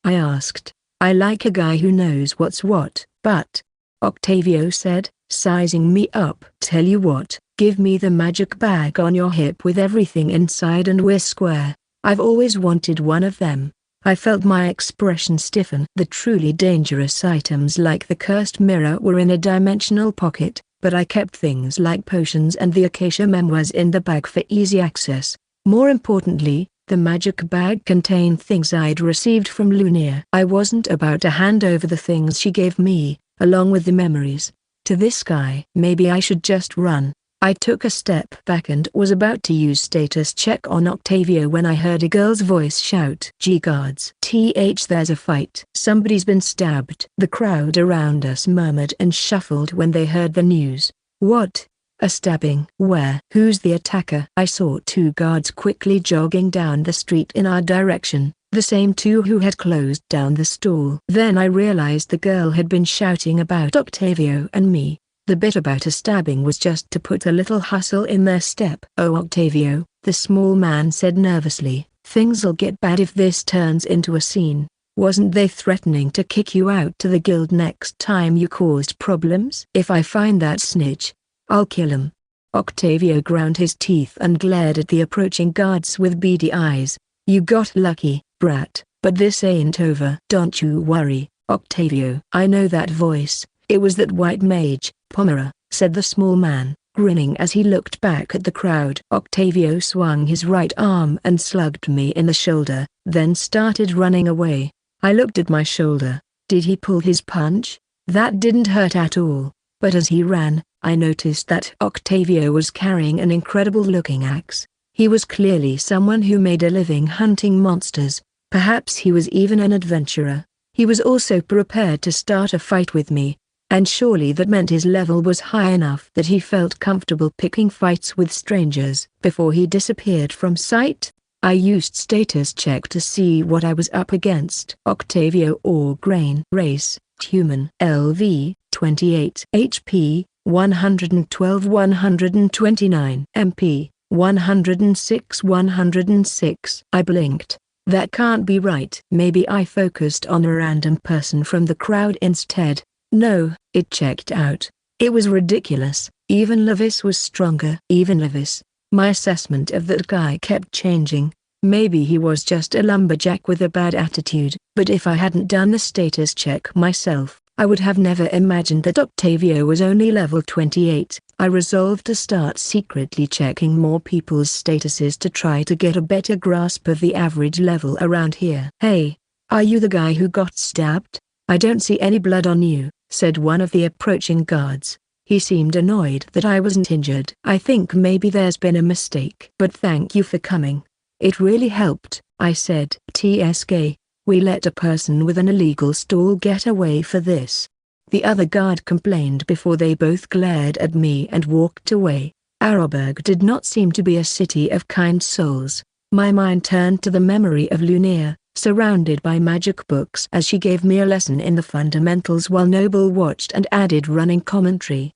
I asked. I like a guy who knows what's what, but Octavio said, sizing me up. Tell you what, give me the magic bag on your hip with everything inside and we're square. I've always wanted one of them. I felt my expression stiffen. The truly dangerous items like the cursed mirror were in a dimensional pocket, but I kept things like potions and the Acacia memoirs in the bag for easy access. More importantly, the magic bag contained things I'd received from Lunia. I wasn't about to hand over the things she gave me, along with the memories, to this guy. Maybe I should just run. I took a step back and was about to use status check on Octavio when I heard a girl's voice shout, "G guards! There's a fight. Somebody's been stabbed." The crowd around us murmured and shuffled when they heard the news. What? A stabbing? Where? Who's the attacker? I saw two guards quickly jogging down the street in our direction, the same two who had closed down the stall. Then I realized the girl had been shouting about Octavio and me. The bit about a stabbing was just to put a little hustle in their step. "Oh Octavio," the small man said nervously, "things'll get bad if this turns into a scene. Wasn't they threatening to kick you out to the guild next time you caused problems? If I find that snitch, I'll kill him." Octavio ground his teeth and glared at the approaching guards with beady eyes. "You got lucky, brat, but this ain't over." "Don't you worry, Octavio." I know that voice. It was that white mage, Pomera, said the small man, grinning as he looked back at the crowd. Octavio swung his right arm and slugged me in the shoulder, then started running away. I looked at my shoulder. Did he pull his punch? That didn't hurt at all, but as he ran, I noticed that Octavio was carrying an incredible-looking axe. He was clearly someone who made a living hunting monsters. Perhaps he was even an adventurer. He was also prepared to start a fight with me. And surely that meant his level was high enough that he felt comfortable picking fights with strangers. Before he disappeared from sight, I used status check to see what I was up against. Octavio Orgrain. Race, human. LV, 28. HP, 112-129. MP, 106-106. I blinked. That can't be right. Maybe I focused on a random person from the crowd instead. No, it checked out. It was ridiculous. Even Levis was stronger. Even Levis. My assessment of that guy kept changing. Maybe he was just a lumberjack with a bad attitude, but if I hadn't done the status check myself, I would have never imagined that Octavio was only level 28. I resolved to start secretly checking more people's statuses to try to get a better grasp of the average level around here. "Hey, are you the guy who got stabbed? I don't see any blood on you," said one of the approaching guards. He seemed annoyed that I wasn't injured. "I think maybe there's been a mistake. But thank you for coming. It really helped," I said. "TSK, we let a person with an illegal stall get away for this," the other guard complained before they both glared at me and walked away. Arrowburg did not seem to be a city of kind souls. My mind turned to the memory of Lunia, surrounded by magic books as she gave me a lesson in the fundamentals while Noble watched and added running commentary.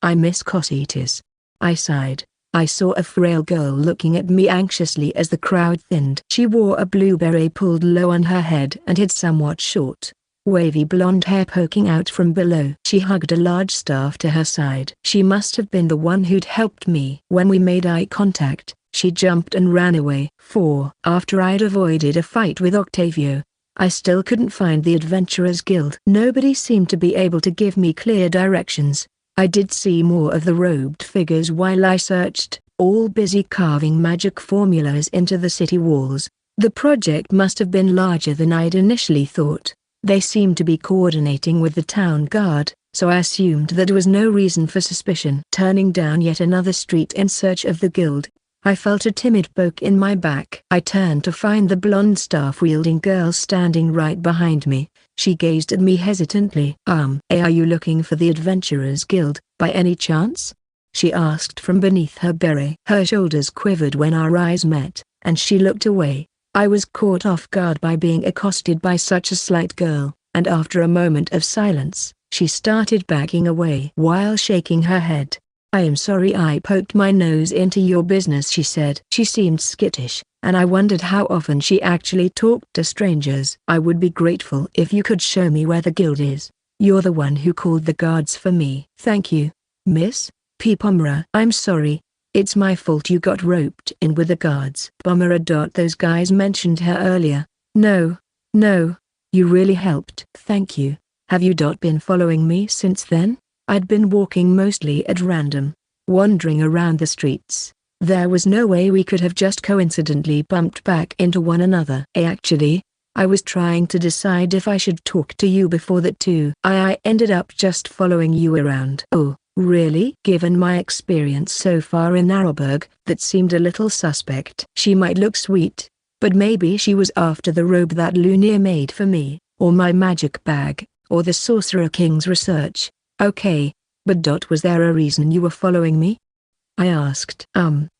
"I miss Cocytus," I sighed. I saw a frail girl looking at me anxiously as the crowd thinned. She wore a blue beret pulled low on her head and had somewhat short, wavy blonde hair poking out from below. She hugged a large staff to her side. She must have been the one who'd helped me. When we made eye contact, she jumped and ran away. After I'd avoided a fight with Octavio, I still couldn't find the Adventurers Guild. Nobody seemed to be able to give me clear directions. I did see more of the robed figures while I searched, all busy carving magic formulas into the city walls. The project must have been larger than I'd initially thought. They seemed to be coordinating with the town guard, so I assumed that there was no reason for suspicion. Turning down yet another street in search of the guild, I felt a timid poke in my back. I turned to find the blonde staff-wielding girl standing right behind me. She gazed at me hesitantly. Are you looking for the Adventurers Guild, by any chance?" she asked from beneath her beret. Her shoulders quivered when our eyes met, and she looked away. I was caught off guard by being accosted by such a slight girl, and after a moment of silence, she started backing away while shaking her head. I am sorry I poked my nose into your business, she said. She seemed skittish, and I wondered how often she actually talked to strangers. I would be grateful if you could show me where the guild is. You're the one who called the guards for me. Thank you, Miss P. Pomura. I'm sorry. It's my fault you got roped in with the guards. Pomura. Those guys mentioned her earlier. No. You really helped. Thank you. Have you been following me since then? I'd been walking mostly at random, wandering around the streets. There was no way we could have just coincidentally bumped back into one another. Actually, I was trying to decide if I should talk to you before that too. I ended up just following you around. Oh, really? Given my experience so far in Arrowburg, that seemed a little suspect. She might look sweet, but maybe she was after the robe that Lunia made for me, or my magic bag, or the Sorcerer King's research. Okay, but was there a reason you were following me? I asked.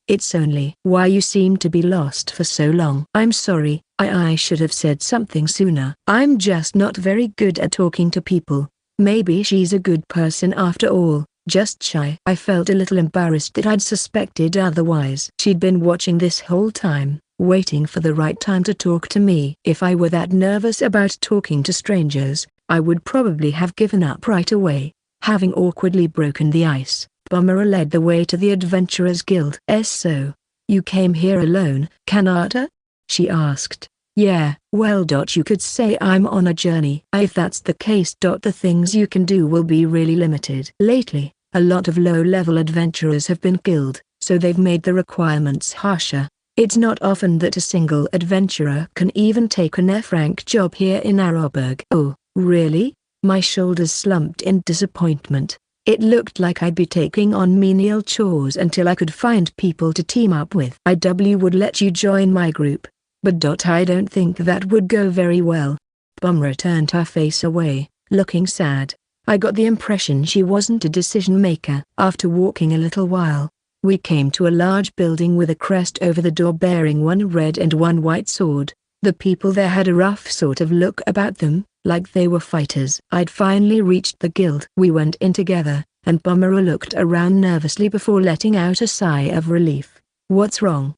It's only why you seem to be lost for so long. I'm sorry, I should have said something sooner. I'm just not very good at talking to people. Maybe she's a good person after all, just shy. I felt a little embarrassed that I'd suspected otherwise. She'd been watching this whole time, waiting for the right time to talk to me. If I were that nervous about talking to strangers, I would probably have given up right away. Having awkwardly broken the ice, Pomura led the way to the Adventurers Guild. So, you came here alone, Kanata? She asked. Yeah, well. You could say I'm on a journey. If that's the case. The things you can do will be really limited. Lately, a lot of low-level adventurers have been killed, so they've made the requirements harsher. It's not often that a single adventurer can even take an F-rank job here in Arrowburg. Oh, really? My shoulders slumped in disappointment. It looked like I'd be taking on menial chores until I could find people to team up with. I would let you join my group, but I don't think that would go very well. Pomura turned her face away, looking sad. I got the impression she wasn't a decision maker. After walking a little while, we came to a large building with a crest over the door bearing one red and one white sword. The people there had a rough sort of look about them, like they were fighters. I'd finally reached the guild. We went in together, and Pomura looked around nervously before letting out a sigh of relief. What's wrong?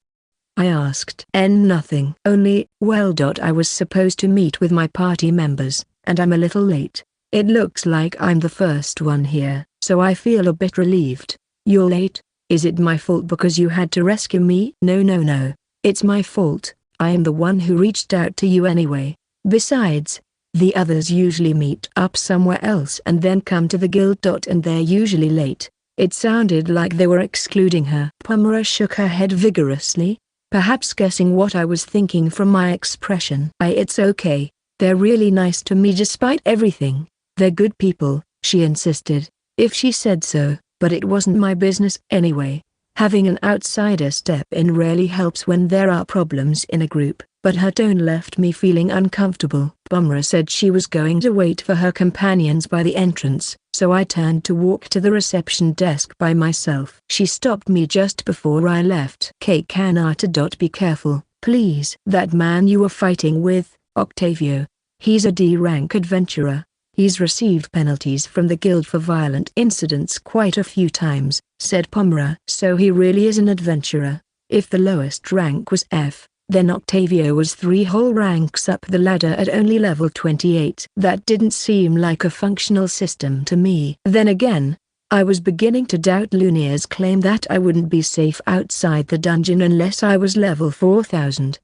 I asked. Nothing. Only, I was supposed to meet with my party members, and I'm a little late. It looks like I'm the first one here, so I feel a bit relieved. You're late? Is it my fault because you had to rescue me? No. It's my fault. I am the one who reached out to you anyway. Besides, the others usually meet up somewhere else and then come to the guild. And they're usually late. It sounded like they were excluding her. Pomura shook her head vigorously, perhaps guessing what I was thinking from my expression. It's okay. They're really nice to me despite everything. They're good people, she insisted. If she said so, but it wasn't my business anyway. Having an outsider step in rarely helps when there are problems in a group, but her tone left me feeling uncomfortable. Pomura said she was going to wait for her companions by the entrance, so I turned to walk to the reception desk by myself. She stopped me just before I left. Kanata. Be careful, please. That man you were fighting with, Octavio. He's a D-rank adventurer. He's received penalties from the guild for violent incidents quite a few times, said Pomura. So he really is an adventurer. If the lowest rank was F, then Octavio was 3 whole ranks up the ladder at only level 28. That didn't seem like a functional system to me. Then again, I was beginning to doubt Lunia's claim that I wouldn't be safe outside the dungeon unless I was level 4000.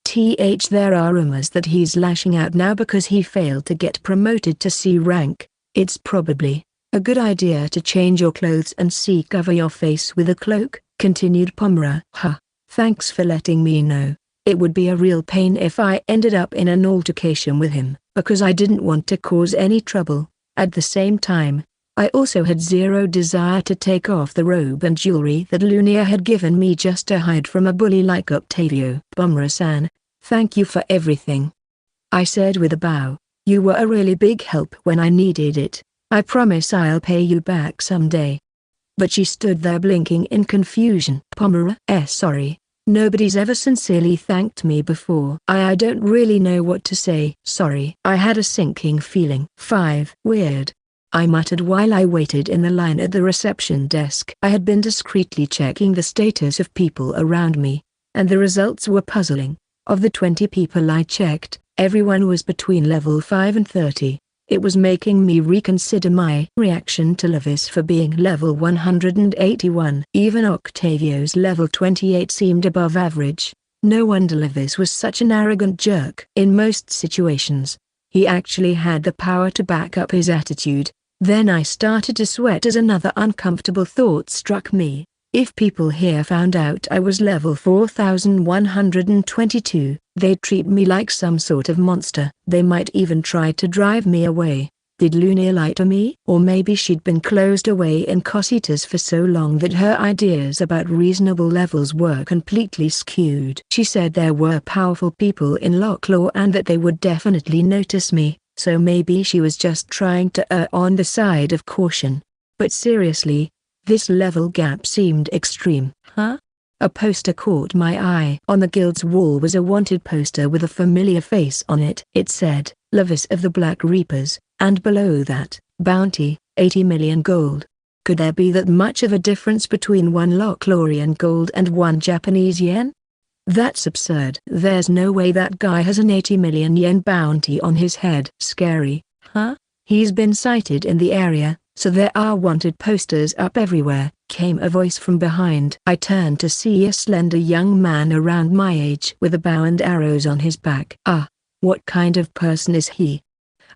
There are rumors that he's lashing out now because he failed to get promoted to C rank. It's probably a good idea to change your clothes and cover your face with a cloak, continued Pomura. Thanks for letting me know. It would be a real pain if I ended up in an altercation with him, because I didn't want to cause any trouble. At the same time, I also had zero desire to take off the robe and jewelry that Lunia had given me just to hide from a bully like Octavio. Pomura-san, thank you for everything, I said with a bow. You were a really big help when I needed it. I promise I'll pay you back someday. But she stood there blinking in confusion. Pomura, sorry. Nobody's ever sincerely thanked me before. I don't really know what to say. Sorry. I had a sinking feeling. 5. Weird. I muttered while I waited in the line at the reception desk. I had been discreetly checking the status of people around me, and the results were puzzling. Of the 20 people I checked, everyone was between level 5 and 30. It was making me reconsider my reaction to Levis for being level 181. Even Octavio's level 28 seemed above average. No wonder Levis was such an arrogant jerk. In most situations, he actually had the power to back up his attitude. Then I started to sweat as another uncomfortable thought struck me. If people here found out I was level 4122, they'd treat me like some sort of monster. They might even try to drive me away. Did Luna lie to me? Or maybe she'd been closed away in Cositas for so long that her ideas about reasonable levels were completely skewed. She said there were powerful people in Locklaw and that they would definitely notice me, so maybe she was just trying to err on the side of caution. But seriously, this level gap seemed extreme. Huh? A poster caught my eye. On the guild's wall was a wanted poster with a familiar face on it. It said, Levis of the Black Reapers, and below that, bounty, 80 million gold. Could there be that much of a difference between one Locklawrian gold and one Japanese yen? That's absurd. There's no way that guy has an 80 million yen bounty on his head. Scary, huh? He's been sighted in the area, so there are wanted posters up everywhere, came a voice from behind. I turned to see a slender young man around my age with a bow and arrows on his back. Ah, what kind of person is he?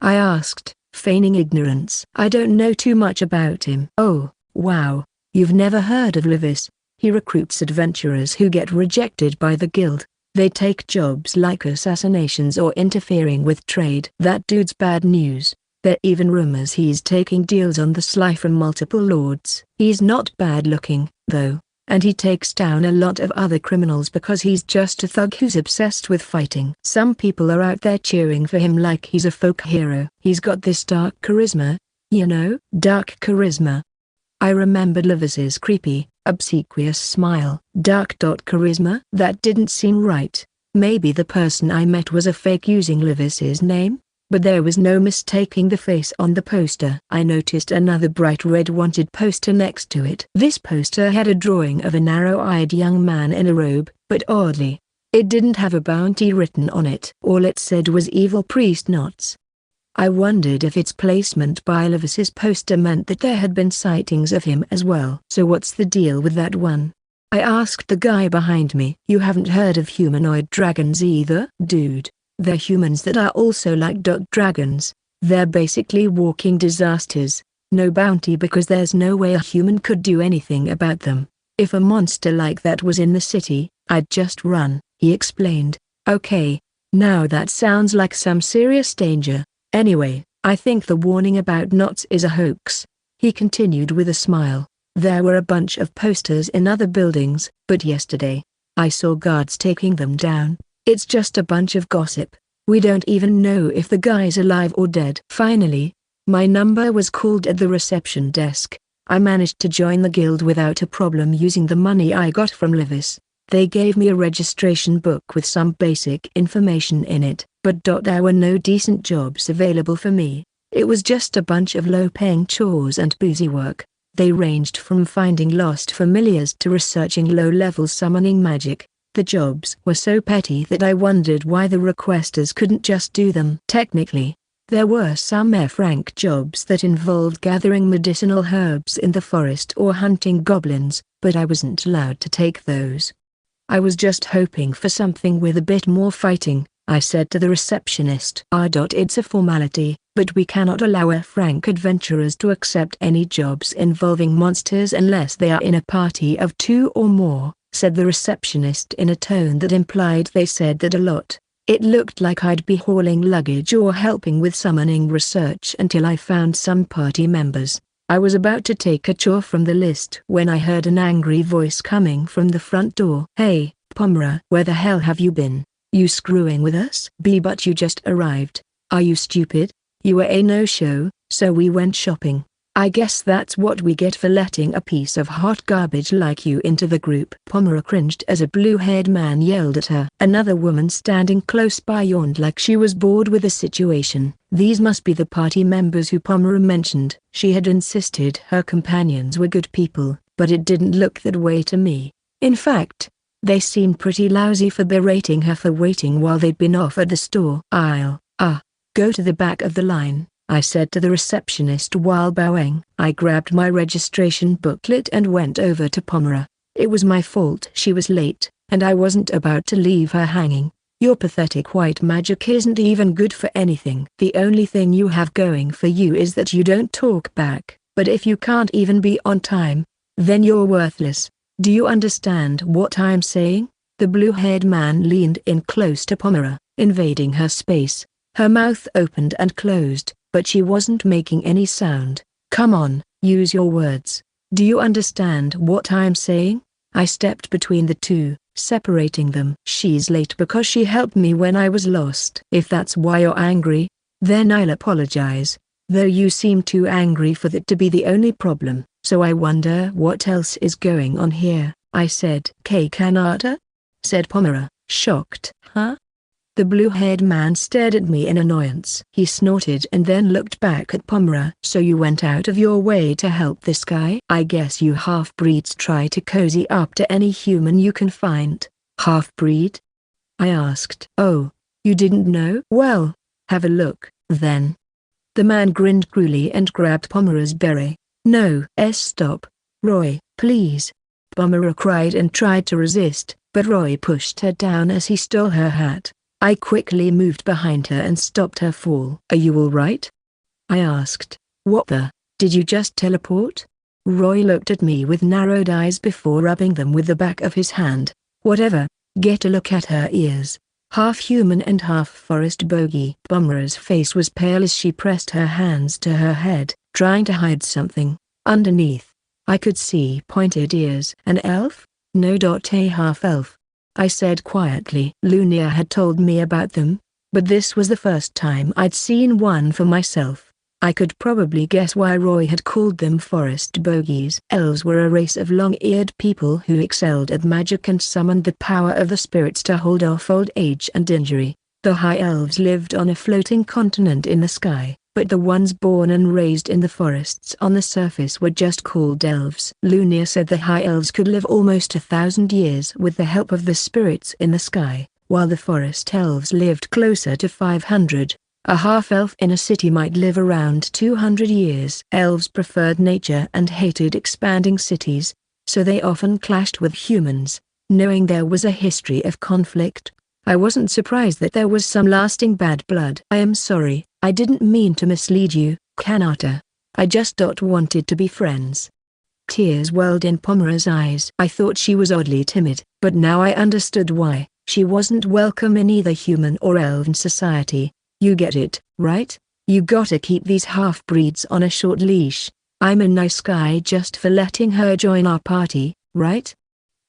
I asked, feigning ignorance. I don't know too much about him. Oh, wow, you've never heard of Levis? He recruits adventurers who get rejected by the guild. They take jobs like assassinations or interfering with trade. That dude's bad news. There are even rumors he's taking deals on the sly from multiple lords. He's not bad looking, though, and he takes down a lot of other criminals because he's just a thug who's obsessed with fighting. Some people are out there cheering for him like he's a folk hero. He's got this dark charisma, you know? Dark charisma. I remembered Levis's creepy, obsequious smile. Dark charisma? That didn't seem right. Maybe the person I met was a fake using Levis's name? But there was no mistaking the face on the poster. I noticed another bright red wanted poster next to it. This poster had a drawing of a narrow-eyed young man in a robe, but oddly, it didn't have a bounty written on it. All it said was Evil Priest Knots. I wondered if its placement by Levis's poster meant that there had been sightings of him as well. So what's the deal with that one? I asked the guy behind me. You haven't heard of humanoid dragons either, dude? They're humans that are also like dragons. They're basically walking disasters. No bounty because there's no way a human could do anything about them. If a monster like that was in the city, I'd just run, he explained. Okay, now that sounds like some serious danger. Anyway, I think the warning about knots is a hoax. He continued with a smile. There were a bunch of posters in other buildings, but yesterday, I saw guards taking them down. It's just a bunch of gossip. We don't even know if the guy's alive or dead. Finally, my number was called at the reception desk. I managed to join the guild without a problem using the money I got from Levis. They gave me a registration book with some basic information in it, but there were no decent jobs available for me. It was just a bunch of low-paying chores and boozy work. They ranged from finding lost familiars to researching low-level summoning magic. The jobs were so petty that I wondered why the requesters couldn't just do them. Technically, there were some air-frank jobs that involved gathering medicinal herbs in the forest or hunting goblins, but I wasn't allowed to take those. I was just hoping for something with a bit more fighting, I said to the receptionist. It's a formality, but we cannot allow air-frank adventurers to accept any jobs involving monsters unless they are in a party of 2 or more. Said the receptionist in a tone that implied they said that a lot. It looked like I'd be hauling luggage or helping with summoning research until I found some party members. I was about to take a chore from the list when I heard an angry voice coming from the front door. Hey, Pomera, where the hell have you been? You screwing with us? But you just arrived. Are you stupid? You were a no-show, so we went shopping. I guess that's what we get for letting a piece of hot garbage like you into the group. Pomera cringed as a blue-haired man yelled at her. Another woman standing close by yawned like she was bored with the situation. These must be the party members who Pomera mentioned. She had insisted her companions were good people, but it didn't look that way to me. In fact, they seemed pretty lousy for berating her for waiting while they'd been off at the store. I'll go to the back of the line, I said to the receptionist while bowing. I grabbed my registration booklet and went over to Pomera. It was my fault she was late, and I wasn't about to leave her hanging. Your pathetic white magic isn't even good for anything. The only thing you have going for you is that you don't talk back, but if you can't even be on time, then you're worthless. Do you understand what I'm saying? The blue-haired man leaned in close to Pomera, invading her space. Her mouth opened and closed, but she wasn't making any sound. Come on, use your words. Do you understand what I'm saying? I stepped between the two, separating them. She's late because she helped me when I was lost. If that's why you're angry, then I'll apologize. Though you seem too angry for that to be the only problem, so I wonder what else is going on here, I said. Kanata? Said Pomera, shocked. Huh? The blue-haired man stared at me in annoyance. He snorted and then looked back at Pomera. So you went out of your way to help this guy? I guess you half-breeds try to cozy up to any human you can find. Half-breed? I asked. Oh, you didn't know? Well, have a look, then. The man grinned cruelly and grabbed Pomera's beret. No. Stop. Roy, please. Pomera cried and tried to resist, but Roy pushed her down as he stole her hat. I quickly moved behind her and stopped her fall. Are you all right? I asked. What the? Did you just teleport? Roy looked at me with narrowed eyes before rubbing them with the back of his hand. Whatever. Get a look at her ears. Half human and half forest bogey. Pomera's face was pale as she pressed her hands to her head, trying to hide something. Underneath, I could see pointed ears. An elf? No. A half-elf, I said quietly. Lunia had told me about them, but this was the first time I'd seen one for myself. I could probably guess why Roy had called them forest bogies. Elves were a race of long-eared people who excelled at magic and summoned the power of the spirits to hold off old age and injury. The high elves lived on a floating continent in the sky, but the ones born and raised in the forests on the surface were just called elves. Lunia said the high elves could live almost 1,000 years with the help of the spirits in the sky, while the forest elves lived closer to 500. A half-elf in a city might live around 200 years. Elves preferred nature and hated expanding cities, so they often clashed with humans. Knowing there was a history of conflict, I wasn't surprised that there was some lasting bad blood. I am sorry, I didn't mean to mislead you, Kanata. I just wanted to be friends. Tears welled in Pomera's eyes. I thought she was oddly timid, but now I understood why. She wasn't welcome in either human or elven society. You get it, right? You gotta keep these half-breeds on a short leash. I'm a nice guy just for letting her join our party, right?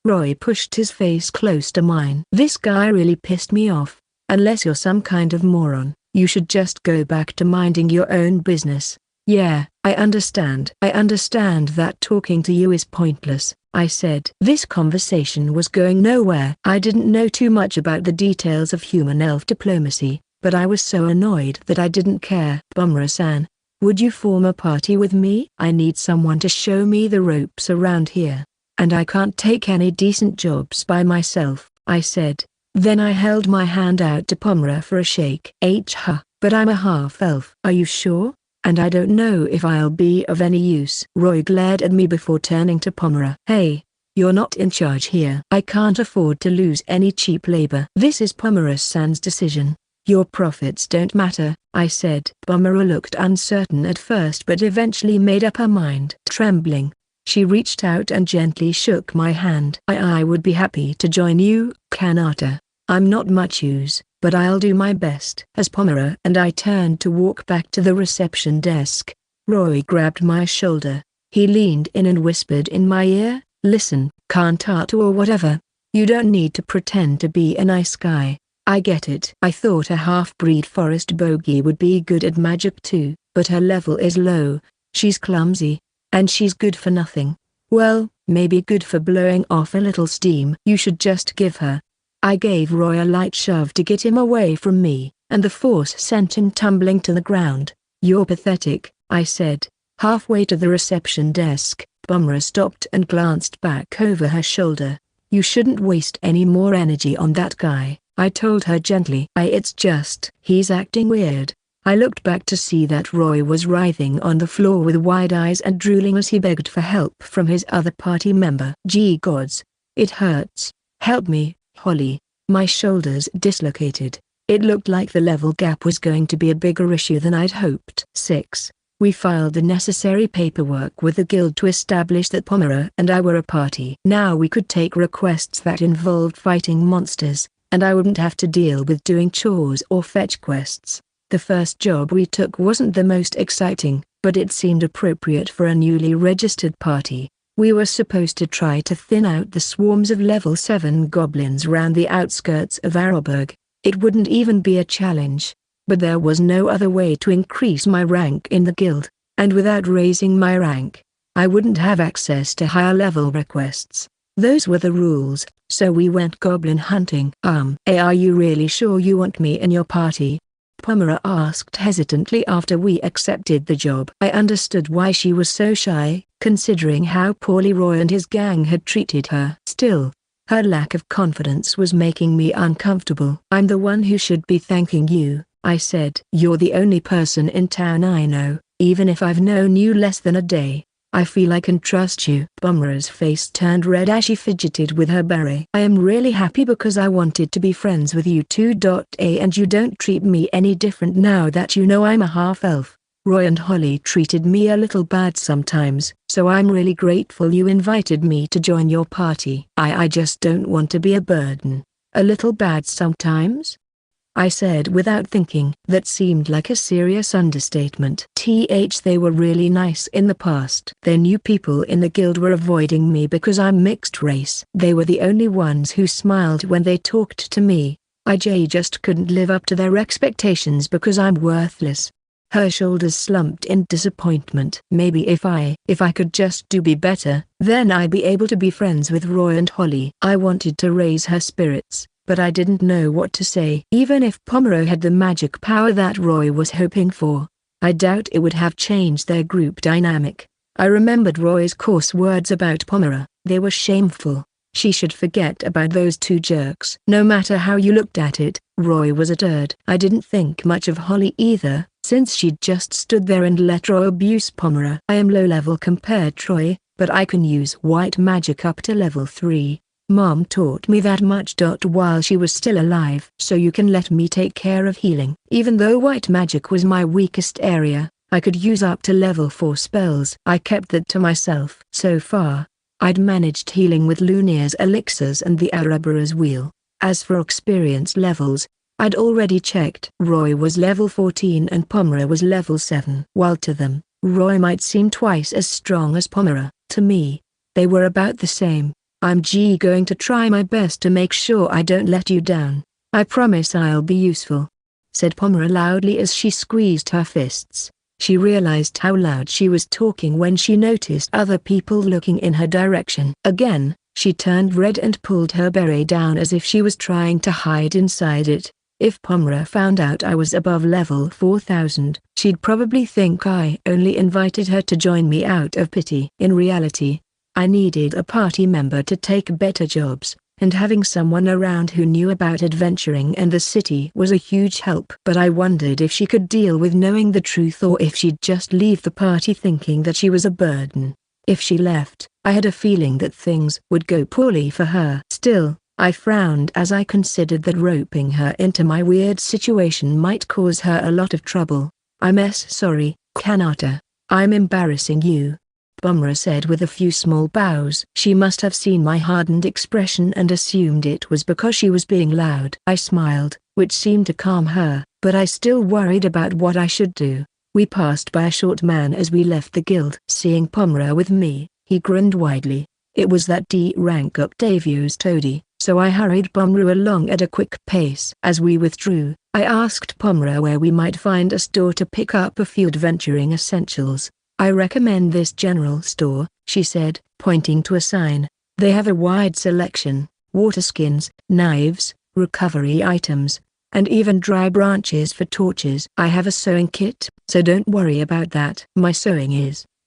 Roy pushed his face close to mine. This guy really pissed me off. Unless you're some kind of moron, you should just go back to minding your own business. Yeah, I understand. I understand that talking to you is pointless, I said. This conversation was going nowhere. I didn't know too much about the details of human-elf diplomacy, but I was so annoyed that I didn't care. Pomera-san, would you form a party with me? I need someone to show me the ropes around here, and I can't take any decent jobs by myself, I said. Then I held my hand out to Pomera for a shake. But I'm a half-elf. Are you sure? And I don't know if I'll be of any use. Roy glared at me before turning to Pomera. Hey, you're not in charge here. I can't afford to lose any cheap labor. This is Pomera-san's decision. Your profits don't matter, I said. Pomera looked uncertain at first but eventually made up her mind. Trembling, she reached out and gently shook my hand. I would be happy to join you, Kanata. I'm not much use, but I'll do my best. As Pomera and I turned to walk back to the reception desk, Roy grabbed my shoulder. He leaned in and whispered in my ear, listen, Kanata or whatever, you don't need to pretend to be a nice guy. I get it. I thought a half-breed forest bogey would be good at magic too, but her level is low. She's clumsy. And she's good for nothing. Well, maybe good for blowing off a little steam. You should just give her. I gave Roy a light shove to get him away from me, and the force sent him tumbling to the ground. You're pathetic, I said. Halfway to the reception desk, Bumrah stopped and glanced back over her shoulder. You shouldn't waste any more energy on that guy, I told her gently. It's just, he's acting weird. I looked back to see that Roy was writhing on the floor with wide eyes and drooling as he begged for help from his other party member. Gee gods. It hurts. Help me, Holly. My shoulders dislocated. It looked like the level gap was going to be a bigger issue than I'd hoped. 6. We filed the necessary paperwork with the guild to establish that Bumrah and I were a party. Now we could take requests that involved fighting monsters, and I wouldn't have to deal with doing chores or fetch quests. The first job we took wasn't the most exciting, but it seemed appropriate for a newly registered party. We were supposed to try to thin out the swarms of level 7 goblins round the outskirts of Arrowburg. It wouldn't even be a challenge. But there was no other way to increase my rank in the guild, and without raising my rank, I wouldn't have access to higher level requests. Those were the rules, so we went goblin hunting. Are you really sure you want me in your party? Bumrah asked hesitantly after we accepted the job. I understood why she was so shy, considering how poorly Roy and his gang had treated her. Still, her lack of confidence was making me uncomfortable. I'm the one who should be thanking you, I said. You're the only person in town I know, even if I've known you less than a day. I feel I can trust you. Bumrah's face turned red as she fidgeted with her beret. I am really happy because I wanted to be friends with you too. And you don't treat me any different now that you know I'm a half-elf. Roy and Holly treated me a little bad sometimes, so I'm really grateful you invited me to join your party. I just don't want to be a burden. A little bad sometimes? I said without thinking. That seemed like a serious understatement. They were really nice in the past. They knew people in the guild were avoiding me because I'm mixed race. They were the only ones who smiled when they talked to me. I just couldn't live up to their expectations because I'm worthless. Her shoulders slumped in disappointment. Maybe if I could just be better, then I'd be able to be friends with Roy and Holly. I wanted to raise her spirits, but I didn't know what to say. Even if Bumrah had the magic power that Roy was hoping for, I doubt it would have changed their group dynamic. I remembered Roy's coarse words about Bumrah. They were shameful. She should forget about those two jerks. No matter how you looked at it, Roy was a turd. I didn't think much of Holly either, since she'd just stood there and let Roy abuse Bumrah. I am low level compared to Roy, but I can use white magic up to level 3. Mom taught me that much. While she was still alive. So you can let me take care of healing. Even though white magic was my weakest area, I could use up to level 4 spells. I kept that to myself. So far, I'd managed healing with Lunir's elixirs and the Ouroboros wheel. As for experience levels, I'd already checked. Roy was level 14 and Bumrah was level 7. While to them, Roy might seem twice as strong as Bumrah, to me, they were about the same. I'm going to try my best to make sure I don't let you down. I promise I'll be useful," said Bumrah loudly as she squeezed her fists. She realized how loud she was talking when she noticed other people looking in her direction. Again, she turned red and pulled her beret down as if she was trying to hide inside it. If Bumrah found out I was above level 4000, she'd probably think I only invited her to join me out of pity. In reality, I needed a party member to take better jobs, and having someone around who knew about adventuring and the city was a huge help. But I wondered if she could deal with knowing the truth or if she'd just leave the party thinking that she was a burden. If she left, I had a feeling that things would go poorly for her. Still, I frowned as I considered that roping her into my weird situation might cause her a lot of trouble. "I'm sorry, Kanata. I'm embarrassing you," Bumrah said with a few small bows. She must have seen my hardened expression and assumed it was because she was being loud. I smiled, which seemed to calm her, but I still worried about what I should do. We passed by a short man as we left the guild. Seeing Bumrah with me, he grinned widely. It was that D-rank Octavio's toady, so I hurried Bumrah along at a quick pace. As we withdrew, I asked Bumrah where we might find a store to pick up a few adventuring essentials. I recommend this general store, she said, pointing to a sign. They have a wide selection: water skins, knives, recovery items, and even dry branches for torches. I have a sewing kit, so don't worry about that. My sewing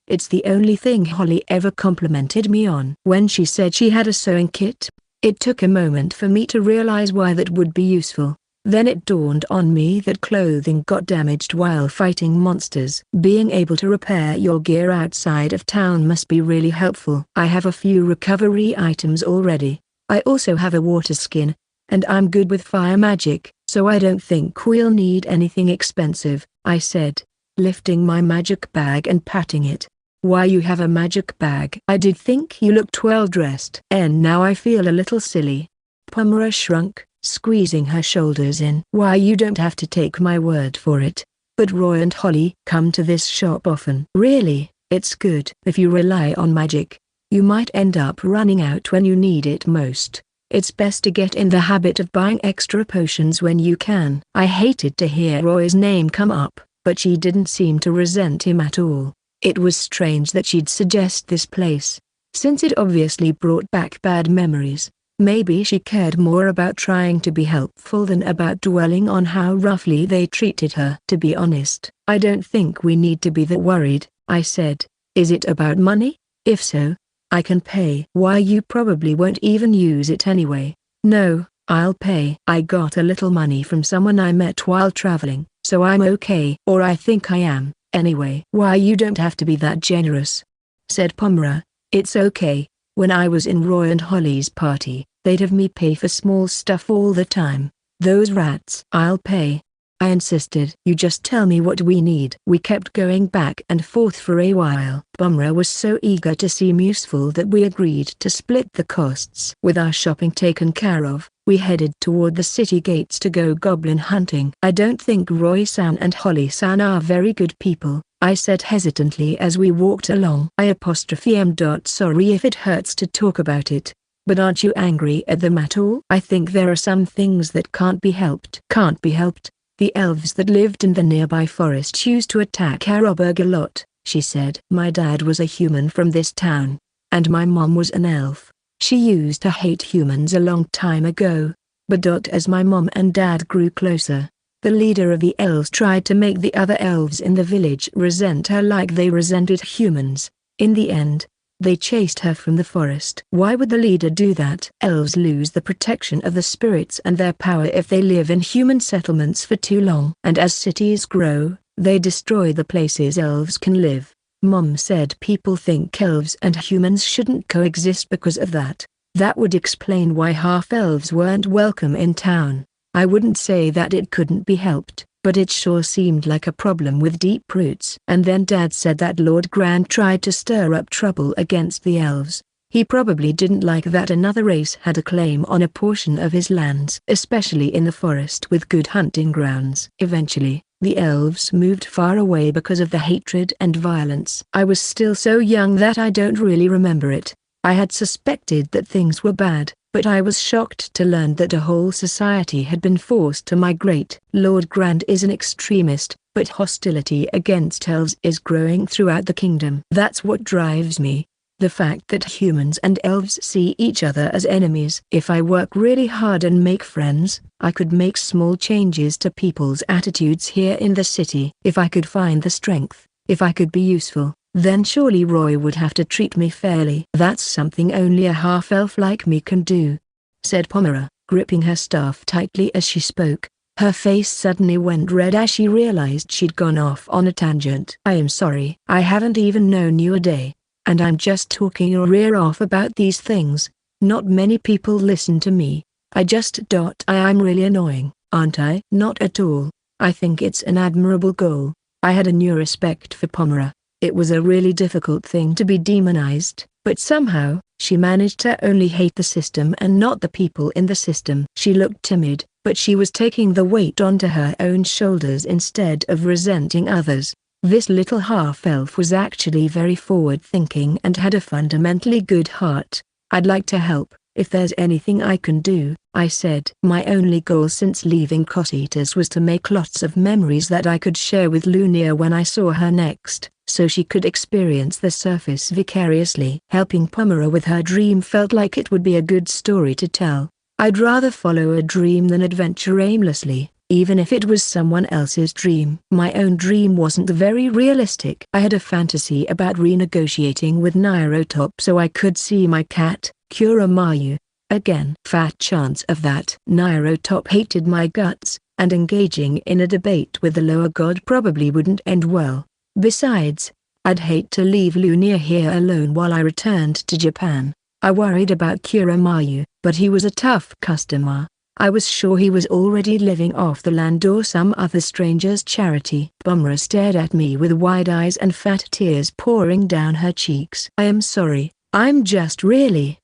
it's the only thing Holly ever complimented me on. When she said she had a sewing kit, it took a moment for me to realize why that would be useful. Then it dawned on me that clothing got damaged while fighting monsters. Being able to repair your gear outside of town must be really helpful. I have a few recovery items already. I also have a water skin, and I'm good with fire magic, so I don't think we'll need anything expensive, I said, lifting my magic bag and patting it. Why, you have a magic bag? I did think you looked well dressed. And now I feel a little silly. Pomera shrunk, squeezing her shoulders in. Why, you don't have to take my word for it. But Roy and Holly come to this shop often. Really, it's good. If you rely on magic, you might end up running out when you need it most. It's best to get in the habit of buying extra potions when you can. I hated to hear Roy's name come up, but she didn't seem to resent him at all. It was strange that she'd suggest this place, since it obviously brought back bad memories. Maybe she cared more about trying to be helpful than about dwelling on how roughly they treated her. To be honest, I don't think we need to be that worried, I said. Is it about money? If so, I can pay. Why, you probably won't even use it anyway. No, I'll pay. I got a little money from someone I met while traveling, so I'm okay. Or I think I am. Anyway. Why, you don't have to be that generous, said Pomera. It's okay. When I was in Roy and Holly's party, they'd have me pay for small stuff all the time. Those rats. I'll pay, I insisted. You just tell me what we need. We kept going back and forth for a while. Pomera was so eager to seem useful that we agreed to split the costs. With our shopping taken care of, we headed toward the city gates to go goblin hunting. I don't think Roy-san and Holly-san are very good people, I said hesitantly as we walked along. Sorry if it hurts to talk about it, but aren't you angry at them at all? I think there are some things that can't be helped. Can't be helped? The elves that lived in the nearby forest used to attack Harrowburg a lot, she said. My dad was a human from this town, and my mom was an elf. She used to hate humans a long time ago, but as my mom and dad grew closer, the leader of the elves tried to make the other elves in the village resent her like they resented humans. In the end, they chased her from the forest. Why would the leader do that? Elves lose the protection of the spirits and their power if they live in human settlements for too long. And as cities grow, they destroy the places elves can live. Mom said people think elves and humans shouldn't coexist because of that. That would explain why half-elves weren't welcome in town. I wouldn't say that it couldn't be helped, but it sure seemed like a problem with deep roots. And then Dad said that Lord Grand tried to stir up trouble against the elves. He probably didn't like that another race had a claim on a portion of his lands, especially in the forest with good hunting grounds. Eventually, the elves moved far away because of the hatred and violence. I was still so young that I don't really remember it. I had suspected that things were bad, but I was shocked to learn that a whole society had been forced to migrate. Lord Grand is an extremist, but hostility against elves is growing throughout the kingdom. That's what drives me. The fact that humans and elves see each other as enemies. If I work really hard and make friends, I could make small changes to people's attitudes here in the city. If I could find the strength, if I could be useful, then surely Roy would have to treat me fairly. That's something only a half-elf like me can do, said Pomera, gripping her staff tightly as she spoke. Her face suddenly went red as she realized she'd gone off on a tangent. I am sorry. I haven't even known you a day, and I'm just talking your ear off about these things. Not many people listen to me. I'm really annoying, aren't I? Not at all. I think it's an admirable goal. I had a new respect for Pomera. It was a really difficult thing to be demonized, but somehow, she managed to only hate the system and not the people in the system. She looked timid, but she was taking the weight onto her own shoulders instead of resenting others. This little half-elf was actually very forward-thinking and had a fundamentally good heart. I'd like to help, if there's anything I can do, I said. My only goal since leaving Cossitas was to make lots of memories that I could share with Lunia when I saw her next. so she could experience the surface vicariously. Helping Pomera with her dream felt like it would be a good story to tell. I'd rather follow a dream than adventure aimlessly, even if it was someone else's dream. My own dream wasn't very realistic. I had a fantasy about renegotiating with Nairotop so I could see my cat, Kuramayu, again. Fat chance of that. Nairotop hated my guts, and engaging in a debate with the lower god probably wouldn't end well. Besides, I'd hate to leave Lunia here alone while I returned to Japan. I worried about Kuramayu, but he was a tough customer. I was sure he was already living off the land or some other stranger's charity. Pomera stared at me with wide eyes and fat tears pouring down her cheeks. I am sorry, I'm just really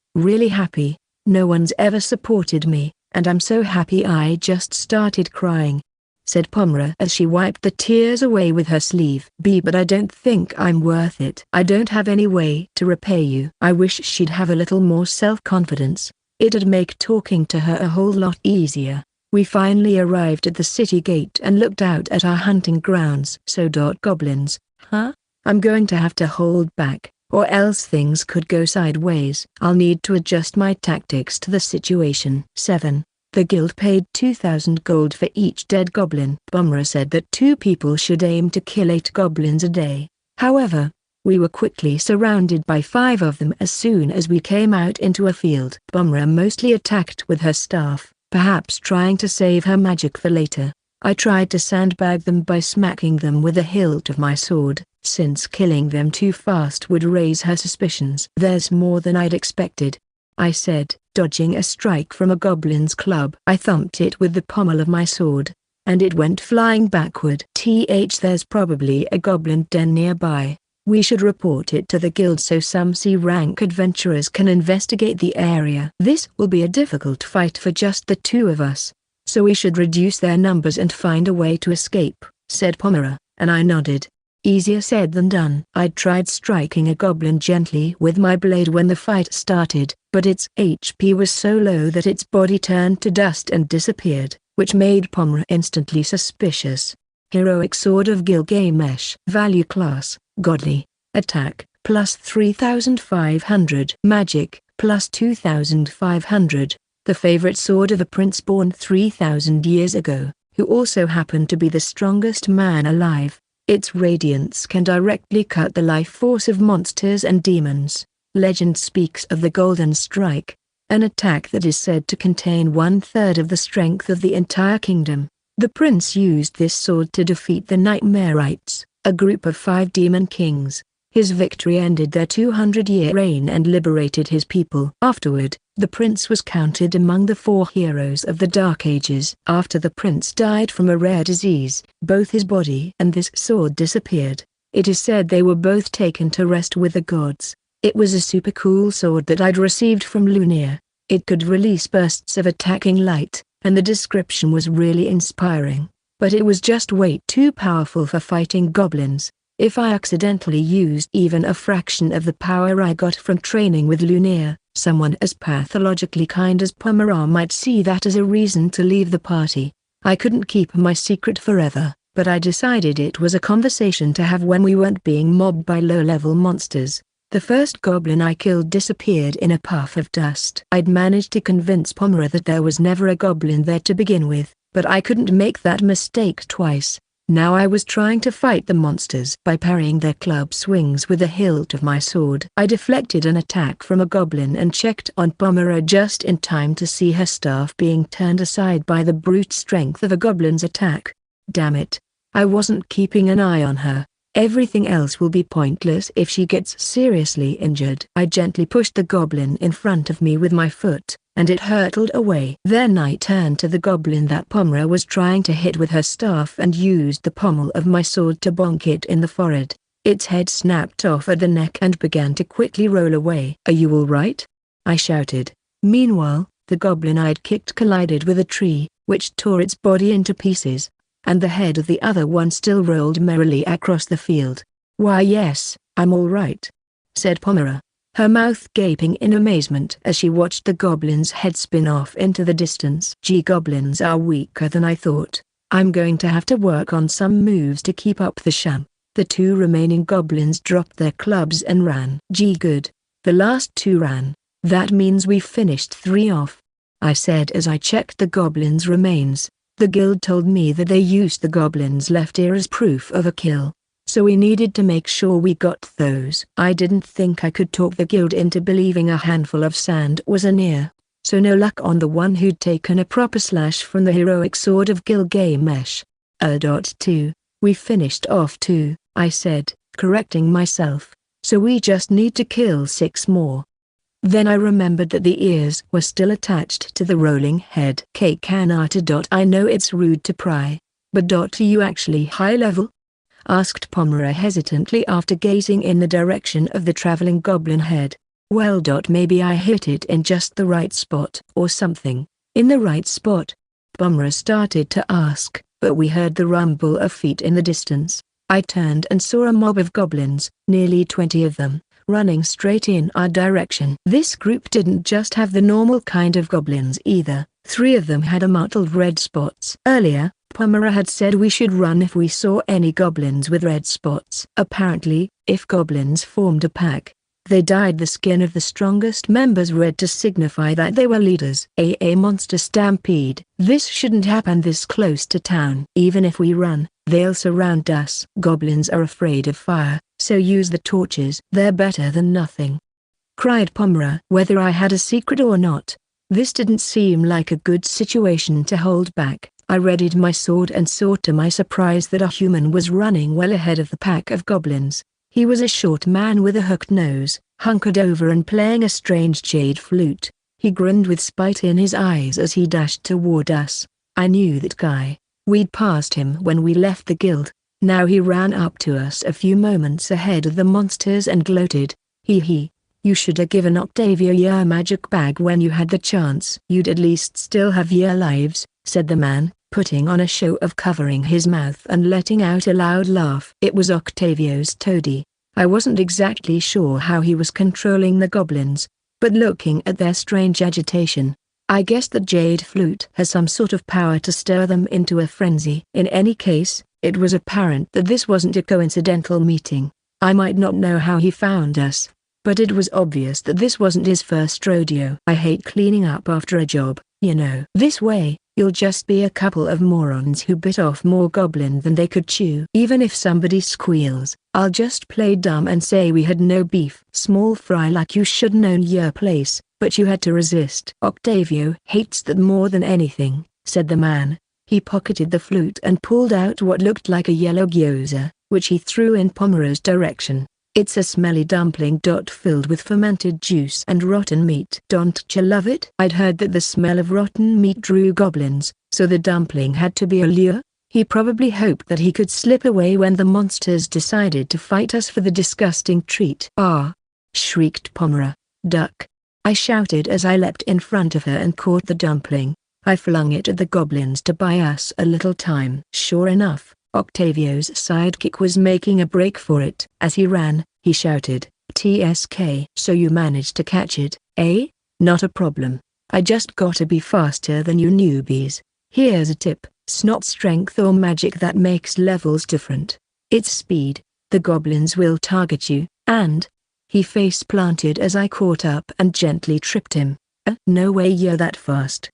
happy. No one's ever supported me, and I'm so happy I just started crying," said Pomera as she wiped the tears away with her sleeve. But I don't think I'm worth it. I don't have any way to repay you." I wish she'd have a little more self-confidence. It'd make talking to her a whole lot easier. We finally arrived at the city gate and looked out at our hunting grounds. Goblins, huh? I'm going to have to hold back, or else things could go sideways. I'll need to adjust my tactics to the situation. 7. The guild paid 2,000 gold for each dead goblin. Pomera said that 2 people should aim to kill 8 goblins a day. However, we were quickly surrounded by 5 of them as soon as we came out into a field. Pomera mostly attacked with her staff, perhaps trying to save her magic for later. I tried to sandbag them by smacking them with the hilt of my sword, since killing them too fast would raise her suspicions. "There's more than I'd expected," I said, dodging a strike from a goblin's club. I thumped it with the pommel of my sword, and it went flying backward. There's probably a goblin den nearby. We should report it to the guild so some C-rank adventurers can investigate the area. This will be a difficult fight for just the 2 of us, so we should reduce their numbers and find a way to escape," said Pomera, and I nodded. Easier said than done. I'd tried striking a goblin gently with my blade when the fight started, but its HP was so low that its body turned to dust and disappeared, which made Pomera instantly suspicious. Heroic Sword of Gilgamesh. Value Class, Godly. Attack, plus 3,500. Magic, plus 2,500. The favorite sword of a prince born 3,000 years ago, who also happened to be the strongest man alive. Its radiance can directly cut the life force of monsters and demons. Legend speaks of the Golden Strike, an attack that is said to contain 1/3 of the strength of the entire kingdom. The prince used this sword to defeat the Nightmareites, a group of 5 demon kings. His victory ended their 200-year reign and liberated his people. Afterward, the prince was counted among the 4 heroes of the Dark Ages. After the prince died from a rare disease, both his body and this sword disappeared. It is said they were both taken to rest with the gods. It was a super cool sword that I'd received from Lunia. It could release bursts of attacking light, and the description was really inspiring. But it was just way too powerful for fighting goblins. If I accidentally used even a fraction of the power I got from training with Lunia, someone as pathologically kind as Pomera might see that as a reason to leave the party. I couldn't keep my secret forever, but I decided it was a conversation to have when we weren't being mobbed by low-level monsters. The first goblin I killed disappeared in a puff of dust. I'd managed to convince Pomera that there was never a goblin there to begin with, but I couldn't make that mistake twice. Now I was trying to fight the monsters by parrying their club swings with the hilt of my sword. I deflected an attack from a goblin and checked on Pomera just in time to see her staff being turned aside by the brute strength of a goblin's attack. Damn it. I wasn't keeping an eye on her. Everything else will be pointless if she gets seriously injured. I gently pushed the goblin in front of me with my foot, and it hurtled away. Then I turned to the goblin that Pomera was trying to hit with her staff and used the pommel of my sword to bonk it in the forehead. Its head snapped off at the neck and began to quickly roll away. "Are you all right?" I shouted. Meanwhile, the goblin I'd kicked collided with a tree, which tore its body into pieces, and the head of the other one still rolled merrily across the field. "Why yes, I'm all right," said Pomera, her mouth gaping in amazement as she watched the goblin's head spin off into the distance. "Gee, goblins are weaker than I thought. I'm going to have to work on some moves to keep up the sham." The 2 remaining goblins dropped their clubs and ran. Gee good. The last 2 ran. That means we finished 3 off, I said as I checked the goblins' remains. The guild told me that they used the goblins' left ear as proof of a kill, so we needed to make sure we got those. I didn't think I could talk the guild into believing a handful of sand was an ear, so no luck on the one who'd taken a proper slash from the heroic sword of Gilgamesh. 2. We finished off 2, I said, correcting myself, so we just need to kill 6 more. Then I remembered that the ears were still attached to the rolling head. Kanata. I know it's rude to pry, but are you actually high level? Asked Pomera hesitantly after gazing in the direction of the traveling goblin head. Well, maybe I hit it in just the right spot or something. In the right spot? Pomera started to ask, but we heard the rumble of feet in the distance. I turned and saw a mob of goblins, nearly 20 of them, running straight in our direction. This group didn't just have the normal kind of goblins either. 3 of them had mottled red spots. Earlier, Pomera had said we should run if we saw any goblins with red spots. Apparently, if goblins formed a pack, they dyed the skin of the strongest members red to signify that they were leaders. A monster stampede. This shouldn't happen this close to town. Even if we run, they'll surround us. Goblins are afraid of fire, so use the torches. They're better than nothing, cried Pomera. Whether I had a secret or not, this didn't seem like a good situation to hold back. I readied my sword and saw to my surprise that a human was running well ahead of the pack of goblins. He was a short man with a hooked nose, hunkered over and playing a strange jade flute. He grinned with spite in his eyes as he dashed toward us. I knew that guy. We'd passed him when we left the guild. Now he ran up to us a few moments ahead of the monsters and gloated. Hee. You should have given Octavio your magic bag when you had the chance. You'd at least still have your lives, said the man, putting on a show of covering his mouth and letting out a loud laugh. It was Octavio's toady. I wasn't exactly sure how he was controlling the goblins, but looking at their strange agitation, I guessed the jade flute has some sort of power to stir them into a frenzy. In any case, it was apparent that this wasn't a coincidental meeting. I might not know how he found us, but it was obvious that this wasn't his first rodeo. I hate cleaning up after a job, you know. This way, you'll just be a couple of morons who bit off more goblin than they could chew. Even if somebody squeals, I'll just play dumb and say we had no beef. Small fry like you should known your place, but you had to resist. Octavio hates that more than anything, said the man. He pocketed the flute and pulled out what looked like a yellow gyoza, which he threw in Pomera's direction. It's a smelly dumpling. Filled with fermented juice and rotten meat. Don't you love it? I'd heard that the smell of rotten meat drew goblins, so the dumpling had to be a lure. He probably hoped that he could slip away when the monsters decided to fight us for the disgusting treat. Ah! Shrieked Pomera. Duck! I shouted as I leapt in front of her and caught the dumpling. I flung it at the goblins to buy us a little time. Sure enough, Octavio's sidekick was making a break for it. As he ran, he shouted, "TSK! So you managed to catch it, eh? Not a problem. I just gotta be faster than you newbies. Here's a tip, it's not strength or magic that makes levels different. It's speed. The goblins will target you, and..." He face planted as I caught up and gently tripped him. No way you're that fast."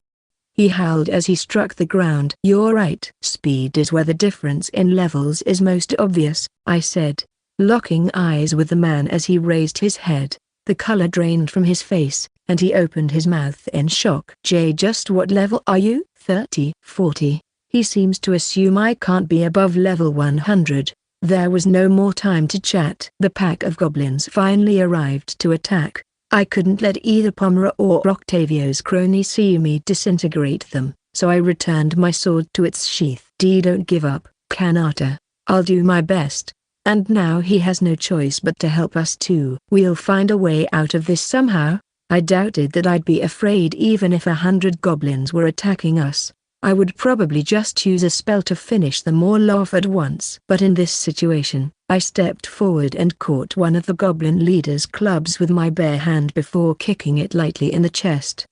He howled as he struck the ground. "You're right. Speed is where the difference in levels is most obvious," I said, locking eyes with the man as he raised his head. The color drained from his face, and he opened his mouth in shock. Just what level are you?" 30, 40. He seems to assume I can't be above level 100. There was no more time to chat. The pack of goblins finally arrived to attack. I couldn't let either Pomera or Octavio's crony see me disintegrate them, so I returned my sword to its sheath. Don't give up, Kanata. I'll do my best. And now he has no choice but to help us too. We'll find a way out of this somehow. I doubted that I'd be afraid even if 100 goblins were attacking us. I would probably just use a spell to finish them all off at once. But in this situation, I stepped forward and caught one of the goblin leader's clubs with my bare hand before kicking it lightly in the chest.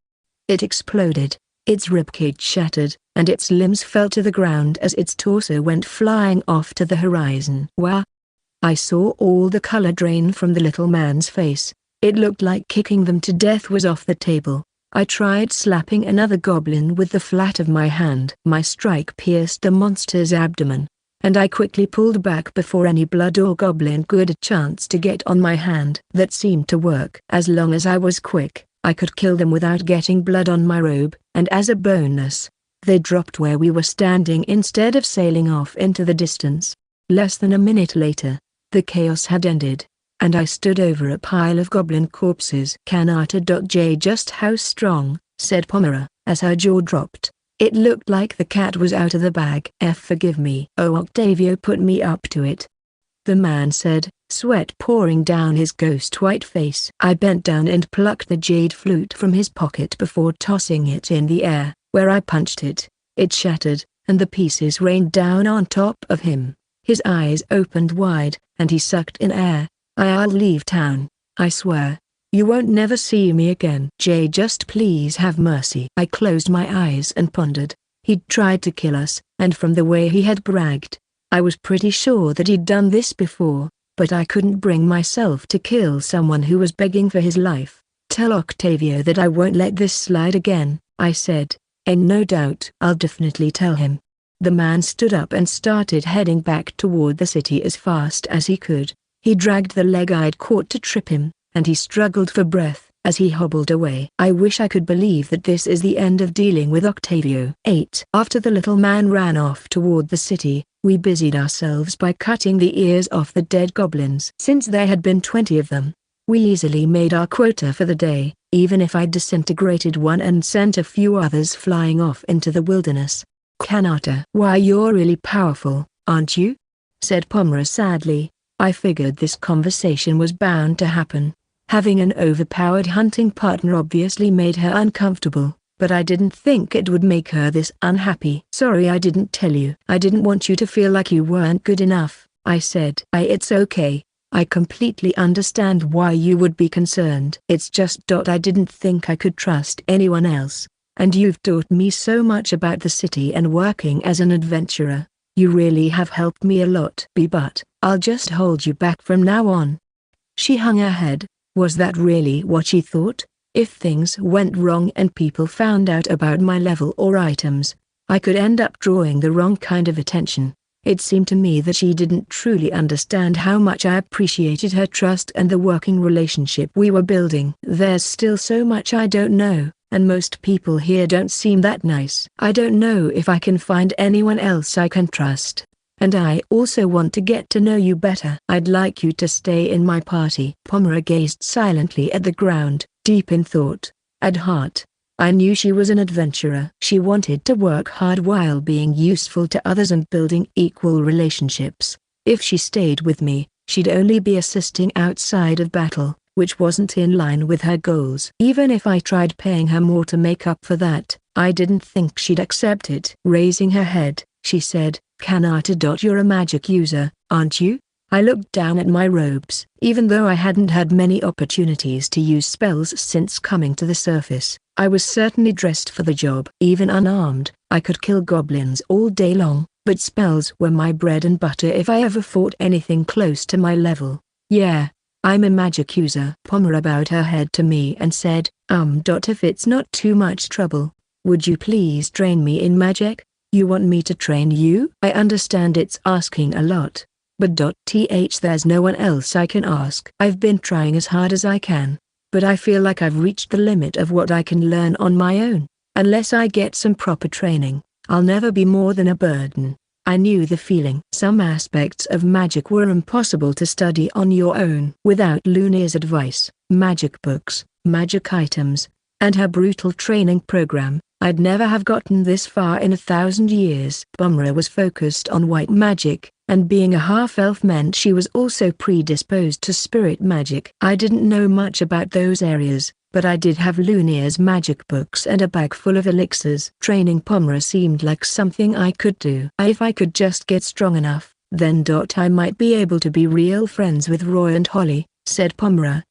It exploded, its ribcage shattered, and its limbs fell to the ground as its torso went flying off to the horizon. Wah! I saw all the color drain from the little man's face. It looked like kicking them to death was off the table. I tried slapping another goblin with the flat of my hand. My strike pierced the monster's abdomen, and I quickly pulled back before any blood or goblin could a chance to get on my hand. That seemed to work. As long as I was quick, I could kill them without getting blood on my robe, and as a bonus, they dropped where we were standing instead of sailing off into the distance. Less than a minute later, the chaos had ended, and I stood over a pile of goblin corpses. Kanata.J just how strong, said Pomera, as her jaw dropped. It looked like the cat was out of the bag. Forgive me. Oh, Octavio put me up to it, the man said, sweat pouring down his ghost-white face. I bent down and plucked the jade flute from his pocket before tossing it in the air. Where I punched it, it shattered, and the pieces rained down on top of him. His eyes opened wide, and he sucked in air. I'll leave town, I swear. You won't never see me again. Jay, just please have mercy. I closed my eyes and pondered. He'd tried to kill us, and from the way he had bragged, I was pretty sure that he'd done this before, but I couldn't bring myself to kill someone who was begging for his life. Tell Octavio that I won't let this slide again, I said. And no doubt. I'll definitely tell him. The man stood up and started heading back toward the city as fast as he could. He dragged the leg I'd caught to trip him, and he struggled for breath as he hobbled away. I wish I could believe that this is the end of dealing with Octavio. 8. After the little man ran off toward the city, we busied ourselves by cutting the ears off the dead goblins. Since there had been 20 of them, we easily made our quota for the day, even if I disintegrated one and sent a few others flying off into the wilderness. Kanata. Why, you're really powerful, aren't you? Said Pomera sadly. I figured this conversation was bound to happen. Having an overpowered hunting partner obviously made her uncomfortable, but I didn't think it would make her this unhappy. Sorry I didn't tell you. I didn't want you to feel like you weren't good enough, I said. It's okay. I completely understand why you would be concerned. It's just I didn't think I could trust anyone else, and you've taught me so much about the city and working as an adventurer. You really have helped me a lot. But I'll just hold you back from now on. She hung her head. Was that really what she thought? If things went wrong and people found out about my level or items, I could end up drawing the wrong kind of attention. It seemed to me that she didn't truly understand how much I appreciated her trust and the working relationship we were building. There's still so much I don't know, and most people here don't seem that nice. I don't know if I can find anyone else I can trust. And I also want to get to know you better. I'd like you to stay in my party. Pomera gazed silently at the ground, deep in thought. At heart, I knew she was an adventurer. She wanted to work hard while being useful to others and building equal relationships. If she stayed with me, she'd only be assisting outside of battle, which wasn't in line with her goals. Even if I tried paying her more to make up for that, I didn't think she'd accept it. Raising her head, she said, Kanata. You're a magic user, aren't you? I looked down at my robes. Even though I hadn't had many opportunities to use spells since coming to the surface, I was certainly dressed for the job. Even unarmed, I could kill goblins all day long, but spells were my bread and butter if I ever fought anything close to my level. Yeah, I'm a magic user. Pomera bowed her head to me and said, If it's not too much trouble, would you please train me in magic? You want me to train you? I understand it's asking a lot, but there's no one else I can ask. I've been trying as hard as I can, but I feel like I've reached the limit of what I can learn on my own. Unless I get some proper training, I'll never be more than a burden. I knew the feeling. Some aspects of magic were impossible to study on your own. Without Lunar's advice, magic books, magic items, and her brutal training program, I'd never have gotten this far in 1,000 years. Pomera was focused on white magic, and being a half-elf meant she was also predisposed to spirit magic. I didn't know much about those areas, but I did have Lunar's magic books and a bag full of elixirs. Training Pomera seemed like something I could do. If I could just get strong enough, then I might be able to be real friends with Roy and Holly, said Pomera.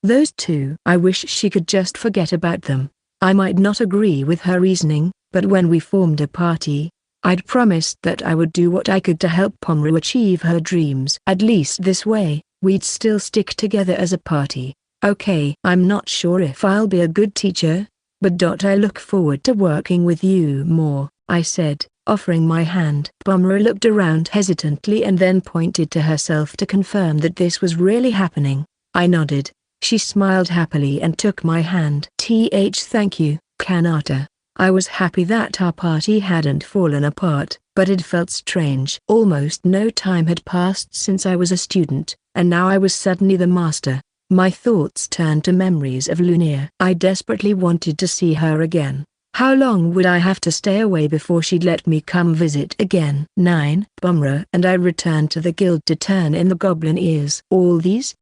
Those two. I wish she could just forget about them. I might not agree with her reasoning, but when we formed a party, I'd promised that I would do what I could to help Pomru achieve her dreams. At least this way, we'd still stick together as a party. Okay, I'm not sure if I'll be a good teacher, but I look forward to working with you more, I said, offering my hand. Pomru looked around hesitantly and then pointed to herself to confirm that this was really happening. I nodded. She smiled happily and took my hand. Thank you, Kanata. I was happy that our party hadn't fallen apart, but it felt strange. Almost no time had passed since I was a student, and now I was suddenly the master. My thoughts turned to memories of Lunia. I desperately wanted to see her again. How long would I have to stay away before she'd let me come visit again? 9. Pomru and I returned to the guild to turn in the goblin ears. All these?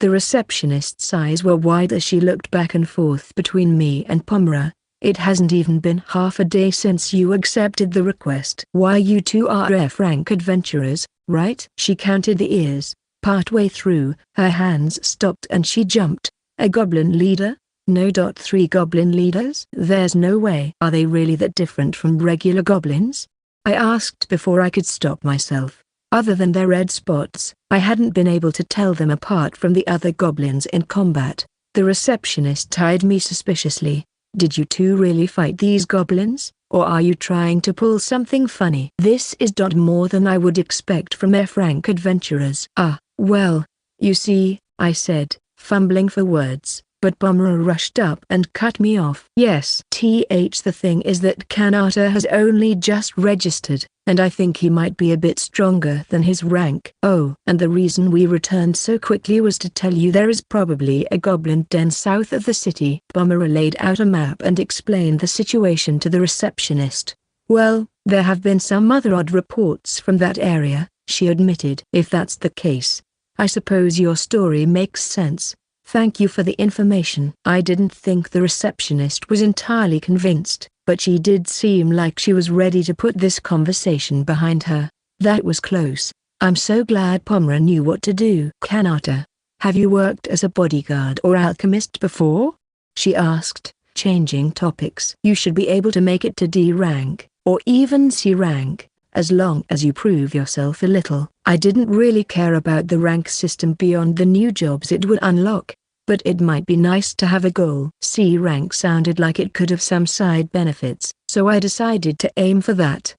The receptionist's eyes were wide as she looked back and forth between me and Pomru. It hasn't even been half a day since you accepted the request. Why, you two are F-rank adventurers, right? She counted the ears. Partway through, her hands stopped and she jumped. A goblin leader? No. 3 goblin leaders? There's no way. Are they really that different from regular goblins? I asked before I could stop myself. Other than their red spots, I hadn't been able to tell them apart from the other goblins in combat. The receptionist eyed me suspiciously. Did you two really fight these goblins, or are you trying to pull something funny? This is more than I would expect from F-rank adventurers. Well, you see, I said, fumbling for words, but Pomru rushed up and cut me off. Yes. The thing is that Kanata has only just registered, and I think he might be a bit stronger than his rank. Oh, and the reason we returned so quickly was to tell you there is probably a goblin den south of the city. Pomru laid out a map and explained the situation to the receptionist. Well, there have been some other odd reports from that area, she admitted. If that's the case, I suppose your story makes sense. Thank you for the information. I didn't think the receptionist was entirely convinced, but she did seem like she was ready to put this conversation behind her. That was close. I'm so glad Pomru knew what to do. Kanata, have you worked as a bodyguard or alchemist before? She asked, changing topics. You should be able to make it to D rank, or even C rank, as long as you prove yourself a little. I didn't really care about the rank system beyond the new jobs it would unlock, but it might be nice to have a goal. C rank sounded like it could have some side benefits, so I decided to aim for that.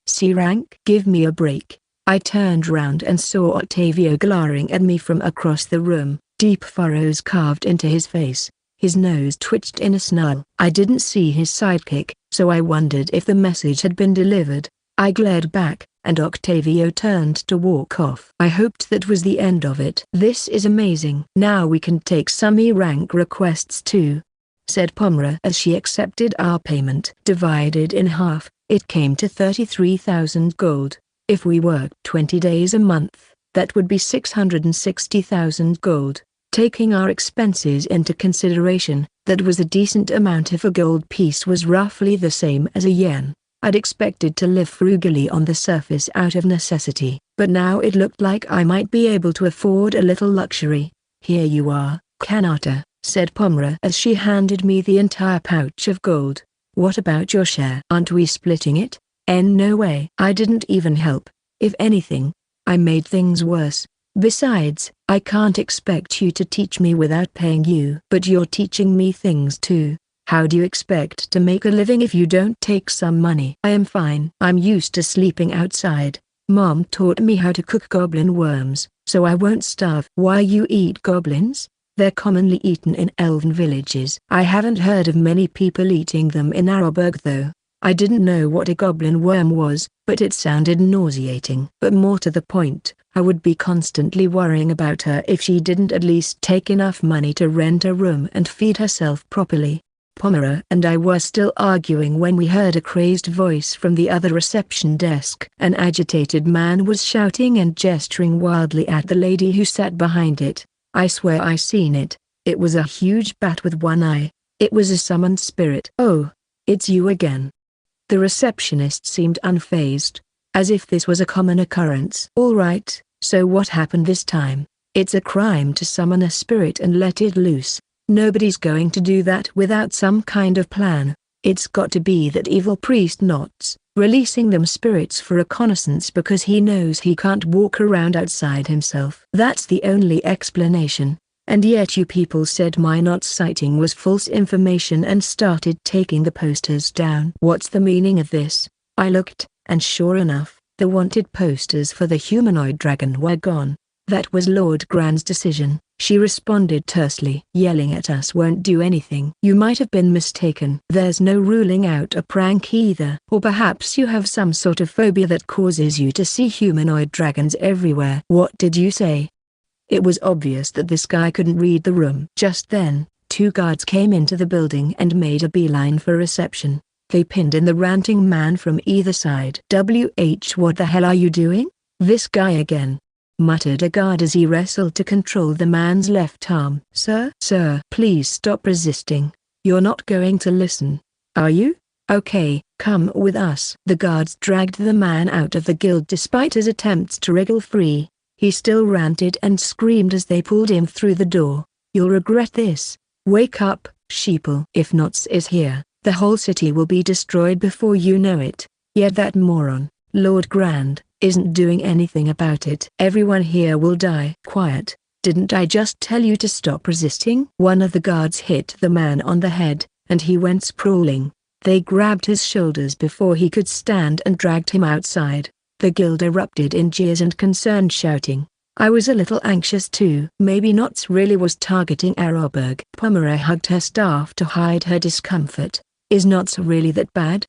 C rank? Give me a break. I turned round and saw Octavio glaring at me from across the room, deep furrows carved into his face. His nose twitched in a snarl. I didn't see his sidekick, so I wondered if the message had been delivered. I glared back, and Octavio turned to walk off. I hoped that was the end of it. This is amazing. Now we can take some E-rank requests too, said Pomru as she accepted our payment. Divided in half, it came to 33,000 gold. If we worked 20 days a month, that would be 660,000 gold. Taking our expenses into consideration, that was a decent amount. If a gold piece was roughly the same as a yen, I'd expected to live frugally on the surface out of necessity, but now it looked like I might be able to afford a little luxury. Here you are, Kanata, said Pomru as she handed me the entire pouch of gold. What about your share? Aren't we splitting it? No way. I didn't even help. If anything, I made things worse. Besides, I can't expect you to teach me without paying you. But you're teaching me things too. How do you expect to make a living if you don't take some money? I am fine. I'm used to sleeping outside. Mom taught me how to cook goblin worms, so I won't starve. Why you eat goblins? They're commonly eaten in elven villages. I haven't heard of many people eating them in Arrowburg though. I didn't know what a goblin worm was, but it sounded nauseating. But more to the point, I would be constantly worrying about her if she didn't at least take enough money to rent a room and feed herself properly. Pomru and I were still arguing when we heard a crazed voice from the other reception desk. An agitated man was shouting and gesturing wildly at the lady who sat behind it. I swear I seen it. It was a huge bat with one eye. It was a summoned spirit. Oh, it's you again. The receptionist seemed unfazed, as if this was a common occurrence. All right, so what happened this time? It's a crime to summon a spirit and let it loose. Nobody's going to do that without some kind of plan. It's got to be that evil priest Knots. releasing them spirits for reconnaissance because he knows he can't walk around outside himself. That's the only explanation. And yet you people said my not sighting was false information and started taking the posters down. What's the meaning of this? I looked, and sure enough, the wanted posters for the humanoid dragon were gone. That was Lord Grand's decision, she responded tersely. Yelling at us won't do anything. You might have been mistaken. There's no ruling out a prank either. Or perhaps you have some sort of phobia that causes you to see humanoid dragons everywhere. What did you say? It was obvious that this guy couldn't read the room. Just then, 2 guards came into the building and made a beeline for reception. They pinned in the ranting man from either side. What the hell are you doing? This guy again, muttered a guard as he wrestled to control the man's left arm. Sir, please stop resisting. You're not going to listen, are you? Okay, come with us. The guards dragged the man out of the guild despite his attempts to wriggle free. He still ranted and screamed as they pulled him through the door. You'll regret this. Wake up, sheeple. If Knots is here, the whole city will be destroyed before you know it. Yet that moron, Lord Grand, isn't doing anything about it. Everyone here will die. Quiet, didn't I just tell you to stop resisting? One of the guards hit the man on the head, and he went sprawling. They grabbed his shoulders before he could stand and dragged him outside. The guild erupted in jeers and concerned shouting. I was a little anxious too. Maybe Knots really was targeting Arrowberg. Pomera hugged her staff to hide her discomfort. Is Knots really that bad?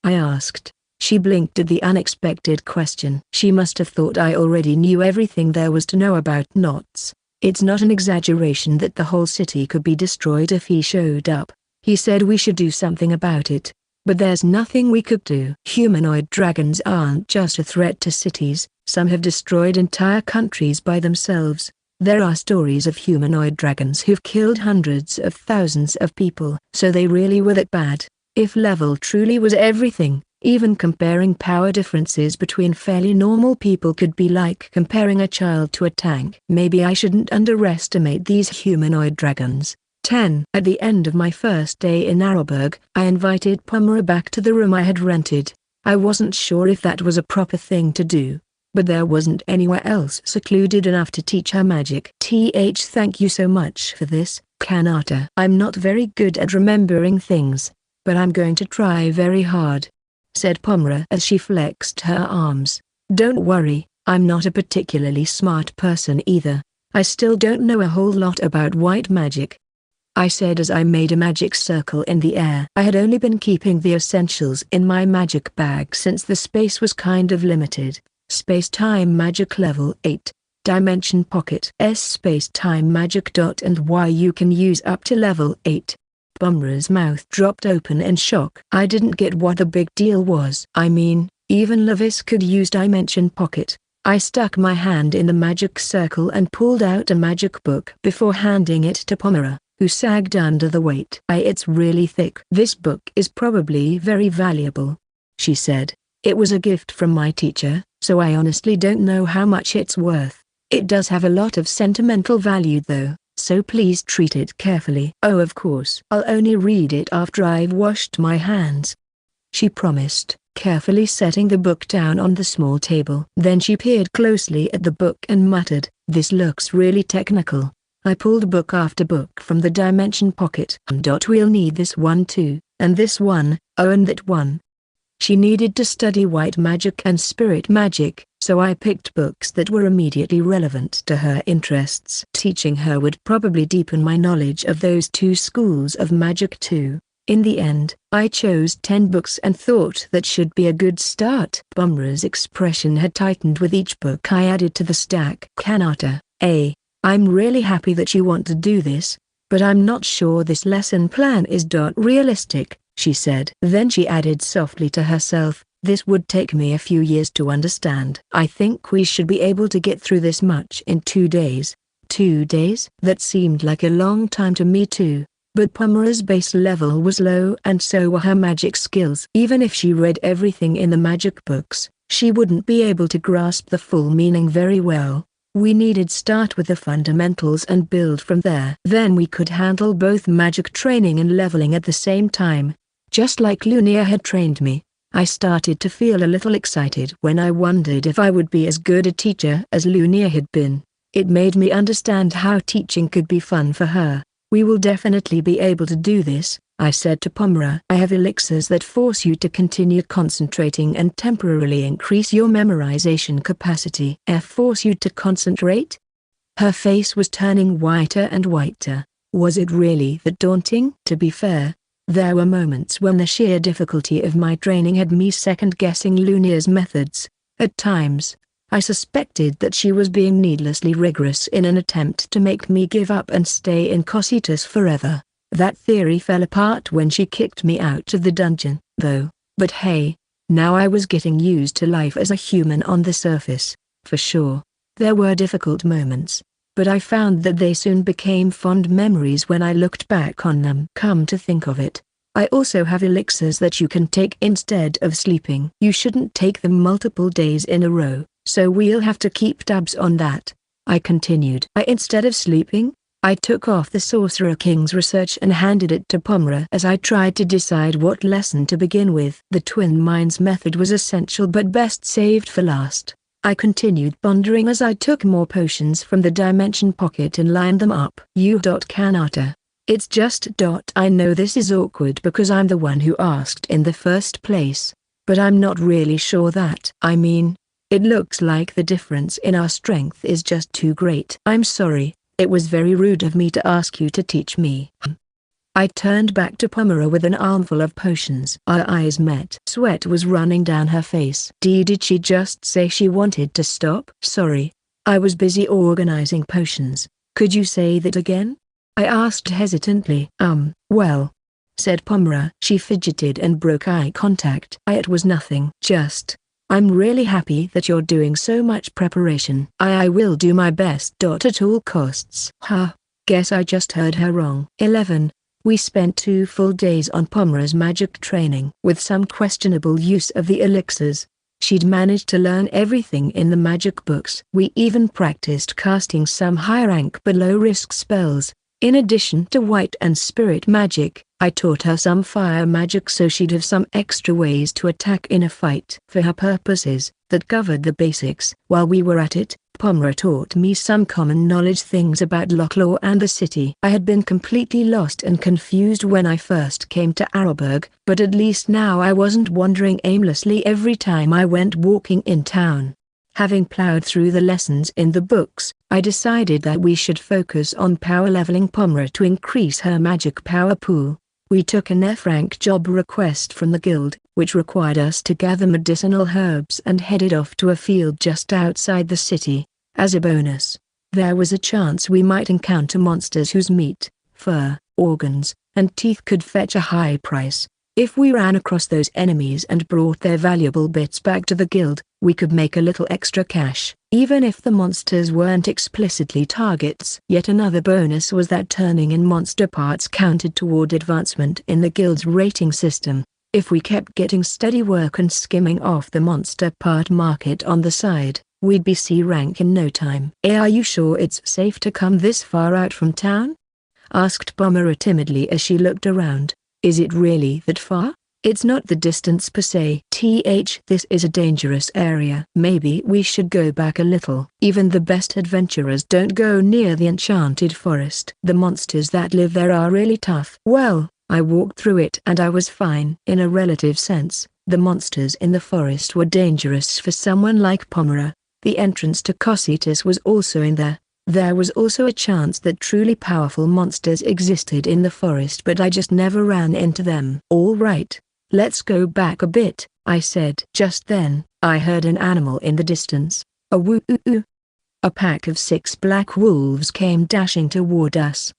I asked. She blinked at the unexpected question. She must have thought I already knew everything there was to know about Knots. It's not an exaggeration that the whole city could be destroyed if he showed up. He said we should do something about it. But there's nothing we could do. Humanoid dragons aren't just a threat to cities, some have destroyed entire countries by themselves. There are stories of humanoid dragons who've killed hundreds of thousands of people. So they really were that bad. If level truly was everything, even comparing power differences between fairly normal people could be like comparing a child to a tank. Maybe I shouldn't underestimate these humanoid dragons. 10. At the end of my first day in Arrowberg, I invited Pomera back to the room I had rented. I wasn't sure if that was a proper thing to do, but there wasn't anywhere else secluded enough to teach her magic. Thank you so much for this, Kanata. I'm not very good at remembering things, but I'm going to try very hard, said Pomera as she flexed her arms. Don't worry, I'm not a particularly smart person either. I still don't know a whole lot about white magic, I said as I made a magic circle in the air. I had only been keeping the essentials in my magic bag since the space was kind of limited. Space-time magic level 8. Dimension pocket. Space-time magic. And why you can use up to level 8. Pomera's mouth dropped open in shock. I didn't get what the big deal was. I mean, even Levis could use dimension pocket. I stuck my hand in the magic circle and pulled out a magic book before handing it to Pomera, who sagged under the weight. It's really thick. This book is probably very valuable, she said. It was a gift from my teacher, so I honestly don't know how much it's worth. It does have a lot of sentimental value though, so please treat it carefully. Oh, of course. I'll only read it after I've washed my hands, she promised, carefully setting the book down on the small table. Then she peered closely at the book and muttered, "This looks really technical." I pulled book after book from the dimension pocket. We'll need this one too, and this one, oh and that one. She needed to study white magic and spirit magic, so I picked books that were immediately relevant to her interests. Teaching her would probably deepen my knowledge of those 2 schools of magic too. In the end, I chose 10 books and thought that should be a good start. Pomera's expression had tightened with each book I added to the stack. Kanata, I'm really happy that you want to do this, but I'm not sure this lesson plan is realistic, she said. Then she added softly to herself, this would take me a few years to understand. I think we should be able to get through this much in 2 days. 2 days? That seemed like a long time to me too. But Pomera's base level was low and so were her magic skills. Even if she read everything in the magic books, she wouldn't be able to grasp the full meaning very well. We needed start with the fundamentals and build from there. Then we could handle both magic training and leveling at the same time. Just like Lunia had trained me, I started to feel a little excited when I wondered if I would be as good a teacher as Lunia had been. It made me understand how teaching could be fun for her. "We will definitely be able to do this," I said to Pomera. "I have elixirs that force you to continue concentrating and temporarily increase your memorization capacity." Force you to concentrate? Her face was turning whiter and whiter. Was it really that daunting? To be fair, there were moments when the sheer difficulty of my training had me second-guessing Lunia's methods. At times, I suspected that she was being needlessly rigorous in an attempt to make me give up and stay in Cocytus forever. That theory fell apart when she kicked me out of the dungeon, though. But hey, now I was getting used to life as a human on the surface. For sure, there were difficult moments, but I found that they soon became fond memories when I looked back on them. Come to think of it, I also have elixirs that you can take instead of sleeping. You shouldn't take them multiple days in a row, so we'll have to keep tabs on that," I continued. Instead of sleeping, I took off the Sorcerer King's research and handed it to Pomera as I tried to decide what lesson to begin with. The Twin Minds method was essential but best saved for last. I continued pondering as I took more potions from the dimension pocket and lined them up. Kanata. It's just. I know this is awkward because I'm the one who asked in the first place, but I'm not really sure that. I mean, it looks like the difference in our strength is just too great. I'm sorry. It was very rude of me to ask you to teach me. I turned back to Pomera with an armful of potions. Our eyes met. Sweat was running down her face. Did she just say she wanted to stop? Sorry. I was busy organizing potions. Could you say that again? I asked hesitantly. Well, said Pomera. She fidgeted and broke eye contact. It was nothing. Just, I'm really happy that you're doing so much preparation. I will do my best. At all costs. Guess I just heard her wrong. 11. We spent 2 full days on Pomera's magic training. With some questionable use of the elixirs, she'd managed to learn everything in the magic books. We even practiced casting some high-rank but low-risk spells. In addition to white and spirit magic, I taught her some fire magic so she'd have some extra ways to attack in a fight. For her purposes, that covered the basics. While we were at it, Pomera taught me some common knowledge things about Locklaw and the city. I had been completely lost and confused when I first came to Arrowburg, but at least now I wasn't wandering aimlessly every time I went walking in town. Having plowed through the lessons in the books, I decided that we should focus on power leveling Pomera to increase her magic power pool. We took an F-rank job request from the guild, which required us to gather medicinal herbs and headed off to a field just outside the city. As a bonus, there was a chance we might encounter monsters whose meat, fur, organs, and teeth could fetch a high price. If we ran across those enemies and brought their valuable bits back to the guild, we could make a little extra cash, even if the monsters weren't explicitly targets. Yet another bonus was that turning in monster parts counted toward advancement in the guild's rating system. If we kept getting steady work and skimming off the monster part market on the side, we'd be C rank in no time. Are you sure it's safe to come this far out from town? Asked Pomera timidly as she looked around. Is it really that far? It's not the distance per se. This is a dangerous area. Maybe we should go back a little. Even the best adventurers don't go near the enchanted forest. The monsters that live there are really tough. Well, I walked through it and I was fine. In a relative sense, the monsters in the forest were dangerous for someone like Pomera. The entrance to Cocytus was also in there. There was also a chance that truly powerful monsters existed in the forest, but I just never ran into them. All right, let's go back a bit, I said. Just then, I heard an animal in the distance. A woo-oo-oo. A pack of 6 black wolves came dashing toward us.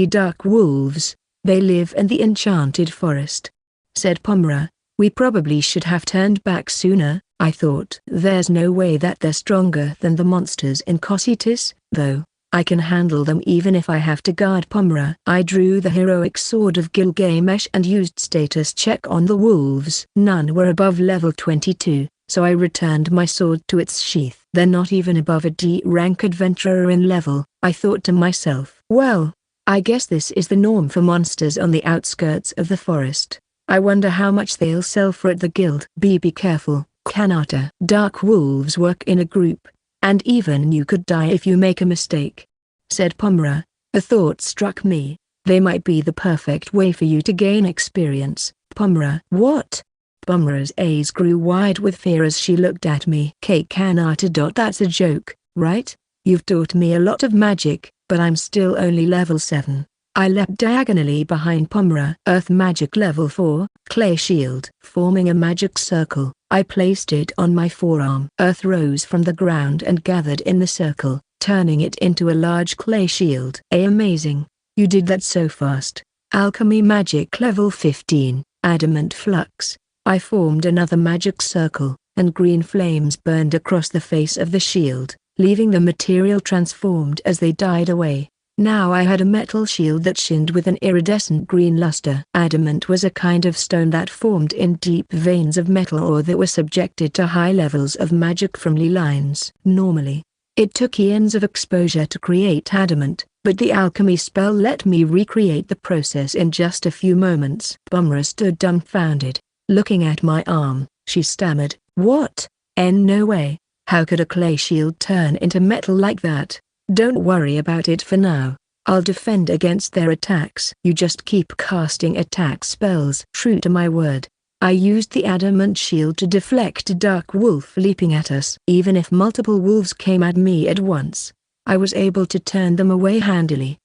Dark wolves, they live in the enchanted forest, said Pomera. We probably should have turned back sooner, I thought. There's no way that they're stronger than the monsters in Cocytus, though. I can handle them even if I have to guard Pomera. I drew the heroic sword of Gilgamesh and used status check on the wolves. None were above level 22, so I returned my sword to its sheath. They're not even above a D-rank adventurer in level, I thought to myself. Well, I guess this is the norm for monsters on the outskirts of the forest. I wonder how much they'll sell for at the guild. Be careful, Kanata. Dark wolves work in a group, and even you could die if you make a mistake," said Pomura. A thought struck me. They might be the perfect way for you to gain experience, Pomura. What? Pomura's eyes grew wide with fear as she looked at me. Kanata. That's a joke, right? You've taught me a lot of magic, but I'm still only level 7. I leapt diagonally behind Pomura. Earth magic level 4, clay shield. Forming a magic circle, I placed it on my forearm. Earth rose from the ground and gathered in the circle, turning it into a large clay shield. Amazing. You did that so fast. Alchemy magic level 15, adamant flux. I formed another magic circle, and green flames burned across the face of the shield, leaving the material transformed as they died away. Now I had a metal shield that shined with an iridescent green luster. Adamant was a kind of stone that formed in deep veins of metal or that were subjected to high levels of magic from ley lines. Normally, it took eons of exposure to create adamant, but the alchemy spell let me recreate the process in just a few moments. Pomura stood dumbfounded, looking at my arm. She stammered, "What? No way. How could a clay shield turn into metal like that?" "Don't worry about it for now. I'll defend against their attacks." "You just keep casting attack spells." True to my word, I used the adamant shield to deflect a dark wolf leaping at us. Even if multiple wolves came at me at once, I was able to turn them away handily.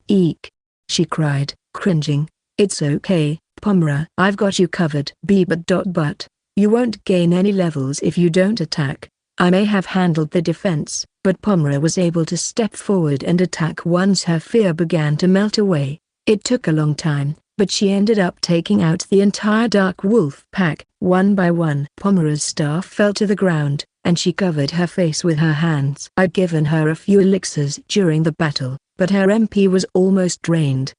Eek!" she cried, cringing. "It's okay, Pomura. I've got you covered." But you won't gain any levels if you don't attack. I may have handled the defense, but Pomura was able to step forward and attack once her fear began to melt away. It took a long time, but she ended up taking out the entire dark wolf pack, one by one. Pomura's staff fell to the ground, and she covered her face with her hands. I'd given her a few elixirs during the battle, but her MP was almost drained.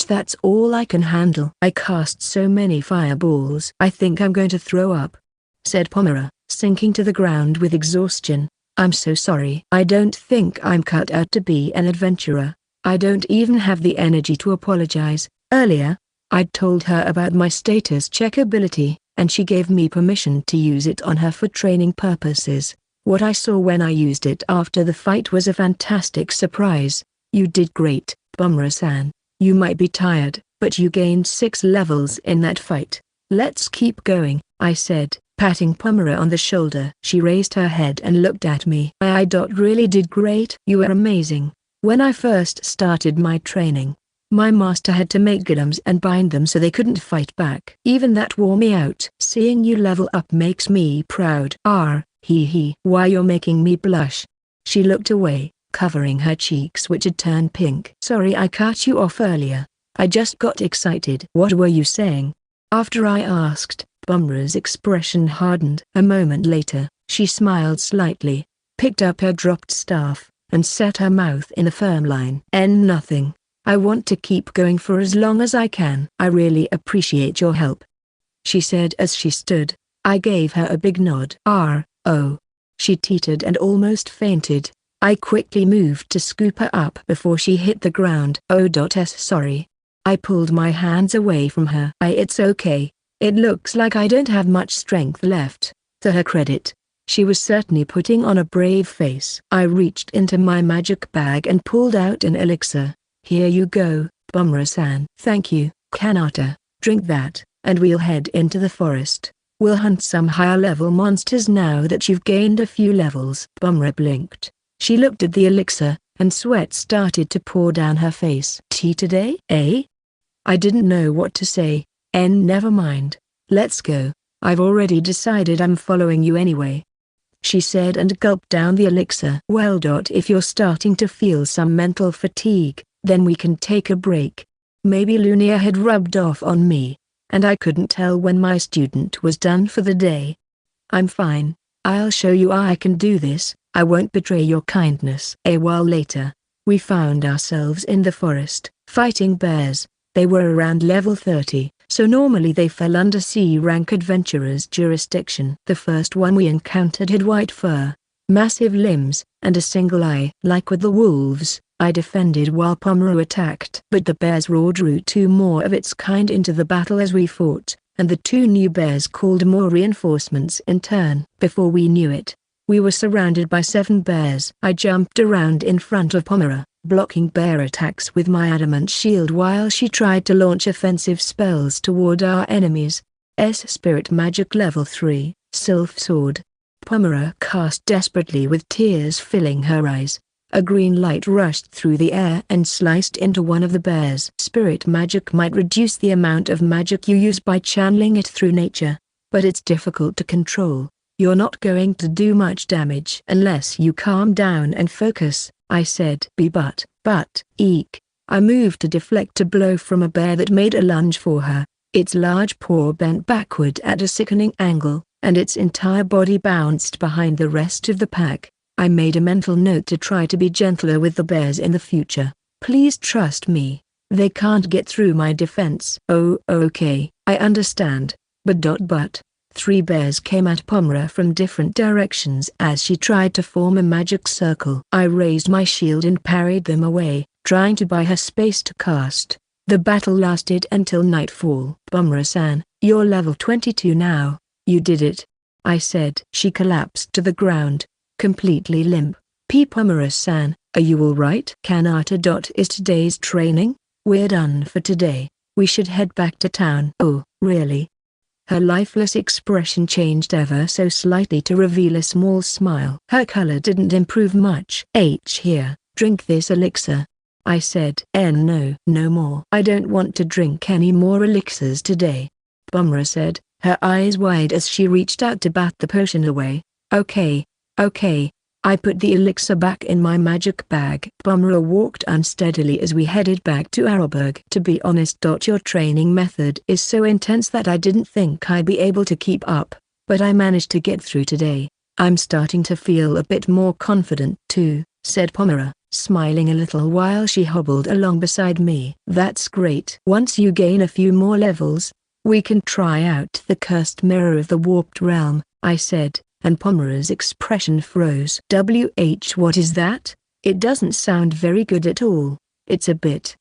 That's all I can handle. I cast so many fireballs. "I think I'm going to throw up," said Pomura, sinking to the ground with exhaustion. "I'm so sorry. I don't think I'm cut out to be an adventurer. I don't even have the energy to apologize." Earlier, I'd told her about my status check ability, and she gave me permission to use it on her for training purposes. What I saw when I used it after the fight was a fantastic surprise. "You did great, Pomura-san. You might be tired, but you gained 6 levels in that fight. Let's keep going," I said, patting Pomura on the shoulder. She raised her head and looked at me. "I really did great." "You were amazing. When I first started my training, my master had to make golems and bind them so they couldn't fight back. Even that wore me out. Seeing you level up makes me proud." Why you're making me blush." She looked away, covering her cheeks which had turned pink. "Sorry I cut you off earlier. I just got excited." "What were you saying?" After I asked, Pomura's expression hardened. A moment later, she smiled slightly, picked up her dropped staff, and set her mouth in a firm line. Nothing. I want to keep going for as long as I can." "I really appreciate your help," she said as she stood. I gave her a big nod. Oh. She teetered and almost fainted. I quickly moved to scoop her up before she hit the ground. Sorry. I pulled my hands away from her. It's okay. It looks like I don't have much strength left." To her credit, she was certainly putting on a brave face. I reached into my magic bag and pulled out an elixir. "Here you go, Pomura-san." "Thank you, Kanata. Drink that, and we'll head into the forest. We'll hunt some higher level monsters now that you've gained a few levels." Pomura blinked. She looked at the elixir, and sweat started to pour down her face. "Tea today, eh?" I didn't know what to say. Never mind. Let's go. I've already decided I'm following you anyway," she said and gulped down the elixir. "Well, if you're starting to feel some mental fatigue, then we can take a break. Maybe Lunia had rubbed off on me, and I couldn't tell when my student was done for the day. I'm fine. I'll show you I can do this. I won't betray your kindness." A while later, we found ourselves in the forest, fighting bears. They were around level 30, so normally they fell under C-rank adventurers' jurisdiction. The first one we encountered had white fur, massive limbs, and a single eye. Like with the wolves, I defended while Pomeroy attacked. But the bears roar drew two more of its kind into the battle as we fought, and the two new bears called more reinforcements in turn. Before we knew it, we were surrounded by 7 bears. I jumped around in front of Pomeroy, blocking bear attacks with my adamant shield while she tried to launch offensive spells toward our enemies. Spirit Magic Level 3, Sylph Sword. Pomeroy cast desperately with tears filling her eyes. A green light rushed through the air and sliced into one of the bears. Spirit magic might reduce the amount of magic you use by channeling it through nature, but it's difficult to control. You're not going to do much damage unless you calm down and focus, I said. Eek. I moved to deflect a blow from a bear that made a lunge for her. Its large paw bent backward at a sickening angle, and its entire body bounced behind the rest of the pack. I made a mental note to try to be gentler with the bears in the future. Please trust me. They can't get through my defense. Oh, okay, I understand. But 3 bears came at Pomeroy from different directions as she tried to form a magic circle. I raised my shield and parried them away, trying to buy her space to cast. The battle lasted until nightfall. Pomeroy-san, you're level 22 now. You did it, I said. She collapsed to the ground, completely limp. Pomeroy-san, are you alright? Kanata. Is today's training? We're done for today. We should head back to town. Oh, really? Her lifeless expression changed ever so slightly to reveal a small smile. Her color didn't improve much. Here, drink this elixir, I said. No more. I don't want to drink any more elixirs today, Pomeroy said, her eyes wide as she reached out to bat the potion away. Okay. I put the elixir back in my magic bag. Pomeroy walked unsteadily as we headed back to Arrowburg. To be honest, your training method is so intense that I didn't think I'd be able to keep up, but I managed to get through today. I'm starting to feel a bit more confident too, said Pomeroy, smiling a little while she hobbled along beside me. That's great. Once you gain a few more levels, we can try out the cursed mirror of the warped realm, I said, and Pomeroy's expression froze. What is that? It doesn't sound very good at all. It's a bit,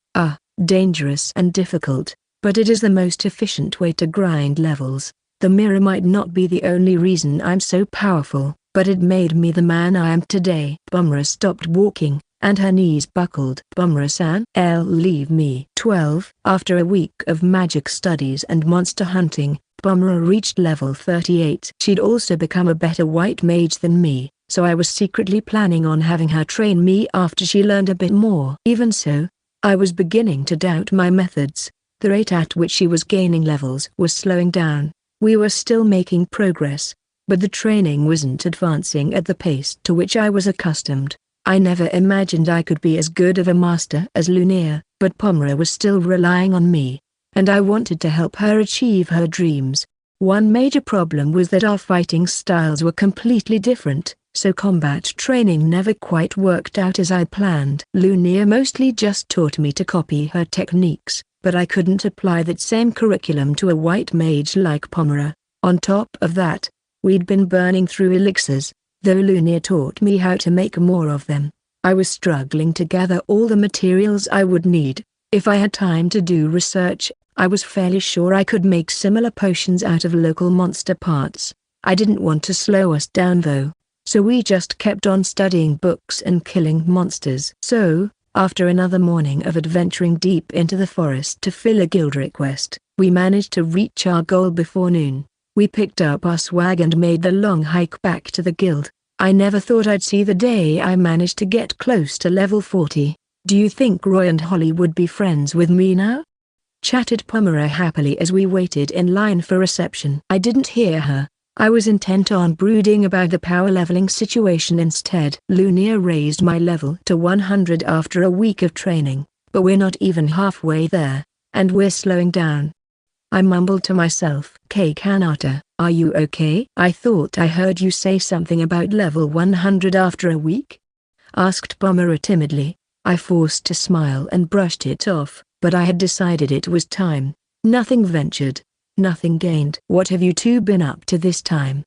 dangerous and difficult, but it is the most efficient way to grind levels. The mirror might not be the only reason I'm so powerful, but it made me the man I am today. Pomeroy stopped walking, and her knees buckled. Pomeroy-san, leave me. 12. After a week of magic studies and monster hunting, Pomeroy reached level 38. She'd also become a better white mage than me, so I was secretly planning on having her train me after she learned a bit more. Even so, I was beginning to doubt my methods. The rate at which she was gaining levels was slowing down. We were still making progress, but the training wasn't advancing at the pace to which I was accustomed. I never imagined I could be as good of a master as Lunia, but Pomeroy was still relying on me, and I wanted to help her achieve her dreams. One major problem was that our fighting styles were completely different, so combat training never quite worked out as I planned. Lunia mostly just taught me to copy her techniques, but I couldn't apply that same curriculum to a white mage like Pomeroy. On top of that, we'd been burning through elixirs, though Lunia taught me how to make more of them. I was struggling to gather all the materials I would need. If I had time to do research, I was fairly sure I could make similar potions out of local monster parts. I didn't want to slow us down though, so we just kept on studying books and killing monsters. So, after another morning of adventuring deep into the forest to fill a guild request, we managed to reach our goal before noon. We picked up our swag and made the long hike back to the guild. I never thought I'd see the day I managed to get close to level 40. Do you think Roy and Holly would be friends with me now? Chatted Pomeroy happily as we waited in line for reception. I didn't hear her. I was intent on brooding about the power leveling situation instead. Lunia raised my level to 100 after a week of training, but we're not even halfway there, and we're slowing down. I mumbled to myself. Kanata, are you okay? I thought I heard you say something about level 100 after a week? Asked Pomeroy timidly. I forced a smile and brushed it off, but I had decided it was time. Nothing ventured, nothing gained. What have you two been up to this time?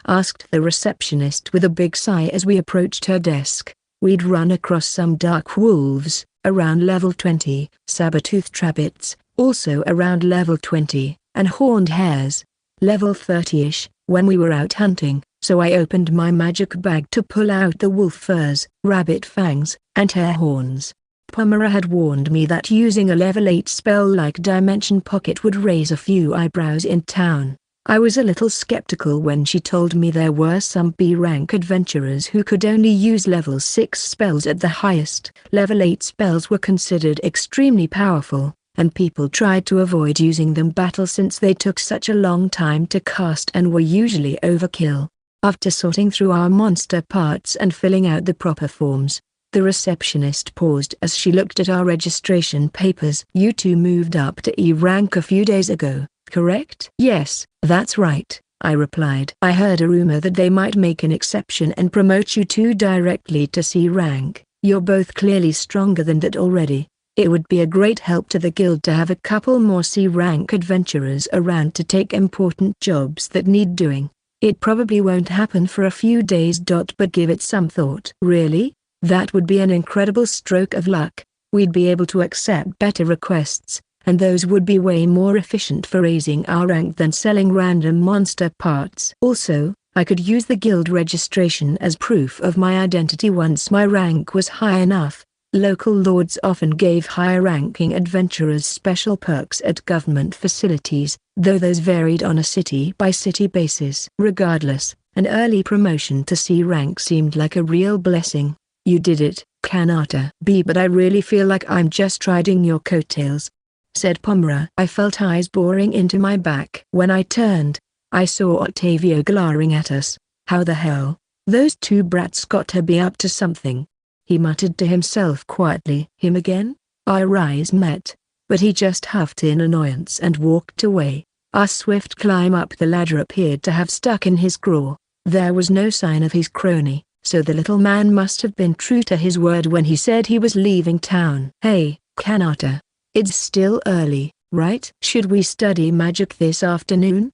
Asked the receptionist with a big sigh as we approached her desk. We'd run across some dark wolves, around level 20, saber-toothed rabbits, also around level 20, and horned hares, level 30-ish, when we were out hunting, so I opened my magic bag to pull out the wolf furs, rabbit fangs, and hare horns. Pomera had warned me that using a level 8 spell like Dimension Pocket would raise a few eyebrows in town. I was a little skeptical when she told me there were some B-rank adventurers who could only use level 6 spells at the highest. Level 8 spells were considered extremely powerful, and people tried to avoid using them battle since they took such a long time to cast and were usually overkill. After sorting through our monster parts and filling out the proper forms, the receptionist paused as she looked at our registration papers. You two moved up to E rank a few days ago, correct? Yes, that's right, I replied. I heard a rumor that they might make an exception and promote you two directly to C rank. You're both clearly stronger than that already. It would be a great help to the guild to have a couple more C rank adventurers around to take important jobs that need doing. It probably won't happen for a few days. But give it some thought. Really? That would be an incredible stroke of luck. We'd be able to accept better requests, and those would be way more efficient for raising our rank than selling random monster parts. Also, I could use the guild registration as proof of my identity once my rank was high enough. Local lords often gave higher-ranking adventurers special perks at government facilities, though those varied on a city-by-city basis. Regardless, an early promotion to C rank seemed like a real blessing. You did it, Kanata. But I really feel like I'm just riding your coattails, said Pomera. I felt eyes boring into my back. When I turned, I saw Octavio glaring at us. How the hell? Those two brats got to be up to something. He muttered to himself quietly. Him again? Our eyes met, but he just huffed in annoyance and walked away. Our swift climb up the ladder appeared to have stuck in his craw. There was no sign of his crony, so the little man must have been true to his word when he said he was leaving town. Hey, Kanata. It's still early, right? Should we study magic this afternoon?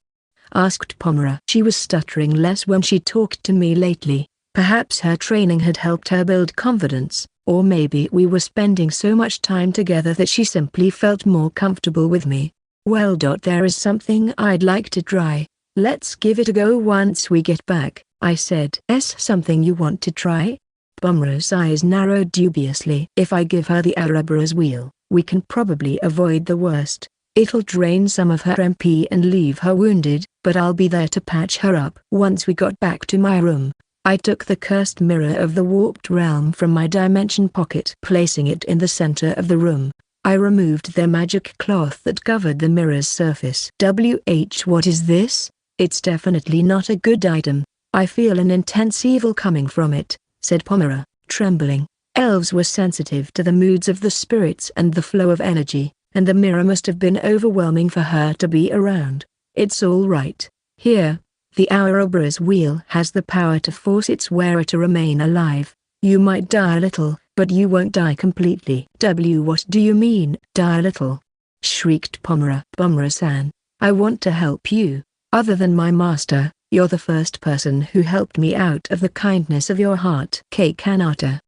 Asked Pomera. She was stuttering less when she talked to me lately. Perhaps her training had helped her build confidence, or maybe we were spending so much time together that she simply felt more comfortable with me. Well, there is something I'd like to try. Let's give it a go once we get back, I said. Something you want to try? Pomera's eyes narrowed dubiously. If I give her the Ouroboros wheel, we can probably avoid the worst. It'll drain some of her MP and leave her wounded, but I'll be there to patch her up. Once we got back to my room, I took the cursed mirror of the warped realm from my dimension pocket. Placing it in the center of the room, I removed the magic cloth that covered the mirror's surface. What is this? It's definitely not a good item. I feel an intense evil coming from it, said Pomera, trembling. Elves were sensitive to the moods of the spirits and the flow of energy, and the mirror must have been overwhelming for her to be around. It's all right. Here, the Ouroboros wheel has the power to force its wearer to remain alive. You might die a little, but you won't die completely. What do you mean, die a little? Shrieked Pomera. Pomera-san, I want to help you. Other than my master, you're the first person who helped me out of the kindness of your heart. Kanata.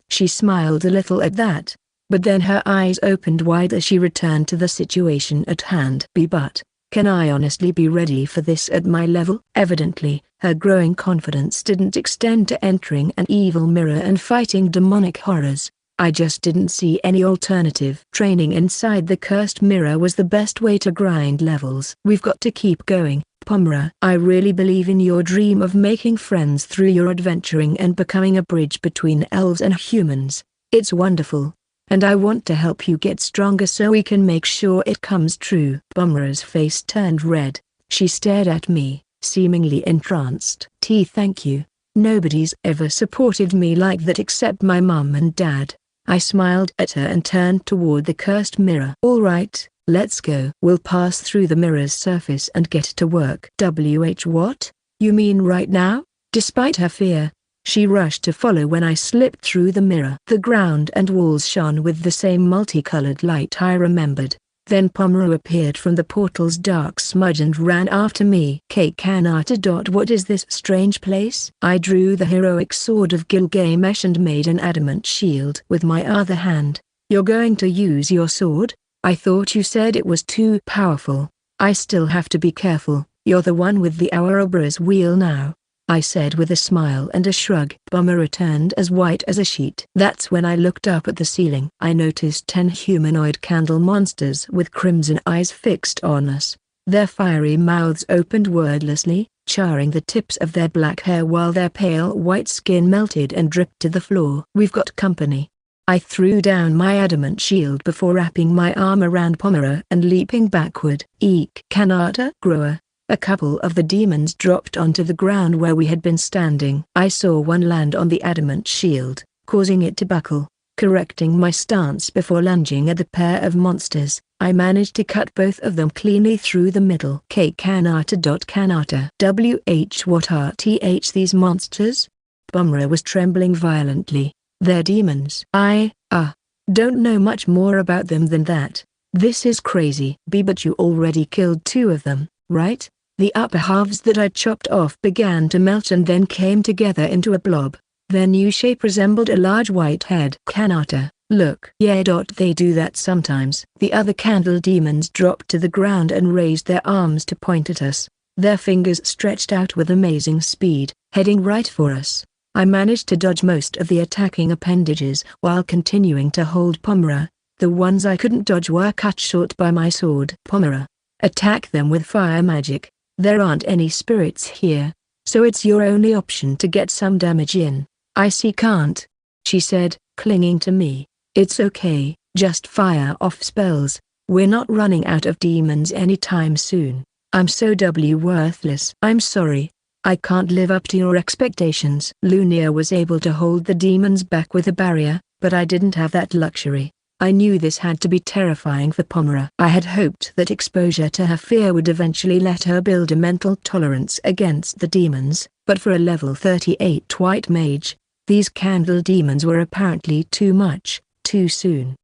She smiled a little at that, but then her eyes opened wide as she returned to the situation at hand. But, can I honestly be ready for this at my level? Evidently, her growing confidence didn't extend to entering an evil mirror and fighting demonic horrors. I just didn't see any alternative. Training inside the cursed mirror was the best way to grind levels. We've got to keep going, Pomera. I really believe in your dream of making friends through your adventuring and becoming a bridge between elves and humans. It's wonderful. And I want to help you get stronger so we can make sure it comes true. Pomera's face turned red. She stared at me, seemingly entranced. Thank you. Nobody's ever supported me like that except my mum and dad. I smiled at her and turned toward the cursed mirror. All right, let's go. We'll pass through the mirror's surface and get to work. What? You mean right now? Despite her fear, she rushed to follow when I slipped through the mirror. The ground and walls shone with the same multicolored light I remembered. Then Pomeroy appeared from the portal's dark smudge and ran after me. Kanata. What is this strange place? I drew the heroic sword of Gilgamesh and made an adamant shield with my other hand. You're going to use your sword? I thought you said it was too powerful. I still have to be careful. You're the one with the Ouroboros wheel now, I said with a smile and a shrug. Pomeroy turned as white as a sheet. That's when I looked up at the ceiling. I noticed 10 humanoid candle monsters with crimson eyes fixed on us. Their fiery mouths opened wordlessly, charring the tips of their black hair while their pale white skin melted and dripped to the floor. We've got company. I threw down my adamant shield before wrapping my arm around Pomeroy and leaping backward. Eek! Kanata. Grower. A couple of the demons dropped onto the ground where we had been standing. I saw one land on the adamant shield, causing it to buckle. Correcting my stance before lunging at the pair of monsters, I managed to cut both of them cleanly through the middle. Kanata. What are these monsters? Pomeroy was trembling violently. They're demons. I don't know much more about them than that. This is crazy. But you already killed 2 of them, right? The upper halves that I chopped off began to melt and then came together into a blob. Their new shape resembled a large white head. Kanata. Look. Yeah. They do that sometimes. The other candle demons dropped to the ground and raised their arms to point at us. Their fingers stretched out with amazing speed, heading right for us. I managed to dodge most of the attacking appendages while continuing to hold Pomeroy. The ones I couldn't dodge were cut short by my sword. Pomeroy. Attack them with fire magic. There aren't any spirits here, so it's your only option to get some damage in. I see. Can't, she said, clinging to me. It's okay, just fire off spells. We're not running out of demons anytime soon. I'm so worthless. I'm sorry. I can't live up to your expectations. Lunia was able to hold the demons back with a barrier, but I didn't have that luxury. I knew this had to be terrifying for Pomeroy. I had hoped that exposure to her fear would eventually let her build a mental tolerance against the demons, but for a level 38 white mage, these candle demons were apparently too much, too soon.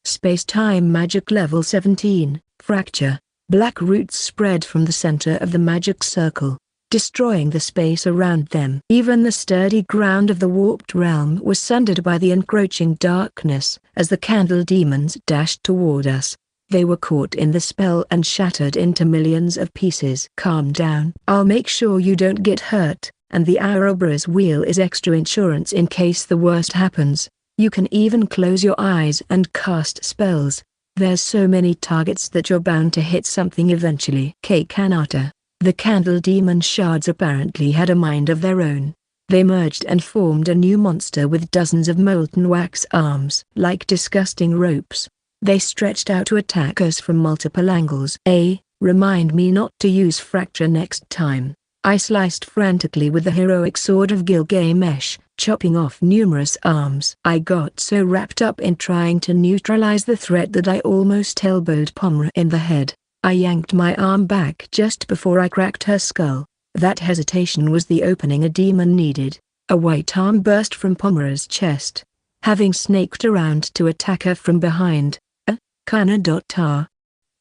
Space-time magic level 17, fracture. Black roots spread from the center of the magic circle, destroying the space around them. Even the sturdy ground of the warped realm was sundered by the encroaching darkness. As the candle demons dashed toward us, they were caught in the spell and shattered into millions of pieces. Calm down. I'll make sure you don't get hurt, and the Ouroboros wheel is extra insurance in case the worst happens. You can even close your eyes and cast spells. There's so many targets that you're bound to hit something eventually. Kanata. The candle demon shards apparently had a mind of their own. They merged and formed a new monster with dozens of molten wax arms. Like disgusting ropes, they stretched out to attack us from multiple angles. Remind me not to use fracture next time. I sliced frantically with the heroic sword of Gilgamesh, chopping off numerous arms. I got so wrapped up in trying to neutralize the threat that I almost elbowed Pomeroy in the head. I yanked my arm back just before I cracked her skull. That hesitation was the opening a demon needed. A white arm burst from Pomeroy's chest, having snaked around to attack her from behind. Kana.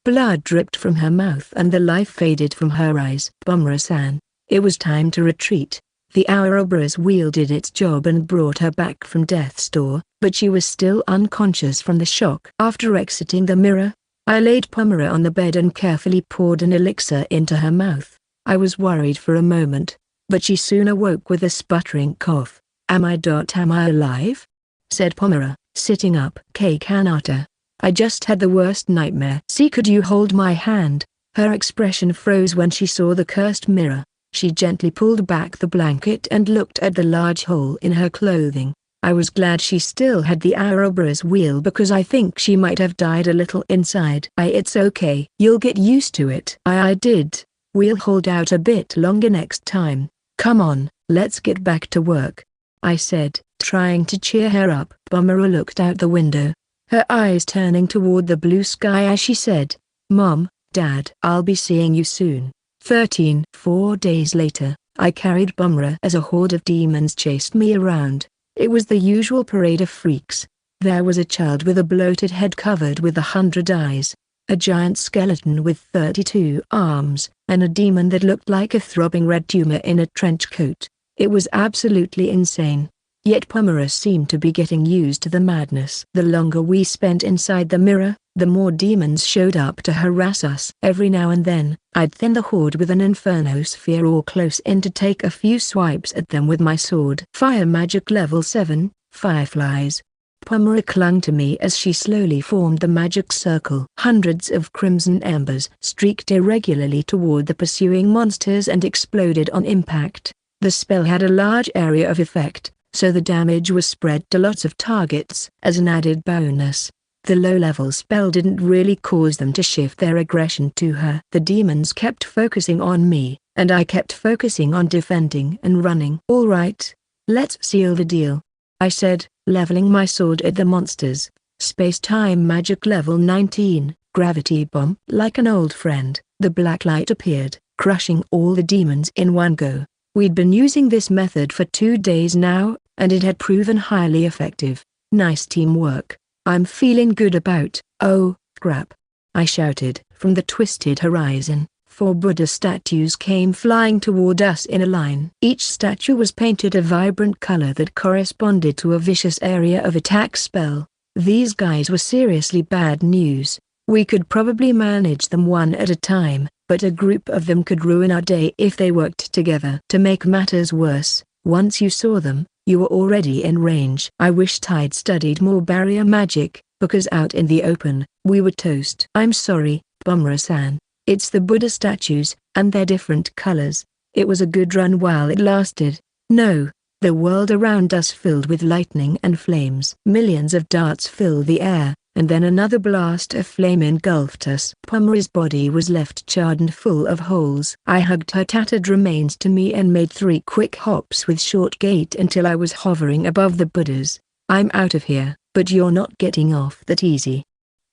Blood dripped from her mouth and the life faded from her eyes. Pomeroy-san. It was time to retreat. The Ouroboros wheel did its job and brought her back from death's door, but she was still unconscious from the shock. After exiting the mirror, I laid Pomeroy on the bed and carefully poured an elixir into her mouth. I was worried for a moment, but she soon awoke with a sputtering cough. Am I alive? Said Pomeroy, sitting up. Kanata. I just had the worst nightmare. See, could you hold my hand? Her expression froze when she saw the cursed mirror. She gently pulled back the blanket and looked at the large hole in her clothing. I was glad she still had the Ouroboros wheel because I think she might have died a little inside. It's okay. You'll get used to it. I did. We'll hold out a bit longer next time. Come on, let's get back to work, I said, trying to cheer her up. Pomeroy looked out the window, her eyes turning toward the blue sky as she said, Mom, Dad, I'll be seeing you soon. 4 days later, I carried Pomeroy as a horde of demons chased me around. It was the usual parade of freaks. There was a child with a bloated head covered with 100 eyes, a giant skeleton with 32 arms, and a demon that looked like a throbbing red tumor in a trench coat. It was absolutely insane. Yet Pomerus seemed to be getting used to the madness. The longer we spent inside the mirror, the more demons showed up to harass us. Every now and then, I'd thin the horde with an inferno sphere or close in to take a few swipes at them with my sword. Fire magic level 7, fireflies. Pomera clung to me as she slowly formed the magic circle. Hundreds of crimson embers streaked irregularly toward the pursuing monsters and exploded on impact. The spell had a large area of effect, so the damage was spread to lots of targets. As an added bonus, the low-level spell didn't really cause them to shift their aggression to her. The demons kept focusing on me, and I kept focusing on defending and running. "All right, let's seal the deal," I said, leveling my sword at the monsters. Space-time magic level 19, gravity bomb. Like an old friend, the black light appeared, crushing all the demons in one go. We'd been using this method for 2 days now, and it had proven highly effective. Nice teamwork. I'm feeling good about. Oh, crap! I shouted. From the twisted horizon, 4 Buddha statues came flying toward us in a line. Each statue was painted a vibrant color that corresponded to a vicious area of attack spell. These guys were seriously bad news. We could probably manage them one at a time, but a group of them could ruin our day if they worked together. To make matters worse, once you saw them, you were already in range. I wished I'd studied more barrier magic, because out in the open, we were toast. "I'm sorry, Pomera-san. It's the Buddha statues, and they're different colors. It was a good run while it lasted." "No." The world around us filled with lightning and flames. Millions of darts filled the air, and then another blast of flame engulfed us. Pomera's body was left charred and full of holes. I hugged her tattered remains to me and made 3 quick hops with short gait until I was hovering above the Buddhas. "I'm out of here, but you're not getting off that easy."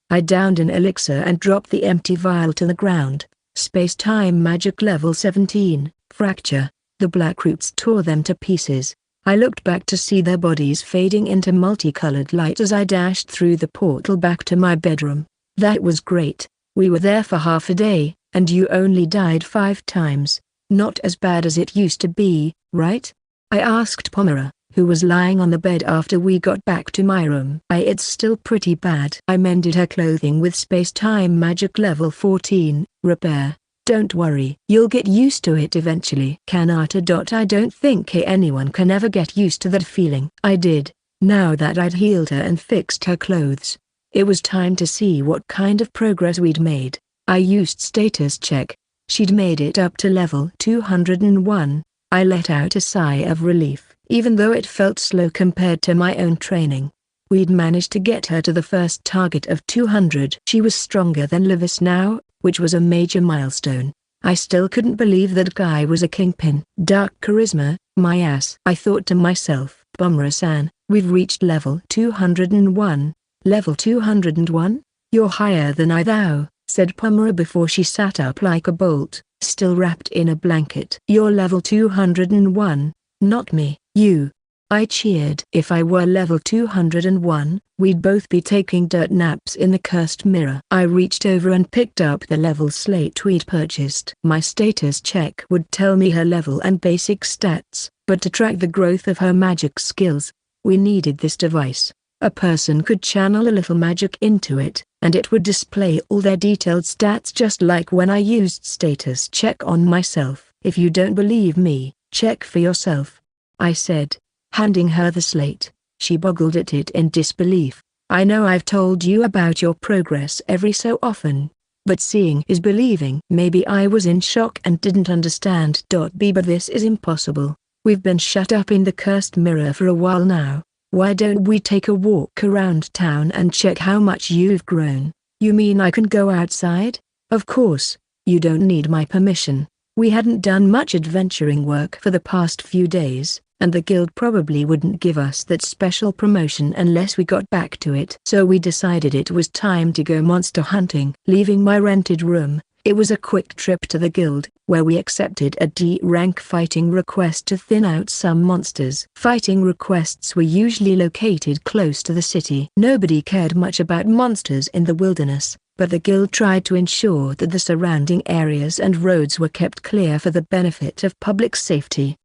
I downed an elixir and dropped the empty vial to the ground. Space-time magic level 17, fracture. The black roots tore them to pieces. I looked back to see their bodies fading into multicolored light as I dashed through the portal back to my bedroom. "That was great. We were there for half a day, and you only died 5 times. Not as bad as it used to be, right?" I asked Pomera, who was lying on the bed after we got back to my room. "It's still pretty bad." I mended her clothing with space-time magic level 14, repair. "Don't worry, you'll get used to it eventually." Kanata. I don't think anyone can ever get used to that feeling. I did, now that I'd healed her and fixed her clothes. It was time to see what kind of progress we'd made. I used status check. She'd made it up to level 201. I let out a sigh of relief, even though it felt slow compared to my own training. We'd managed to get her to the first target of 200. She was stronger than Levis now, which was a major milestone. I still couldn't believe that guy was a kingpin. Dark charisma, my ass. I thought to myself, Pomera-san, we've reached level 201. Level 201? You're higher than I thou, said Pomera before she sat up like a bolt, still wrapped in a blanket. You're level 201, not me, you. I cheered. If I were level 201, we'd both be taking dirt naps in the cursed mirror. I reached over and picked up the level slate we'd purchased. My status check would tell me her level and basic stats, but to track the growth of her magic skills, we needed this device. A person could channel a little magic into it, and it would display all their detailed stats just like when I used status check on myself. If you don't believe me, check for yourself, I said, handing her the slate. She boggled at it in disbelief. I know I've told you about your progress every so often, but seeing is believing. Maybe I was in shock and didn't understand. But this is impossible. We've been shut up in the cursed mirror for a while now. Why don't we take a walk around town and check how much you've grown? You mean I can go outside? Of course, you don't need my permission. We hadn't done much adventuring work for the past few days, and the guild probably wouldn't give us that special promotion unless we got back to it. So we decided it was time to go monster hunting. Leaving my rented room, it was a quick trip to the guild, where we accepted a D-rank fighting request to thin out some monsters. Fighting requests were usually located close to the city. Nobody cared much about monsters in the wilderness, but the guild tried to ensure that the surrounding areas and roads were kept clear for the benefit of public safety.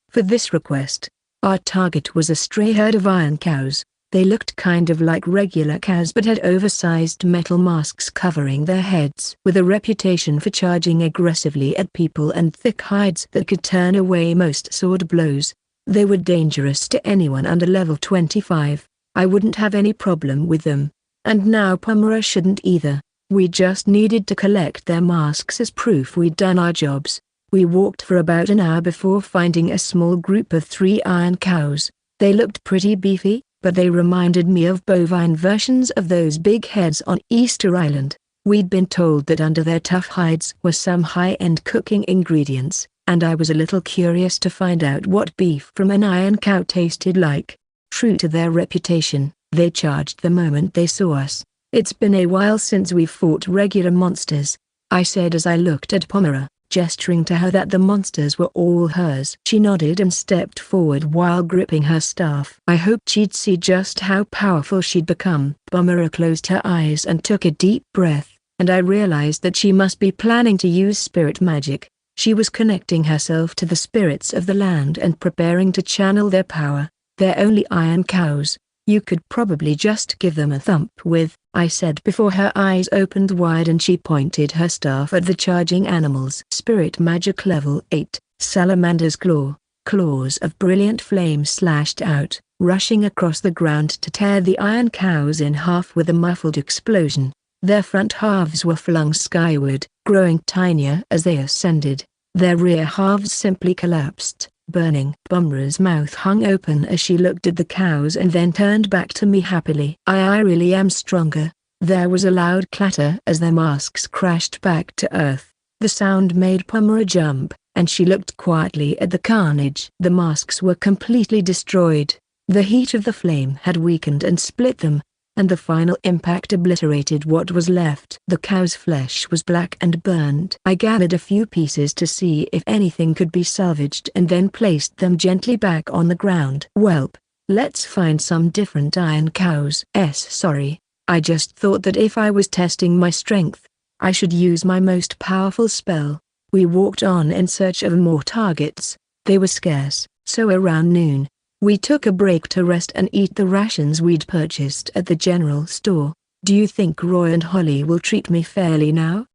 For this request, our target was a stray herd of iron cows. They looked kind of like regular cows but had oversized metal masks covering their heads. With a reputation for charging aggressively at people and thick hides that could turn away most sword blows, they were dangerous to anyone under level 25. I wouldn't have any problem with them. And now Pomera shouldn't either. We just needed to collect their masks as proof we'd done our jobs. We walked for about an hour before finding a small group of 3 iron cows. They looked pretty beefy, but they reminded me of bovine versions of those big heads on Easter Island. We'd been told that under their tough hides were some high-end cooking ingredients, and I was a little curious to find out what beef from an iron cow tasted like. True to their reputation, they charged the moment they saw us. "It's been a while since we've fought regular monsters," I said as I looked at Pomera, gesturing to her that the monsters were all hers. She nodded and stepped forward while gripping her staff. I hoped she'd see just how powerful she'd become. Pomera closed her eyes and took a deep breath, and I realized that she must be planning to use spirit magic. She was connecting herself to the spirits of the land and preparing to channel their power. "They're only iron cows. You could probably just give them a thump with," I said before her eyes opened wide and she pointed her staff at the charging animals. Spirit magic level 8, Salamander's Claw. Claws of brilliant flame slashed out, rushing across the ground to tear the iron cows in half with a muffled explosion. Their front halves were flung skyward, growing tinier as they ascended. Their rear halves simply collapsed, burning. Pomera's mouth hung open as she looked at the cows and then turned back to me happily. I really am stronger." There was a loud clatter as their masks crashed back to earth. The sound made Pomera jump, and she looked quietly at the carnage. The masks were completely destroyed. The heat of the flame had weakened and split them, and the final impact obliterated what was left. The cow's flesh was black and burned. I gathered a few pieces to see if anything could be salvaged and then placed them gently back on the ground. "Welp, let's find some different iron cows." Sorry, I just thought that if I was testing my strength, I should use my most powerful spell. We walked on in search of more targets. They were scarce, so around noon, we took a break to rest and eat the rations we'd purchased at the general store. "Do you think Roy and Holly will treat me fairly now?"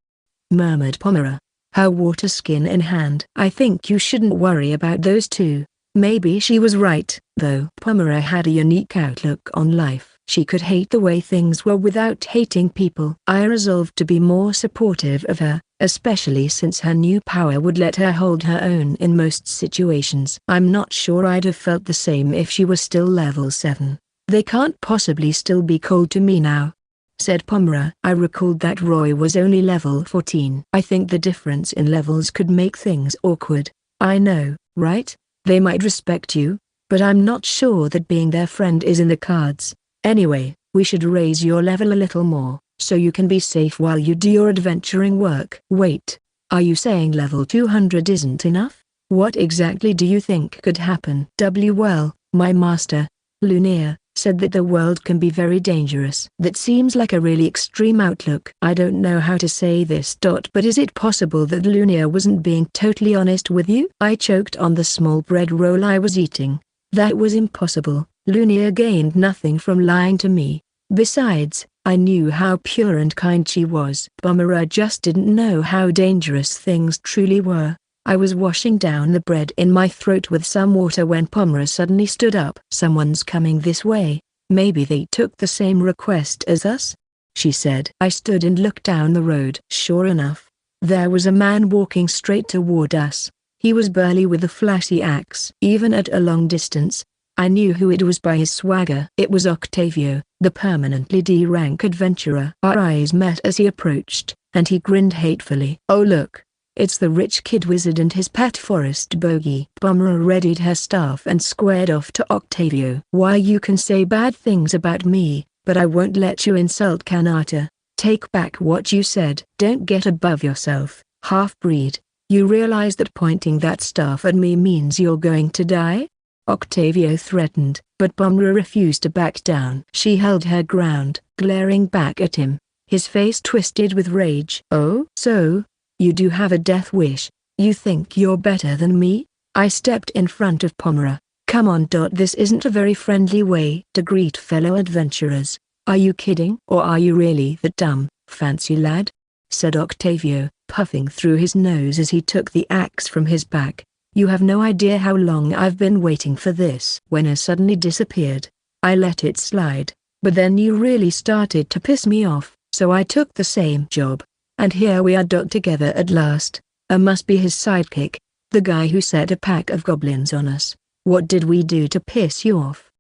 murmured Pomera, her water skin in hand. "I think you shouldn't worry about those two." Maybe she was right, though. Pomera had a unique outlook on life. She could hate the way things were without hating people. I resolved to be more supportive of her, especially since her new power would let her hold her own in most situations. I'm not sure I'd have felt the same if she was still level 7. "They can't possibly still be cold to me now," said Pomera. I recalled that Roy was only level 14. "I think the difference in levels could make things awkward." "I know, right? They might respect you, but I'm not sure that being their friend is in the cards. Anyway, we should raise your level a little more, so you can be safe while you do your adventuring work." "Wait, are you saying level 200 isn't enough? What exactly do you think could happen?" "Well, my master, Lunia, said that the world can be very dangerous." "That seems like a really extreme outlook." "I don't know how to say this. But is it possible that Lunia wasn't being totally honest with you?" I choked on the small bread roll I was eating. "That was impossible. Lunia gained nothing from lying to me. Besides, I knew how pure and kind she was." Pomera just didn't know how dangerous things truly were. I was washing down the bread in my throat with some water when Pomera suddenly stood up. "Someone's coming this way. Maybe they took the same request as us," she said. I stood and looked down the road. Sure enough, there was a man walking straight toward us. He was burly with a flashy axe. Even at a long distance, I knew who it was by his swagger. It was Octavio, the permanently D-rank adventurer. Our eyes met as he approached, and he grinned hatefully. "Oh look, it's the rich kid wizard and his pet forest bogey." Pomera readied her staff and squared off to Octavio. "Why, you can say bad things about me, but I won't let you insult Kanata. Take back what you said." "Don't get above yourself, half-breed. You realize that pointing that staff at me means you're going to die?" Octavio threatened, but Pomera refused to back down. She held her ground, glaring back at him. his face twisted with rage. "Oh? So? You do have a death wish? You think you're better than me?" I stepped in front of Pomera. "Come on. This isn't a very friendly way to greet fellow adventurers. Are you kidding? Or are you really that dumb, fancy lad?" said Octavio, puffing through his nose as he took the axe from his back. "You have no idea how long I've been waiting for this." When I suddenly disappeared, I let it slide, but then you really started to piss me off, so I took the same job. And here we are together at last. I must be his sidekick, the guy who set a pack of goblins on us. "What did we do to piss you off?"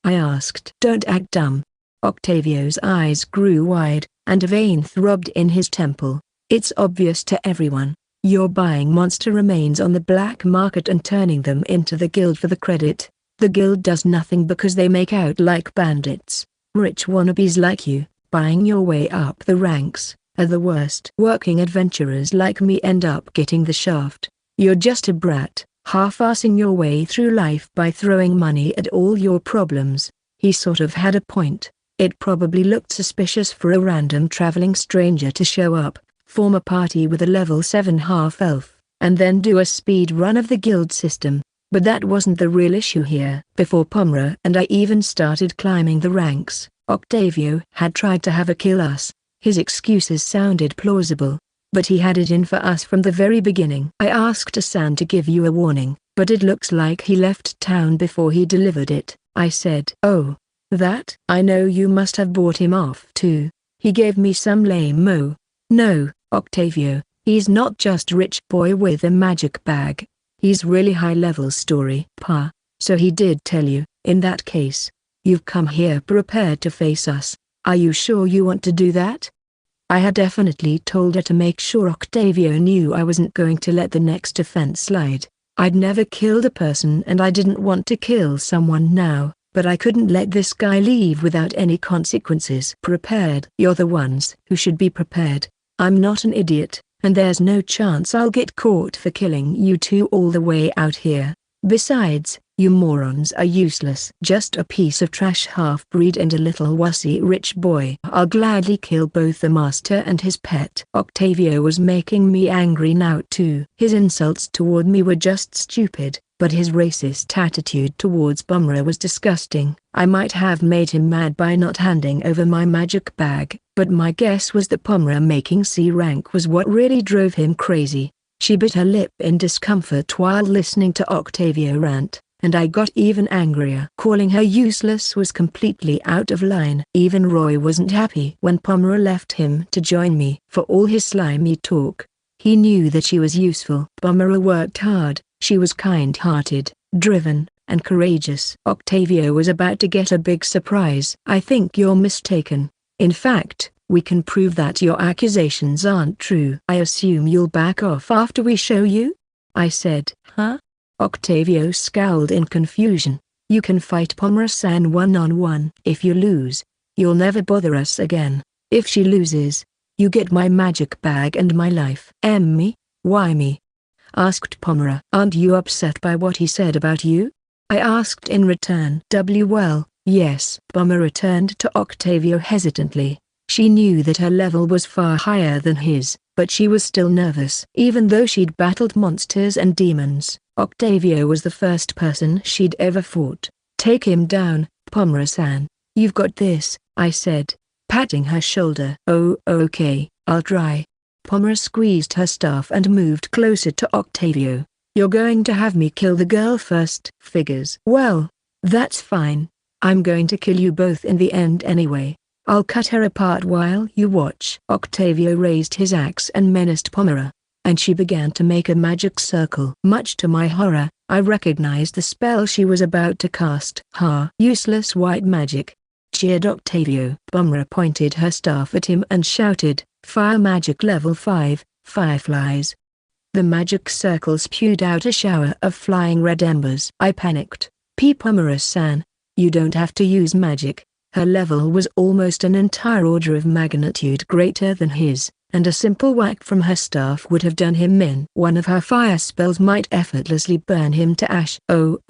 I asked. "Don't act dumb." Octavio's eyes grew wide, and a vein throbbed in his temple. "It's obvious to everyone. You're buying monster remains on the black market and turning them into the guild for the credit. The guild does nothing because they make out like bandits. Rich wannabes like you, buying your way up the ranks, are the worst. Working adventurers like me end up getting the shaft. You're just a brat, half-assing your way through life by throwing money at all your problems." He sort of had a point. It probably looked suspicious for a random traveling stranger to show up, form a party with a level 7 half-elf, and then do a speed run of the guild system. But that wasn't the real issue here. Before Pomera and I even started climbing the ranks, Octavio had tried to have a kill us. His excuses sounded plausible, but he had it in for us from the very beginning. "I asked Asan to give you a warning, but it looks like he left town before he delivered it," I said. "Oh, that? I know you must have bought him off too. He gave me some lame mo." "No, Octavio, he's not just rich boy with a magic bag. He's really high-level story." "Pa, so he did tell you. In that case, you've come here prepared to face us. Are you sure you want to do that?" I had definitely told her to make sure Octavio knew I wasn't going to let the next offense slide. I'd never killed a person and I didn't want to kill someone now, but I couldn't let this guy leave without any consequences. "Prepared? You're the ones who should be prepared. I'm not an idiot, and there's no chance I'll get caught for killing you two all the way out here. Besides, you morons are useless. Just a piece of trash half-breed and a little wussy rich boy. I'll gladly kill both the master and his pet." Octavio was making me angry now too. His insults toward me were just stupid, but his racist attitude towards Pomera was disgusting. I might have made him mad by not handing over my magic bag, but my guess was that Pomera making C rank was what really drove him crazy. She bit her lip in discomfort while listening to Octavio rant, and I got even angrier. Calling her useless was completely out of line. Even Roy wasn't happy when Pomera left him to join me. For all his slimy talk, he knew that she was useful. Pomera worked hard, she was kind-hearted, driven, and courageous. Octavio was about to get a big surprise. "I think you're mistaken. In fact, we can prove that your accusations aren't true." "I assume you'll back off after we show you?" I said. "Huh?" Octavio scowled in confusion. "You can fight Pomera-san one-on-one. If you lose, you'll never bother us again. If she loses, you get my magic bag and my life." "Me? Why me?" asked Pomera. "Aren't you upset by what he said about you?" I asked in return. "Well, yes." Pomera turned to Octavio hesitantly. She knew that her level was far higher than his, but she was still nervous. Even though she'd battled monsters and demons, Octavio was the first person she'd ever fought. "Take him down, Pomera-san. You've got this," I said, patting her shoulder. "Oh, okay, I'll try." Pomera squeezed her staff and moved closer to Octavio. "You're going to have me kill the girl first?" "Figures." "Well, that's fine. I'm going to kill you both in the end anyway. I'll cut her apart while you watch." Octavio raised his axe and menaced Pomera, and she began to make a magic circle. Much to my horror, I recognized the spell she was about to cast. "Ha! Useless white magic!" cheered Octavio. Pomera pointed her staff at him and shouted, "Fire magic level 5, fireflies." The magic circle spewed out a shower of flying red embers. I panicked. "Pomera-san, you don't have to use magic." Her level was almost an entire order of magnitude greater than his, and a simple whack from her staff would have done him in. One of her fire spells might effortlessly burn him to ash. Oh,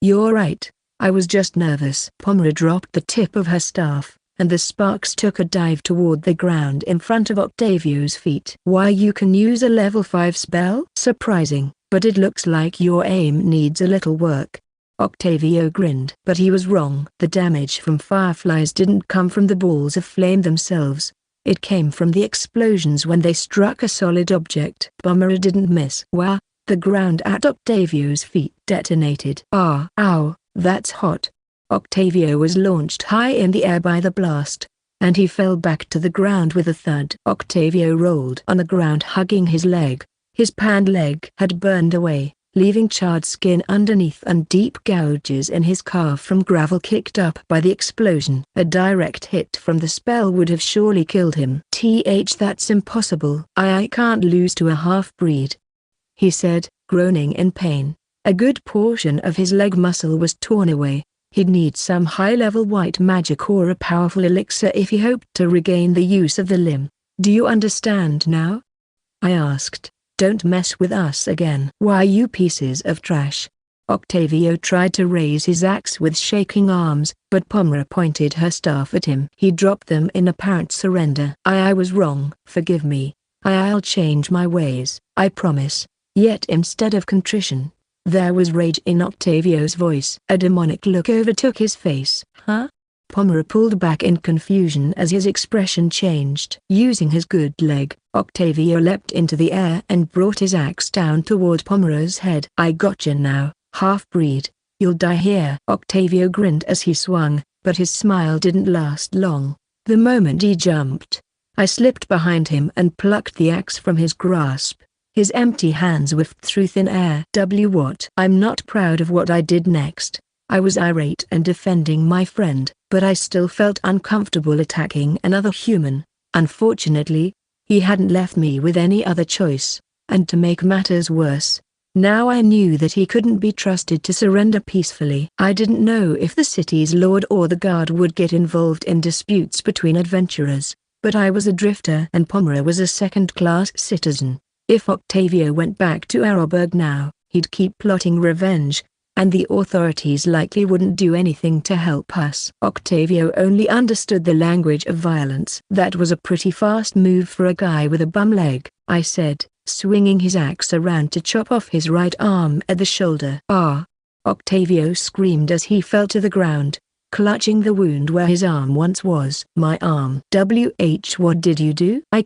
you're right. I was just nervous." Pomera dropped the tip of her staff, and the sparks took a dive toward the ground in front of Octavio's feet. Why, you can use a level 5 spell? Surprising, but it looks like your aim needs a little work. Octavio grinned. But he was wrong. The damage from fireflies didn't come from the balls of flame themselves. It came from the explosions when they struck a solid object. Bummer didn't miss. Wah! The ground at Octavio's feet detonated. Ah! Ow! That's hot. Octavio was launched high in the air by the blast, and he fell back to the ground with a thud. Octavio rolled on the ground hugging his leg. His panned leg had burned away, leaving charred skin underneath and deep gouges in his calf from gravel kicked up by the explosion. A direct hit from the spell would have surely killed him. That's impossible. I can't lose to a half-breed, he said, groaning in pain. A good portion of his leg muscle was torn away. He'd need some high-level white magic or a powerful elixir if he hoped to regain the use of the limb. Do you understand now? I asked. Don't mess with us again. Why, you pieces of trash. Octavio tried to raise his axe with shaking arms, but Pomera pointed her staff at him. He dropped them in apparent surrender. I was wrong. Forgive me. I'll change my ways, I promise. Yet instead of contrition, there was rage in Octavio's voice. A demonic look overtook his face. Huh? Pomera pulled back in confusion as his expression changed. Using his good leg, Octavio leapt into the air and brought his axe down toward Pomera's head. I gotcha now, half-breed. You'll die here. Octavio grinned as he swung, but his smile didn't last long. The moment he jumped, I slipped behind him and plucked the axe from his grasp. His empty hands whiffed through thin air. What? I'm not proud of what I did next. I was irate and defending my friend, but I still felt uncomfortable attacking another human. Unfortunately, he hadn't left me with any other choice, and to make matters worse, now I knew that he couldn't be trusted to surrender peacefully. I didn't know if the city's lord or the guard would get involved in disputes between adventurers, but I was a drifter and Pomera was a second-class citizen. If Octavio went back to Arrowburg now, he'd keep plotting revenge, and the authorities likely wouldn't do anything to help us. Octavio only understood the language of violence. That was a pretty fast move for a guy with a bum leg, I said, swinging his axe around to chop off his right arm at the shoulder. Ah! Octavio screamed as he fell to the ground, clutching the wound where his arm once was. My arm. What did you do? I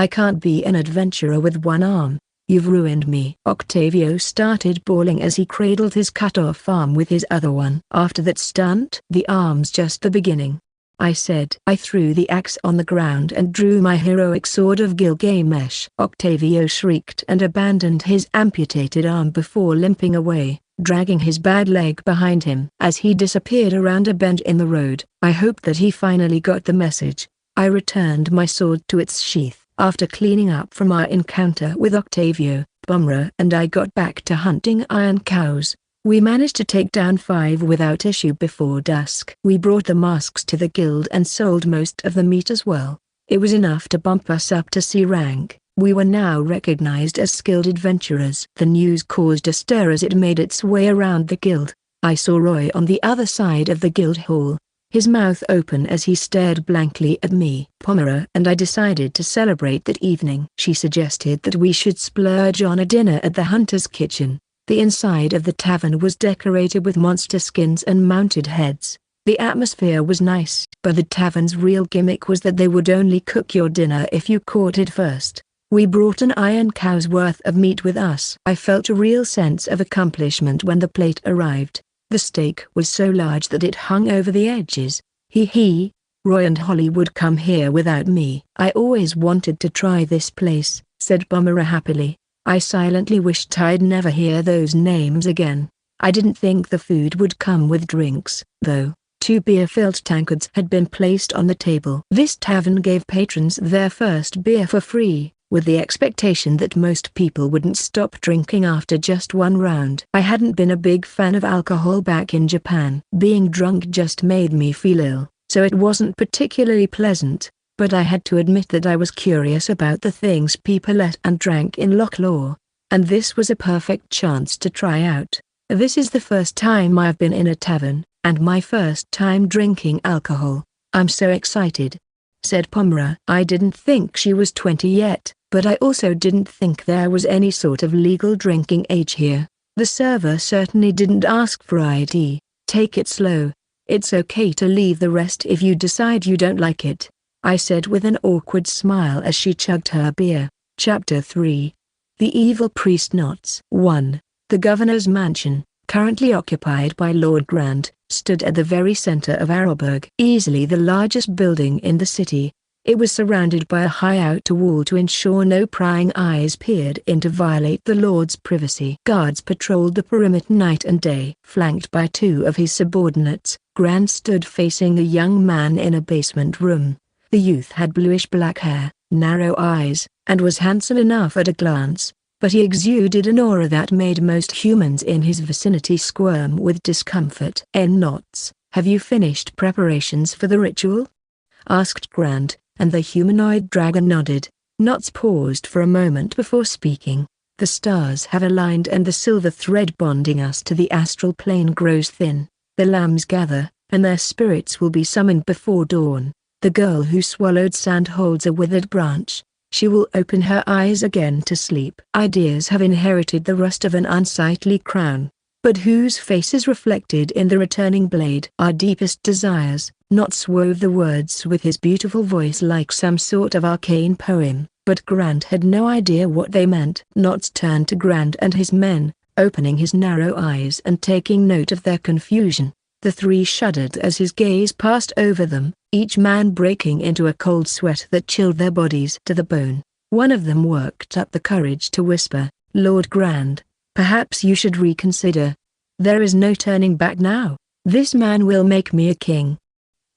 can't be an adventurer with one arm. You've ruined me. Octavio started bawling as he cradled his cut-off arm with his other one. After that stunt? The arm's just the beginning, I said. I threw the axe on the ground and drew my heroic sword of Gilgamesh. Octavio shrieked and abandoned his amputated arm before limping away, dragging his bad leg behind him. As he disappeared around a bend in the road, I hoped that he finally got the message. I returned my sword to its sheath. After cleaning up from our encounter with Octavio, Pomera and I got back to hunting iron cows. We managed to take down 5 without issue before dusk. We brought the masks to the guild and sold most of the meat as well. It was enough to bump us up to C rank. We were now recognized as skilled adventurers. The news caused a stir as it made its way around the guild. I saw Roy on the other side of the guild hall, his mouth open as he stared blankly at me. Pomera and I decided to celebrate that evening. She suggested that we should splurge on a dinner at the Hunter's Kitchen. The inside of the tavern was decorated with monster skins and mounted heads. The atmosphere was nice, but the tavern's real gimmick was that they would only cook your dinner if you caught it first. We brought an iron cow's worth of meat with us. I felt a real sense of accomplishment when the plate arrived. The steak was so large that it hung over the edges. Roy and Holly would come here without me. I always wanted to try this place, said Pomera happily. I silently wished I'd never hear those names again. I didn't think the food would come with drinks, though. 2 beer-filled tankards had been placed on the table. This tavern gave patrons their first beer for free, with the expectation that most people wouldn't stop drinking after just 1 round. I hadn't been a big fan of alcohol back in Japan. Being drunk just made me feel ill, so it wasn't particularly pleasant, but I had to admit that I was curious about the things people ate and drank in Locklaw, and this was a perfect chance to try out. This is the first time I've been in a tavern, and my first time drinking alcohol. I'm so excited," said Pomra. I didn't think she was 20 yet, but I also didn't think there was any sort of legal drinking age here. The server certainly didn't ask for ID. "Take it slow. It's okay to leave the rest if you decide you don't like it," I said with an awkward smile as she chugged her beer. Chapter 3. The Evil Priest Knots. 1. The governor's mansion, currently occupied by Lord Grand, stood at the very center of Arrowburg. Easily the largest building in the city, it was surrounded by a high outer wall to ensure no prying eyes peered in to violate the Lord's privacy. Guards patrolled the perimeter night and day. Flanked by two of his subordinates, Grand stood facing a young man in a basement room. The youth had bluish-black hair, narrow eyes, and was handsome enough at a glance, but he exuded an aura that made most humans in his vicinity squirm with discomfort. "Knots, have you finished preparations for the ritual?" asked Grand, and the humanoid dragon nodded. Knots paused for a moment before speaking. "The stars have aligned and the silver thread bonding us to the astral plane grows thin. The lambs gather, and their spirits will be summoned before dawn. The girl who swallowed sand holds a withered branch. She will open her eyes again to sleep." Ideas have inherited the rust of an unsightly crown, but whose face is reflected in the returning blade? Our deepest desires. Knots wove the words with his beautiful voice like some sort of arcane poem, but Grand had no idea what they meant. Knots turned to Grand and his men, opening his narrow eyes and taking note of their confusion. The three shuddered as his gaze passed over them, each man breaking into a cold sweat that chilled their bodies to the bone. One of them worked up the courage to whisper, "Lord Grand, perhaps you should reconsider. There is no turning back now. This man will make me a king."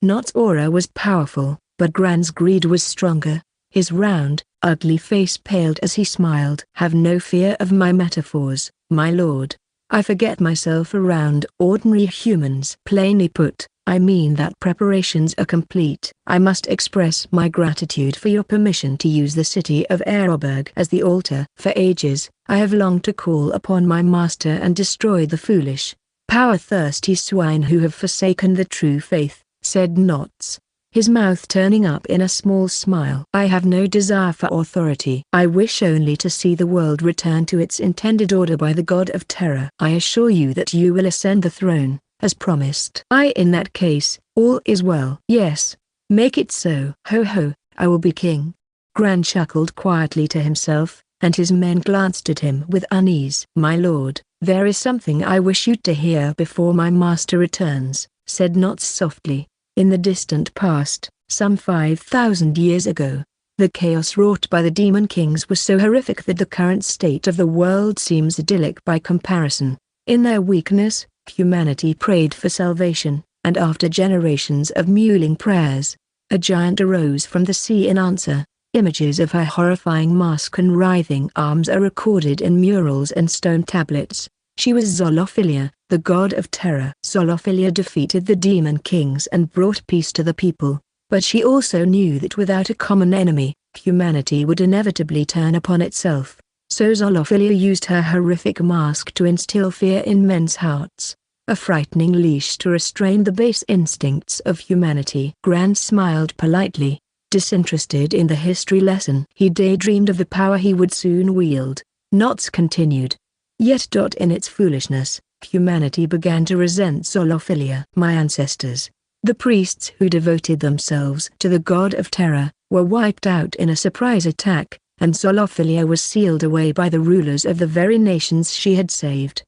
Knots' aura was powerful, but Grand's greed was stronger. His round, ugly face paled as he smiled. "Have no fear of my metaphors, my lord. I forget myself around ordinary humans. Plainly put, I mean that preparations are complete. I must express my gratitude for your permission to use the city of Arrowburg as the altar. For ages, I have longed to call upon my master and destroy the foolish, power-thirsty swine who have forsaken the true faith," said Knots, his mouth turning up in a small smile. "I have no desire for authority. I wish only to see the world return to its intended order by the God of Terror. I assure you that you will ascend the throne, as promised." In that case, all is well." "Yes, make it so." "Ho ho, I will be king." Grand chuckled quietly to himself, and his men glanced at him with unease. "My lord, there is something I wish you to hear before my master returns," said Knots softly. "In the distant past, some 5,000 years ago, the chaos wrought by the demon kings was so horrific that the current state of the world seems idyllic by comparison. In their weakness, humanity prayed for salvation, and after generations of mewling prayers, a giant arose from the sea in answer. Images of her horrifying mask and writhing arms are recorded in murals and stone tablets. She was Zolophilia, the god of terror. Zolophilia defeated the demon kings and brought peace to the people, but she also knew that without a common enemy, humanity would inevitably turn upon itself. So Zolophilia used her horrific mask to instill fear in men's hearts, a frightening leash to restrain the base instincts of humanity. Grand smiled politely, disinterested in the history lesson. He daydreamed of the power he would soon wield. Knots continued. Yet in its foolishness, humanity began to resent Zolophilia. "My ancestors, the priests who devoted themselves to the god of terror, were wiped out in a surprise attack, and Zolophilia was sealed away by the rulers of the very nations she had saved."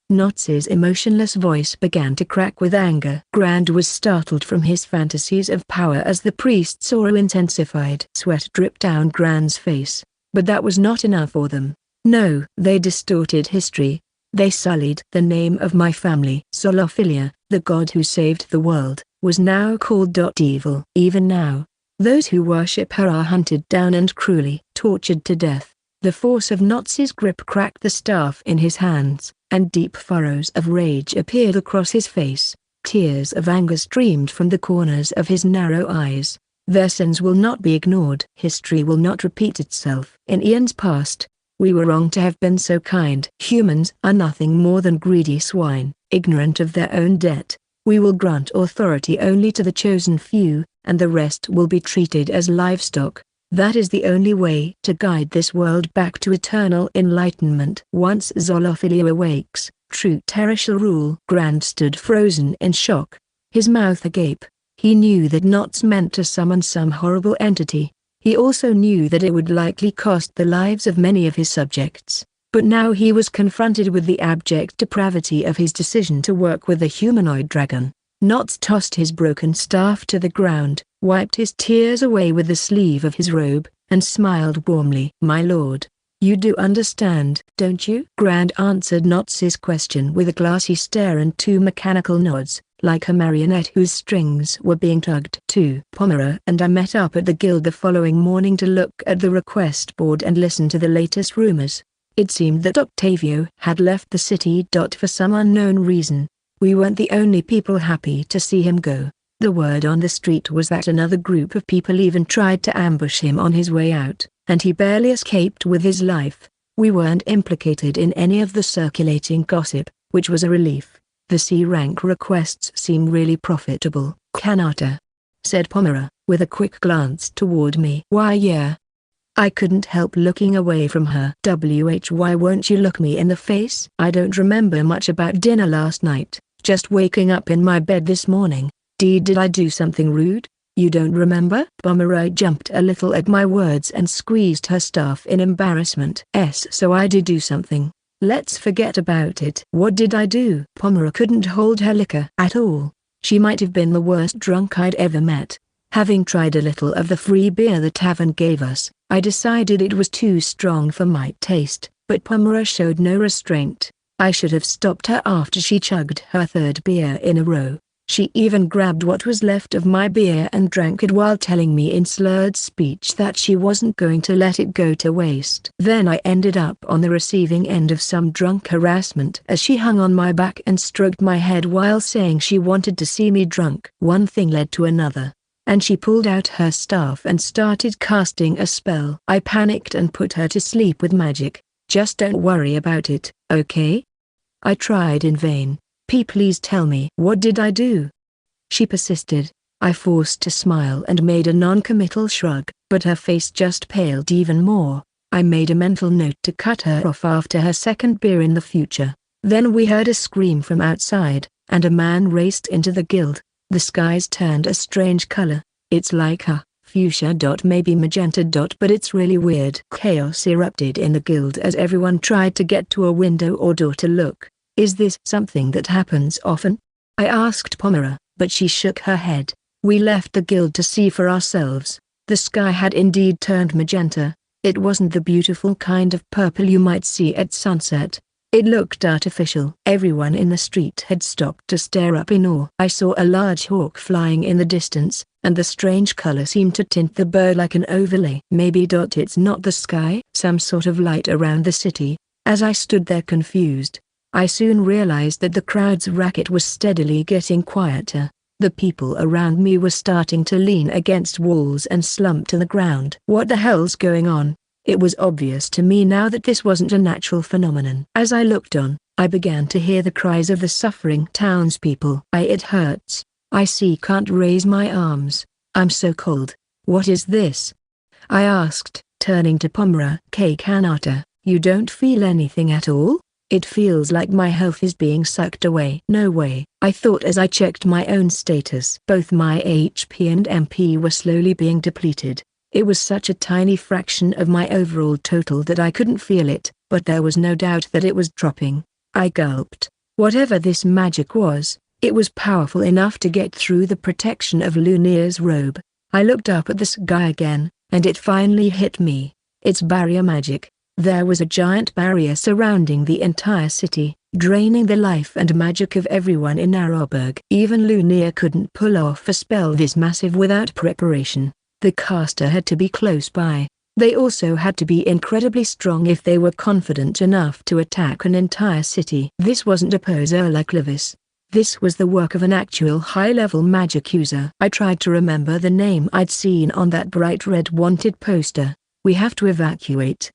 Knots's emotionless voice began to crack with anger. Grand was startled from his fantasies of power as the priest's aura intensified. Sweat dripped down Grand's face, but that was not enough for them. "No, they distorted history. They sullied the name of my family." Zolophilia, the god who saved the world, was now called evil. Even now, those who worship her are hunted down and cruelly tortured to death. The force of Knots's grip cracked the staff in his hands, and deep furrows of rage appeared across his face. Tears of anger streamed from the corners of his narrow eyes. Their sins will not be ignored. History will not repeat itself. In eons past, we were wrong to have been so kind. Humans are nothing more than greedy swine, ignorant of their own debt. We will grant authority only to the chosen few, and the rest will be treated as livestock. That is the only way to guide this world back to eternal enlightenment. Once Zolophilia awakes, true terror shall rule. Grand stood frozen in shock, his mouth agape. He knew that Knots meant to summon some horrible entity. He also knew that it would likely cost the lives of many of his subjects. But now he was confronted with the abject depravity of his decision to work with the humanoid dragon. Knots tossed his broken staff to the ground, wiped his tears away with the sleeve of his robe, and smiled warmly. "My lord, you do understand, don't you?" Grand answered Knots's question with a glassy stare and two mechanical nods, like a marionette whose strings were being tugged. Pomera and I met up at the guild the following morning to look at the request board and listen to the latest rumors. It seemed that Octavio had left the city. For some unknown reason, we weren't the only people happy to see him go. The word on the street was that another group of people even tried to ambush him on his way out, and he barely escaped with his life. We weren't implicated in any of the circulating gossip, which was a relief. The C-rank requests seem really profitable. "Kanata," said Pomera, with a quick glance toward me. "Why yeah." I couldn't help looking away from her. "Why won't you look me in the face?" "I don't remember much about dinner last night, just waking up in my bed this morning. Did I do something rude? You don't remember?" Pomera jumped a little at my words and squeezed her staff in embarrassment. "So I did do something. Let's forget about it." "What did I do?" Pomera couldn't hold her liquor at all. She might have been the worst drunk I'd ever met. Having tried a little of the free beer the tavern gave us, I decided it was too strong for my taste, but Pomera showed no restraint. I should have stopped her after she chugged her third beer in a row. She even grabbed what was left of my beer and drank it while telling me in slurred speech that she wasn't going to let it go to waste. Then I ended up on the receiving end of some drunk harassment as she hung on my back and stroked my head while saying she wanted to see me drunk. One thing led to another, and she pulled out her staff and started casting a spell. I panicked and put her to sleep with magic. "Just don't worry about it, okay?" I tried in vain. Please tell me." "What did I do?" she persisted. I forced a smile and made a non-committal shrug, but her face just paled even more. I made a mental note to cut her off after her second beer in the future. Then we heard a scream from outside, and a man raced into the guild. The skies turned a strange color. "It's like a fuchsia maybe magenta but it's really weird." Chaos erupted in the guild as everyone tried to get to a window or door to look. "Is this something that happens often?" I asked Pomera, but she shook her head. We left the guild to see for ourselves. The sky had indeed turned magenta. It wasn't the beautiful kind of purple you might see at sunset. It looked artificial. Everyone in the street had stopped to stare up in awe. I saw a large hawk flying in the distance, and the strange color seemed to tint the bird like an overlay. "Maybe it's not the sky." Some sort of light around the city. As I stood there confused, I soon realized that the crowd's racket was steadily getting quieter. The people around me were starting to lean against walls and slump to the ground. What the hell's going on? It was obvious to me now that this wasn't a natural phenomenon. As I looked on, I began to hear the cries of the suffering townspeople. "It hurts. I can't raise my arms. I'm so cold." "What is this?" I asked, turning to Pomera. "Kanata, you don't feel anything at all?" "It feels like my health is being sucked away." "No way," I thought as I checked my own status. Both my HP and MP were slowly being depleted. It was such a tiny fraction of my overall total that I couldn't feel it, but there was no doubt that it was dropping. I gulped. Whatever this magic was, it was powerful enough to get through the protection of Lunir's robe. I looked up at the sky again, and it finally hit me. It's barrier magic. There was a giant barrier surrounding the entire city, draining the life and magic of everyone in Narrowburg. Even Lunir couldn't pull off a spell this massive without preparation. The caster had to be close by. They also had to be incredibly strong if they were confident enough to attack an entire city. This wasn't a poser like Clovis. This was the work of an actual high-level magic user. I tried to remember the name I'd seen on that bright red wanted poster. "We have to evacuate,"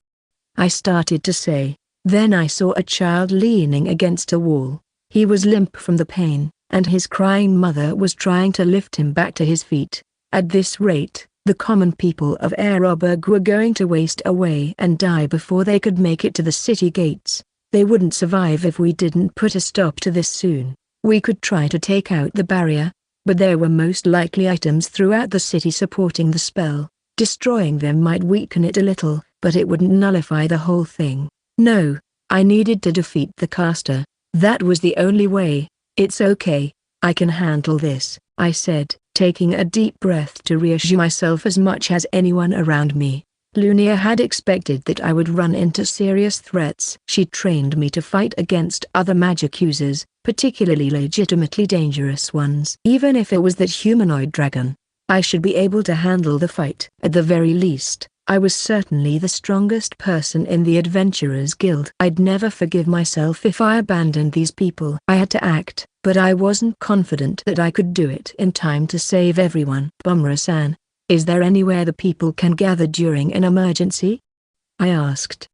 I started to say. Then I saw a child leaning against a wall. He was limp from the pain, and his crying mother was trying to lift him back to his feet. At this rate, the common people of Aeroburg were going to waste away and die before they could make it to the city gates. They wouldn't survive if we didn't put a stop to this soon. We could try to take out the barrier, but there were most likely items throughout the city supporting the spell. Destroying them might weaken it a little, but it wouldn't nullify the whole thing. No, I needed to defeat the caster. That was the only way. It's okay, I can handle this, I said, taking a deep breath to reassure myself as much as anyone around me. Lunia had expected that I would run into serious threats. She trained me to fight against other magic users, particularly legitimately dangerous ones. Even if it was that humanoid dragon, I should be able to handle the fight. At the very least, I was certainly the strongest person in the Adventurers Guild. I'd never forgive myself if I abandoned these people. I had to act, but I wasn't confident that I could do it in time to save everyone. Bumra-san, is there anywhere the people can gather during an emergency? I asked.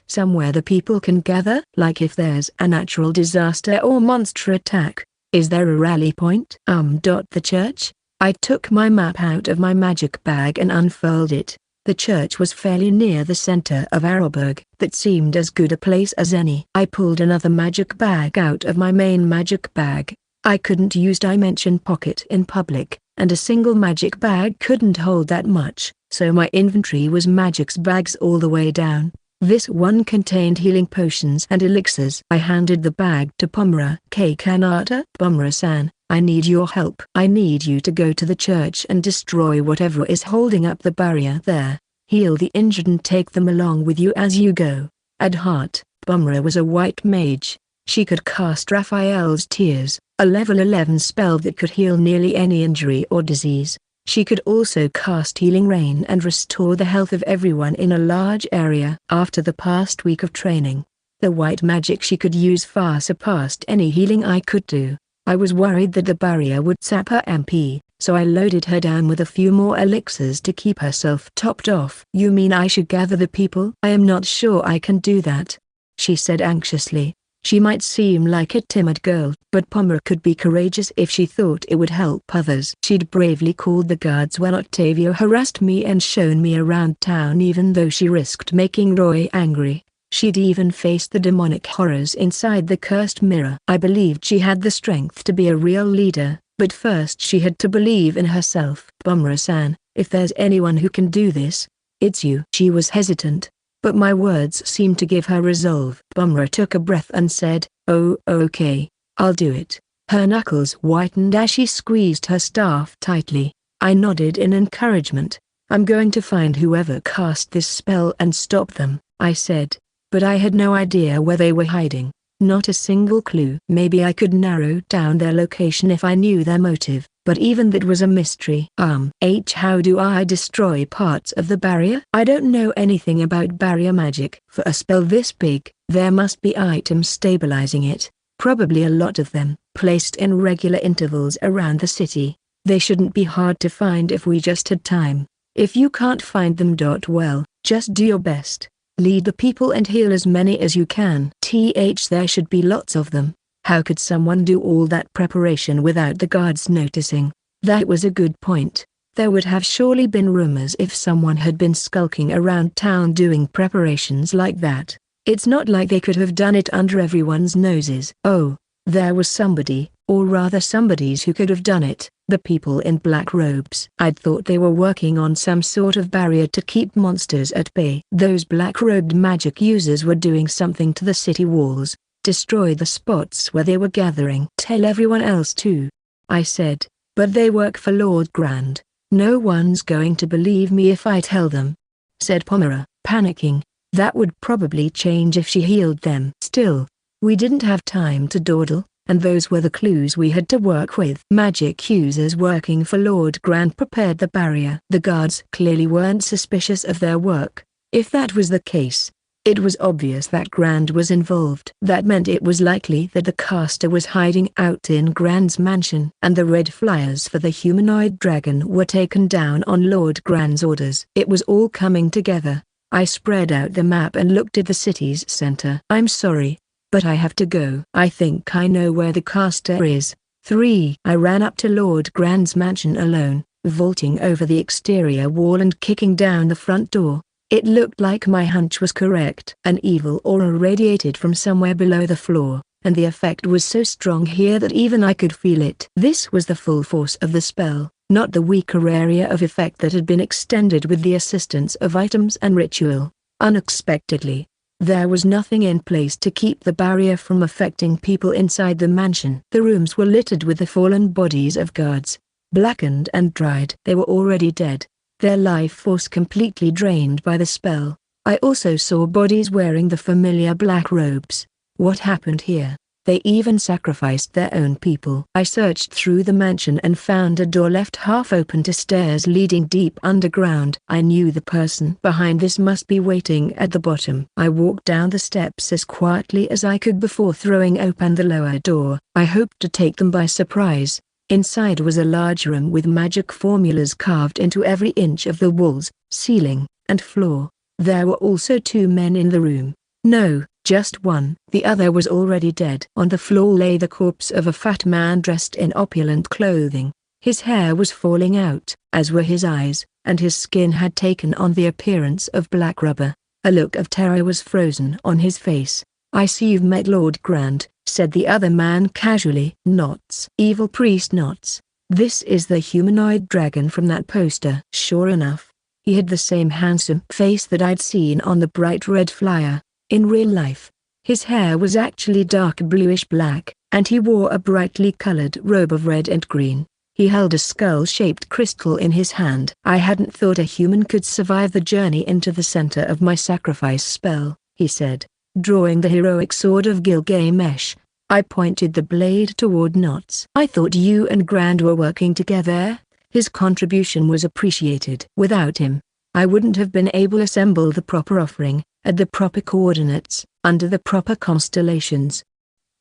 Somewhere the people can gather? Like if there's a natural disaster or monster attack, is there a rally point? The church? I took my map out of my magic bag and unfurled it. The church was fairly near the center of Aeroburg. That seemed as good a place as any. I pulled another magic bag out of my main magic bag. I couldn't use Dimension Pocket in public, and a single magic bag couldn't hold that much, so my inventory was magic's bags all the way down. This one contained healing potions and elixirs. I handed the bag to Pomura Kanata. Pomura-san, I need your help. I need you to go to the church and destroy whatever is holding up the barrier there. Heal the injured and take them along with you as you go. At heart, Pomura was a white mage. She could cast Raphael's Tears, a level 11 spell that could heal nearly any injury or disease. She could also cast Healing Rain and restore the health of everyone in a large area. After the past week of training, the white magic she could use far surpassed any healing I could do. I was worried that the barrier would sap her MP, so I loaded her down with a few more elixirs to keep herself topped off. You mean I should gather the people? I am not sure I can do that, she said anxiously. She might seem like a timid girl, but Pomura could be courageous if she thought it would help others. She'd bravely called the guards when Octavio harassed me and shown me around town even though she risked making Roy angry. She'd even faced the demonic horrors inside the cursed mirror. I believed she had the strength to be a real leader, but first she had to believe in herself. Pomura-san, if there's anyone who can do this, it's you. She was hesitant, but my words seemed to give her resolve. Pomura took a breath and said, "Oh, okay, I'll do it." Her knuckles whitened as she squeezed her staff tightly. I nodded in encouragement. "I'm going to find whoever cast this spell and stop them," I said. But I had no idea where they were hiding. Not a single clue. Maybe I could narrow down their location if I knew their motive, but even that was a mystery. How do I destroy parts of the barrier? I don't know anything about barrier magic. For a spell this big, there must be items stabilizing it, probably a lot of them, placed in regular intervals around the city. They shouldn't be hard to find if we just had time. If you can't find them, well, just do your best. Lead the people and heal as many as you can. There should be lots of them. How could someone do all that preparation without the guards noticing? That was a good point. There would have surely been rumors if someone had been skulking around town doing preparations like that. It's not like they could have done it under everyone's noses. Oh, there was somebody, or rather somebodies who could have done it. The people in black robes. I'd thought they were working on some sort of barrier to keep monsters at bay. Those black-robed magic users were doing something to the city walls. Destroy the spots where they were gathering. Tell everyone else too, I said. But they work for Lord Grand. No one's going to believe me if I tell them, said Pomura, panicking. That would probably change if she healed them. Still, we didn't have time to dawdle. And those were the clues we had to work with. Magic users working for Lord Grand prepared the barrier. The guards clearly weren't suspicious of their work. If that was the case, it was obvious that Grand was involved. That meant it was likely that the caster was hiding out in Grand's mansion. And the red flyers for the humanoid dragon were taken down on Lord Grand's orders. It was all coming together. I spread out the map and looked at the city's center. I'm sorry, but I have to go. I think I know where the caster is. 3. I ran up to Lord Grand's mansion alone, vaulting over the exterior wall and kicking down the front door. It looked like my hunch was correct. An evil aura radiated from somewhere below the floor, and the effect was so strong here that even I could feel it. This was the full force of the spell, not the weaker area of effect that had been extended with the assistance of items and ritual. Unexpectedly, there was nothing in place to keep the barrier from affecting people inside the mansion. The rooms were littered with the fallen bodies of guards, blackened and dried. They were already dead, their life force completely drained by the spell. I also saw bodies wearing the familiar black robes. What happened here? They even sacrificed their own people. I searched through the mansion and found a door left half open to stairs leading deep underground. I knew the person behind this must be waiting at the bottom. I walked down the steps as quietly as I could before throwing open the lower door. I hoped to take them by surprise. Inside was a large room with magic formulas carved into every inch of the walls, ceiling, and floor. There were also 2 men in the room. No, just one. The other was already dead. On the floor lay the corpse of a fat man dressed in opulent clothing. His hair was falling out, as were his eyes, and his skin had taken on the appearance of black rubber. A look of terror was frozen on his face. "I see you've met Lord Grand," said the other man casually. "Knots. Evil priest Knots. This is the humanoid dragon from that poster." Sure enough, he had the same handsome face that I'd seen on the bright red flyer. In real life, his hair was actually dark bluish-black, and he wore a brightly colored robe of red and green. He held a skull-shaped crystal in his hand. "I hadn't thought a human could survive the journey into the center of my sacrifice spell," he said, drawing the heroic sword of Gilgamesh. I pointed the blade toward Knots. "I thought you and Grand were working together." His contribution was appreciated. "Without him, I wouldn't have been able to assemble the proper offering, at the proper coordinates, under the proper constellations."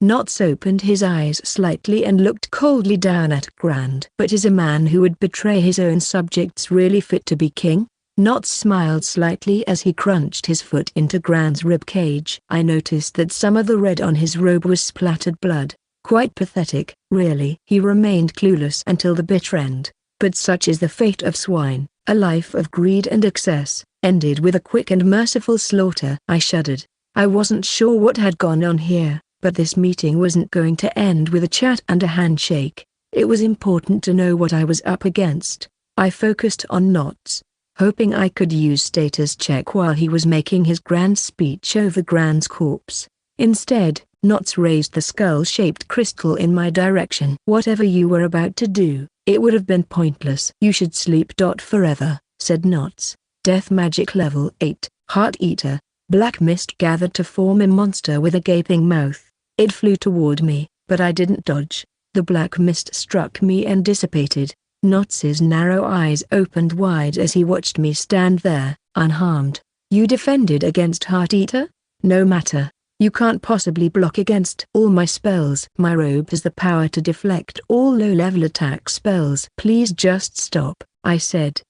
Knots opened his eyes slightly and looked coldly down at Grand. "But is a man who would betray his own subjects really fit to be king?" Knots smiled slightly as he crunched his foot into Grand's rib cage. I noticed that some of the red on his robe was splattered blood. Quite pathetic, really. He remained clueless until the bitter end. But such is the fate of swine. A life of greed and excess, ended with a quick and merciful slaughter. I shuddered. I wasn't sure what had gone on here, but this meeting wasn't going to end with a chat and a handshake. It was important to know what I was up against. I focused on Knots, hoping I could use status check while he was making his grand speech over Grand's corpse. Instead, Knots raised the skull-shaped crystal in my direction. "Whatever you were about to do, it would have been pointless." "You should sleep. Forever," said Knots. Death magic level 8, Heart Eater. Black mist gathered to form a monster with a gaping mouth. It flew toward me, but I didn't dodge. The black mist struck me and dissipated. Knots's narrow eyes opened wide as he watched me stand there, unharmed. "You defended against Heart Eater? No matter. You can't possibly block against all my spells." "My robe has the power to deflect all low-level attack spells." "Please just stop," I said.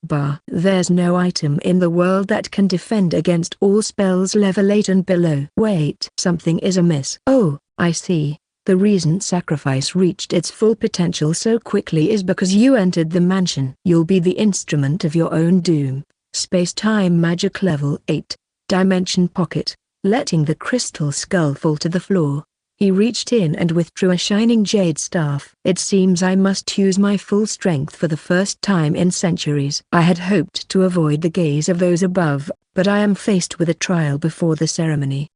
"There's no item in the world that can defend against all spells level 8 and below." "Wait, something is amiss." "Oh, I see. The reason sacrifice reached its full potential so quickly is because you entered the mansion. You'll be the instrument of your own doom." Space-time magic level 8, Dimension Pocket. Letting the crystal skull fall to the floor, he reached in and withdrew a shining jade staff. "It seems I must use my full strength for the first time in centuries." I had hoped to avoid the gaze of those above, but I am faced with a trial before the ceremony.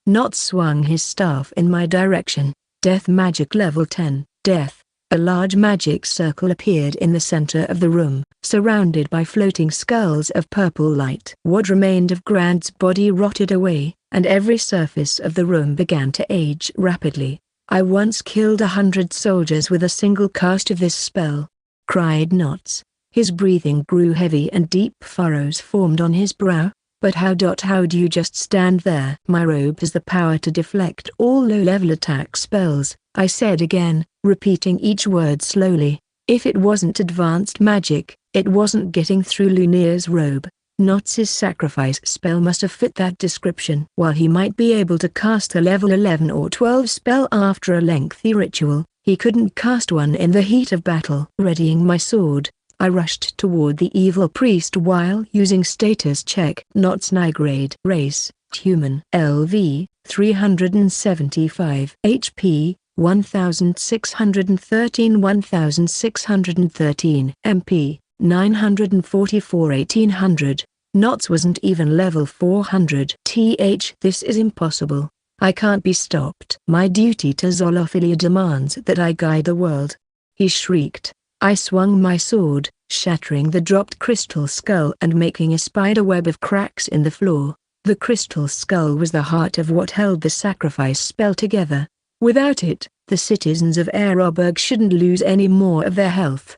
Knots swung his staff in my direction. Death magic level 10, Death. A large magic circle appeared in the center of the room, surrounded by floating skulls of purple light. What remained of Grand's body rotted away, and every surface of the room began to age rapidly. "I once killed 100 soldiers with a single cast of this spell," cried Knots. His breathing grew heavy and deep furrows formed on his brow. "But how do you just stand there?" "My robe has the power to deflect all low-level attack spells," I said again, repeating each word slowly. If it wasn't advanced magic, it wasn't getting through Lunier's robe. Knots's sacrifice spell must have fit that description. While he might be able to cast a level 11 or 12 spell after a lengthy ritual, he couldn't cast one in the heat of battle. Readying my sword, I rushed toward the evil priest while using status check. Knots Nigrade. Race, human. LV, 375 HP, 1613 1613 MP, 944 1800. Knots wasn't even level 400. This is impossible. I can't be stopped. My duty to Zolophilia demands that I guide the world. He shrieked. I swung my sword, shattering the dropped crystal skull and making a spider web of cracks in the floor. The crystal skull was the heart of what held the sacrifice spell together. Without it, the citizens of Aeroberg shouldn't lose any more of their health.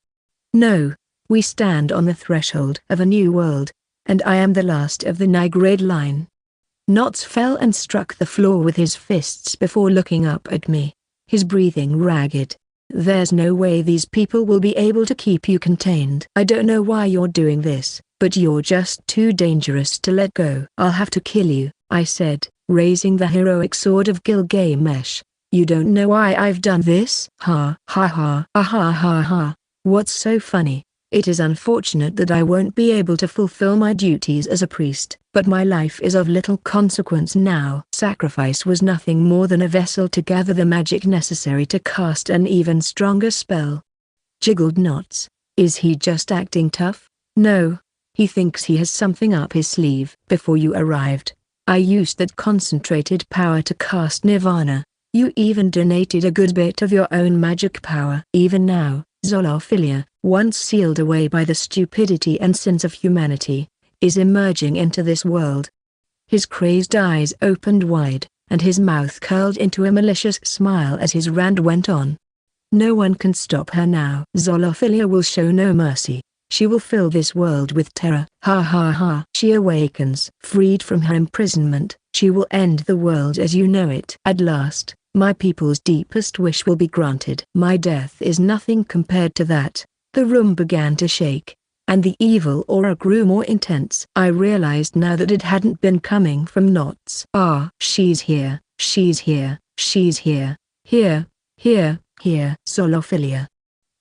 No. We stand on the threshold of a new world, and I am the last of the Nigrade line. Knots fell and struck the floor with his fists before looking up at me. His breathing ragged. There's no way these people will be able to keep you contained. I don't know why you're doing this, but you're just too dangerous to let go. I'll have to kill you, I said, raising the heroic sword of Gilgamesh. You don't know why I've done this? Ha ha ha ha ha ha ha. What's so funny? It is unfortunate that I won't be able to fulfill my duties as a priest, but my life is of little consequence now. Sacrifice was nothing more than a vessel to gather the magic necessary to cast an even stronger spell. Jiggled Knots. Is he just acting tough? No. He thinks he has something up his sleeve. Before you arrived, I used that concentrated power to cast Nirvana. You even donated a good bit of your own magic power. Even now, Zolophilia, once sealed away by the stupidity and sins of humanity, is emerging into this world. His crazed eyes opened wide, and his mouth curled into a malicious smile as his rant went on. No one can stop her now. Zolophilia will show no mercy. She will fill this world with terror. Ha ha ha. She awakens. Freed from her imprisonment, she will end the world as you know it. At last, my people's deepest wish will be granted. My death is nothing compared to that. The room began to shake, and the evil aura grew more intense. I realized now that it hadn't been coming from Knots. Ah, she's here, she's here, she's here, here, here, here. Zolophilia.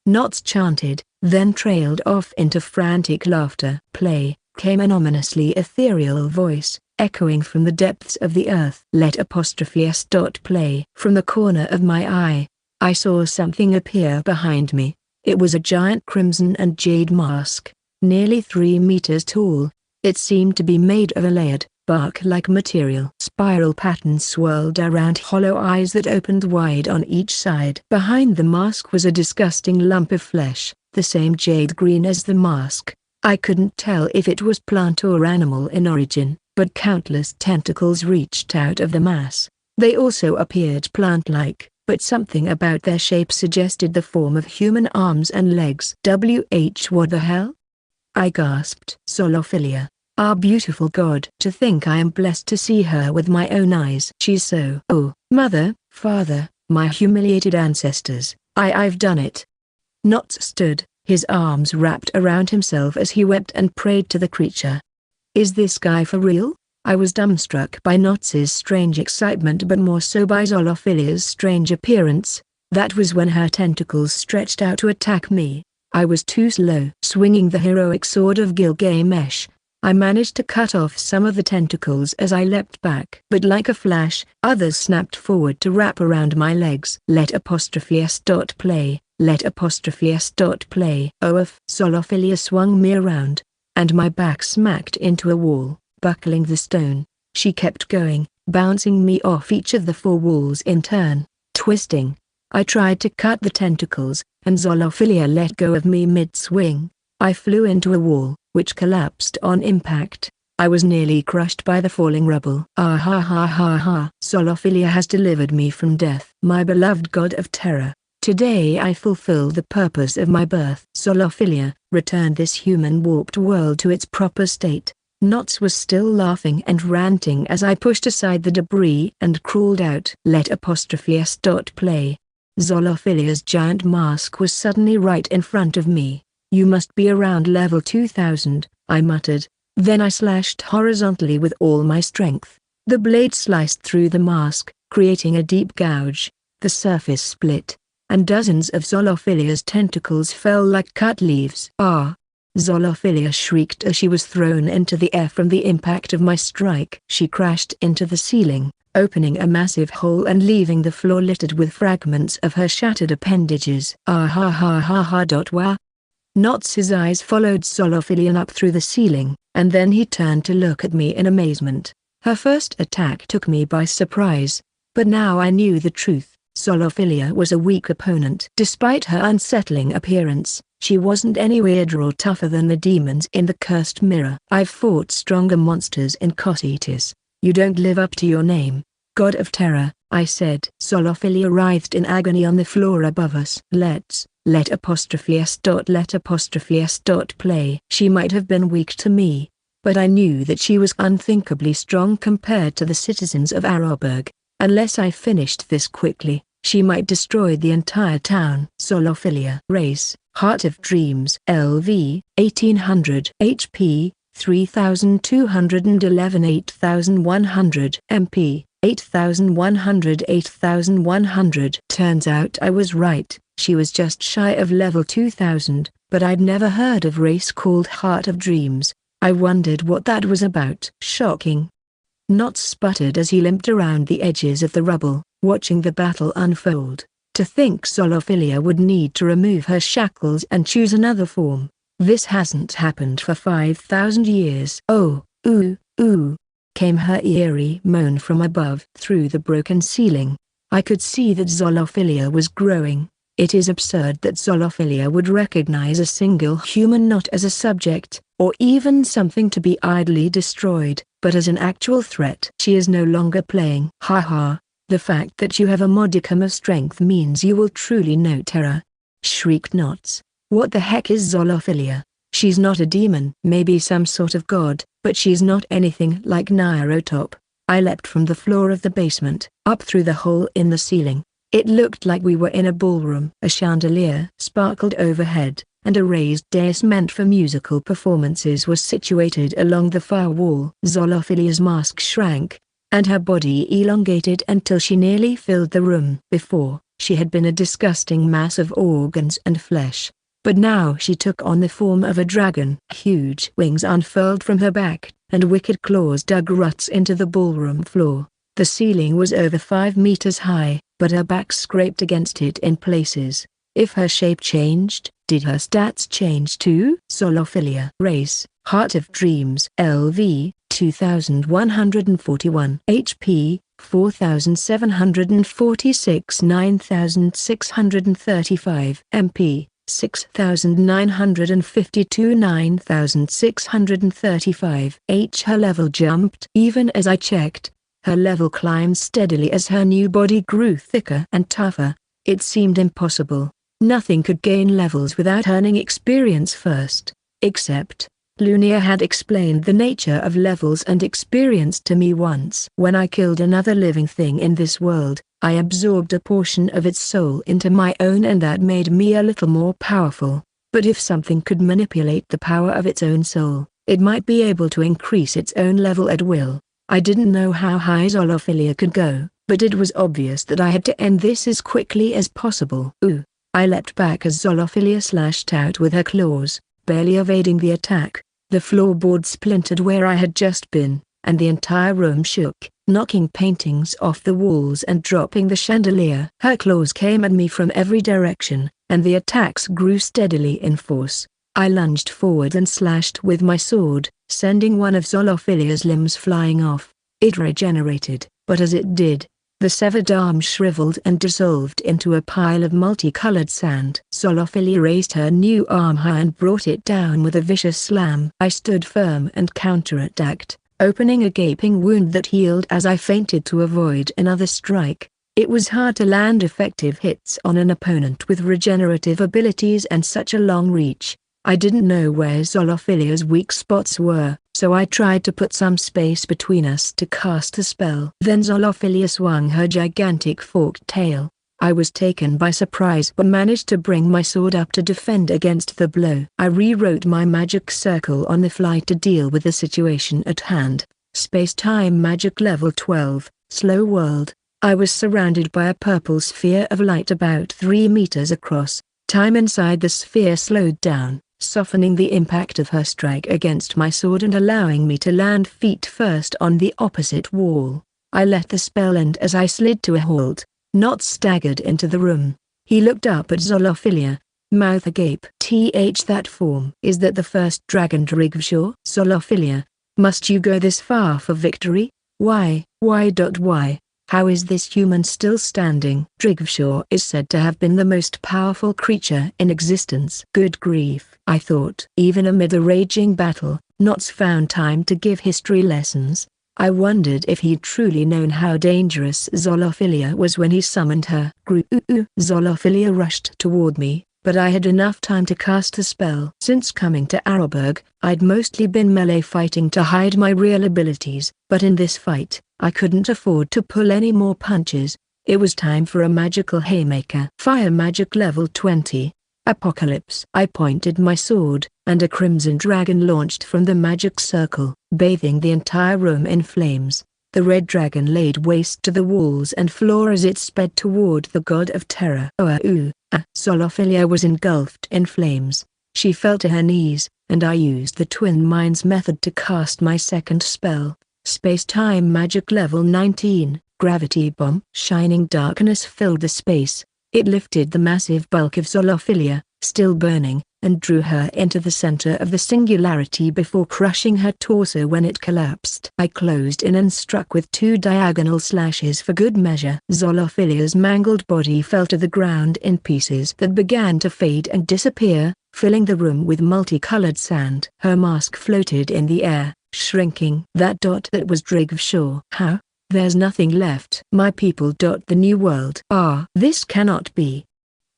Knots chanted, then trailed off into frantic laughter. Play, came an ominously ethereal voice, echoing from the depths of the earth. Let ''s. Play. From the corner of my eye, I saw something appear behind me. It was a giant crimson and jade mask, nearly 3 meters tall. It seemed to be made of a layered, bark-like material. Spiral patterns swirled around hollow eyes that opened wide on each side. Behind the mask was a disgusting lump of flesh, the same jade green as the mask. I couldn't tell if it was plant or animal in origin, but countless tentacles reached out of the mass. They also appeared plant-like, but something about their shape suggested the form of human arms and legs. What the hell? I gasped. Zolophilia, our beautiful god. To think I am blessed to see her with my own eyes. She's so... Oh, mother, father, my humiliated ancestors, I've done it. Knots stood, his arms wrapped around himself as he wept and prayed to the creature. Is this guy for real? I was dumbstruck by Knots's strange excitement but more so by Zolophilia's strange appearance. That was when her tentacles stretched out to attack me. I was too slow. Swinging the heroic sword of Gilgamesh, I managed to cut off some of the tentacles as I leapt back. But like a flash, others snapped forward to wrap around my legs. Let ''s. Play. Let ''s. Play. Oof. Zolophilia swung me around, and my back smacked into a wall. Buckling the stone, she kept going, bouncing me off each of the 4 walls in turn. Twisting, I tried to cut the tentacles, and Zolophilia let go of me mid-swing. I flew into a wall, which collapsed on impact. I was nearly crushed by the falling rubble. Ah ha ha ha ha. Zolophilia has delivered me from death. My beloved god of terror, today I fulfill the purpose of my birth. Zolophilia, return this human warped world to its proper state. Knots was still laughing and ranting as I pushed aside the debris and crawled out. Let ''s. Play. Zolophilia's giant mask was suddenly right in front of me. You must be around level 2000, I muttered. Then I slashed horizontally with all my strength. The blade sliced through the mask, creating a deep gouge. The surface split, and dozens of Zolophilia's tentacles fell like cut leaves. Ah! Zolophilia shrieked as she was thrown into the air from the impact of my strike. She crashed into the ceiling, opening a massive hole and leaving the floor littered with fragments of her shattered appendages. Ah ha ha ha ha. Wah! Knotz's eyes followed Zolophilia up through the ceiling, and then he turned to look at me in amazement. Her first attack took me by surprise, but now I knew the truth. Zolophilia was a weak opponent. Despite her unsettling appearance, she wasn't any weirder or tougher than the demons in the cursed mirror. I've fought stronger monsters in Cocytus. You don't live up to your name, God of Terror, I said. Zolophilia writhed in agony on the floor above us. Let play. She might have been weak to me, but I knew that she was unthinkably strong compared to the citizens of Arrowburg. Unless I finished this quickly, she might destroy the entire town. Zolophilia. Race, Heart of Dreams. LV, 1800. HP, 3211. 8100. MP, 8100. 8100. Turns out I was right, she was just shy of level 2000, but I'd never heard of race called Heart of Dreams. I wondered what that was about. Shocking. Knotts sputtered as he limped around the edges of the rubble, watching the battle unfold. To think Zolophilia would need to remove her shackles and choose another form. This hasn't happened for 5,000 years. Oh, ooh, ooh, came her eerie moan from above. Through the broken ceiling, I could see that Zolophilia was growing. It is absurd that Zolophilia would recognize a single human not as a subject, or even something to be idly destroyed, but as an actual threat. She is no longer playing. Ha ha, the fact that you have a modicum of strength means you will truly know terror, shrieked Knotts. What the heck is Zolophilia? She's not a demon. Maybe some sort of god, but she's not anything like Nyarlathotep. I leapt from the floor of the basement, up through the hole in the ceiling. It looked like we were in a ballroom. A chandelier sparkled overhead, and a raised dais meant for musical performances was situated along the far wall. Zolophilia's mask shrank, and her body elongated until she nearly filled the room. Before, she had been a disgusting mass of organs and flesh, but now she took on the form of a dragon. Huge wings unfurled from her back, and wicked claws dug ruts into the ballroom floor. The ceiling was over 5 meters high, but her back scraped against it in places. If her shape changed, did her stats change too? Zolophilia. Race, Heart of Dreams. LV, 2141. HP, 4746. 9635. MP, 6952. 9635. Her level jumped. Even as I checked, her level climbed steadily as her new body grew thicker and tougher. It seemed impossible. Nothing could gain levels without earning experience first. Except, Lunia had explained the nature of levels and experience to me once. When I killed another living thing in this world, I absorbed a portion of its soul into my own, and that made me a little more powerful. But if something could manipulate the power of its own soul, it might be able to increase its own level at will. I didn't know how high Zolophilia could go, but it was obvious that I had to end this as quickly as possible. Ooh! I leapt back as Zolophilia slashed out with her claws, barely evading the attack. The floorboard splintered where I had just been, and the entire room shook, knocking paintings off the walls and dropping the chandelier. Her claws came at me from every direction, and the attacks grew steadily in force. I lunged forward and slashed with my sword, sending one of Zolophilia's limbs flying off. It regenerated, but as it did, the severed arm shriveled and dissolved into a pile of multicolored sand. Zolophilia raised her new arm high and brought it down with a vicious slam. I stood firm and counterattacked, opening a gaping wound that healed as I feinted to avoid another strike. It was hard to land effective hits on an opponent with regenerative abilities and such a long reach. I didn't know where Zolophilia's weak spots were, so I tried to put some space between us to cast a spell. Then Zolophilia swung her gigantic forked tail. I was taken by surprise but managed to bring my sword up to defend against the blow. I rewrote my magic circle on the fly to deal with the situation at hand. Space-time magic level 12, slow world. I was surrounded by a purple sphere of light about 3 meters across. Time inside the sphere slowed down, softening the impact of her strike against my sword and allowing me to land feet first on the opposite wall. I let the spell end as I slid to a halt. Not staggered into the room. He looked up at Zolophilia, mouth agape. That form. Is that the first dragon Drigvshaw? Zolophilia. Must you go this far for victory? Why? How is this human still standing? Drigvshaw is said to have been the most powerful creature in existence. Good grief, I thought. Even amid the raging battle, Knots found time to give history lessons. I wondered if he'd truly known how dangerous Zolophilia was when he summoned her. Zolophilia rushed toward me, but I had enough time to cast a spell. Since coming to Arrowburg, I'd mostly been melee fighting to hide my real abilities, but in this fight, I couldn't afford to pull any more punches. It was time for a magical haymaker. Fire magic level 20. Apocalypse. I pointed my sword, and a crimson dragon launched from the magic circle, bathing the entire room in flames. The red dragon laid waste to the walls and floor as it sped toward the god of terror. Zolophilia was engulfed in flames. She fell to her knees, and I used the Twin Minds method to cast my second spell. Space-time magic level 19, Gravity Bomb. Shining darkness filled the space. It lifted the massive bulk of Zolophilia, still burning, and drew her into the center of the singularity before crushing her torso when it collapsed. I closed in and struck with 2 diagonal slashes for good measure. Zolophilia's mangled body fell to the ground in pieces that began to fade and disappear, filling the room with multicolored sand. Her mask floated in the air, shrinking. That was Drigvshaw. How? There's nothing left. My people. The new world. This cannot be.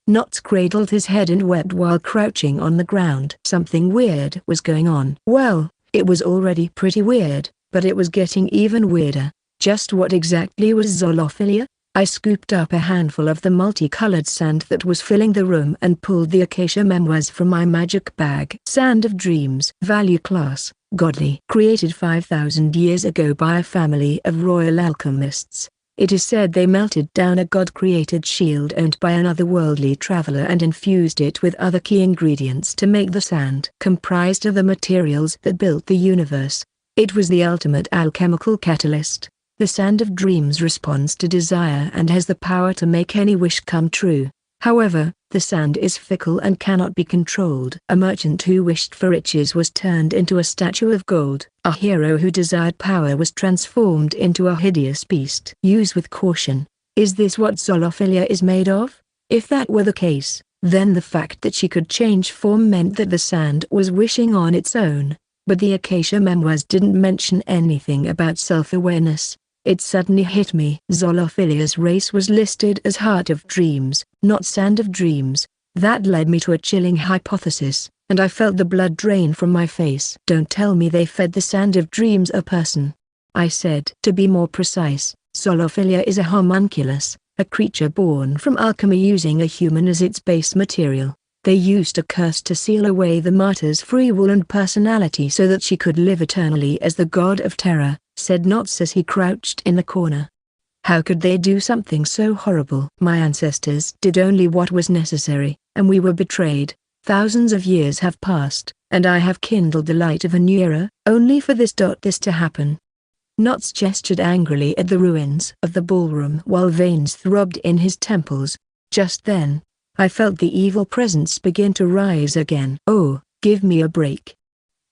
Knots cradled his head and wept while crouching on the ground. Something weird was going on. Well, it was already pretty weird, but it was getting even weirder. Just what exactly was Zolophilia? I scooped up a handful of the multicolored sand that was filling the room and pulled the Acacia Memoirs from my magic bag. Sand of Dreams. Value class, godly. Created 5,000 years ago by a family of royal alchemists. It is said they melted down a god-created shield owned by an otherworldly traveler and infused it with other key ingredients to make the sand. Comprised of the materials that built the universe, it was the ultimate alchemical catalyst. The Sand of Dreams responds to desire and has the power to make any wish come true. However, the sand is fickle and cannot be controlled. A merchant who wished for riches was turned into a statue of gold. A hero who desired power was transformed into a hideous beast. Use with caution. Is this what Zolophilia is made of? If that were the case, then the fact that she could change form meant that the sand was wishing on its own. But the Acacia Memoirs didn't mention anything about self-awareness. It suddenly hit me. Zolophilia's race was listed as Heart of Dreams, not Sand of Dreams. That led me to a chilling hypothesis, and I felt the blood drain from my face. Don't tell me they fed the Sand of Dreams a person, I said. To be more precise, Zolophilia is a homunculus, a creature born from alchemy using a human as its base material. They used a curse to seal away the martyr's free will and personality so that she could live eternally as the god of terror, said Knots as he crouched in the corner. How could they do something so horrible? My ancestors did only what was necessary, and we were betrayed. Thousands of years have passed, and I have kindled the light of a new era, only for this to happen. Knots gestured angrily at the ruins of the ballroom while veins throbbed in his temples. Just then, I felt the evil presence begin to rise again. Oh, give me a break,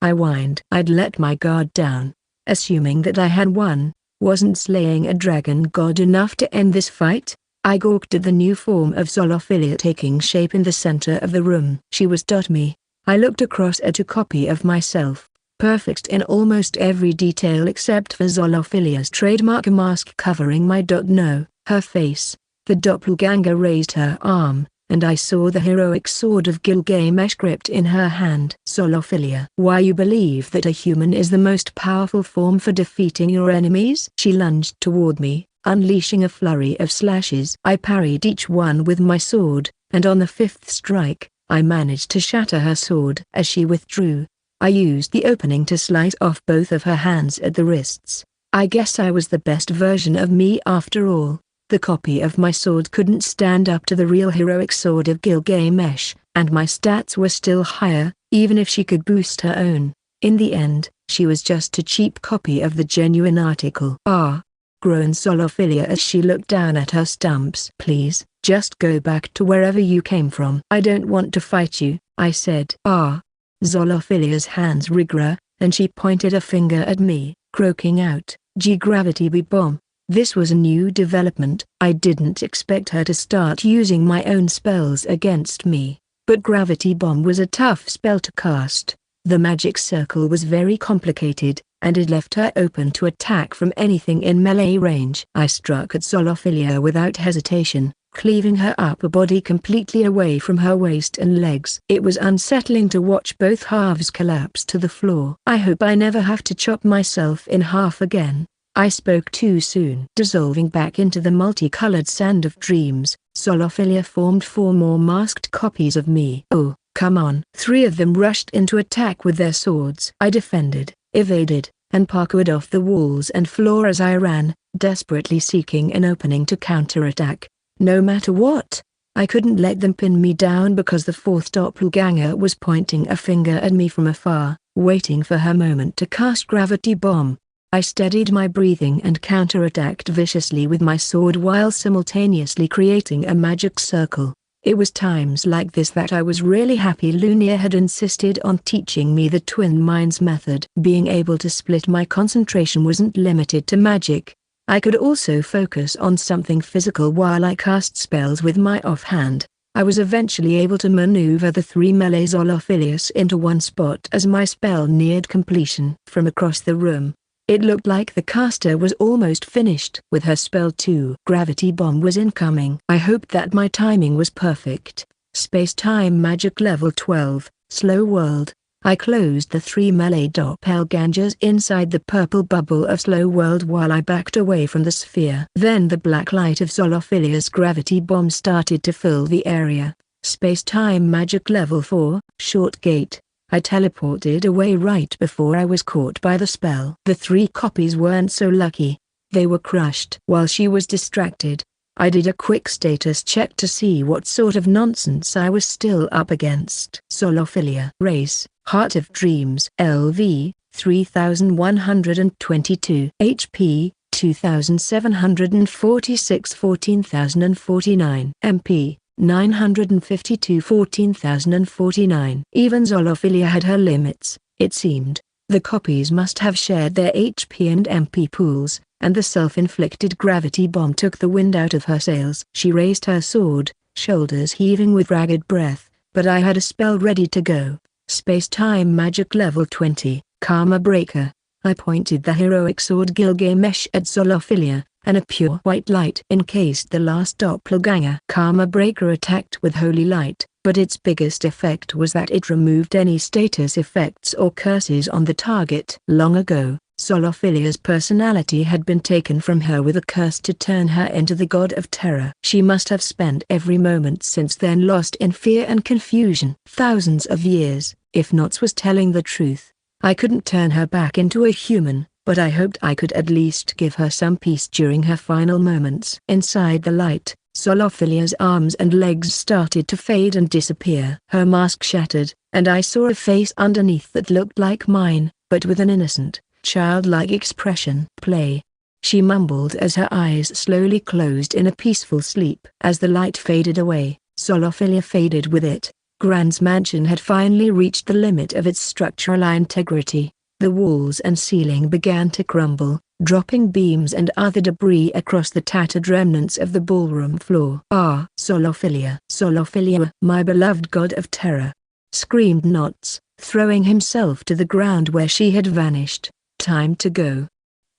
I whined. I'd let my guard down, assuming that I had won. Wasn't slaying a dragon god enough to end this fight? I gawked at the new form of Zolophilia taking shape in the center of the room. She was me. I looked across at a copy of myself, perfect in almost every detail except for Zolophilia's trademark mask covering my no, her face. The doppelganger raised her arm, and I saw the heroic sword of Gilgamesh gripped in her hand. Zolophilia. Why you believe that a human is the most powerful form for defeating your enemies? She lunged toward me, unleashing a flurry of slashes. I parried each one with my sword, and on the 5th strike, I managed to shatter her sword. As she withdrew, I used the opening to slice off both of her hands at the wrists. I guess I was the best version of me after all. The copy of my sword couldn't stand up to the real heroic sword of Gilgamesh, and my stats were still higher, even if she could boost her own. In the end, she was just a cheap copy of the genuine article. "Ah," groaned Zolophilia as she looked down at her stumps. "Please, just go back to wherever you came from." "I don't want to fight you," I said. "Ah." Zolophilia's hands rigor, and she pointed a finger at me, croaking out, "G-Gravity B-Bomb." This was a new development. I didn't expect her to start using my own spells against me, but Gravity Bomb was a tough spell to cast. The magic circle was very complicated, and it left her open to attack from anything in melee range. I struck at Zolophilia without hesitation, cleaving her upper body completely away from her waist and legs. It was unsettling to watch both halves collapse to the floor. "I hope I never have to chop myself in half again." I spoke too soon. Dissolving back into the multicolored sand of dreams, Zolophilia formed 4 more masked copies of me. "Oh, come on." 3 of them rushed into attack with their swords. I defended, evaded, and parkoured off the walls and floor as I ran, desperately seeking an opening to counterattack. No matter what, I couldn't let them pin me down because the 4th doppelganger was pointing a finger at me from afar, waiting for her moment to cast Gravity Bomb. I steadied my breathing and counterattacked viciously with my sword while simultaneously creating a magic circle. It was times like this that I was really happy Lunia had insisted on teaching me the Twin Minds method. Being able to split my concentration wasn't limited to magic. I could also focus on something physical while I cast spells with my offhand. I was eventually able to maneuver the 3 melee Zolophilias into one spot as my spell neared completion. From across the room, it looked like the caster was almost finished with her spell too. Gravity Bomb was incoming. I hoped that my timing was perfect. Space-time magic level 12, slow world. I closed the 3 melee doppelgangers inside the purple bubble of slow world while I backed away from the sphere. Then the black light of Zolophilia's Gravity Bomb started to fill the area. Space-time magic level 4, short gate. I teleported away right before I was caught by the spell. The 3 copies weren't so lucky. They were crushed. While she was distracted, I did a quick status check to see what sort of nonsense I was still up against. Zolophilia. Race, Heart of Dreams. LV, 3122. HP, 2746 14049. MP, 952 14049. Even Zolophilia had her limits, it seemed. The copies must have shared their HP and MP pools, and the self-inflicted Gravity Bomb took the wind out of her sails. She raised her sword, shoulders heaving with ragged breath, but I had a spell ready to go. Space-time magic level 20, Karma Breaker. I pointed the heroic sword Gilgamesh at Zolophilia, and a pure white light encased the last doppelganger. Karma Breaker attacked with holy light, but its biggest effect was that it removed any status effects or curses on the target. Long ago, Zolophilia's personality had been taken from her with a curse to turn her into the god of terror. She must have spent every moment since then lost in fear and confusion. Thousands of years, if Knots was telling the truth. I couldn't turn her back into a human, but I hoped I could at least give her some peace during her final moments. Inside the light, Zolophilia's arms and legs started to fade and disappear. Her mask shattered, and I saw a face underneath that looked like mine, but with an innocent, childlike expression. "Play," she mumbled as her eyes slowly closed in a peaceful sleep. As the light faded away, Zolophilia faded with it. Grand's mansion had finally reached the limit of its structural integrity. The walls and ceiling began to crumble, dropping beams and other debris across the tattered remnants of the ballroom floor. "Ah!" "Zolophilia! Zolophilia! My beloved god of terror!" screamed Knots, throwing himself to the ground where she had vanished. "Time to go,"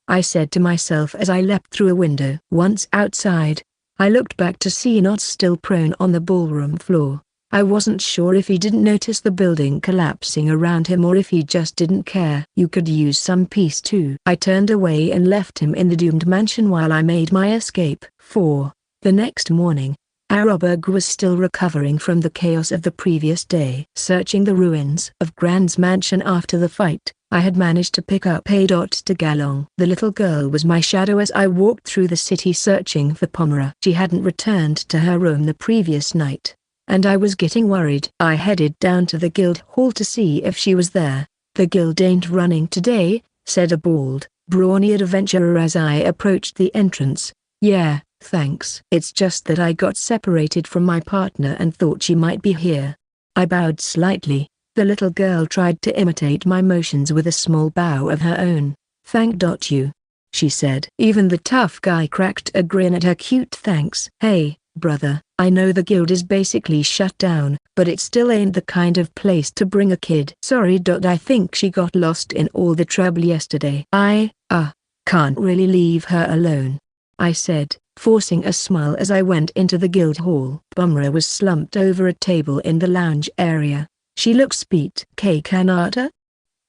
I said to myself as I leapt through a window. Once outside, I looked back to see Knots still prone on the ballroom floor. I wasn't sure if he didn't notice the building collapsing around him or if he just didn't care. "You could use some peace too." I turned away and left him in the doomed mansion while I made my escape. The next morning, Araberg was still recovering from the chaos of the previous day. Searching the ruins of Grand's mansion after the fight, I had managed to pick up a Tagalong. The little girl was my shadow as I walked through the city searching for Pomera. She hadn't returned to her room the previous night, and I was getting worried. I headed down to the guild hall to see if she was there. "The guild ain't running today," said a bald, brawny adventurer as I approached the entrance. "Yeah, thanks. It's just that I got separated from my partner and thought she might be here." I bowed slightly. The little girl tried to imitate my motions with a small bow of her own. "Thank you," she said. Even the tough guy cracked a grin at her cute thanks. "Hey, brother, I know the guild is basically shut down, but it still ain't the kind of place to bring a kid." "Sorry. I think she got lost in all the trouble yesterday. I can't really leave her alone," I said, forcing a smile as I went into the guild hall. Pomera was slumped over a table in the lounge area. She looked beat. Kanata?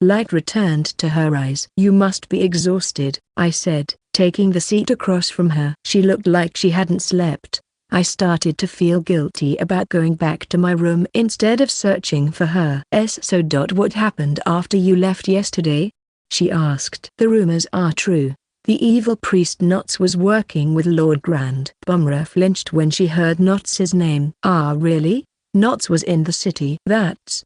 Light returned to her eyes. "You must be exhausted," I said, taking the seat across from her. She looked like she hadn't slept. I started to feel guilty about going back to my room instead of searching for her. "So what happened after you left yesterday?" she asked. "The rumors are true. The evil priest Knots was working with Lord Grand." Pomera flinched when she heard Knots' name. "Ah, really? Knots was in the city." That's.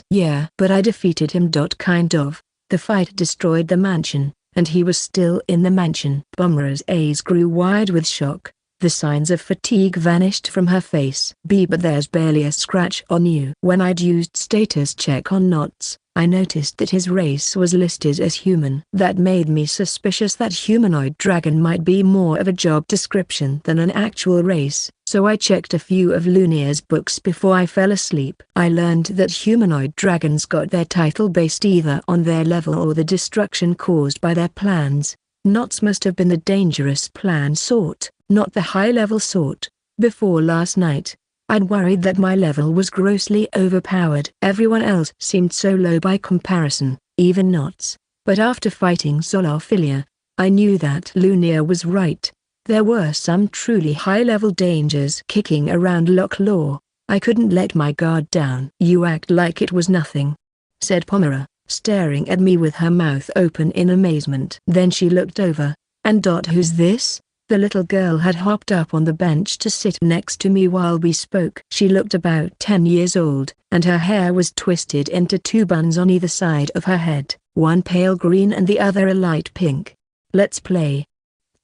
"Yeah, but I defeated him. Kind of. The fight destroyed the mansion, and he was still in the mansion." Pomera's eyes grew wide with shock. The signs of fatigue vanished from her face. But there's barely a scratch on you." When I'd used status check on Knots, I noticed that his race was listed as human. That made me suspicious that humanoid dragon might be more of a job description than an actual race, so I checked a few of Lunier's books before I fell asleep. I learned that humanoid dragons got their title based either on their level or the destruction caused by their plans. Knots must have been the dangerous plan sort, not the high-level sort. Before last night, I'd worried that my level was grossly overpowered. Everyone else seemed so low by comparison, even Knots. But after fighting Zolophilia, I knew that Lunier was right. There were some truly high-level dangers kicking around Locklaw. I couldn't let my guard down. "You act like it was nothing," said Pomera, staring at me with her mouth open in amazement. Then she looked over, and "Who's this?" The little girl had hopped up on the bench to sit next to me while we spoke. She looked about 10 years old, and her hair was twisted into two buns on either side of her head, one pale green and the other a light pink. "Let's play,"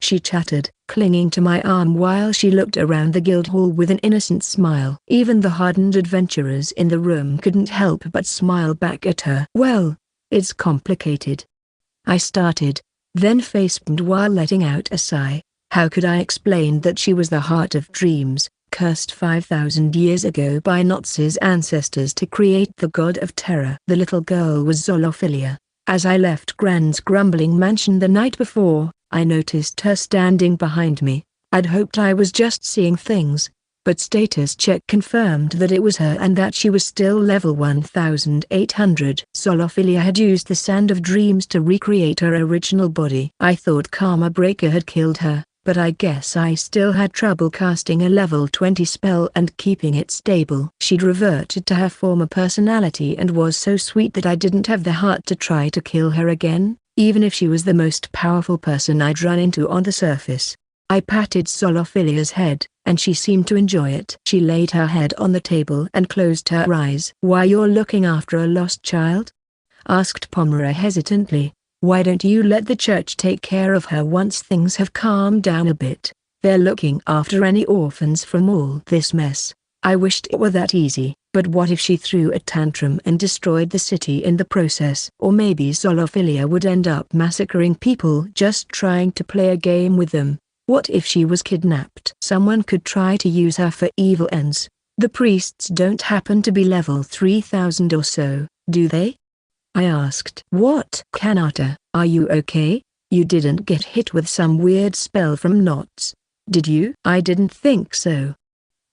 she chattered, clinging to my arm while she looked around the guild hall with an innocent smile. Even the hardened adventurers in the room couldn't help but smile back at her. "Well, it's complicated," I started, then facepalmed while letting out a sigh. How could I explain that she was the Heart of Dreams, cursed 5,000 years ago by Knots' ancestors to create the god of terror? The little girl was Zolophilia. As I left Grand's grumbling mansion the night before, I noticed her standing behind me. I'd hoped I was just seeing things, but status check confirmed that it was her and that she was still level 1800. Zolophilia had used the Sand of Dreams to recreate her original body. I thought Karma Breaker had killed her, but I guess I still had trouble casting a level 20 spell and keeping it stable. She'd reverted to her former personality and was so sweet that I didn't have the heart to try to kill her again, even if she was the most powerful person I'd run into on the surface. I patted Zolophilia's head, and she seemed to enjoy it. She laid her head on the table and closed her eyes. "Why, you're looking after a lost child?" asked Pomera hesitantly. "Why don't you let the church take care of her once things have calmed down a bit? They're looking after any orphans from all this mess." I wished it were that easy, but what if she threw a tantrum and destroyed the city in the process? Or maybe Zolophilia would end up massacring people just trying to play a game with them. What if she was kidnapped? Someone could try to use her for evil ends. The priests don't happen to be level 3000 or so, do they? I asked. "What? Kanata, are you okay? You didn't get hit with some weird spell from Knots, did you?" "I didn't think so,"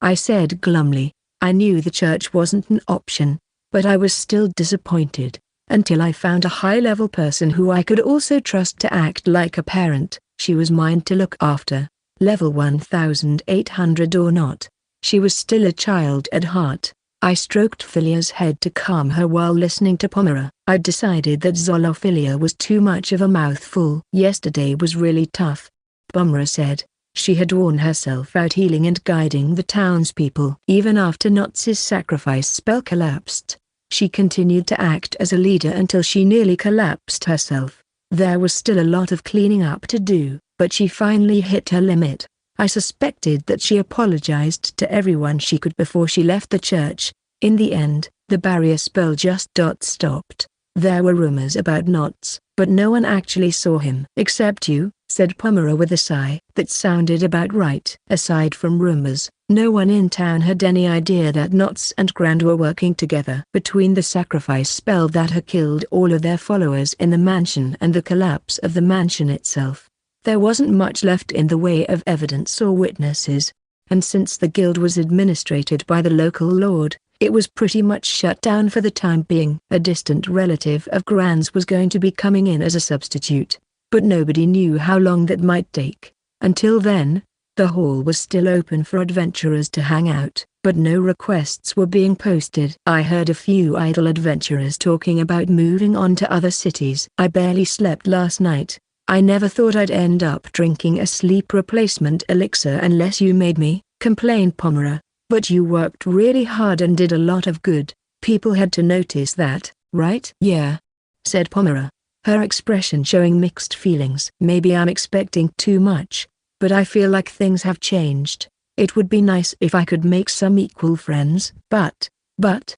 I said glumly. I knew the church wasn't an option, but I was still disappointed, until I found a high-level person who I could also trust to act like a parent. She was mine to look after, level 1800 or not. She was still a child at heart. I stroked Philia's head to calm her while listening to Pomera. I decided that Zolophilia was too much of a mouthful. Yesterday was really tough, Pomera said. She had worn herself out healing and guiding the townspeople. Even after Notz's sacrifice spell collapsed, she continued to act as a leader until she nearly collapsed herself. There was still a lot of cleaning up to do, but she finally hit her limit. I suspected that she apologized to everyone she could before she left the church. In the end, the barrier spell just stopped. There were rumors about Notz, but no one actually saw him. Except you, said Pomera with a sigh. That sounded about right. Aside from rumors, no one in town had any idea that Notz and Grand were working together. Between the sacrifice spell that had killed all of their followers in the mansion and the collapse of the mansion itself, there wasn't much left in the way of evidence or witnesses. And since the guild was administrated by the local lord, it was pretty much shut down for the time being. A distant relative of Grand's was going to be coming in as a substitute, but nobody knew how long that might take. Until then, the hall was still open for adventurers to hang out, but no requests were being posted. I heard a few idle adventurers talking about moving on to other cities. I barely slept last night. I never thought I'd end up drinking a sleep replacement elixir unless you made me, complained Pomera. But you worked really hard and did a lot of good. People had to notice that, right? Yeah, said Pomera, her expression showing mixed feelings. Maybe I'm expecting too much, but I feel like things have changed. It would be nice if I could make some equal friends. But,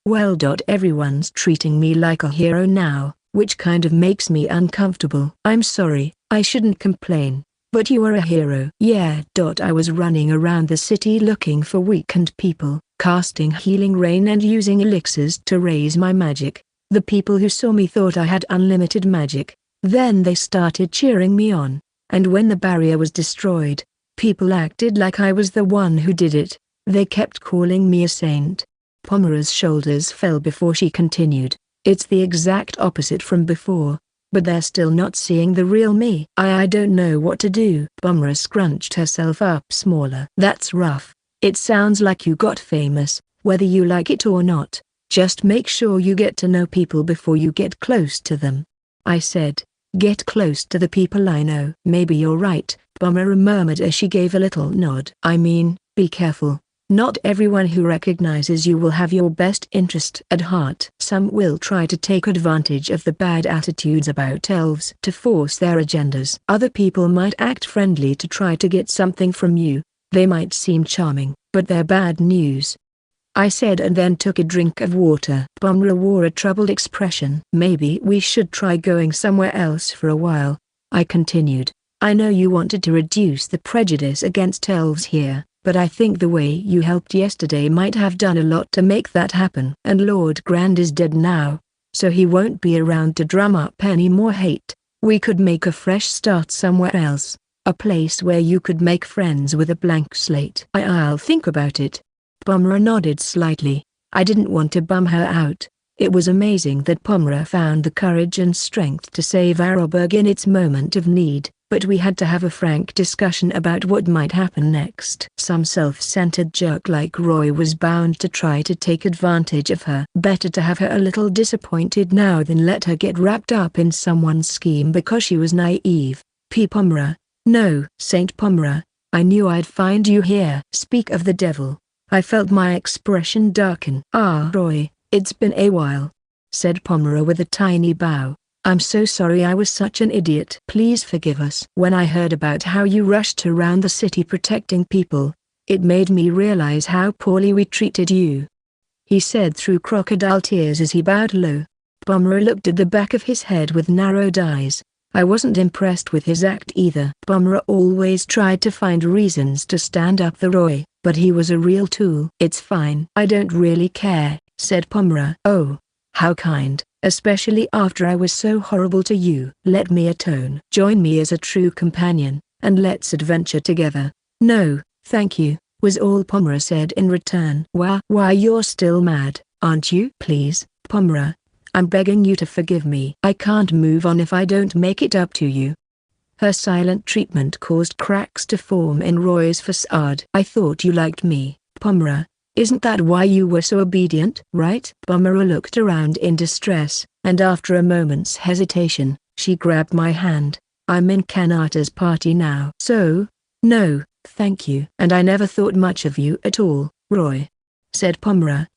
well, everyone's treating me like a hero now, which kind of makes me uncomfortable. I'm sorry, I shouldn't complain, but you are a hero. Yeah. I was running around the city looking for weakened people, casting healing rain and using elixirs to raise my magic. The people who saw me thought I had unlimited magic. Then they started cheering me on, and when the barrier was destroyed, people acted like I was the one who did it. They kept calling me a saint. Pomera's shoulders fell before she continued. It's the exact opposite from before, but they're still not seeing the real me. I don't know what to do. Pomera scrunched herself up smaller. That's rough. It sounds like you got famous, whether you like it or not. Just make sure you get to know people before you get close to them. I said, get close to the people I know. Maybe you're right, Pomera murmured as she gave a little nod. I mean, be careful. Not everyone who recognizes you will have your best interest at heart. Some will try to take advantage of the bad attitudes about elves to force their agendas. Other people might act friendly to try to get something from you. They might seem charming, but they're bad news, I said, and then took a drink of water. Pomera wore a troubled expression. Maybe we should try going somewhere else for a while, I continued. I know you wanted to reduce the prejudice against elves here, but I think the way you helped yesterday might have done a lot to make that happen. And Lord Grand is dead now, so he won't be around to drum up any more hate. We could make a fresh start somewhere else, a place where you could make friends with a blank slate. I'll think about it. Pomera nodded slightly. I didn't want to bum her out. It was amazing that Pomera found the courage and strength to save Arrowburg in its moment of need. But we had to have a frank discussion about what might happen next. Some self-centered jerk like Roy was bound to try to take advantage of her. Better to have her a little disappointed now than let her get wrapped up in someone's scheme because she was naive. Pomera. No, Saint Pomera, I knew I'd find you here. Speak of the devil. I felt my expression darken. Roy, it's been a while, said Pomera with a tiny bow. I'm so sorry I was such an idiot. Please forgive us. When I heard about how you rushed around the city protecting people, it made me realize how poorly we treated you, he said through crocodile tears as he bowed low. Pomera looked at the back of his head with narrowed eyes. I wasn't impressed with his act either. Pomera always tried to find reasons to stand up for Roy, but he was a real tool. It's fine. I don't really care, said Pomera. Oh, how kind. Especially after I was so horrible to you. Let me atone. Join me as a true companion, and let's adventure together. No, thank you, was all Pomera said in return. Why you're still mad, aren't you? Please, Pomera, I'm begging you to forgive me. I can't move on if I don't make it up to you. Her silent treatment caused cracks to form in Roy's facade. I thought you liked me, Pomera, Isn't that why you were so obedient, right? Pomera looked around in distress, and after a moment's hesitation, she grabbed my hand. I'm in Kanata's party now. So? No, thank you. And I never thought much of you at all, Roy, said Pomera.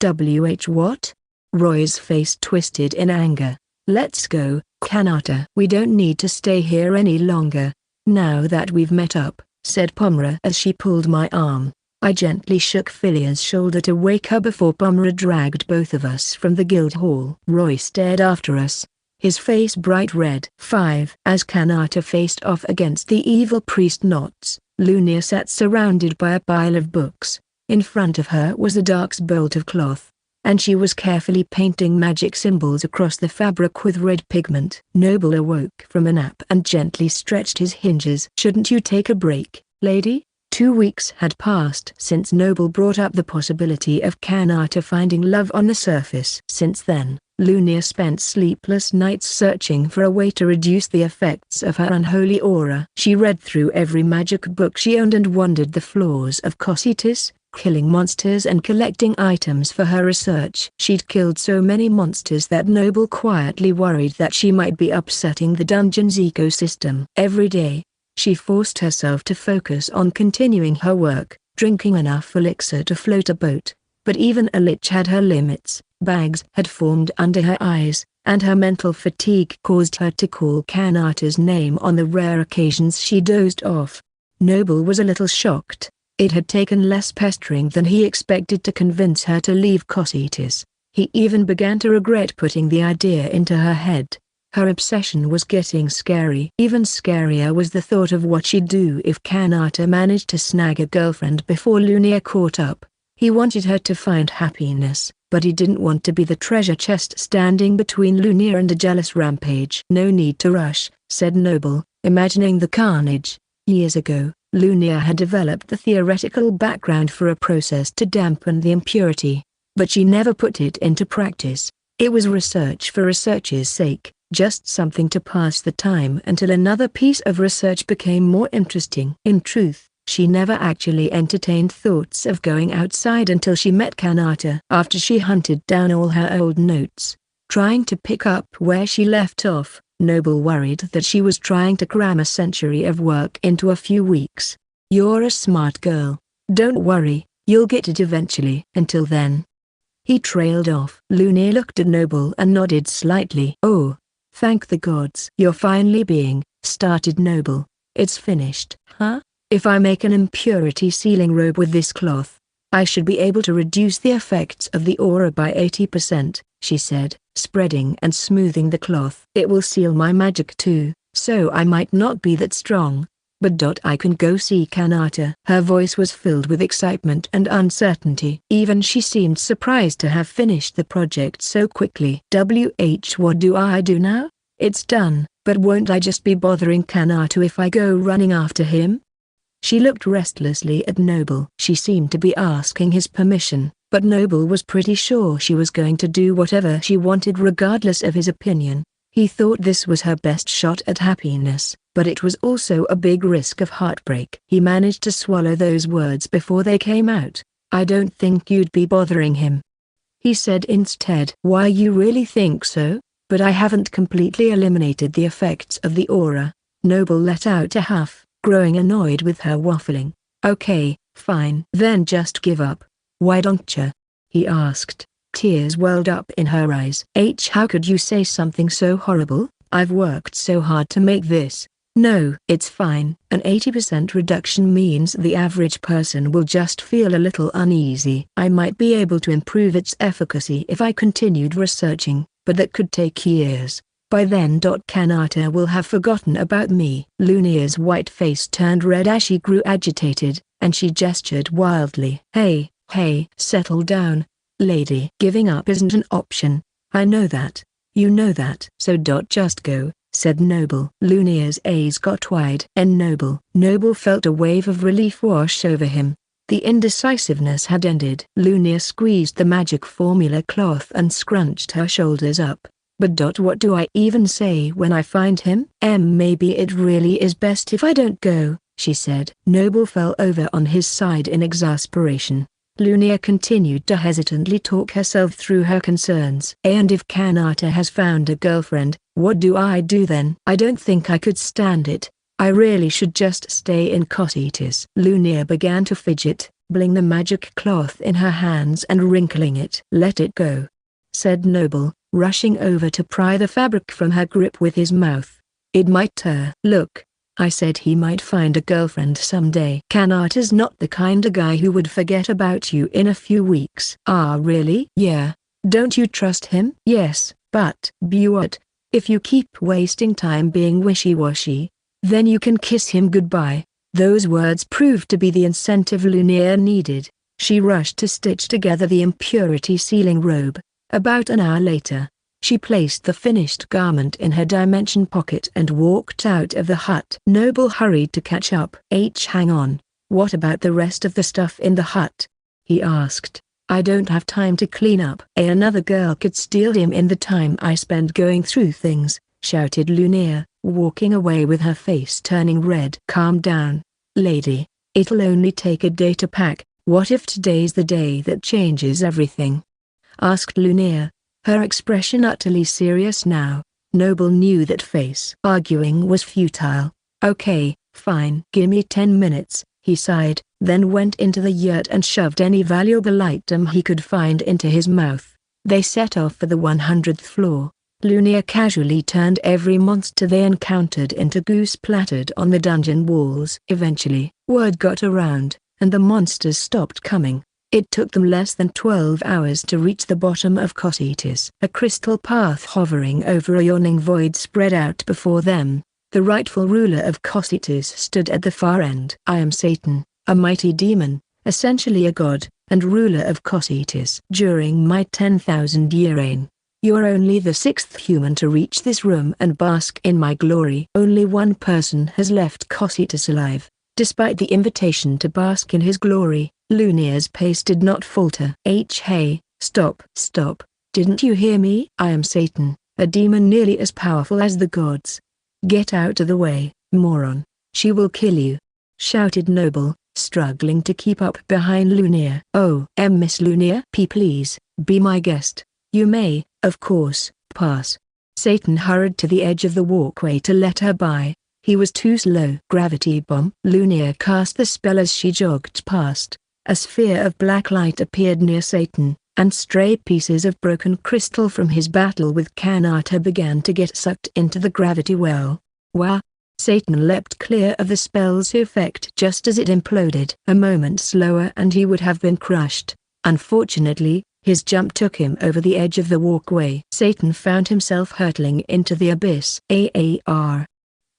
What? Roy's face twisted in anger. Let's go, Kanata. We don't need to stay here any longer. Now that we've met up, said Pomera as she pulled my arm. I gently shook Philia's shoulder to wake her before Pomera dragged both of us from the guild hall. Roy stared after us, his face bright red. 5. As Kanata faced off against the evil priest Knots, Lunia sat surrounded by a pile of books. In front of her was a dark bolt of cloth, and she was carefully painting magic symbols across the fabric with red pigment. Noble awoke from a nap and gently stretched his hinges. Shouldn't you take a break, lady? 2 weeks had passed since Noble brought up the possibility of Kanata finding love on the surface. Since then, Lunia spent sleepless nights searching for a way to reduce the effects of her unholy aura. She read through every magic book she owned and wondered the flaws of Cositis, killing monsters and collecting items for her research. She'd killed so many monsters that Noble quietly worried that she might be upsetting the dungeon's ecosystem. Every day, she forced herself to focus on continuing her work, drinking enough elixir to float a boat. But even a lich had her limits. Bags had formed under her eyes, and her mental fatigue caused her to call Kanata's name on the rare occasions she dozed off. Noble was a little shocked. It had taken less pestering than he expected to convince her to leave Cositis. He even began to regret putting the idea into her head. Her obsession was getting scary. Even scarier was the thought of what she'd do if Kanata managed to snag a girlfriend before Lunia caught up. He wanted her to find happiness, but he didn't want to be the treasure chest standing between Lunia and a jealous rampage. No need to rush, said Noble, imagining the carnage. Years ago, Lunia had developed the theoretical background for a process to dampen the impurity, but she never put it into practice. It was research for research's sake, just something to pass the time until another piece of research became more interesting. In truth, she never actually entertained thoughts of going outside until she met Kanata. After she hunted down all her old notes, trying to pick up where she left off, Noble worried that she was trying to cram a century of work into a few weeks. You're a smart girl. Don't worry, you'll get it eventually. Until then. He trailed off. Lunia looked at Noble and nodded slightly. Oh, thank the gods. You're finally being, started Noble. It's finished. Huh? If I make an impurity sealing robe with this cloth, I should be able to reduce the effects of the aura by 80%, she said, spreading and smoothing the cloth. It will seal my magic too, so I might not be that strong. But I can go see Kanata. Her voice was filled with excitement and uncertainty. Even she seemed surprised to have finished the project so quickly. What do I do now? It's done, but won't I just be bothering Kanata if I go running after him? She looked restlessly at Noble. She seemed to be asking his permission, but Noble was pretty sure she was going to do whatever she wanted regardless of his opinion. He thought this was her best shot at happiness, but it was also a big risk of heartbreak. He managed to swallow those words before they came out. I don't think you'd be bothering him, he said instead. Why, you really think so? But I haven't completely eliminated the effects of the aura. Noble let out a huff, growing annoyed with her waffling. Okay, fine. Then just give up. Why don't you? He asked. Tears welled up in her eyes. How could you say something so horrible? I've worked so hard to make this. No, it's fine. An 80% reduction means the average person will just feel a little uneasy. I might be able to improve its efficacy if I continued researching, but that could take years. By then Kanata will have forgotten about me. Lunia's white face turned red as she grew agitated, and she gestured wildly. Hey, settle down, lady. Giving up isn't an option. I know that. You know that. So just go, said Noble. Lunia's eyes got wide. And Noble felt a wave of relief wash over him. The indecisiveness had ended. Lunia squeezed the magic formula cloth and scrunched her shoulders up. But what do I even say when I find him? Maybe it really is best if I don't go, she said. Noble fell over on his side in exasperation. Lunia continued to hesitantly talk herself through her concerns. And if Kanata has found a girlfriend, what do I do then? I don't think I could stand it. I really should just stay in Cocytus. Lunia began to fidget, blowing the magic cloth in her hands and wrinkling it. Let it go, said Noble, rushing over to pry the fabric from her grip with his mouth. It might tear. Look, I said he might find a girlfriend someday. Kanata's not the kind of guy who would forget about you in a few weeks. Ah really? Yeah. Don't you trust him? Yes, but Buot, if you keep wasting time being wishy-washy, then you can kiss him goodbye. Those words proved to be the incentive Lunia needed. She rushed to stitch together the impurity sealing robe. About an hour later, she placed the finished garment in her dimension pocket and walked out of the hut. Noble hurried to catch up. Hang on, what about the rest of the stuff in the hut? He asked. I don't have time to clean up. Another girl could steal him in the time I spend going through things, shouted Lunia, walking away with her face turning red. Calm down, lady. It'll only take a day to pack. What if today's the day that changes everything? Asked Lunia, her expression utterly serious now. Noble knew that arguing was futile. Okay, fine. Gimme 10 minutes, he sighed, then went into the yurt and shoved any valuable item he could find into his mouth. They set off for the 100th floor. Lunia casually turned every monster they encountered into goose splattered on the dungeon walls. Eventually, word got around, and the monsters stopped coming. It took them less than 12 hours to reach the bottom of Cocytus. A crystal path hovering over a yawning void spread out before them. The rightful ruler of Cocytus stood at the far end. I am Satan, a mighty demon, essentially a god, and ruler of Cocytus. During my 10,000-year reign, you are only the 6th human to reach this room and bask in my glory. Only one person has left Cocytus alive. Despite the invitation to bask in his glory, Lunia's pace did not falter. Hey, stop. Didn't you hear me? I am Satan, a demon nearly as powerful as the gods. Get out of the way, moron. She will kill you, shouted Noble, struggling to keep up behind Lunia. Oh, Miss Lunia? Please, be my guest. You may, of course, pass. Satan hurried to the edge of the walkway to let her by. He was too slow. Gravity bomb. Lunia cast the spell as she jogged past. A sphere of black light appeared near Satan, and stray pieces of broken crystal from his battle with Kanata began to get sucked into the gravity well. Wah! Satan leapt clear of the spell's effect just as it imploded. A moment slower and he would have been crushed. Unfortunately, his jump took him over the edge of the walkway. Satan found himself hurtling into the abyss. Aar!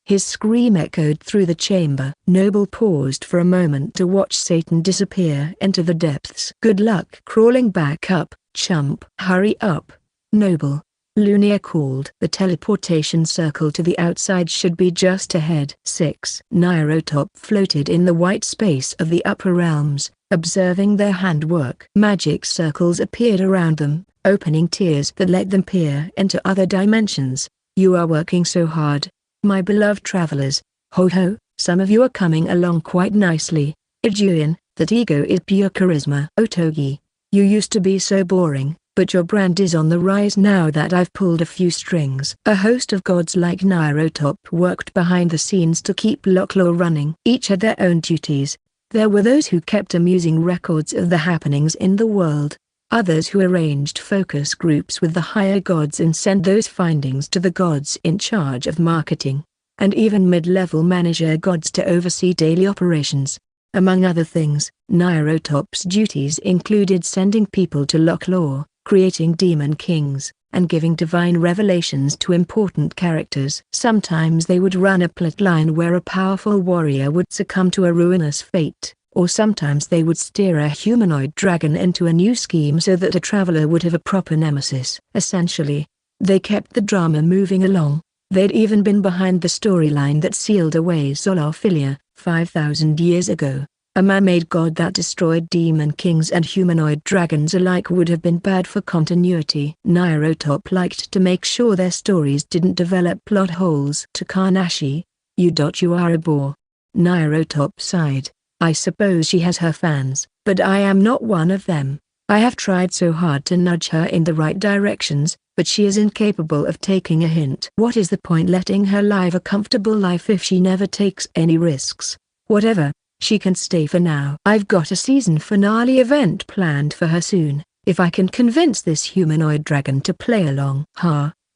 His scream echoed through the chamber. Noble paused for a moment to watch Satan disappear into the depths. Good luck crawling back up, chump. Hurry up, Noble, Lunia called. The teleportation circle to the outside should be just ahead. 6. Nairotop floated in the white space of the upper realms, observing their handwork. Magic circles appeared around them, opening tiers that let them peer into other dimensions. You are working so hard, my beloved travelers. Ho ho, some of you are coming along quite nicely. Ijuin, that ego is pure charisma. Otogi, you used to be so boring, but your brand is on the rise now that I've pulled a few strings. A host of gods like Nairotop worked behind the scenes to keep Lochlore running. Each had their own duties. There were those who kept amusing records of the happenings in the world. Others who arranged focus groups with the higher gods and sent those findings to the gods in charge of marketing, and even mid-level manager gods to oversee daily operations. Among other things, Nairotop's duties included sending people to Lochlore, creating demon kings, and giving divine revelations to important characters. Sometimes they would run a plotline where a powerful warrior would succumb to a ruinous fate, or sometimes they would steer a humanoid dragon into a new scheme so that a traveler would have a proper nemesis. Essentially, they kept the drama moving along. They'd even been behind the storyline that sealed away Zolophilia, 5,000 years ago. A man-made god that destroyed demon kings and humanoid dragons alike would have been bad for continuity. Nairotop liked to make sure their stories didn't develop plot holes. To Kanashi, you are a bore. Nairotop sighed. I suppose she has her fans, but I am not one of them. I have tried so hard to nudge her in the right directions, but she is incapable of taking a hint. What is the point letting her live a comfortable life if she never takes any risks? Whatever, she can stay for now. I've got a season finale event planned for her soon. If I can convince this humanoid dragon to play along.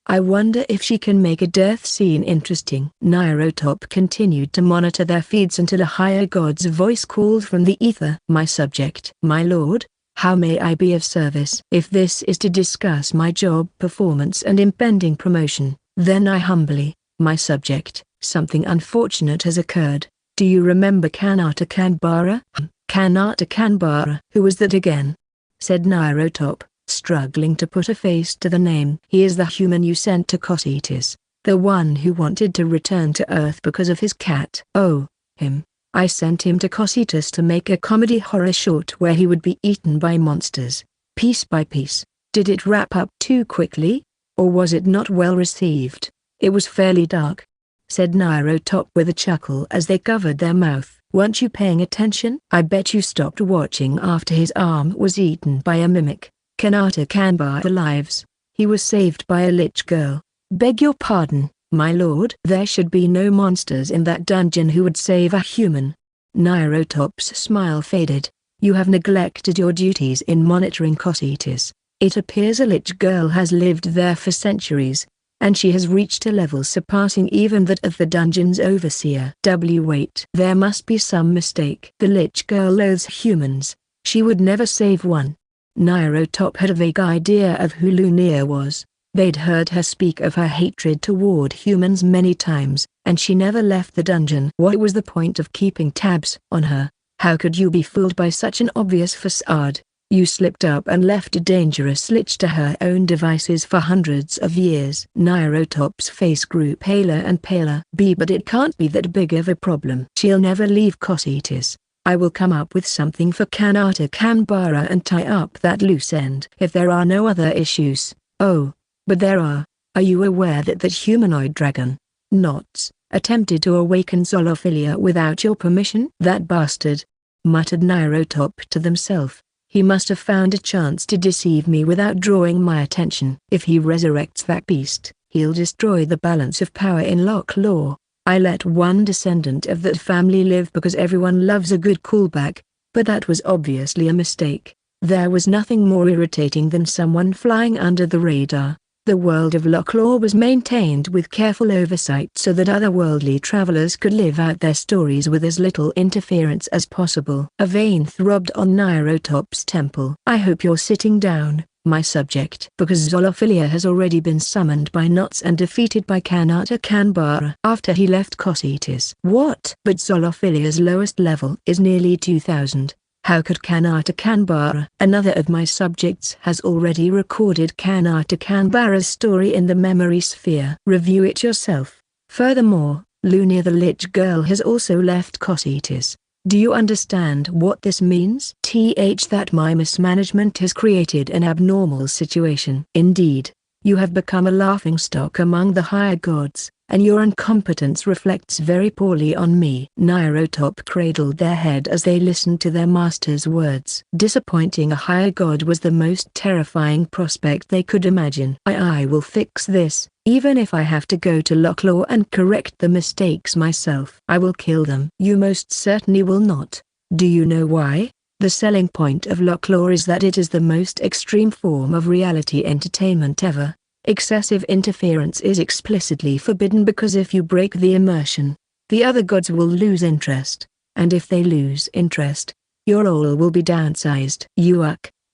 I wonder if she can make a death scene interesting. Nairotop continued to monitor their feeds until a higher god's voice called from the ether. My subject. My lord, how may I be of service? If this is to discuss my job performance and impending promotion, then I humbly, my subject, something unfortunate has occurred. Do you remember Kanata Kanbara? Kanata Kanbara. Who was that again? Said Nairotop, struggling to put a face to the name. He is the human you sent to Cocytus, the one who wanted to return to Earth because of his cat. Oh, him. I sent him to Cocytus to make a comedy horror short where he would be eaten by monsters, piece by piece. Did it wrap up too quickly? Or was it not well received? It was fairly dark, said Nairotop with a chuckle as they covered their mouth. Weren't you paying attention? I bet you stopped watching after his arm was eaten by a mimic. Kanata Kanbara lives. He was saved by a lich girl. Beg your pardon, my lord. There should be no monsters in that dungeon who would save a human. Nairotop's smile faded. You have neglected your duties in monitoring Cocytus. It appears a lich girl has lived there for centuries, and she has reached a level surpassing even that of the dungeon's overseer. Wait. There must be some mistake. The lich girl loathes humans. She would never save one. Nairotop had a vague idea of who Lunia was. They'd heard her speak of her hatred toward humans many times, and she never left the dungeon. What was the point of keeping tabs on her? How could you be fooled by such an obvious facade? You slipped up and left a dangerous lich to her own devices for hundreds of years. Nairotop's face grew paler and paler. But it can't be that big of a problem. She'll never leave Cocytus. I will come up with something for Kanata Kanbara and tie up that loose end. If there are no other issues. Oh, but there are. Are you aware that humanoid dragon, Knots, attempted to awaken Zolophilia without your permission? That bastard, muttered Nairotop to themselves. He must have found a chance to deceive me without drawing my attention. If he resurrects that beast, he'll destroy the balance of power in Locklaw. I let one descendant of that family live because everyone loves a good callback, but that was obviously a mistake. There was nothing more irritating than someone flying under the radar. The world of Locklaw was maintained with careful oversight so that otherworldly travelers could live out their stories with as little interference as possible. A vein throbbed on Nairotop's temple. I hope you're sitting down, my subject. Because Zolophilia has already been summoned by Knots and defeated by Kanata Kanbara after he left Cocytus. What? But Zolophilia's lowest level is nearly 2000. How could Kanata Kanbara? Another of my subjects has already recorded Kanata Kanbara's story in the memory sphere. Review it yourself. Furthermore, Lunia the Lich Girl has also left Cocytus. Do you understand what this means? That my mismanagement has created an abnormal situation. Indeed, you have become a laughingstock among the higher gods, and your incompetence reflects very poorly on me. Nairotop cradled their head as they listened to their master's words. Disappointing a higher god was the most terrifying prospect they could imagine. I will fix this, even if I have to go to Locklaw and correct the mistakes myself. I will kill them. You most certainly will not. Do you know why? The selling point of Locklaw is that it is the most extreme form of reality entertainment ever. Excessive interference is explicitly forbidden because if you break the immersion, the other gods will lose interest, and if they lose interest, your all will be downsized.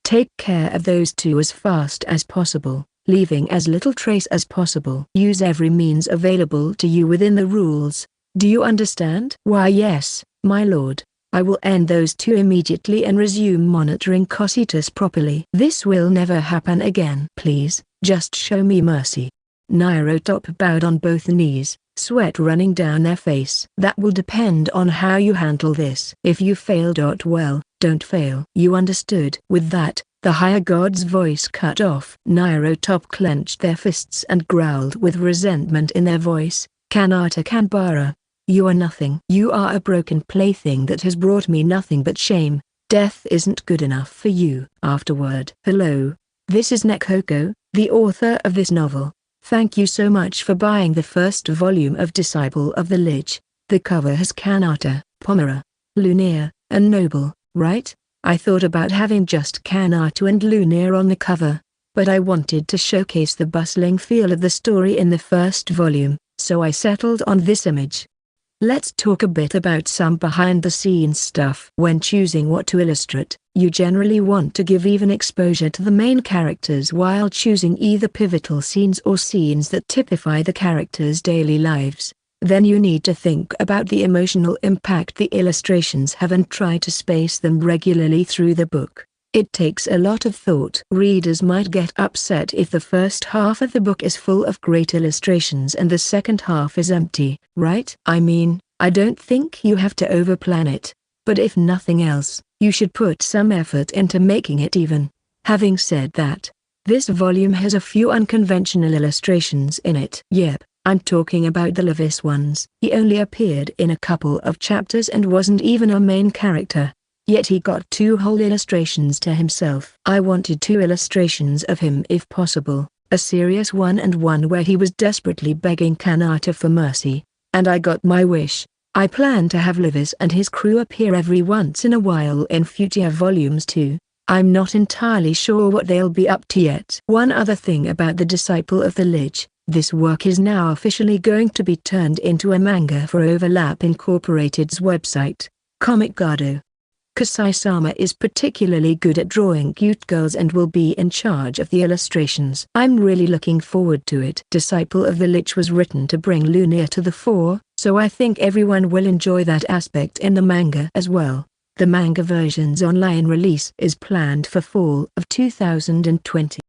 Take care of those two as fast as possible, leaving as little trace as possible. Use every means available to you within the rules. Do you understand? Why yes, my lord. I will end those two immediately and resume monitoring Cocytus properly. This will never happen again. Please, just show me mercy. Nairotop bowed on both knees, sweat running down their face. That will depend on how you handle this. If you fail, well, don't fail. You understood? With that, the higher god's voice cut off. Nairotop clenched their fists and growled with resentment in their voice. Kanata Kanbara, You are nothing. You are a broken plaything that has brought me nothing but shame. Death isn't good enough for you. Afterward. Hello, this is Nekoko, the author of this novel. Thank you so much for buying the first volume of Disciple of the Lich. The cover has Kanata, Pomera, Lunia, and Noble, right? I thought about having just Kanata and Lunia on the cover, but I wanted to showcase the bustling feel of the story in the first volume, so I settled on this image. Let's talk a bit about some behind-the-scenes stuff. When choosing what to illustrate, you generally want to give even exposure to the main characters while choosing either pivotal scenes or scenes that typify the characters' daily lives. Then you need to think about the emotional impact the illustrations have and try to space them regularly through the book. It takes a lot of thought. Readers might get upset if the first half of the book is full of great illustrations and the second half is empty, right? I mean, I don't think you have to overplan it, but if nothing else, you should put some effort into making it even. Having said that, this volume has a few unconventional illustrations in it. Yep, I'm talking about the Levis ones. He only appeared in a couple of chapters and wasn't even a main character. Yet he got 2 whole illustrations to himself. I wanted 2 illustrations of him if possible, a serious one and one where he was desperately begging Kanata for mercy, and I got my wish. I plan to have Levis and his crew appear every once in a while in future volumes too. I'm not entirely sure what they'll be up to yet. One other thing about the Disciple of the Lich, this work is now officially going to be turned into a manga for Overlap Incorporated's website, Comic Gado. Kasai-sama is particularly good at drawing cute girls and will be in charge of the illustrations. I'm really looking forward to it. Disciple of the Lich was written to bring Lunia to the fore, so I think everyone will enjoy that aspect in the manga as well. The manga version's online release is planned for fall of 2020.